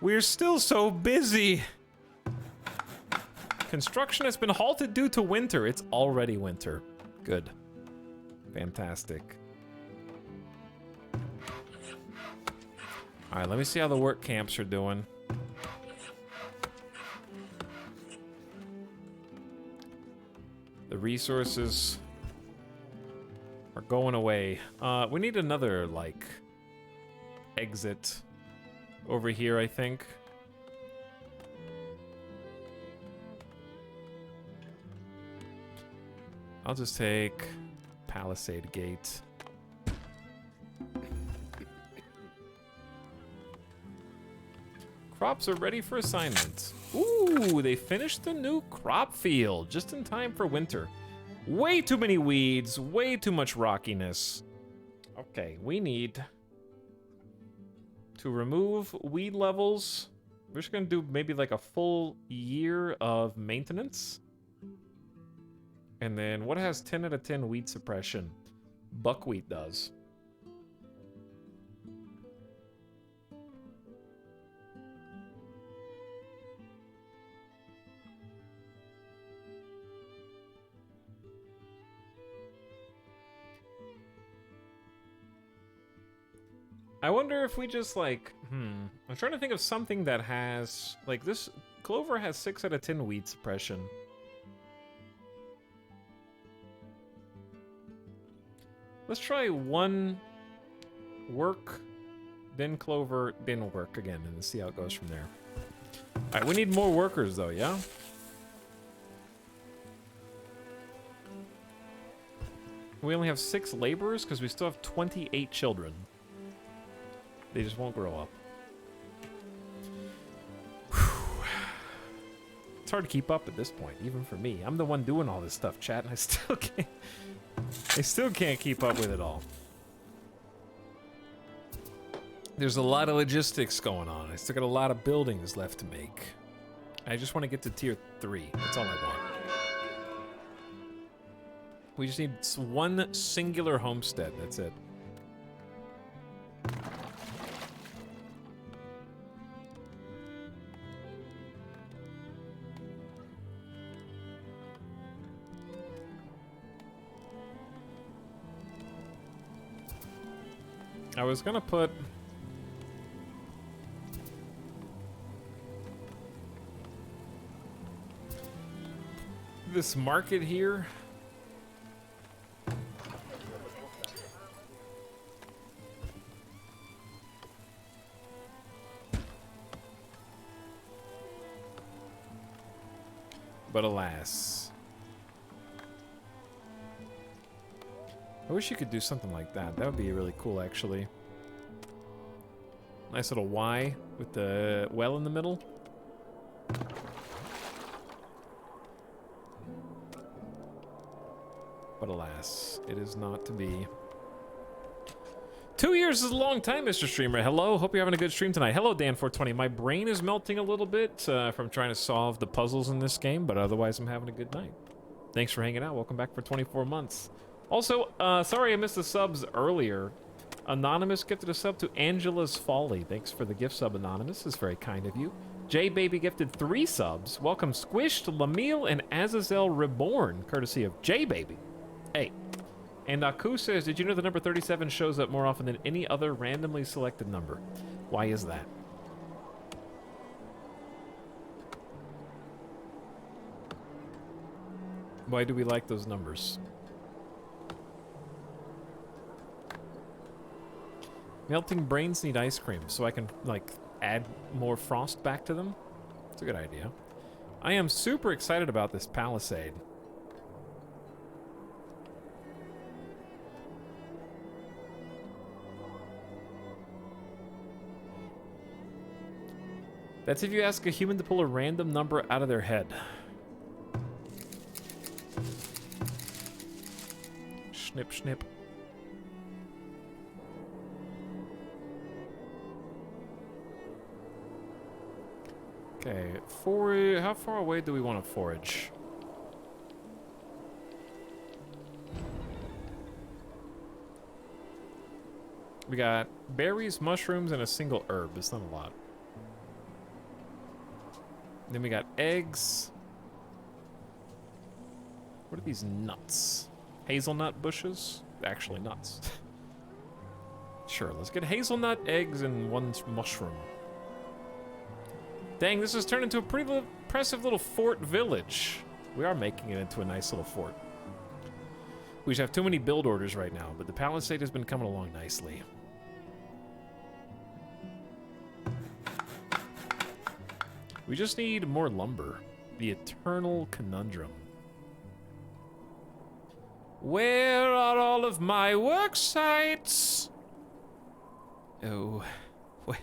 We're still so busy. Construction has been halted due to winter. It's already winter. Good. Fantastic. All right, let me see how the work camps are doing. The resources are going away. We need another, like, exit over here, I think. I'll just take Palisade Gate. Crops are ready for assignment. Ooh, they finished the new crop field just in time for winter. Way too many weeds, way too much rockiness. Okay, we need to remove weed levels. We're just gonna do maybe like a full year of maintenance. And then what has 10 out of 10 weed suppression? Buckwheat does. I wonder if we just like, I'm trying to think of something that has, like this, clover has 6 out of 10 weed suppression. Let's try one work, then clover, then work again, and see how it goes from there. All right, we need more workers though, yeah? We only have 6 laborers because we still have 28 children. They just won't grow up. Whew. It's hard to keep up at this point, even for me. I'm the one doing all this stuff, chat, and I still can't keep up with it all. There's a lot of logistics going on. I still got a lot of buildings left to make. I just want to get to tier 3. That's all I want. We just need one singular homestead. That's it. I was gonna put this market here. But alas. I wish you could do something like that. That would be really cool, actually. Nice little Y with the well in the middle. But alas, it is not to be. 2 years is a long time, Mr. Streamer. Hello, hope you're having a good stream tonight. Hello, Dan420. My brain is melting a little bit from trying to solve the puzzles in this game, but otherwise I'm having a good night. Thanks for hanging out. Welcome back for 24 months. Also, sorry I missed the subs earlier. Anonymous gifted a sub to Angela's Folly. Thanks for the gift sub, Anonymous. It's very kind of you. J Baby gifted 3 subs. Welcome Squished, Lamille, and Azazel Reborn, courtesy of J Baby. Hey. And Aku says, did you know the number 37 shows up more often than any other randomly selected number? Why is that? Why do we like those numbers? Melting brains need ice cream, so I can, like, add more frost back to them? It's a good idea. I am super excited about this palisade. That's if you ask a human to pull a random number out of their head. Snip, snip. Okay, how far away do we want to forage? We got berries, mushrooms, and a single herb. It's not a lot. Then we got eggs. What are these nuts? Hazelnut bushes? Actually nuts. Sure, let's get hazelnut, eggs, and 1 mushroom. Dang, this has turned into a pretty impressive little fort village. We are making it into a nice little fort. We just have too many build orders right now, but the palisade has been coming along nicely. We just need more lumber. The eternal conundrum. Where are all of my work sites? Oh, where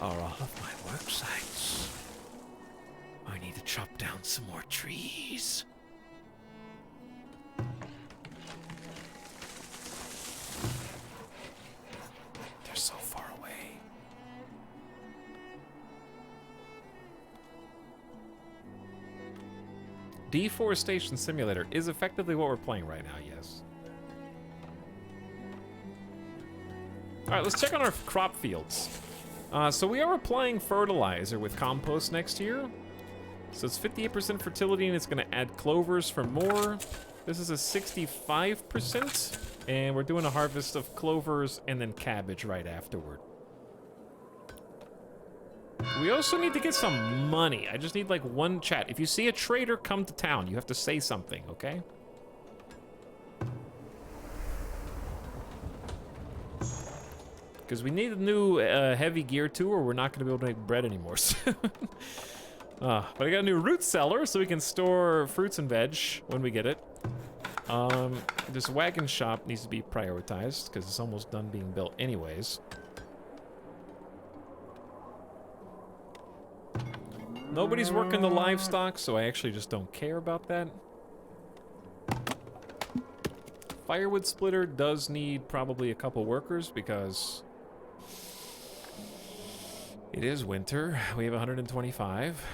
are all of my work sites? I need to chop down some more trees. They're so far away. Deforestation Simulator is effectively what we're playing right now, yes. Alright, let's check on our crop fields. So we are applying fertilizer with compost next year. So it's 58% fertility and it's going to add clovers for more. This is a 65%. And we're doing a harvest of clovers and then cabbage right afterward. We also need to get some money. I just need like one chat. If you see a trader come to town, you have to say something, okay? Because we need a new heavy gear too, or we're not going to be able to make bread anymore soon. But I got a new root cellar, so we can store fruits and veg when we get it. This wagon shop needs to be prioritized, because it's almost done being built anyways. Nobody's working the livestock, so I actually just don't care about that. Firewood splitter does need probably a couple workers because it is winter. We have 125.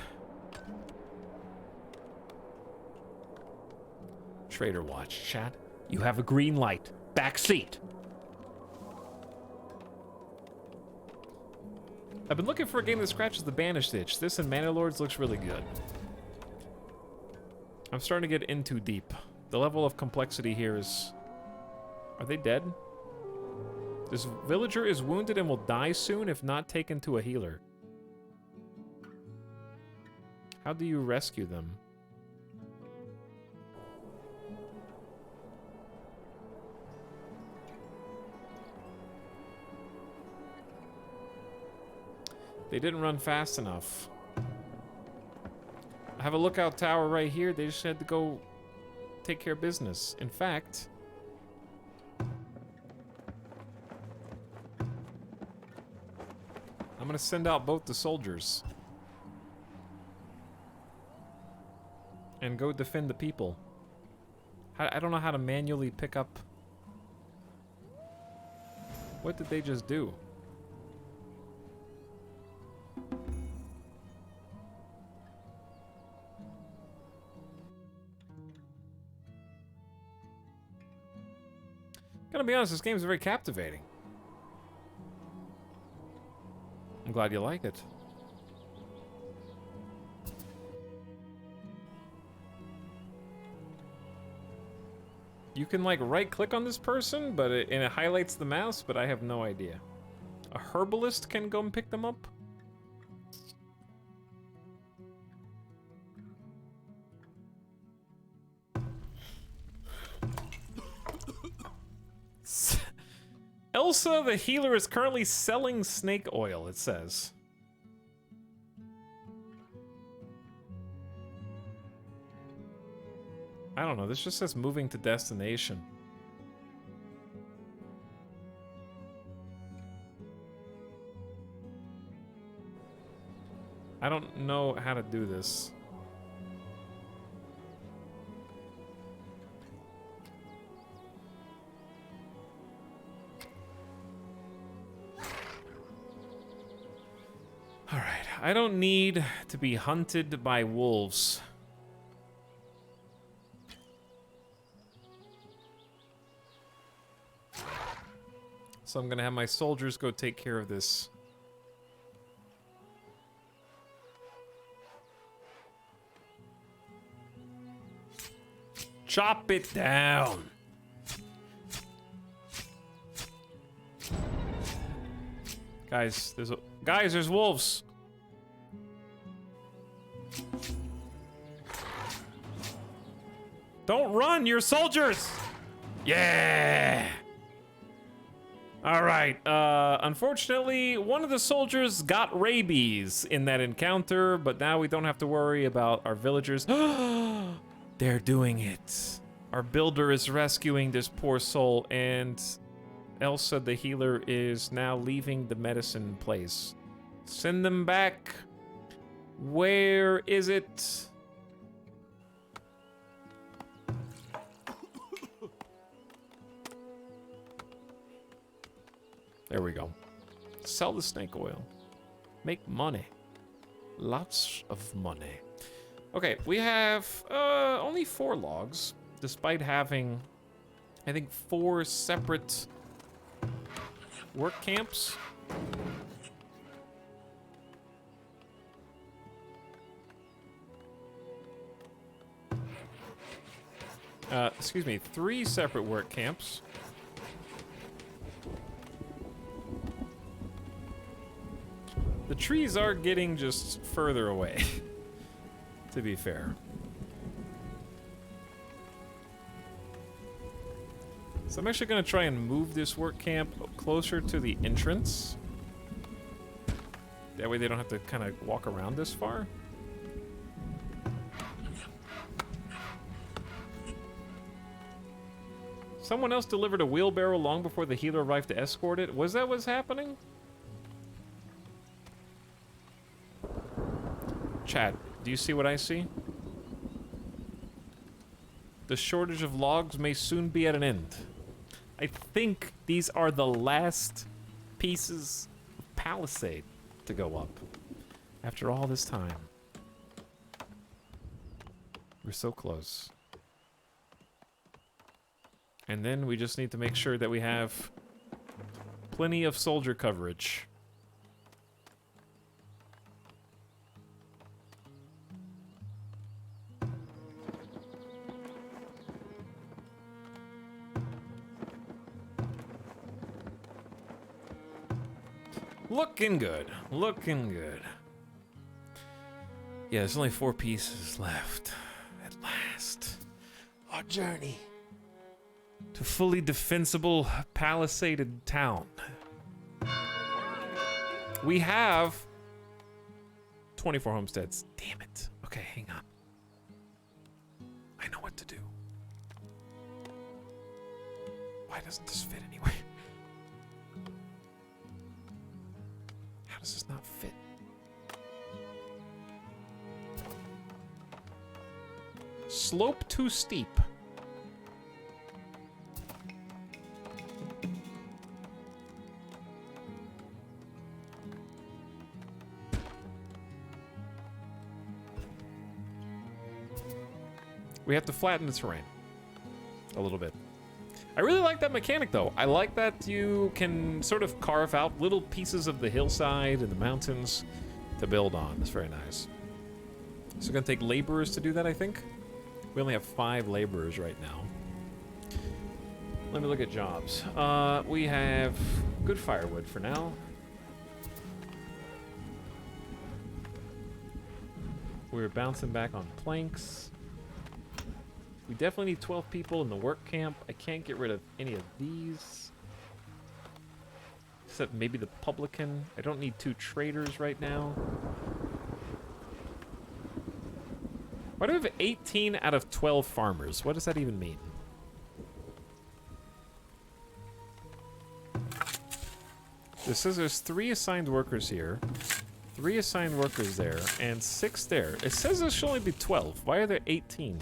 Trader watch, chat. You have a green light. Back seat. I've been looking for a game that scratches the banished itch. This and Mana Lords looks really good. I'm starting to get in too deep. The level of complexity here is... Are they dead? This villager is wounded and will die soon if not taken to a healer. How do you rescue them? They didn't run fast enough. I have a lookout tower right here. They just had to go take care of business. In fact... I'm gonna send out both the soldiers. And go defend the people. I don't know how to manually pick up... What did they just do? Gotta be honest, this game is very captivating. I'm glad you like it. You can like right click on this person, but and it highlights the mouse, but I have no idea. A herbalist can go and pick them up? Elsa, the healer, is currently selling snake oil, it says. I don't know, this just says moving to destination. I don't know how to do this. Alright, I don't need to be hunted by wolves. So I'm gonna have my soldiers go take care of this. Chop it down. Guys, there's wolves. Don't run, you're soldiers. Yeah. All right. Unfortunately, one of the soldiers got rabies in that encounter, but now we don't have to worry about our villagers. They're doing it. Our builder is rescuing this poor soul, and Elsa, the healer, is now leaving the medicine place. Send them back. Where is it? There we go. Sell the snake oil. Make money. Lots of money. Okay, we have only 4 logs, despite having, I think, 4 separate work camps. Excuse me, 3 separate work camps. The trees are getting just further away, to be fair. So I'm actually going to try and move this work camp closer to the entrance. That way they don't have to kind of walk around this far. Someone else delivered a wheelbarrow long before the healer arrived to escort it. Was that what's happening? Chat, do you see what I see? The shortage of logs may soon be at an end. I think these are the last pieces of palisade to go up. After all this time. We're so close. And then we just need to make sure that we have plenty of soldier coverage. Looking good. Looking good. Yeah, there's only 4 pieces left. At last. Our journey to fully defensible palisaded town. We have 24 homesteads. Damn it. Okay, hang on. I know what to do. Why doesn't this fit anyway? How does this not fit? Slope too steep. We have to flatten the terrain a little bit. I really like that mechanic though. I like that you can sort of carve out little pieces of the hillside and the mountains to build on. That's very nice. So it's gonna take laborers to do that, I think. We only have 5 laborers right now. Let me look at jobs. We have good firewood for now. We're bouncing back on planks. We definitely need 12 people in the work camp. I can't get rid of any of these. Except maybe the publican. I don't need 2 traders right now. Why do we have 18 out of 12 farmers? What does that even mean? This says there's 3 assigned workers here, 3 assigned workers there, and 6 there. It says there should only be 12. Why are there 18?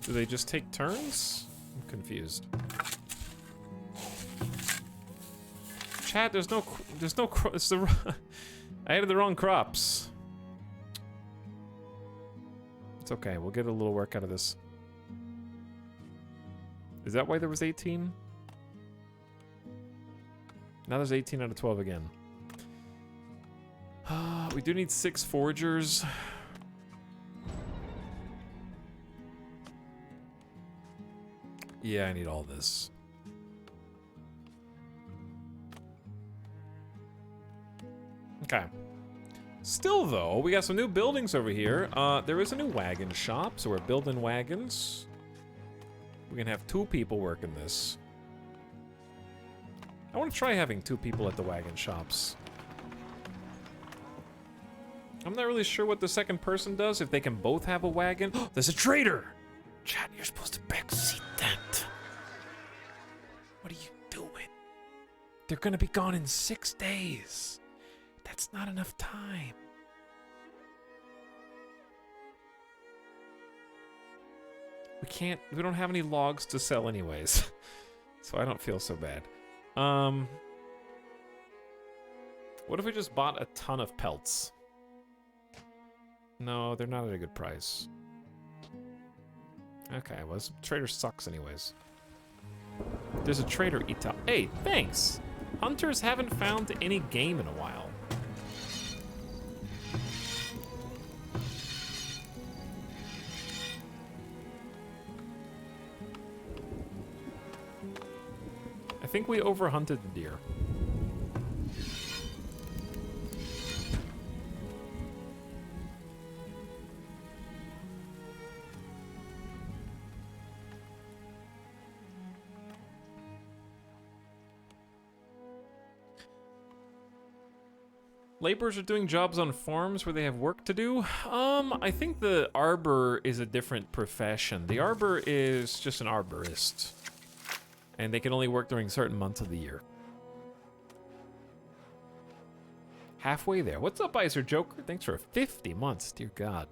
Do they just take turns? I'm confused. Chat, there's no, it's the, I added the wrong crops. It's okay, we'll get a little work out of this. Is that why there was 18? Now there's 18 out of 12 again. We do need 6 foragers. Yeah, I need all this. Okay. Still, though, we got some new buildings over here. There is a new wagon shop, so we're building wagons. We're gonna have 2 people working this. I want to try having 2 people at the wagon shops. I'm not really sure what the second person does, if they can both have a wagon. There's a trader! Chat, you're supposed to backseat that. What are you doing? They're gonna be gone in 6 days. That's not enough time. We don't have any logs to sell anyways. So I don't feel so bad. What if we just bought a ton of pelts? No, they're not at a good price. Okay, well, this trader sucks anyways. There's a trader, Etalyx. Hey, thanks! Hunters haven't found any game in a while. I think we overhunted the deer. Laborers are doing jobs on farms where they have work to do. I think the arbor is a different profession. The arbor is just an arborist. And they can only work during certain months of the year. Halfway there. What's up, Icer Joker? Thanks for 50 months, dear God.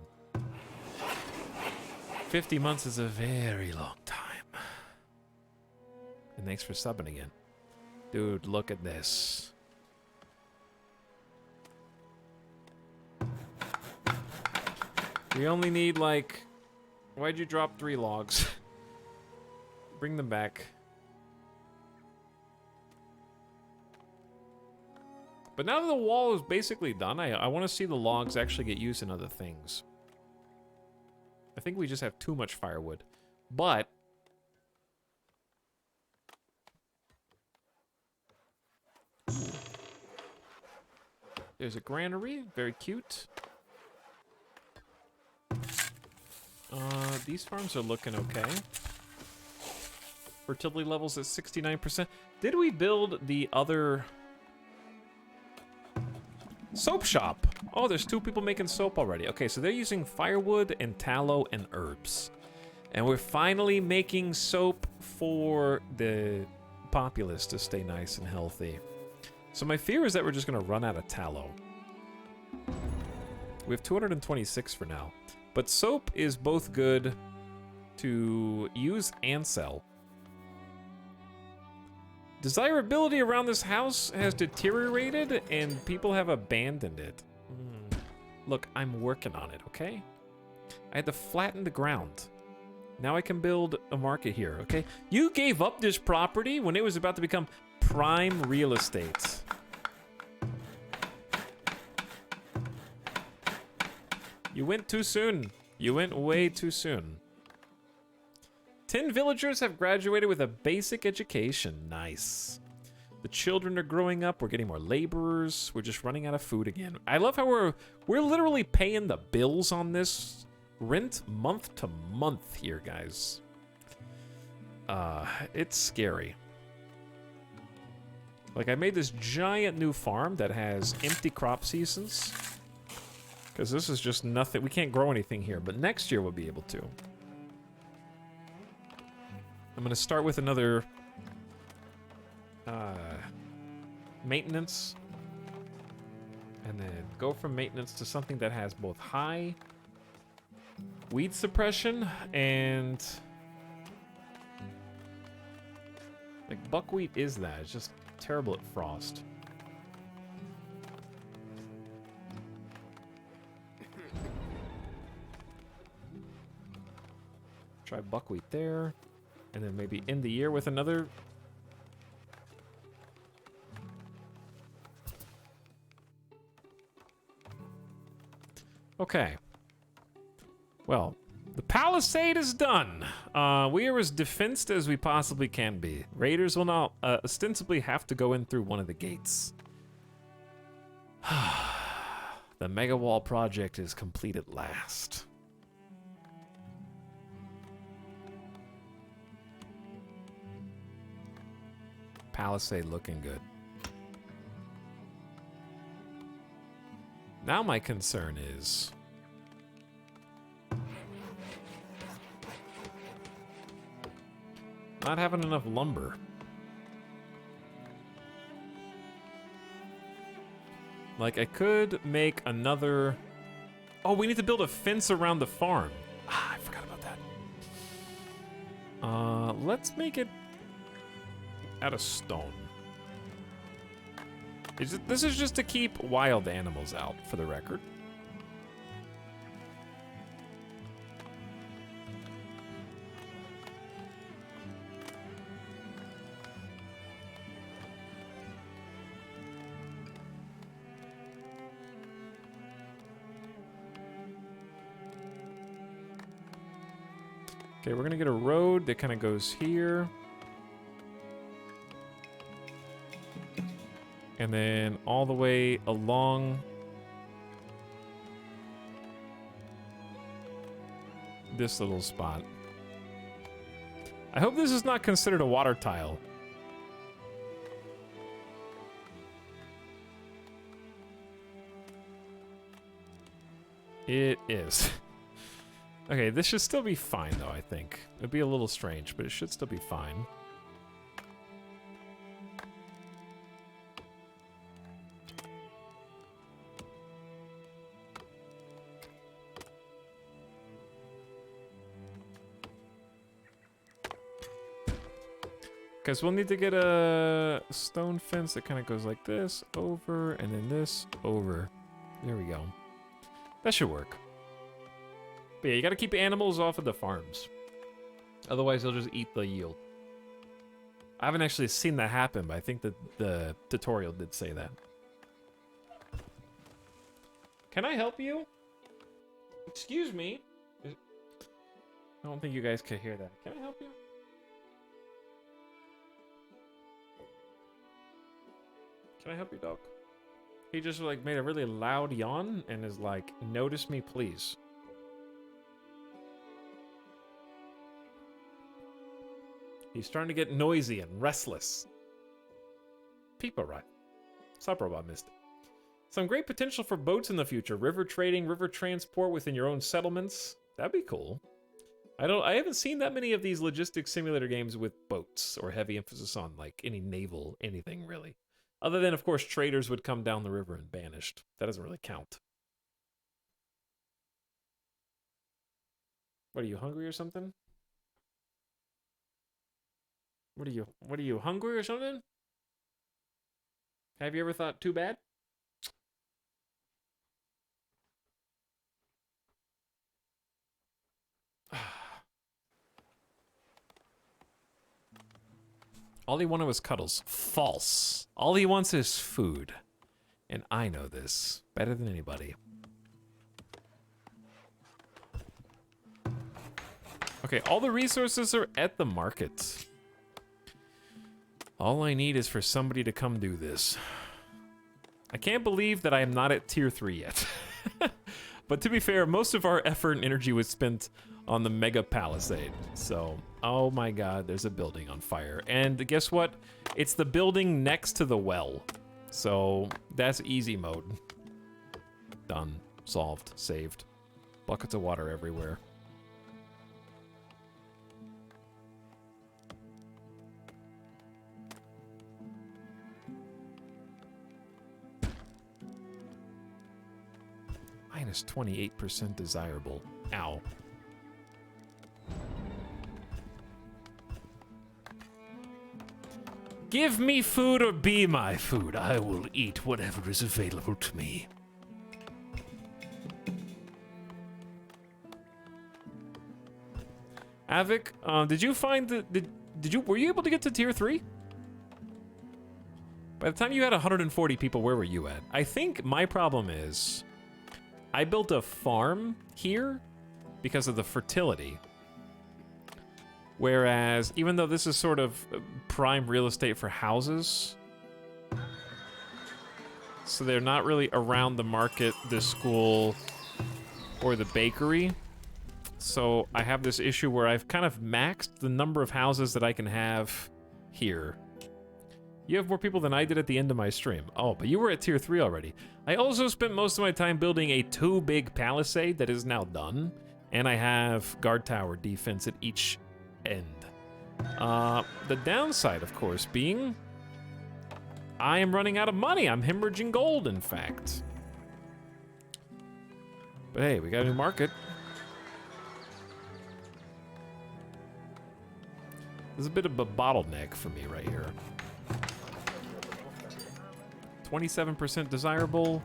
50 months is a very long time. And thanks for subbing again. Dude, look at this. We only need, like... Why'd you drop 3 logs? Bring them back. But now that the wall is basically done, I want to see the logs actually get used in other things. I think we just have too much firewood. But... There's a granary, very cute. These farms are looking okay. Fertility levels at 69%. Did we build the other soap shop? Oh, there's 2 people making soap already. Okay, so they're using firewood and tallow and herbs. And we're finally making soap for the populace to stay nice and healthy. So my fear is that we're just gonna run out of tallow. We have 226 for now. But soap is both good to use and sell. Desirability around this house has deteriorated and people have abandoned it. Look, I'm working on it, okay? I had to flatten the ground. Now I can build a market here, okay? You gave up this property when it was about to become prime real estate. You went too soon. You went way too soon. 10 villagers have graduated with a basic education. Nice. The children are growing up. We're getting more laborers. We're just running out of food again. I love how we're literally paying the bills on this rent month to month here, guys. It's scary. Like, I made this giant new farm that has empty crop seasons. Because this is just nothing. We can't grow anything here, but next year we'll be able to. I'm going to start with another maintenance. And then go from maintenance to something that has both high weed suppression and... Like, buckwheat is that. It's just terrible at frost. Try buckwheat there. And then maybe end the year with another. Okay. Well, the palisade is done. We are as defensed as we possibly can be. Raiders will now ostensibly have to go in through one of the gates. The Mega Wall project is complete at last. Palisade looking good. Now my concern is not having enough lumber. Like, I could make another... Oh, we need to build a fence around the farm. Ah, I forgot about that. Let's make it out of stone. This is just to keep wild animals out, for the record. Okay, we're gonna get a road that kind of goes here. And then all the way along this little spot. I hope this is not considered a water tile. It is. Okay, this should still be fine, though, I think. It'd be a little strange, but it should still be fine. Because we'll need to get a stone fence that kind of goes like this, over, and then this, over. There we go. That should work. But yeah, you gotta keep animals off of the farms. Otherwise, they'll just eat the yield. I haven't actually seen that happen, but I think that the tutorial did say that. Can I help you? Excuse me? I don't think you guys could hear that. Can I help you? Can I help you, dog? He just like made a really loud yawn and is like, notice me, please. He's starting to get noisy and restless. People right. Sup, Robot Mystic. Some great potential for boats in the future. River trading, river transport within your own settlements. That'd be cool. I haven't seen that many of these logistics simulator games with boats or heavy emphasis on like any naval anything really. Other than, of course, traders would come down the river and banished. That doesn't really count. What, are you hungry or something? What are you hungry or something? Have you ever thought too bad? All he wanted was cuddles. False. All he wants is food. And I know this better than anybody. Okay, all the resources are at the market. All I need is for somebody to come do this. I can't believe that I am not at tier 3 yet. But to be fair, most of our effort and energy was spent on the Mega Palisade. So, oh my god, there's a building on fire. And guess what? It's the building next to the well. So, that's easy mode. Done. Solved. Saved. Buckets of water everywhere. Minus 28% desirable. Ow. Give me food or be my food. I will eat whatever is available to me. Avik, did you find the were you able to get to tier 3? By the time you had 140 people, where were you at? I think my problem is I built a farm here because of the fertility. Whereas, even though this is sort of prime real estate for houses, so they're not really around the market, the school, or the bakery. So I have this issue where I've kind of maxed the number of houses that I can have here. You have more people than I did at the end of my stream. Oh, but you were at tier 3 already. I also spent most of my time building a too big palisade that is now done. And I have guard tower defense at each end. The downside, of course, being I am running out of money. I'm hemorrhaging gold, in fact. But hey, we got a new market. There's a bit of a bottleneck for me right here. 27% desirable.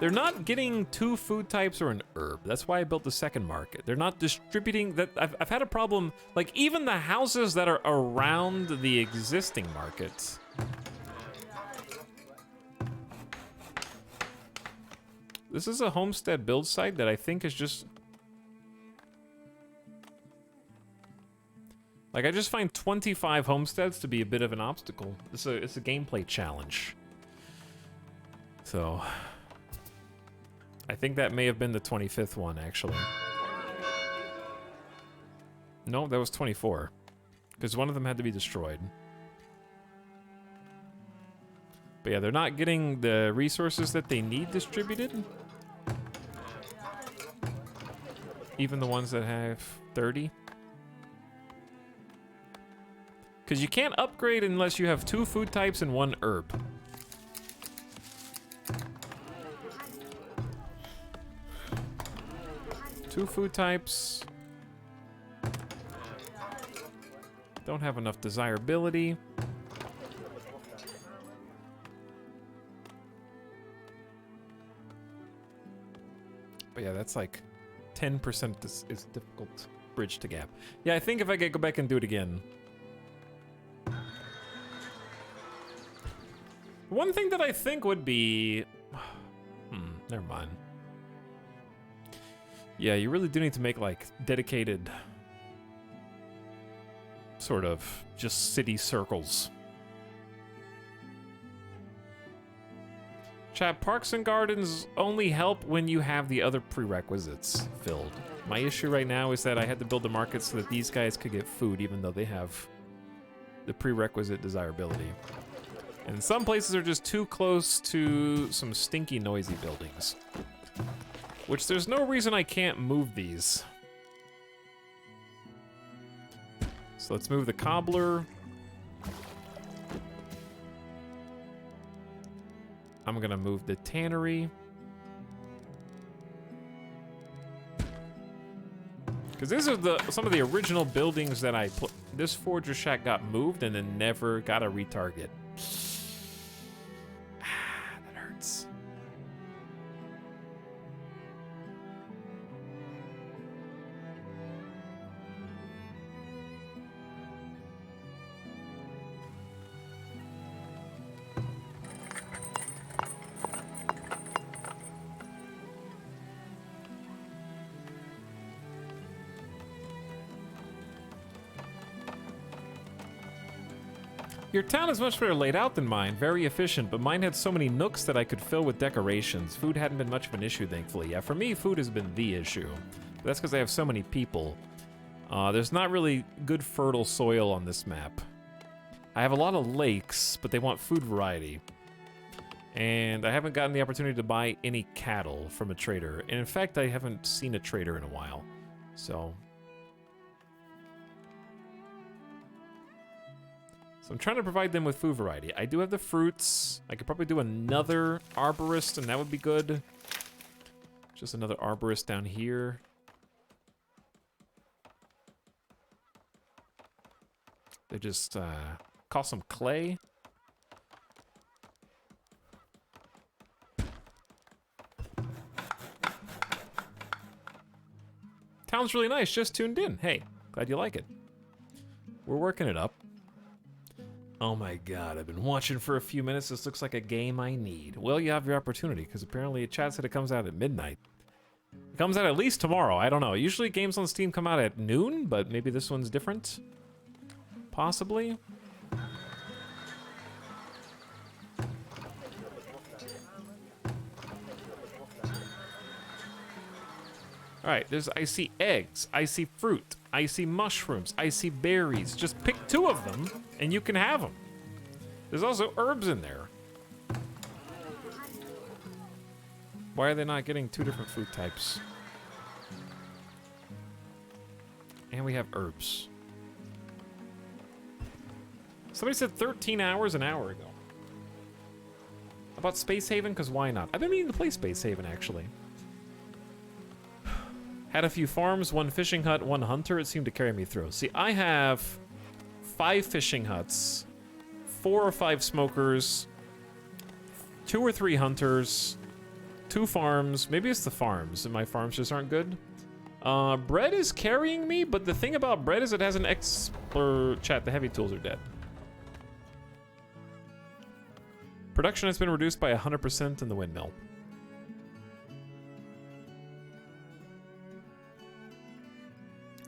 They're not getting 2 food types or an herb. That's why I built the second market. They're not distributing that. I've had a problem. Like, even the houses that are around the existing markets. This is a homestead build site that I think is just... Like, I just find 25 homesteads to be a bit of an obstacle. It's a gameplay challenge. So... I think that may have been the 25th one, actually. No, that was 24. Because one of them had to be destroyed. But yeah, they're not getting the resources that they need distributed. Even the ones that have 30? Because you can't upgrade unless you have 2 food types and 1 herb. Two food types. Don't have enough desirability. But yeah, that's like 10% is difficult bridge to gap. Yeah, I think if I could go back and do it again. One thing that I think would be... never mind. Yeah, you really do need to make like dedicated sort of just city circles. Chat, parks and gardens only help when you have the other prerequisites filled. My issue right now is that I had to build the market so that these guys could get food even though they have the prerequisite desirability. And some places are just too close to some stinky, noisy buildings. Which there's no reason I can't move these. So let's move the cobbler. I'm gonna move the tannery. Because these are some of the original buildings that I put. This forger shack got moved and then never got a retarget. That hurts. Your town is much better laid out than mine, very efficient, but mine had so many nooks that I could fill with decorations. Food hadn't been much of an issue, thankfully. Yeah, for me, food has been the issue. But that's because I have so many people. There's not really good fertile soil on this map. I have a lot of lakes, but they want food variety. And I haven't gotten the opportunity to buy any cattle from a trader. And in fact, I haven't seen a trader in a while. So I'm trying to provide them with food variety. I do have the fruits. I could probably do another arborist, and that would be good. Just another arborist down here. They just cost some clay. Town's really nice, just tuned in. Hey, glad you like it. We're working it up. Oh my god, I've been watching for a few minutes. This looks like a game I need. Well, you have your opportunity, because apparently chat said it comes out at midnight. It comes out at least tomorrow, I don't know. Usually games on Steam come out at noon, but maybe this one's different. Possibly. Alright, I see eggs, I see fruit, I see mushrooms, I see berries. Just pick 2 of them, and you can have them. There's also herbs in there. Why are they not getting 2 different food types? And we have herbs. Somebody said 13 hours an hour ago. How about Space Haven? Because why not? I've been meaning to play Space Haven, actually. Had a few farms, 1 fishing hut, 1 hunter. It seemed to carry me through. See, I have 5 fishing huts, 4 or 5 smokers, 2 or 3 hunters, 2 farms. Maybe it's the farms, and my farms just aren't good. Bread is carrying me, but the thing about bread is it has an chat. The heavy tools are dead. Production has been reduced by 100% in the windmill.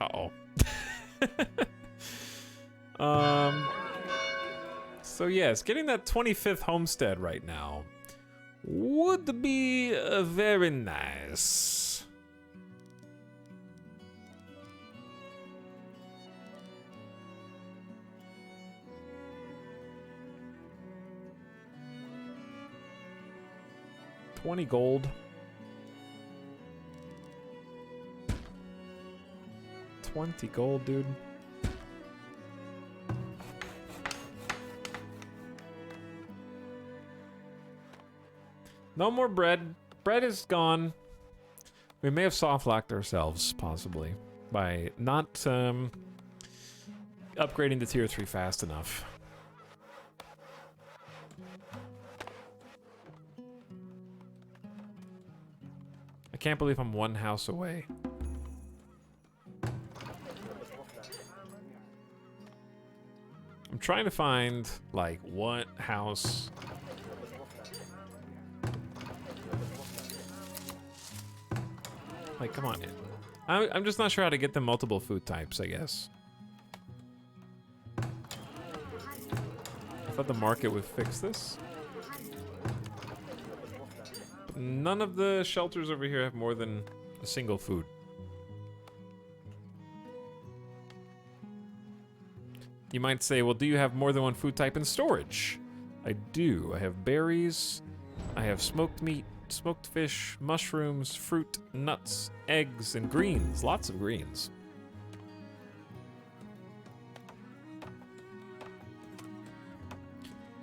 Uh-oh. So yes, getting that 25th homestead right now would be very nice. $20 gold. 20 gold, dude. No more bread. Bread is gone. We may have soft-locked ourselves, possibly, by not upgrading to tier 3 fast enough. I can't believe I'm one house away. I'm trying to find, like, what house... Like, come on. I'm just not sure how to get the multiple food types, I guess. I thought the market would fix this. But none of the shelters over here have more than a single food. You might say, well, do you have more than one food type in storage? I do. I have berries. I have smoked meat. Smoked fish, mushrooms, fruit, nuts, eggs, and greens. Lots of greens.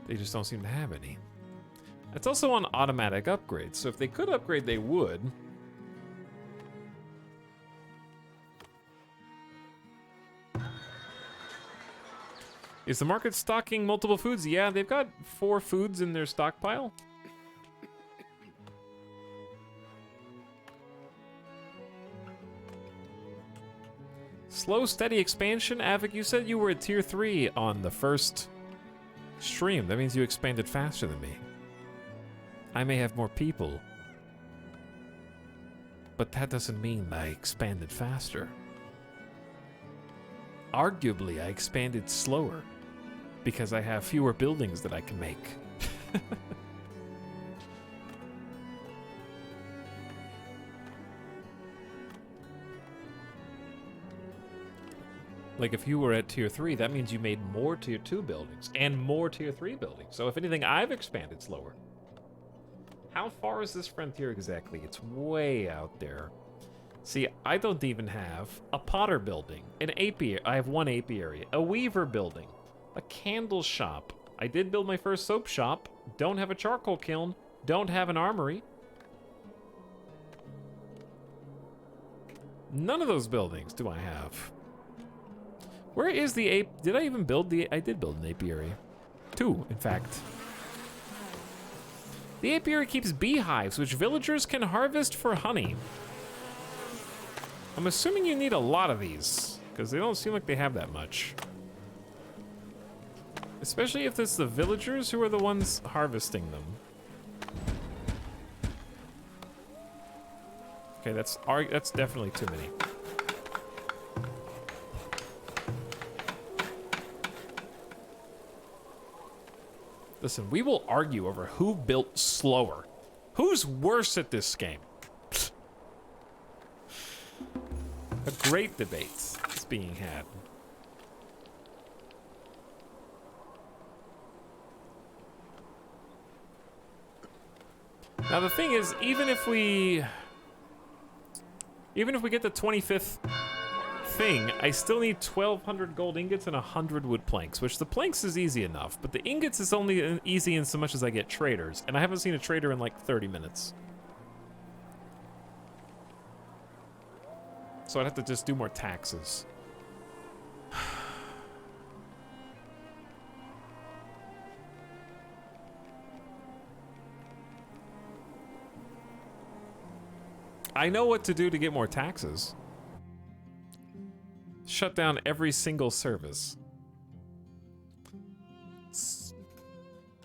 They just don't seem to have any. It's also on automatic upgrades, so if they could upgrade, they would. Is the market stocking multiple foods? Yeah, they've got 4 foods in their stockpile. Slow, steady expansion. Avic, you said you were at tier 3 on the first stream. That means you expanded faster than me. I may have more people, but that doesn't mean I expanded faster. Arguably, I expanded slower because I have fewer buildings that I can make. Like, if you were at tier 3, that means you made more tier 2 buildings and more tier 3 buildings. So if anything, I've expanded slower. How far is this frontier exactly? It's way out there. See, I don't even have a potter building, an apiary. I have 1 apiary, a weaver building, a candle shop. I did build my first soap shop. Don't have a charcoal kiln. Don't have an armory. None of those buildings do I have. Where is the ape? Did I even build the... I did build an apiary. 2, in fact. The apiary keeps beehives, which villagers can harvest for honey. I'm assuming you need a lot of these, because they don't seem like they have that much. Especially if it's the villagers who are the ones harvesting them. Okay, that's definitely too many. Listen, we will argue over who built slower. Who's worse at this game? A great debate is being had. Now the thing is, even if we get the 25th thing, I still need 1,200 gold ingots and 100 wood planks, which the planks is easy enough, but the ingots is only easy in so much as I get traders, and I haven't seen a trader in like 30 minutes. So I'd have to just do more taxes. I know what to do to get more taxes. Shut down every single service.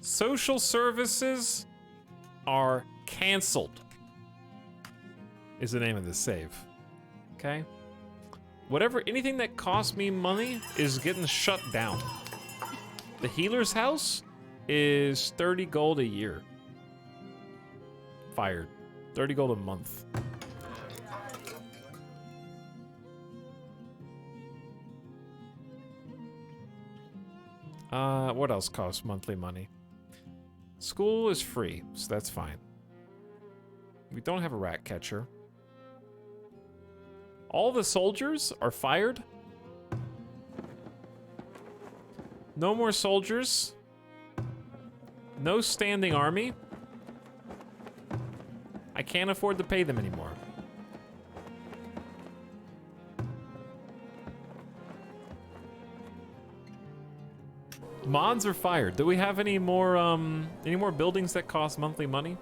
Social services are canceled, is the name of this save. Okay? Anything that costs me money is getting shut down. The healer's house is 30 gold a year. Fired. 30 gold a month. What else costs monthly money? School is free, so that's fine. We don't have a rat catcher. All the soldiers are fired. No more soldiers. No standing army. I can't afford to pay them anymore. Mods are fired. Do we have any more buildings that cost monthly money?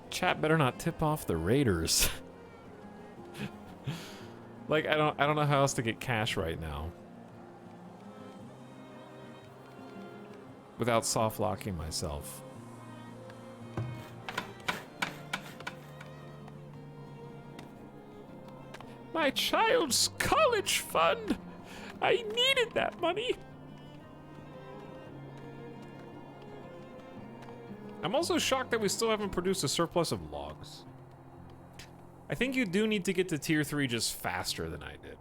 Chat better not tip off the raiders. Like I don't know how else to get cash right now without soft locking myself. My child's college fund. I needed that money. I'm also shocked that we still haven't produced a surplus of logs. I think you do need to get to tier 3 just faster than I did.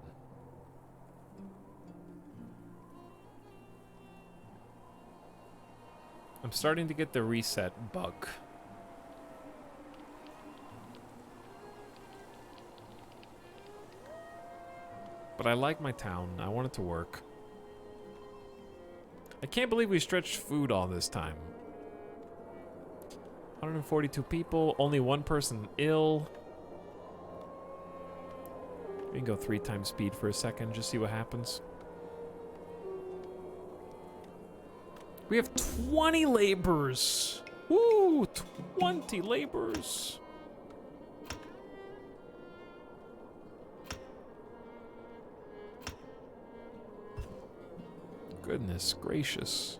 I'm starting to get the reset bug. But I like my town. I want it to work. I can't believe we stretched food all this time. 142 people, only one person ill. We can go 3 times speed for a second, just see what happens. We have 20 laborers. Woo, 20 laborers. Goodness gracious.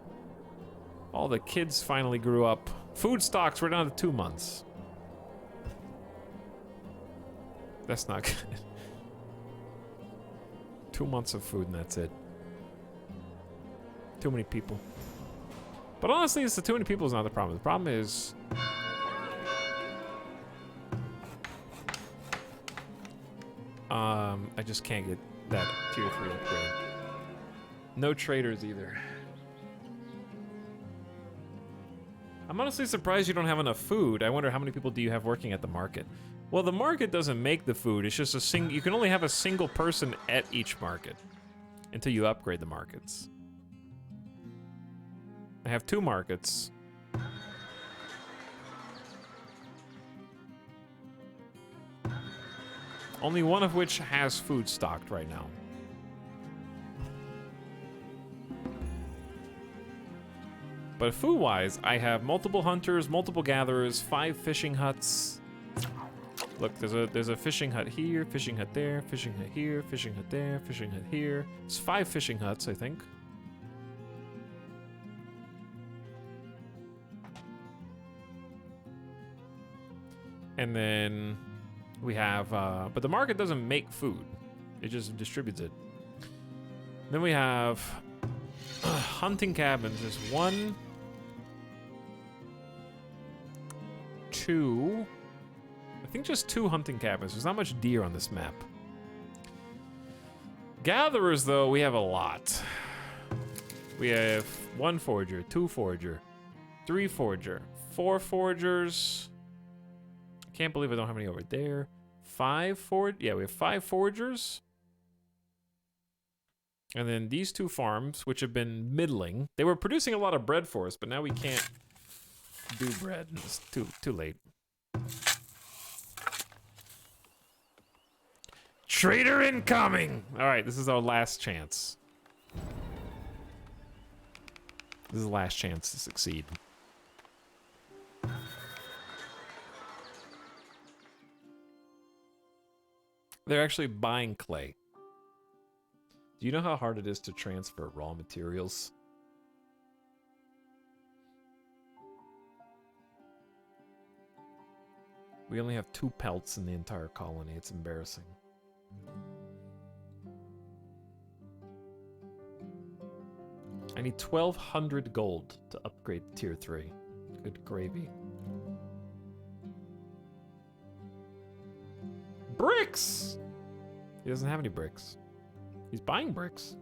All the kids finally grew up. Food stocks, we're down to 2 months. That's not good. 2 months of food and that's it. Too many people. But honestly, it's the too many people is not the problem. The problem is... I just can't get that tier 3 upgrade. No traders either. I'm honestly surprised you don't have enough food. I wonder how many people do you have working at the market? Well, the market doesn't make the food. It's just a you can only have a single person at each market until you upgrade the markets. I have 2 markets. Only one of which has food stocked right now. But food-wise, I have multiple hunters, multiple gatherers, 5 fishing huts. Look, there's a fishing hut here, fishing hut there, fishing hut here, fishing hut there, fishing hut here. It's 5 fishing huts, I think. And then we have, but the market doesn't make food. It just distributes it. Then we have hunting cabins. There's 1, 2, I think just 2 hunting cabins. There's not much deer on this map. Gatherers, though, we have a lot. We have 1 forager, 2 forager, 3 forager, 4 foragers. Can't believe I don't have any over there. 5 foragers. Yeah, we have 5 foragers. And then these 2 farms, which have been middling. They were producing a lot of bread for us, but now we can't do bread. It's too late. Trader incoming! Alright, this is our last chance. This is the last chance to succeed. They're actually buying clay. Do you know how hard it is to transfer raw materials? We only have 2 pelts in the entire colony. It's embarrassing. I need 1,200 gold to upgrade to tier 3. Good gravy. Bricks! He doesn't have any bricks. He's buying bricks.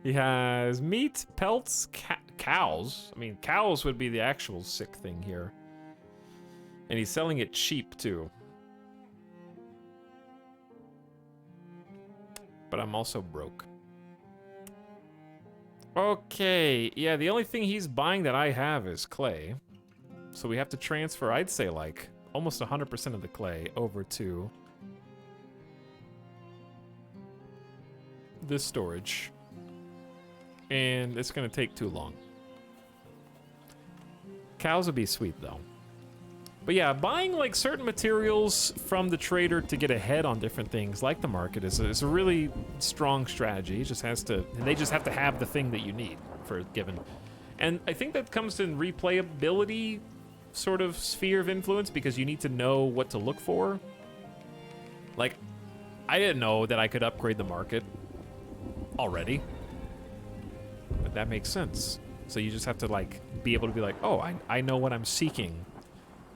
He has meat, pelts, cows. I mean, cows would be the actual sick thing here. And he's selling it cheap, too. But I'm also broke. Okay, yeah, the only thing he's buying that I have is clay. So we have to transfer, I'd say, like, almost 100% of the clay over to this storage. And it's gonna take too long. Cows would be sweet, though. But yeah, buying, like, certain materials from the trader to get ahead on different things, like the market, is a really strong strategy. It just has to, they just have to have the thing that you need for a given. And I think that comes in replayability sort of sphere of influence, because you need to know what to look for. Like, I didn't know that I could upgrade the market already. But that makes sense. So you just have to, like, be able to be like, oh, I know what I'm seeking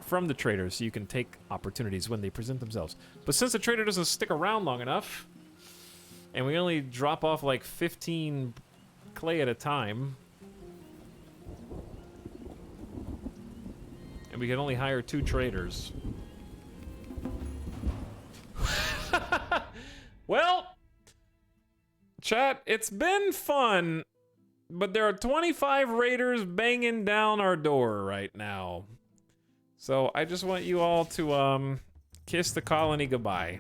from the trader, so you can take opportunities when they present themselves. But since the trader doesn't stick around long enough, and we only drop off like 15 clay at a time, and we can only hire 2 traders. Well, chat, it's been fun, but there are 25 raiders banging down our door right now. So I just want you all to kiss the colony goodbye.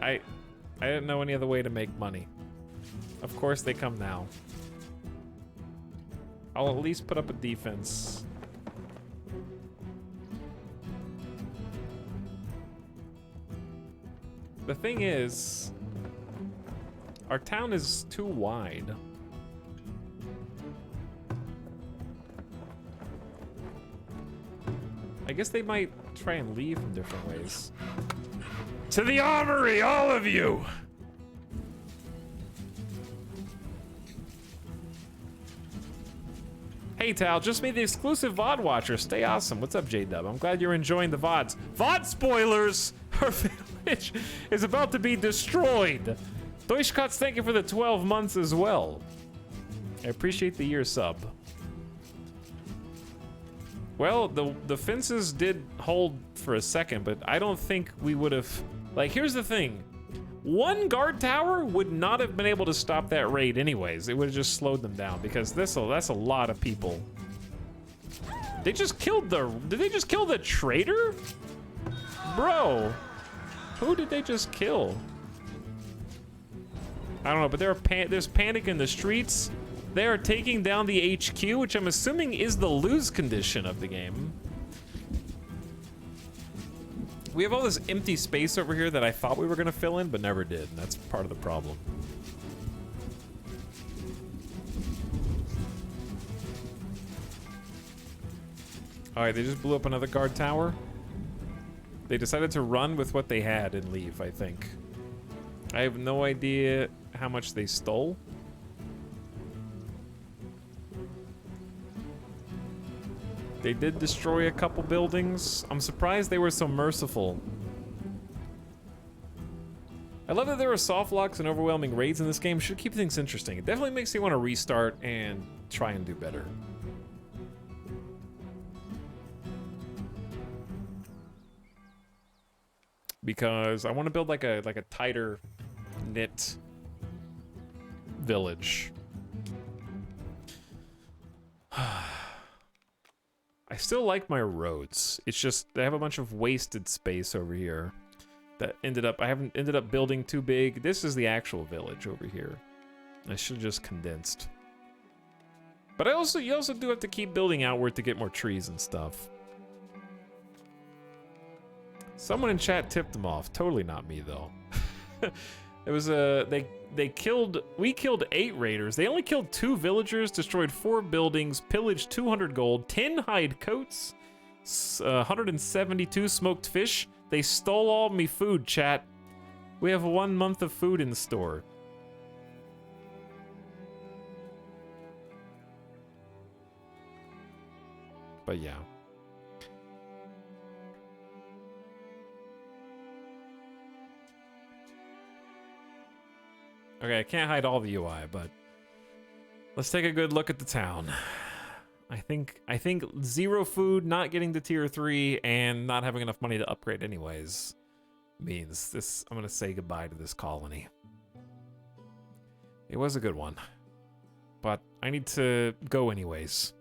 I didn't know any other way to make money. Of course they come now. I'll at least put up a defense. The thing is, our town is too wide. I guess they might try and leave in different ways. To the armory, all of you! Hey Tal, just made the exclusive VOD watcher. Stay awesome. What's up, J-Dub? I'm glad you're enjoying the VODs. VOD spoilers! Our village is about to be destroyed. Deutschkotz, thank you for the 12 months as well. I appreciate the year sub. Well, the fences did hold for a second, but I don't think we would have... Like, here's the thing. One guard tower would not have been able to stop that raid anyways. It would have just slowed them down, because that's a lot of people. They just killed the... Did they just kill the traitor? Bro. Who did they just kill? I don't know, but there's panic in the streets. They are taking down the HQ, which I'm assuming is the lose condition of the game. We have all this empty space over here that I thought we were gonna fill in, but never did, and that's part of the problem. All right, they just blew up another guard tower. They decided to run with what they had and leave, I think. I have no idea how much they stole. They did destroy a couple buildings. I'm surprised they were so merciful. I love that there are soft locks and overwhelming raids in this game. Should keep things interesting. It definitely makes me want to restart and try and do better. Because I want to build like a tighter knit village. I still like my roads. It's just they have a bunch of wasted space over here that I haven't ended up building too big. This is the actual village over here. I should have just condensed. But you also do have to keep building outward to get more trees and stuff. Someone in chat tipped them off. Totally not me though. It was we killed 8 raiders. They only killed 2 villagers, destroyed 4 buildings, pillaged 200 gold, 10 hide coats, 172 smoked fish. They stole all me food, chat. We have 1 month of food in the store. But yeah. Okay, I can't hide all the UI, but let's take a good look at the town. I think zero food, not getting to tier 3, and not having enough money to upgrade anyways means this. I'm gonna say goodbye to this colony. It was a good one, but I need to go anyways.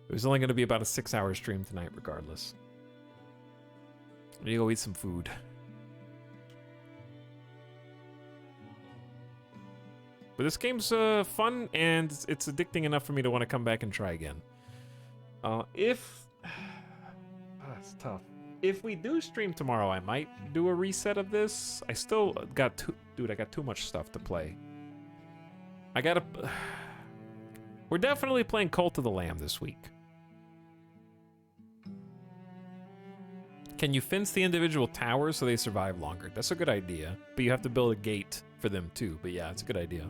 It was only gonna be about a 6-hour stream tonight, regardless. I'm gonna go eat some food. But this game's fun, and it's addicting enough for me to want to come back and try again. That's tough. If we do stream tomorrow, I might do a reset of this. I still got I got too much stuff to play. We're definitely playing Cult of the Lamb this week. Can you fence the individual towers so they survive longer? That's a good idea, but you have to build a gate for them too. But yeah, it's a good idea.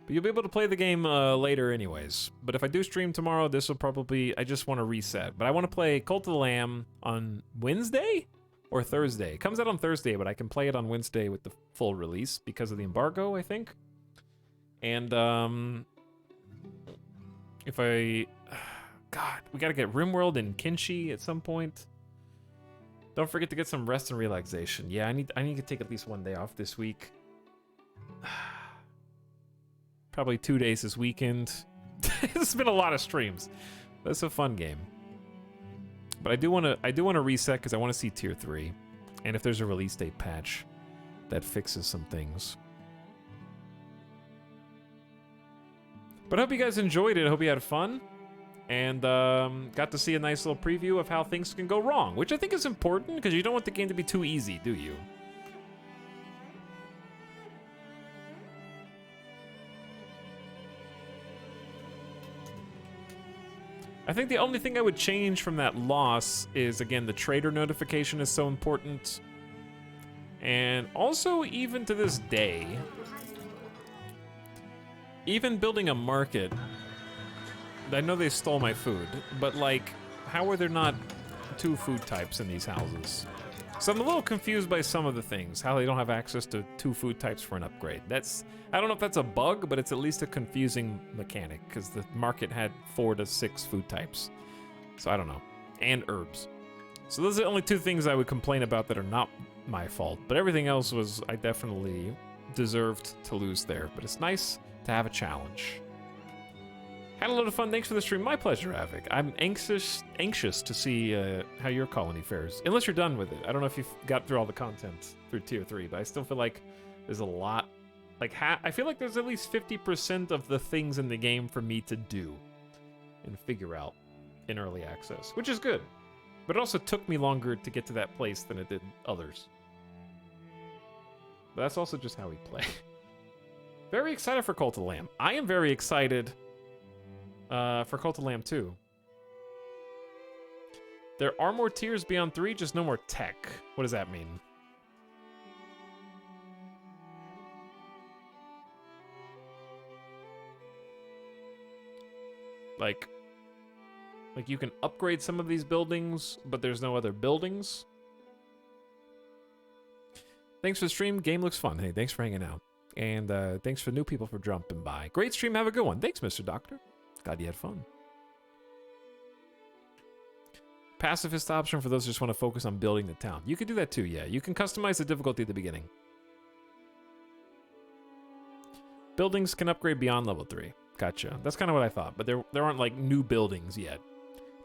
But you'll be able to play the game later anyways. But if I do stream tomorrow, this will probably... I just want to reset. But I want to play Cult of the Lamb on Wednesday or Thursday. It comes out on Thursday, but I can play it on Wednesday with the full release because of the embargo, I think. And, if I... God, we gotta get RimWorld and Kinshi at some point. Don't forget to get some rest and relaxation. Yeah, I need to take at least one day off this week. Probably 2 days this weekend. It's been a lot of streams. But it's a fun game. But I do want to reset because I want to see tier 3. And if there's a release date patch that fixes some things. But I hope you guys enjoyed it. I hope you had fun. And got to see a nice little preview of how things can go wrong, which I think is important because you don't want the game to be too easy, do you? I think the only thing I would change from that loss is, again, the trader notification is so important. And also, even to this day, even building a market, I know they stole my food, but like, how are there not 2 food types in these houses? So I'm a little confused by some of the things, how they don't have access to 2 food types for an upgrade. I don't know if that's a bug, but it's at least a confusing mechanic, because the market had 4 to 6 food types. So I don't know. And herbs. So those are the only 2 things I would complain about that are not my fault. But everything else was, I definitely deserved to lose there. But it's nice to have a challenge. Had a lot of fun. Thanks for the stream. My pleasure, Avik. I'm anxious to see how your colony fares. Unless you're done with it. I don't know if you've got through all the content through tier 3, but I still feel like there's a lot. Like, I feel like there's at least 50% of the things in the game for me to do and figure out in early access, which is good. But it also took me longer to get to that place than it did others. But that's also just how we play. Very excited for Cult of the Lamb. I am very excited for Cult of the Lamb 2. There are more tiers beyond 3, just no more tech. What does that mean? Like you can upgrade some of these buildings, but there's no other buildings. Thanks for the stream. Game looks fun. Hey, thanks for hanging out. And thanks for new people for jumping by. Great stream. Have a good one. Thanks, Mr. Doctor. Glad you had fun. Pacifist option for those who just want to focus on building the town. You can do that too, yeah. You can customize the difficulty at the beginning. Buildings can upgrade beyond level 3. Gotcha. That's kind of what I thought, but there aren't like new buildings yet.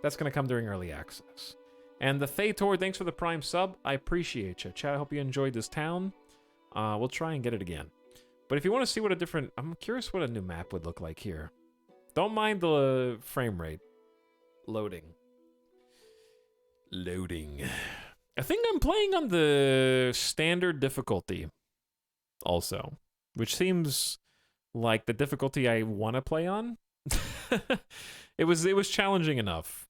That's going to come during early access. And the Thator, thanks for the Prime sub. I appreciate you. Chat, I hope you enjoyed this town. We'll try and get it again. But if you want to see what a different... I'm curious what a new map would look like here. Don't mind the frame rate. Loading. I think I'm playing on the standard difficulty also, which seems like the difficulty I want to play on. It was challenging enough,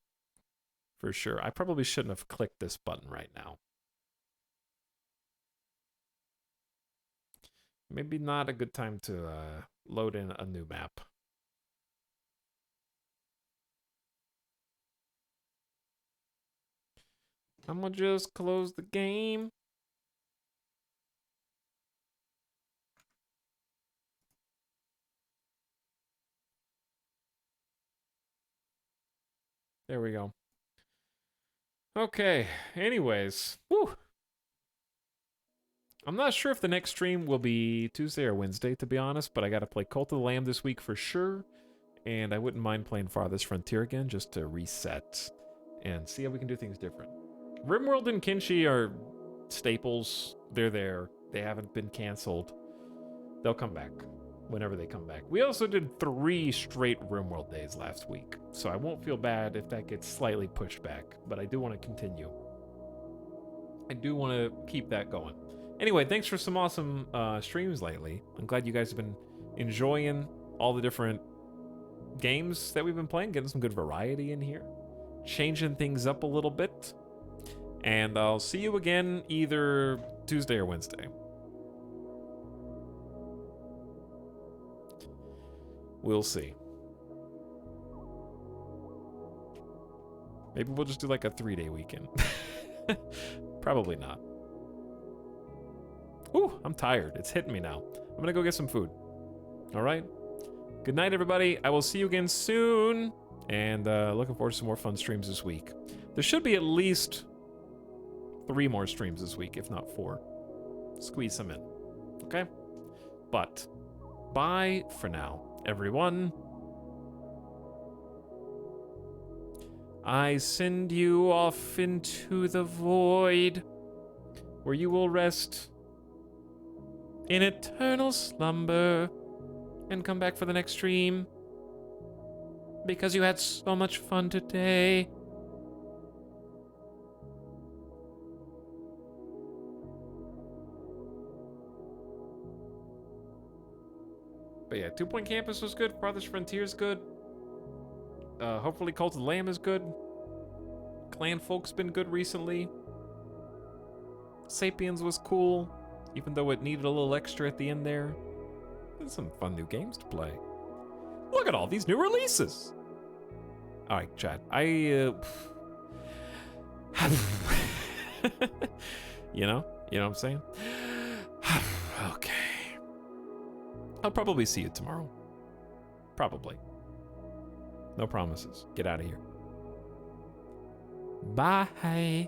for sure. I probably shouldn't have clicked this button right now. Maybe not a good time to load in a new map. I'm gonna just close the game. There we go. Okay, anyways. Whew. I'm not sure if the next stream will be Tuesday or Wednesday, to be honest, but I gotta play Cult of the Lamb this week for sure. And I wouldn't mind playing Farthest Frontier again just to reset and see how we can do things different. RimWorld and Kinshi are staples. They're there. They haven't been canceled. They'll come back whenever they come back. We also did 3 straight RimWorld days last week, so I won't feel bad if that gets slightly pushed back, but I do want to continue. I do want to keep that going. Anyway, thanks for some awesome streams lately. I'm glad you guys have been enjoying all the different games that we've been playing, getting some good variety in here, changing things up a little bit. And I'll see you again either Tuesday or Wednesday. We'll see. Maybe we'll just do like a 3-day weekend. Probably not. Ooh, I'm tired. It's hitting me now. I'm gonna go get some food. All right? Good night, everybody. I will see you again soon. And looking forward to some more fun streams this week. There should be at least 3 more streams this week, if not 4. Squeeze some in. Okay? But bye for now, everyone. I send you off into the void, where you will rest in eternal slumber and come back for the next stream because you had so much fun today. But yeah, 2 Point Campus was good. Farthest Frontier is good. Hopefully Cult of the Lamb is good. Clan Folk's been good recently. Sapiens was cool, even though it needed a little extra at the end there. There's some fun new games to play. Look at all these new releases. All right, chat. You know what I'm saying? Okay. I'll probably see you tomorrow. Probably. No promises. Get out of here. Bye.